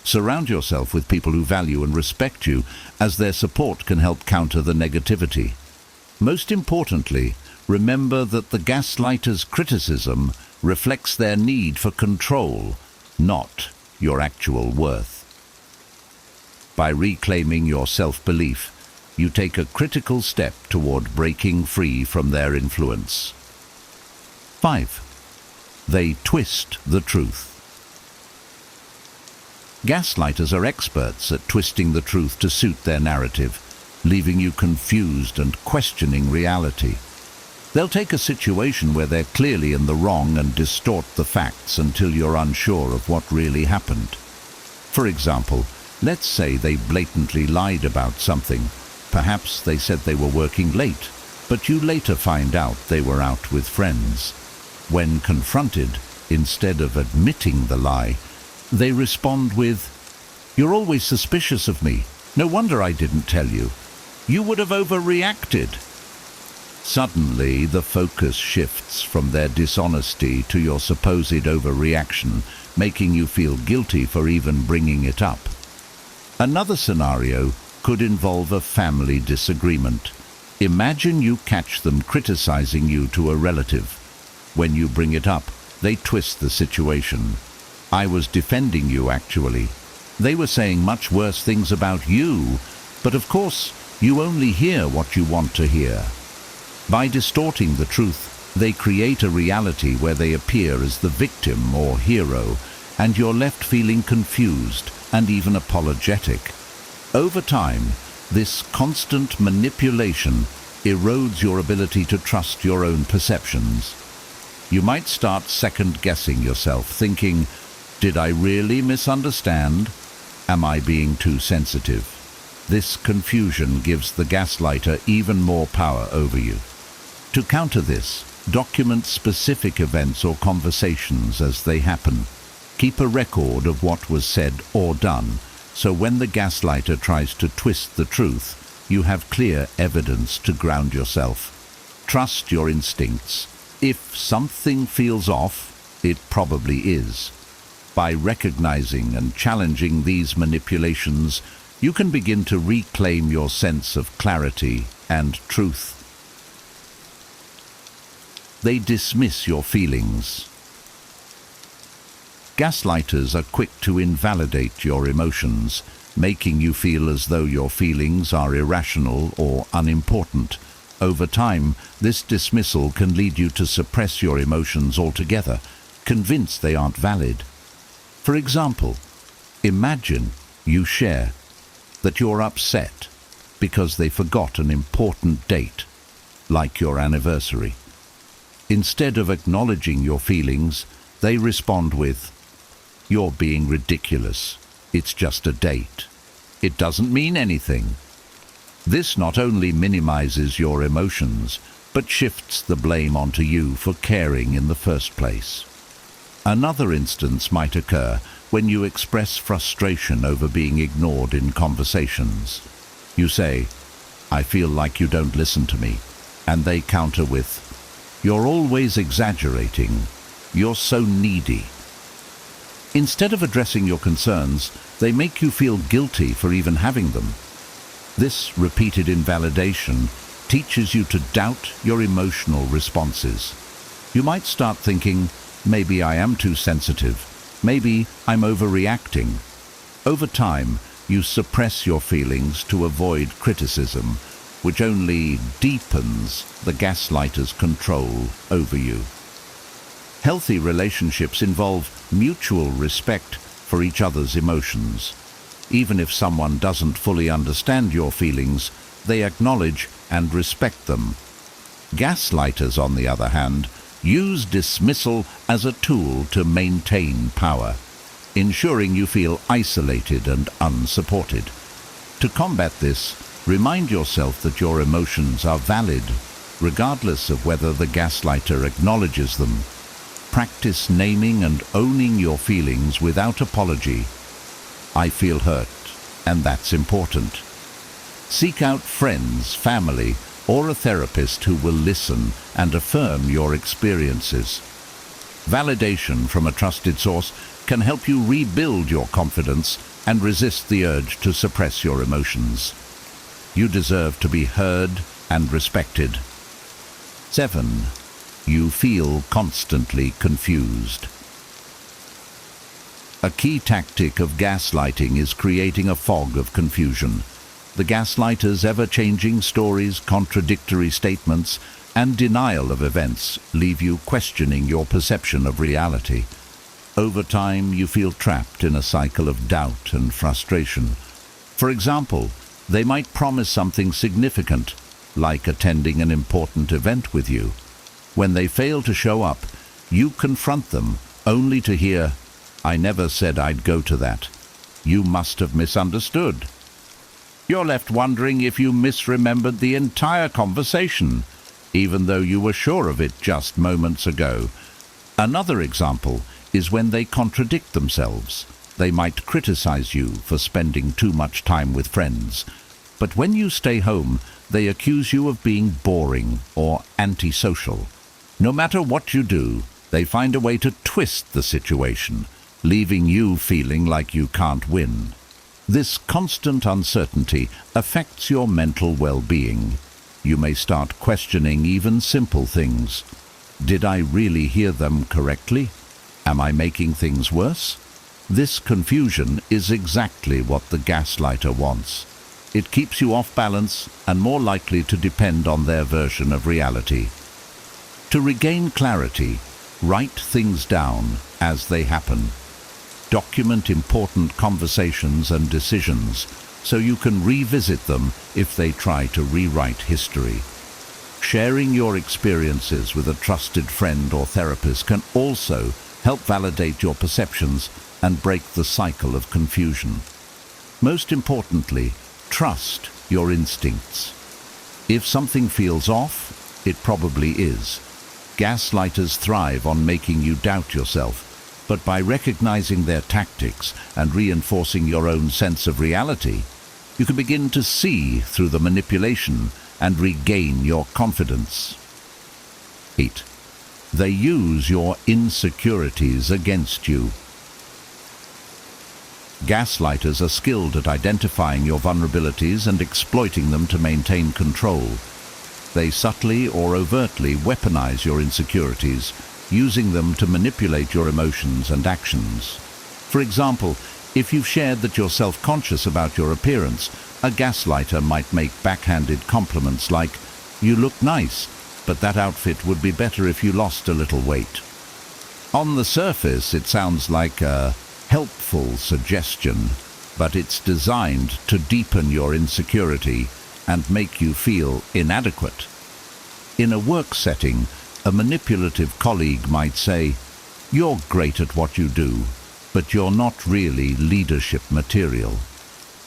Surround yourself with people who value and respect you, as their support can help counter the negativity. Most importantly, remember that the gaslighter's criticism reflects their need for control, not your actual worth. By reclaiming your self-belief, you take a critical step toward breaking free from their influence. 5. They twist the truth. Gaslighters are experts at twisting the truth to suit their narrative, leaving you confused and questioning reality. They'll take a situation where they're clearly in the wrong and distort the facts until you're unsure of what really happened. For example, let's say they blatantly lied about something. Perhaps they said they were working late, but you later find out they were out with friends. When confronted, instead of admitting the lie, they respond with, "You're always suspicious of me. No wonder I didn't tell you. You would have overreacted." Suddenly, the focus shifts from their dishonesty to your supposed overreaction, making you feel guilty for even bringing it up. Another scenario could involve a family disagreement. Imagine you catch them criticizing you to a relative. When you bring it up, they twist the situation. "I was defending you, actually. They were saying much worse things about you, but of course, you only hear what you want to hear." By distorting the truth, they create a reality where they appear as the victim or hero, and you're left feeling confused and even apologetic. Over time, this constant manipulation erodes your ability to trust your own perceptions. You might start second-guessing yourself, thinking, "Did I really misunderstand? Am I being too sensitive?" This confusion gives the gaslighter even more power over you. To counter this, document specific events or conversations as they happen. Keep a record of what was said or done, so when the gaslighter tries to twist the truth, you have clear evidence to ground yourself. Trust your instincts. If something feels off, it probably is. By recognizing and challenging these manipulations, you can begin to reclaim your sense of clarity and truth. They dismiss your feelings. Gaslighters are quick to invalidate your emotions, making you feel as though your feelings are irrational or unimportant. Over time, this dismissal can lead you to suppress your emotions altogether, convinced they aren't valid. For example, imagine you share that you're upset because they forgot an important date, like your anniversary. Instead of acknowledging your feelings, they respond with, "You're being ridiculous. It's just a date. It doesn't mean anything." This not only minimizes your emotions, but shifts the blame onto you for caring in the first place. Another instance might occur when you express frustration over being ignored in conversations. You say, "I feel like you don't listen to me," and they counter with, "You're always exaggerating. You're so needy." Instead of addressing your concerns, they make you feel guilty for even having them. This repeated invalidation teaches you to doubt your emotional responses. You might start thinking, "Maybe I am too sensitive. Maybe I'm overreacting." Over time, you suppress your feelings to avoid criticism, which only deepens the gaslighter's control over you. Healthy relationships involve mutual respect for each other's emotions. Even if someone doesn't fully understand your feelings, they acknowledge and respect them. Gaslighters, on the other hand, use dismissal as a tool to maintain power, ensuring you feel isolated and unsupported. To combat this, remind yourself that your emotions are valid, regardless of whether the gaslighter acknowledges them. Practice naming and owning your feelings without apology. "I feel hurt, and that's important." Seek out friends, family, or a therapist who will listen and affirm your experiences. Validation from a trusted source can help you rebuild your confidence and resist the urge to suppress your emotions. You deserve to be heard and respected. 7. You feel constantly confused. A key tactic of gaslighting is creating a fog of confusion. The gaslighter's ever-changing stories, contradictory statements, and denial of events leave you questioning your perception of reality. Over time, you feel trapped in a cycle of doubt and frustration. For example, they might promise something significant, like attending an important event with you. When they fail to show up, you confront them, only to hear, "I never said I'd go to that. You must have misunderstood." You're left wondering if you misremembered the entire conversation, even though you were sure of it just moments ago. Another example is when they contradict themselves. They might criticize you for spending too much time with friends, but when you stay home, they accuse you of being boring or antisocial. No matter what you do, they find a way to twist the situation, leaving you feeling like you can't win. This constant uncertainty affects your mental well-being. You may start questioning even simple things. Did I really hear them correctly? Am I making things worse? This confusion is exactly what the gaslighter wants. It keeps you off balance and more likely to depend on their version of reality. To regain clarity, write things down as they happen. Document important conversations and decisions so you can revisit them if they try to rewrite history. Sharing your experiences with a trusted friend or therapist can also help validate your perceptions and break the cycle of confusion. Most importantly, trust your instincts. If something feels off, it probably is. Gaslighters thrive on making you doubt yourself, but by recognizing their tactics and reinforcing your own sense of reality, you can begin to see through the manipulation and regain your confidence. 8. They use your insecurities against you. Gaslighters are skilled at identifying your vulnerabilities and exploiting them to maintain control. They subtly or overtly weaponize your insecurities, using them to manipulate your emotions and actions. For example, if you've shared that you're self-conscious about your appearance, a gaslighter might make backhanded compliments like, "You look nice, but that outfit would be better if you lost a little weight." On the surface, it sounds like a helpful suggestion, but it's designed to deepen your insecurity and make you feel inadequate. In a work setting, a manipulative colleague might say, "You're great at what you do, but you're not really leadership material."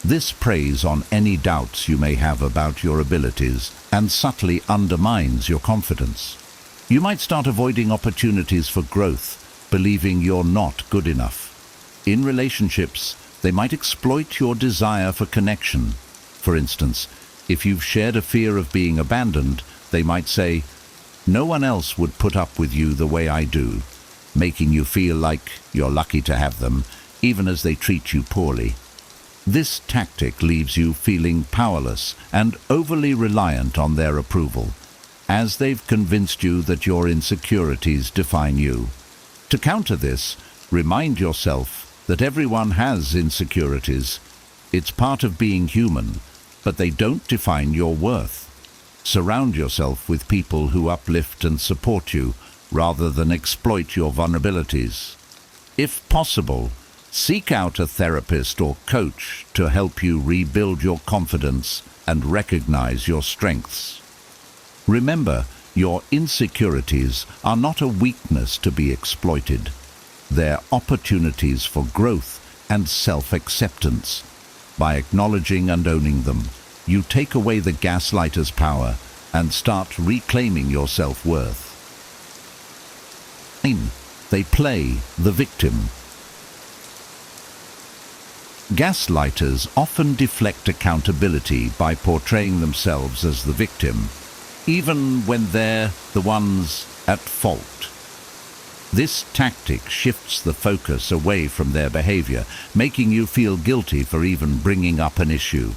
This preys on any doubts you may have about your abilities and subtly undermines your confidence. You might start avoiding opportunities for growth, believing you're not good enough. In relationships, they might exploit your desire for connection. For instance, if you've shared a fear of being abandoned, they might say, "No one else would put up with you the way I do," making you feel like you're lucky to have them, even as they treat you poorly. This tactic leaves you feeling powerless and overly reliant on their approval, as they've convinced you that your insecurities define you. To counter this, remind yourself that everyone has insecurities. It's part of being human, but they don't define your worth. Surround yourself with people who uplift and support you, rather than exploit your vulnerabilities. If possible, seek out a therapist or coach to help you rebuild your confidence and recognize your strengths. Remember, your insecurities are not a weakness to be exploited. They're opportunities for growth and self-acceptance. By acknowledging and owning them, you take away the gaslighter's power and start reclaiming your self-worth. 9. They play the victim. Gaslighters often deflect accountability by portraying themselves as the victim, even when they're the ones at fault. This tactic shifts the focus away from their behavior, making you feel guilty for even bringing up an issue.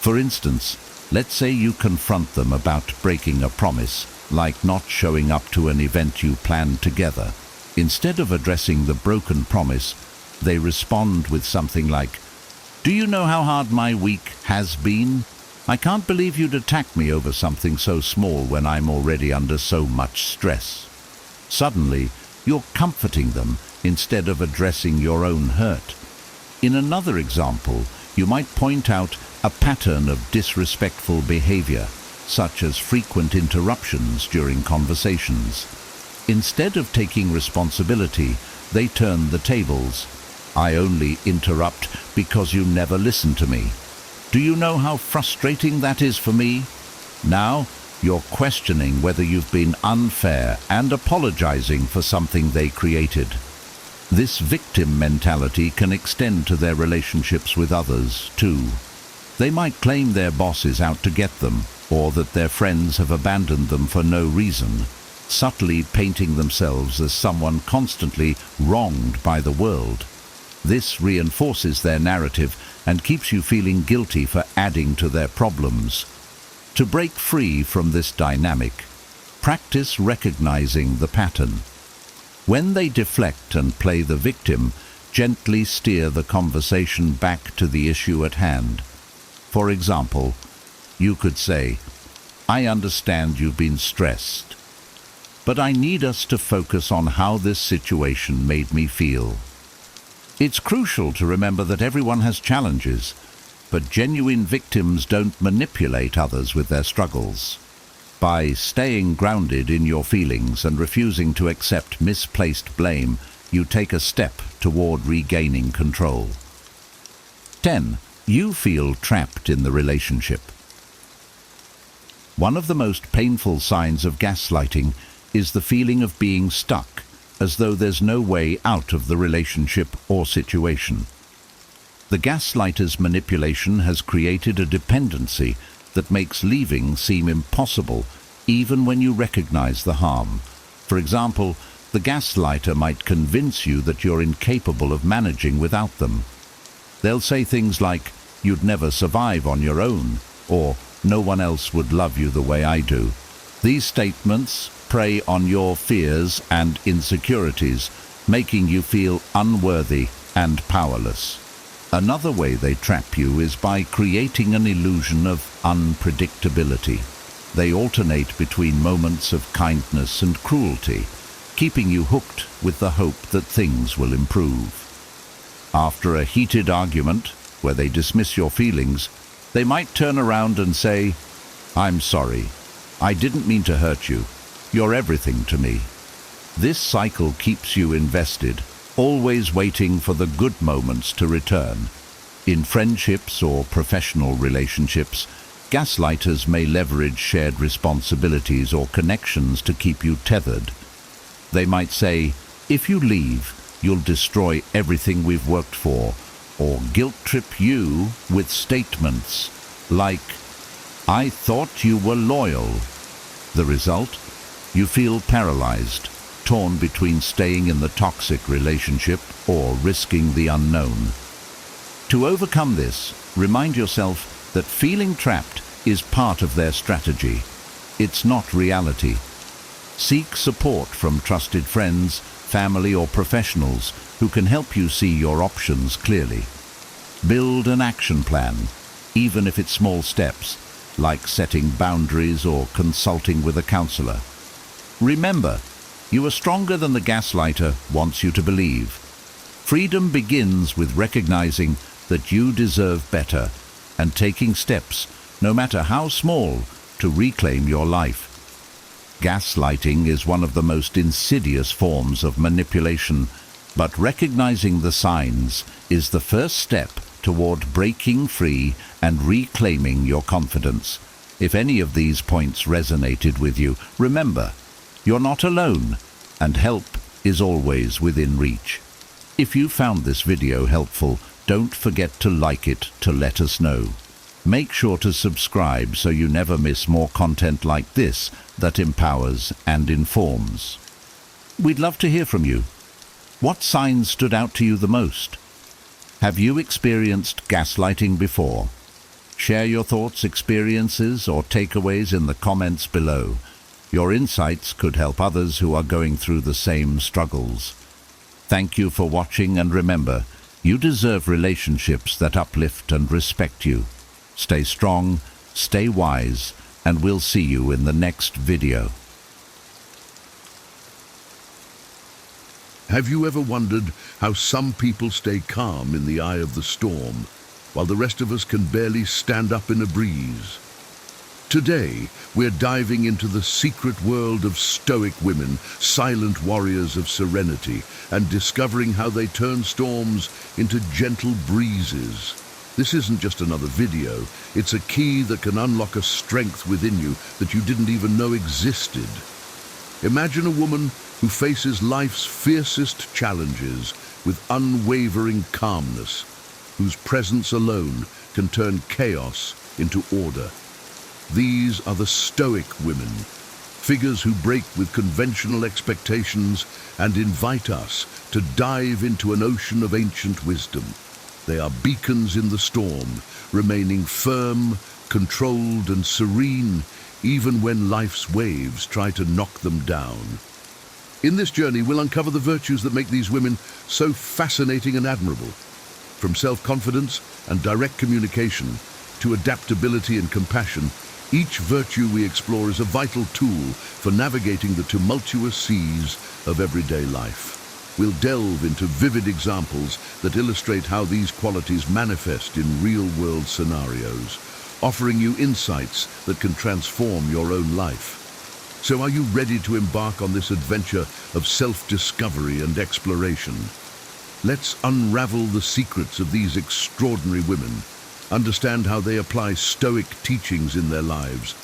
For instance, let's say you confront them about breaking a promise, like not showing up to an event you planned together. Instead of addressing the broken promise, they respond with something like, "Do you know how hard my week has been? I can't believe you'd attack me over something so small when I'm already under so much stress." Suddenly, you're comforting them instead of addressing your own hurt. In another example, you might point out a pattern of disrespectful behavior, such as frequent interruptions during conversations. Instead of taking responsibility, they turn the tables. "I only interrupt because you never listen to me." Do you know how frustrating that is for me? Now, you're questioning whether you've been unfair and apologizing for something they created. This victim mentality can extend to their relationships with others, too. They might claim their boss is out to get them, or that their friends have abandoned them for no reason, subtly painting themselves as someone constantly wronged by the world. This reinforces their narrative and keeps you feeling guilty for adding to their problems. To break free from this dynamic, practice recognizing the pattern. When they deflect and play the victim, gently steer the conversation back to the issue at hand. For example, you could say, "I understand you've been stressed, but I need us to focus on how this situation made me feel." It's crucial to remember that everyone has challenges, but genuine victims don't manipulate others with their struggles. By staying grounded in your feelings and refusing to accept misplaced blame, you take a step toward regaining control. 10. You feel trapped in the relationship. One of the most painful signs of gaslighting is the feeling of being stuck, as though there's no way out of the relationship or situation. The gaslighter's manipulation has created a dependency that makes leaving seem impossible, even when you recognize the harm. For example, the gaslighter might convince you that you're incapable of managing without them. They'll say things like, "You'd never survive on your own," or "No one else would love you the way I do." These statements prey on your fears and insecurities, making you feel unworthy and powerless. Another way they trap you is by creating an illusion of unpredictability. They alternate between moments of kindness and cruelty, keeping you hooked with the hope that things will improve. After a heated argument, where they dismiss your feelings, they might turn around and say, "I'm sorry. I didn't mean to hurt you. You're everything to me." This cycle keeps you invested, always waiting for the good moments to return. In friendships or professional relationships, gaslighters may leverage shared responsibilities or connections to keep you tethered. They might say, "If you leave, you'll destroy everything we've worked for," or guilt-trip you with statements like, "I thought you were loyal." The result? You feel paralyzed, torn between staying in the toxic relationship or risking the unknown. To overcome this, remind yourself that feeling trapped is part of their strategy. It's not reality. Seek support from trusted friends, family, or professionals who can help you see your options clearly. Build an action plan, even if it's small steps, like setting boundaries or consulting with a counselor. Remember, you are stronger than the gaslighter wants you to believe. Freedom begins with recognizing that you deserve better and taking steps, no matter how small, to reclaim your life. Gaslighting is one of the most insidious forms of manipulation, but recognizing the signs is the first step toward breaking free and reclaiming your confidence. If any of these points resonated with you, remember, you're not alone, and help is always within reach. If you found this video helpful, don't forget to like it to let us know. Make sure to subscribe so you never miss more content like this that empowers and informs. We'd love to hear from you. What signs stood out to you the most? Have you experienced gaslighting before? Share your thoughts, experiences, or takeaways in the comments below. Your insights could help others who are going through the same struggles. Thank you for watching, and remember, you deserve relationships that uplift and respect you. Stay strong, stay wise, and we'll see you in the next video. Have you ever wondered how some people stay calm in the eye of the storm, while the rest of us can barely stand up in a breeze? Today, we're diving into the secret world of Stoic women, silent warriors of serenity, and discovering how they turn storms into gentle breezes. This isn't just another video, it's a key that can unlock a strength within you that you didn't even know existed. Imagine a woman who faces life's fiercest challenges with unwavering calmness, whose presence alone can turn chaos into order. These are the Stoic women, figures who break with conventional expectations and invite us to dive into an ocean of ancient wisdom. They are beacons in the storm, remaining firm, controlled and serene, even when life's waves try to knock them down. In this journey, we'll uncover the virtues that make these women so fascinating and admirable. From self-confidence and direct communication to adaptability and compassion, each virtue we explore is a vital tool for navigating the tumultuous seas of everyday life. We'll delve into vivid examples that illustrate how these qualities manifest in real-world scenarios, offering you insights that can transform your own life. So are you ready to embark on this adventure of self-discovery and exploration? Let's unravel the secrets of these extraordinary women, understand how they apply Stoic teachings in their lives,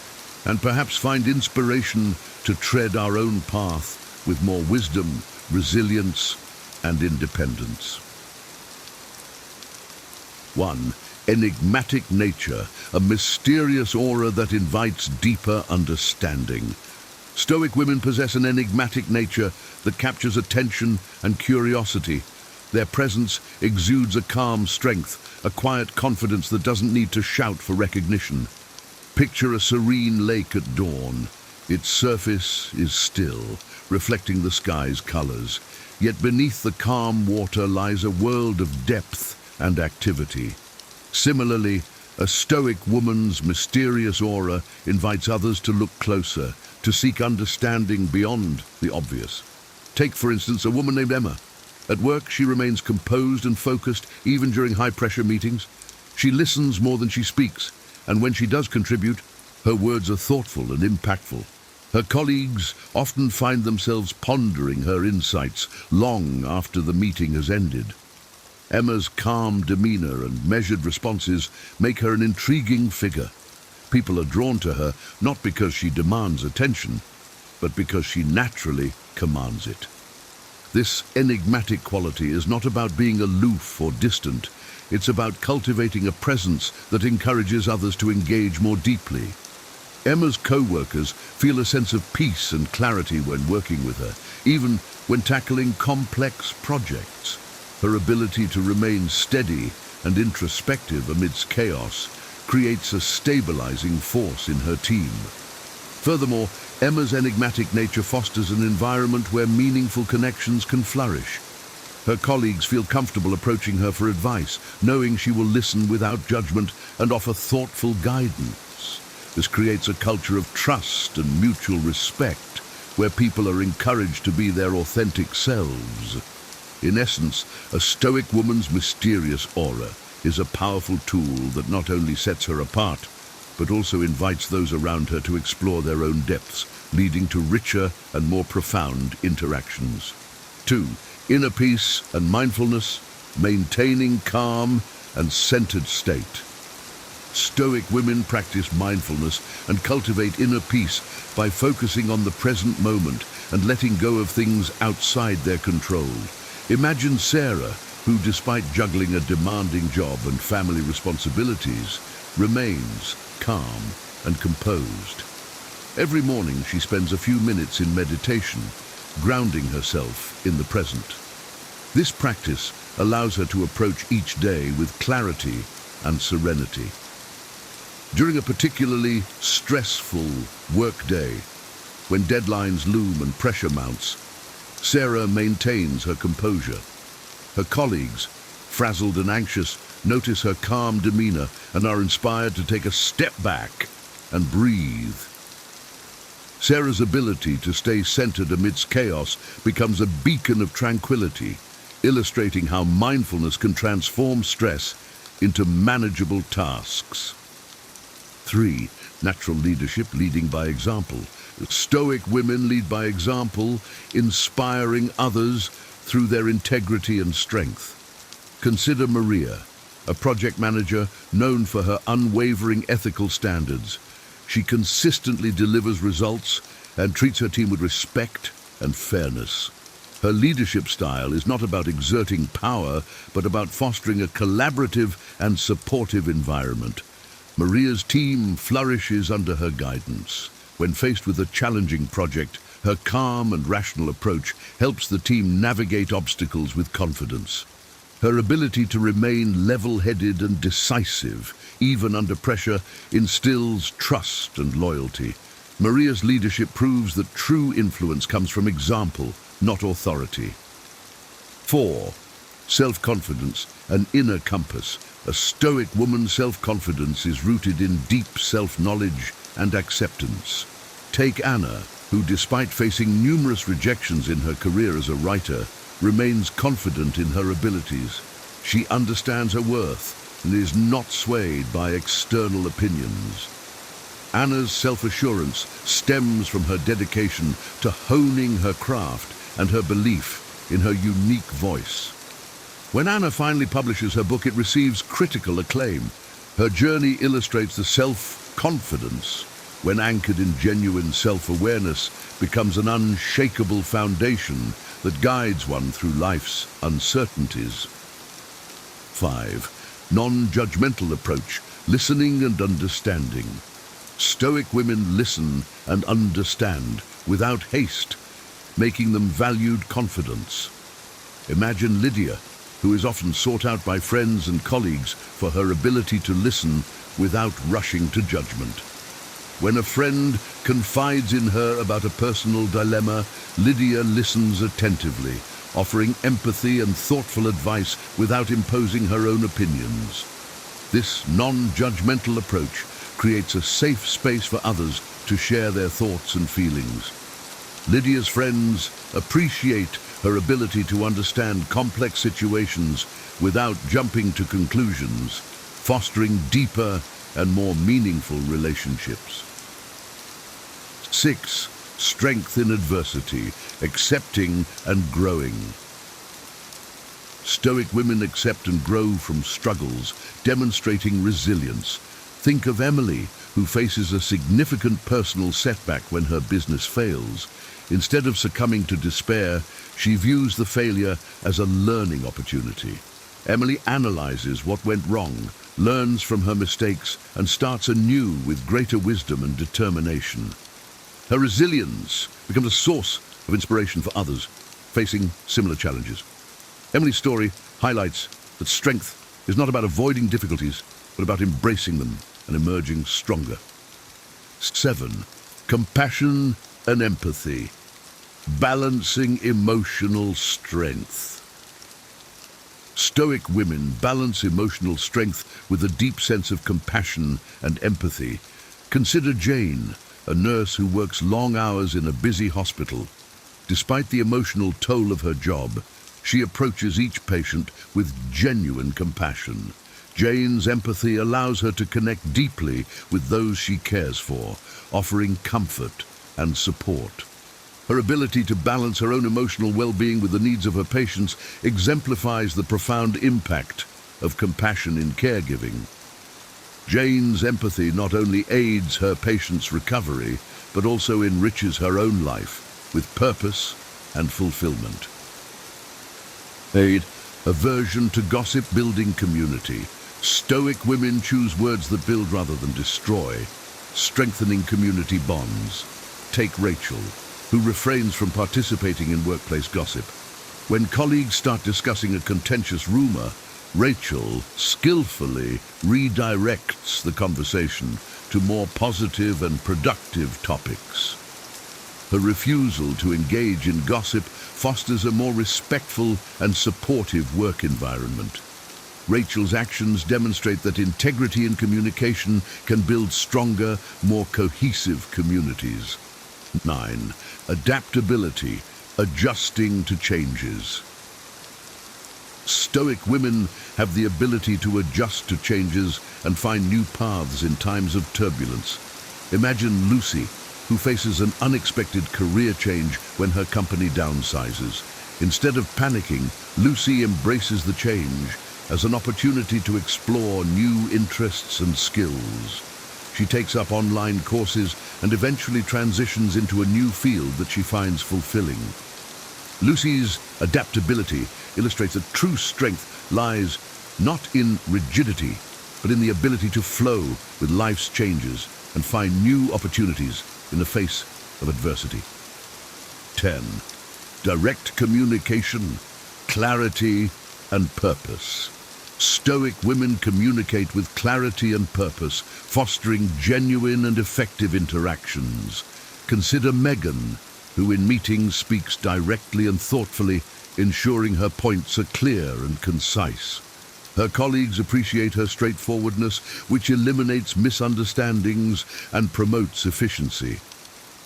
and perhaps find inspiration to tread our own path with more wisdom, resilience, and independence. 1. Enigmatic nature, a mysterious aura that invites deeper understanding. Stoic women possess an enigmatic nature that captures attention and curiosity. Their presence exudes a calm strength, a quiet confidence that doesn't need to shout for recognition. Picture a serene lake at dawn. Its surface is still, reflecting the sky's colors. Yet beneath the calm water lies a world of depth and activity. Similarly, a Stoic woman's mysterious aura invites others to look closer, to seek understanding beyond the obvious. Take, for instance, a woman named Emma. At work, she remains composed and focused, even during high-pressure meetings. She listens more than she speaks, and when she does contribute, her words are thoughtful and impactful. Her colleagues often find themselves pondering her insights long after the meeting has ended. Emma's calm demeanor and measured responses make her an intriguing figure. People are drawn to her not because she demands attention, but because she naturally commands it. This enigmatic quality is not about being aloof or distant. It's about cultivating a presence that encourages others to engage more deeply. Emma's co-workers feel a sense of peace and clarity when working with her, even when tackling complex projects. Her ability to remain steady and introspective amidst chaos creates a stabilizing force in her team. Furthermore, Emma's enigmatic nature fosters an environment where meaningful connections can flourish. Her colleagues feel comfortable approaching her for advice, knowing she will listen without judgment and offer thoughtful guidance. This creates a culture of trust and mutual respect, where people are encouraged to be their authentic selves. In essence, a Stoic woman's mysterious aura is a powerful tool that not only sets her apart, but also invites those around her to explore their own depths, leading to richer and more profound interactions. 2. Inner peace and mindfulness, maintaining calm and centered state. Stoic women practice mindfulness and cultivate inner peace by focusing on the present moment and letting go of things outside their control. Imagine Sarah, who, despite juggling a demanding job and family responsibilities, remains calm and composed. Every morning she spends a few minutes in meditation, grounding herself in the present. This practice allows her to approach each day with clarity and serenity. During a particularly stressful workday, when deadlines loom and pressure mounts, Sarah maintains her composure. Her colleagues, frazzled and anxious, notice her calm demeanor and are inspired to take a step back and breathe. Sarah's ability to stay centered amidst chaos becomes a beacon of tranquility, illustrating how mindfulness can transform stress into manageable tasks. 3. Natural leadership, leading by example. Stoic women lead by example, inspiring others through their integrity and strength. Consider Maria, a project manager known for her unwavering ethical standards. She consistently delivers results and treats her team with respect and fairness. Her leadership style is not about exerting power, but about fostering a collaborative and supportive environment. Maria's team flourishes under her guidance. When faced with a challenging project, her calm and rational approach helps the team navigate obstacles with confidence. Her ability to remain level-headed and decisive, even under pressure, instills trust and loyalty. Maria's leadership proves that true influence comes from example, not authority. 4. Self-confidence, an inner compass. A Stoic woman's self-confidence is rooted in deep self-knowledge and acceptance. Take Anna, who, despite facing numerous rejections in her career as a writer, remains confident in her abilities. She understands her worth and is not swayed by external opinions. Anna's self-assurance stems from her dedication to honing her craft and her belief in her unique voice. When Anna finally publishes her book, it receives critical acclaim. Her journey illustrates the self-confidence, when anchored in genuine self-awareness, becomes an unshakable foundation that guides one through life's uncertainties. 5. Non-judgmental approach, listening and understanding. Stoic women listen and understand without haste, making them valued confidence. Imagine Lydia, who is often sought out by friends and colleagues for her ability to listen without rushing to judgment. When a friend confides in her about a personal dilemma, Lydia listens attentively, offering empathy and thoughtful advice without imposing her own opinions. This non-judgmental approach creates a safe space for others to share their thoughts and feelings. Lydia's friends appreciate her ability to understand complex situations without jumping to conclusions, fostering deeper and more meaningful relationships. 6. Strength in adversity, accepting and growing. Stoic women accept and grow from struggles, demonstrating resilience. Think of Emily, who faces a significant personal setback when her business fails. Instead of succumbing to despair, she views the failure as a learning opportunity. Emily analyzes what went wrong, learns from her mistakes, and starts anew with greater wisdom and determination. Her resilience becomes a source of inspiration for others facing similar challenges. Emily's story highlights that strength is not about avoiding difficulties, but about embracing them and emerging stronger. 7. Compassion and empathy, balancing emotional strength. Stoic women balance emotional strength with a deep sense of compassion and empathy. Consider Jane, a nurse who works long hours in a busy hospital. Despite the emotional toll of her job, she approaches each patient with genuine compassion. Jane's empathy allows her to connect deeply with those she cares for, offering comfort and support. Her ability to balance her own emotional well-being with the needs of her patients exemplifies the profound impact of compassion in caregiving. Jane's empathy not only aids her patient's recovery, but also enriches her own life with purpose and fulfillment. 8. Aversion to gossip, building community. Stoic women choose words that build rather than destroy, strengthening community bonds. Take Rachel, who refrains from participating in workplace gossip. When colleagues start discussing a contentious rumor, Rachel skillfully redirects the conversation to more positive and productive topics. Her refusal to engage in gossip fosters a more respectful and supportive work environment. Rachel's actions demonstrate that integrity in communication can build stronger, more cohesive communities. 9. Adaptability, adjusting to changes. Stoic women have the ability to adjust to changes and find new paths in times of turbulence. Imagine Lucy, who faces an unexpected career change when her company downsizes. Instead of panicking, Lucy embraces the change, as an opportunity to explore new interests and skills. She takes up online courses and eventually transitions into a new field that she finds fulfilling. Lucy's adaptability illustrates that true strength lies not in rigidity, but in the ability to flow with life's changes and find new opportunities in the face of adversity. 10. Direct communication, clarity, and purpose. Stoic women communicate with clarity and purpose, fostering genuine and effective interactions. Consider Megan, who in meetings speaks directly and thoughtfully, ensuring her points are clear and concise. Her colleagues appreciate her straightforwardness, which eliminates misunderstandings and promotes efficiency.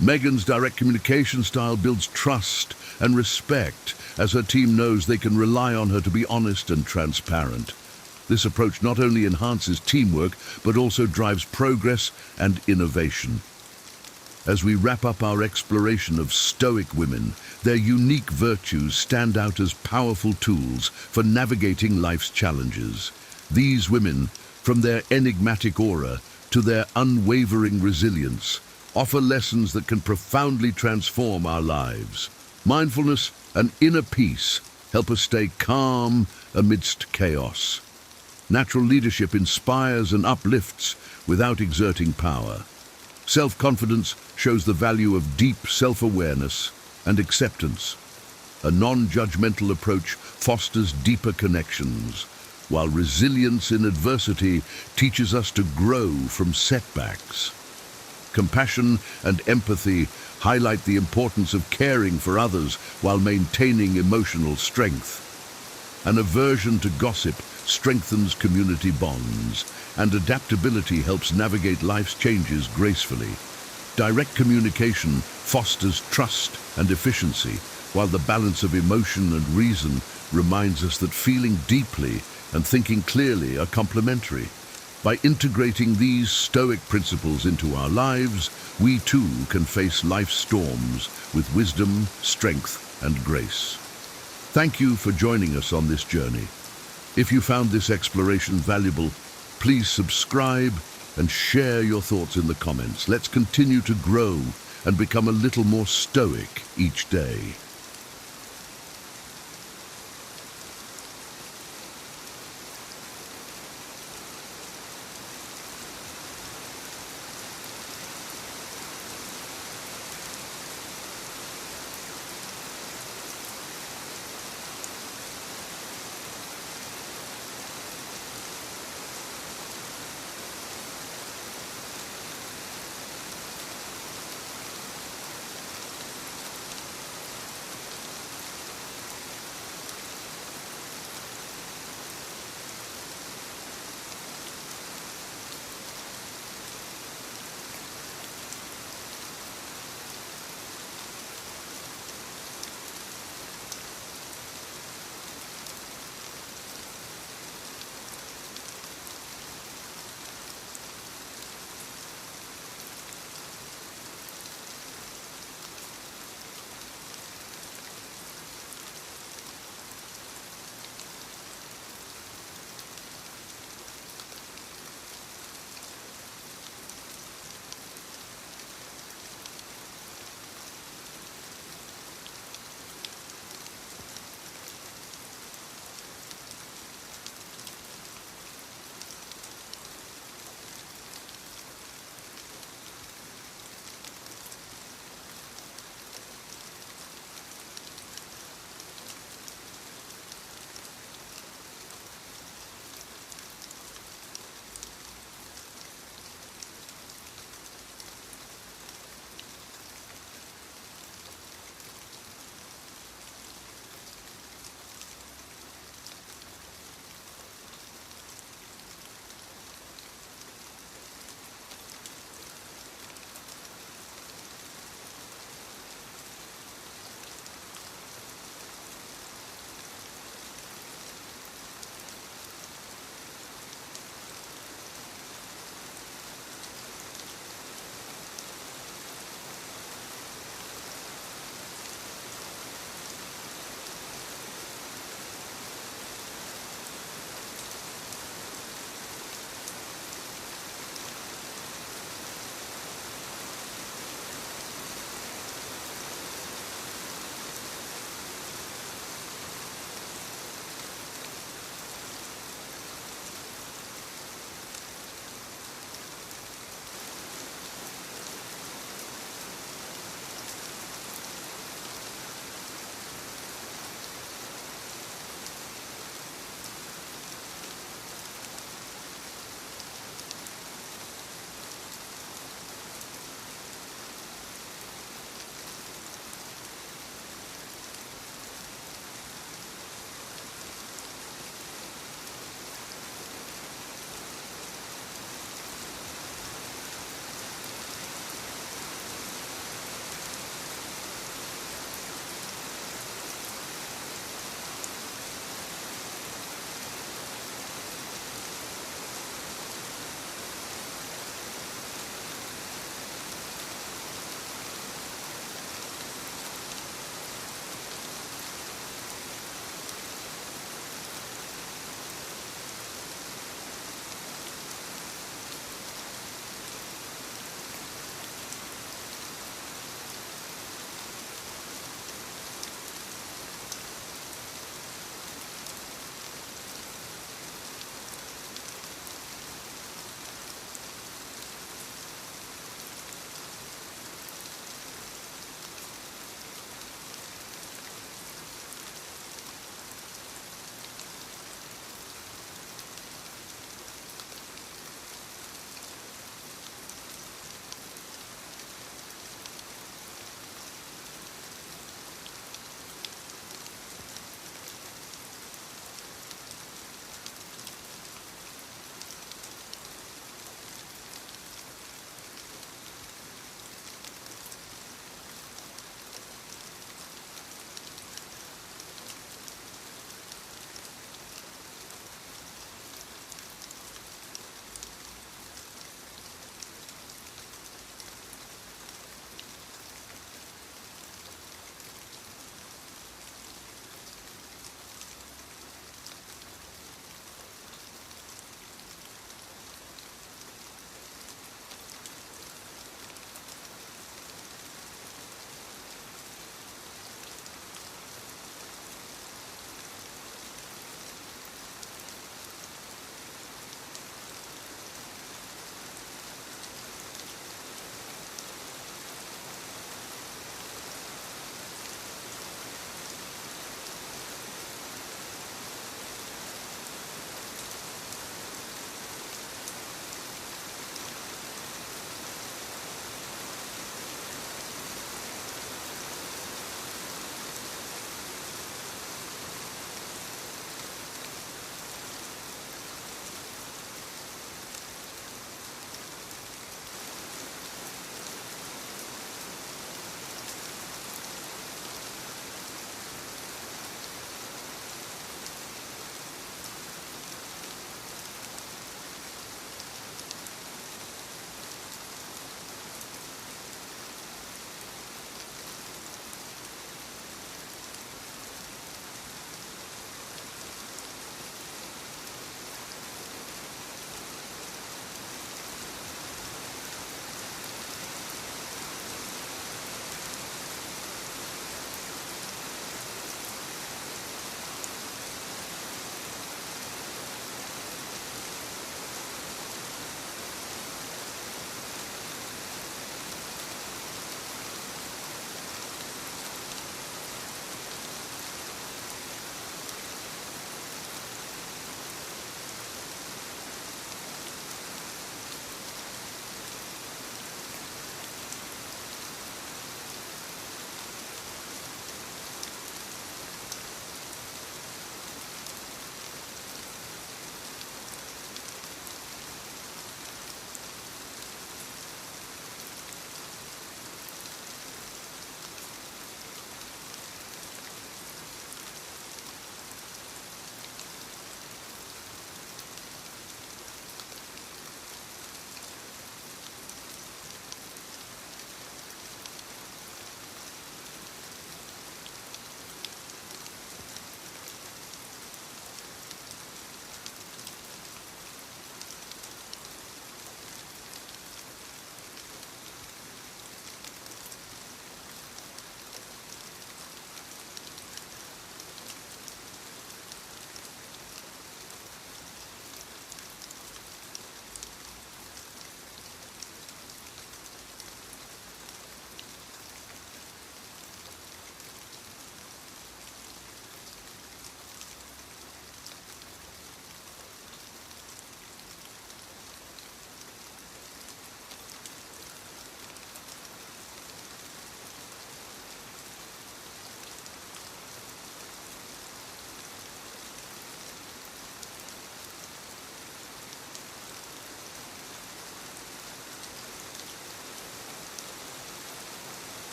Megan's direct communication style builds trust and respect, as her team knows they can rely on her to be honest and transparent. This approach not only enhances teamwork, but also drives progress and innovation. As we wrap up our exploration of Stoic women, their unique virtues stand out as powerful tools for navigating life's challenges. These women, from their enigmatic aura to their unwavering resilience, offer lessons that can profoundly transform our lives. Mindfulness and inner peace help us stay calm amidst chaos. Natural leadership inspires and uplifts without exerting power. Self-confidence shows the value of deep self-awareness and acceptance. A non-judgmental approach fosters deeper connections, while resilience in adversity teaches us to grow from setbacks. Compassion and empathy highlight the importance of caring for others while maintaining emotional strength. An aversion to gossip strengthens community bonds, and adaptability helps navigate life's changes gracefully. Direct communication fosters trust and efficiency, while the balance of emotion and reason reminds us that feeling deeply and thinking clearly are complementary. By integrating these Stoic principles into our lives, we too can face life's storms with wisdom, strength, and grace. Thank you for joining us on this journey. If you found this exploration valuable, please subscribe and share your thoughts in the comments. Let's continue to grow and become a little more stoic each day.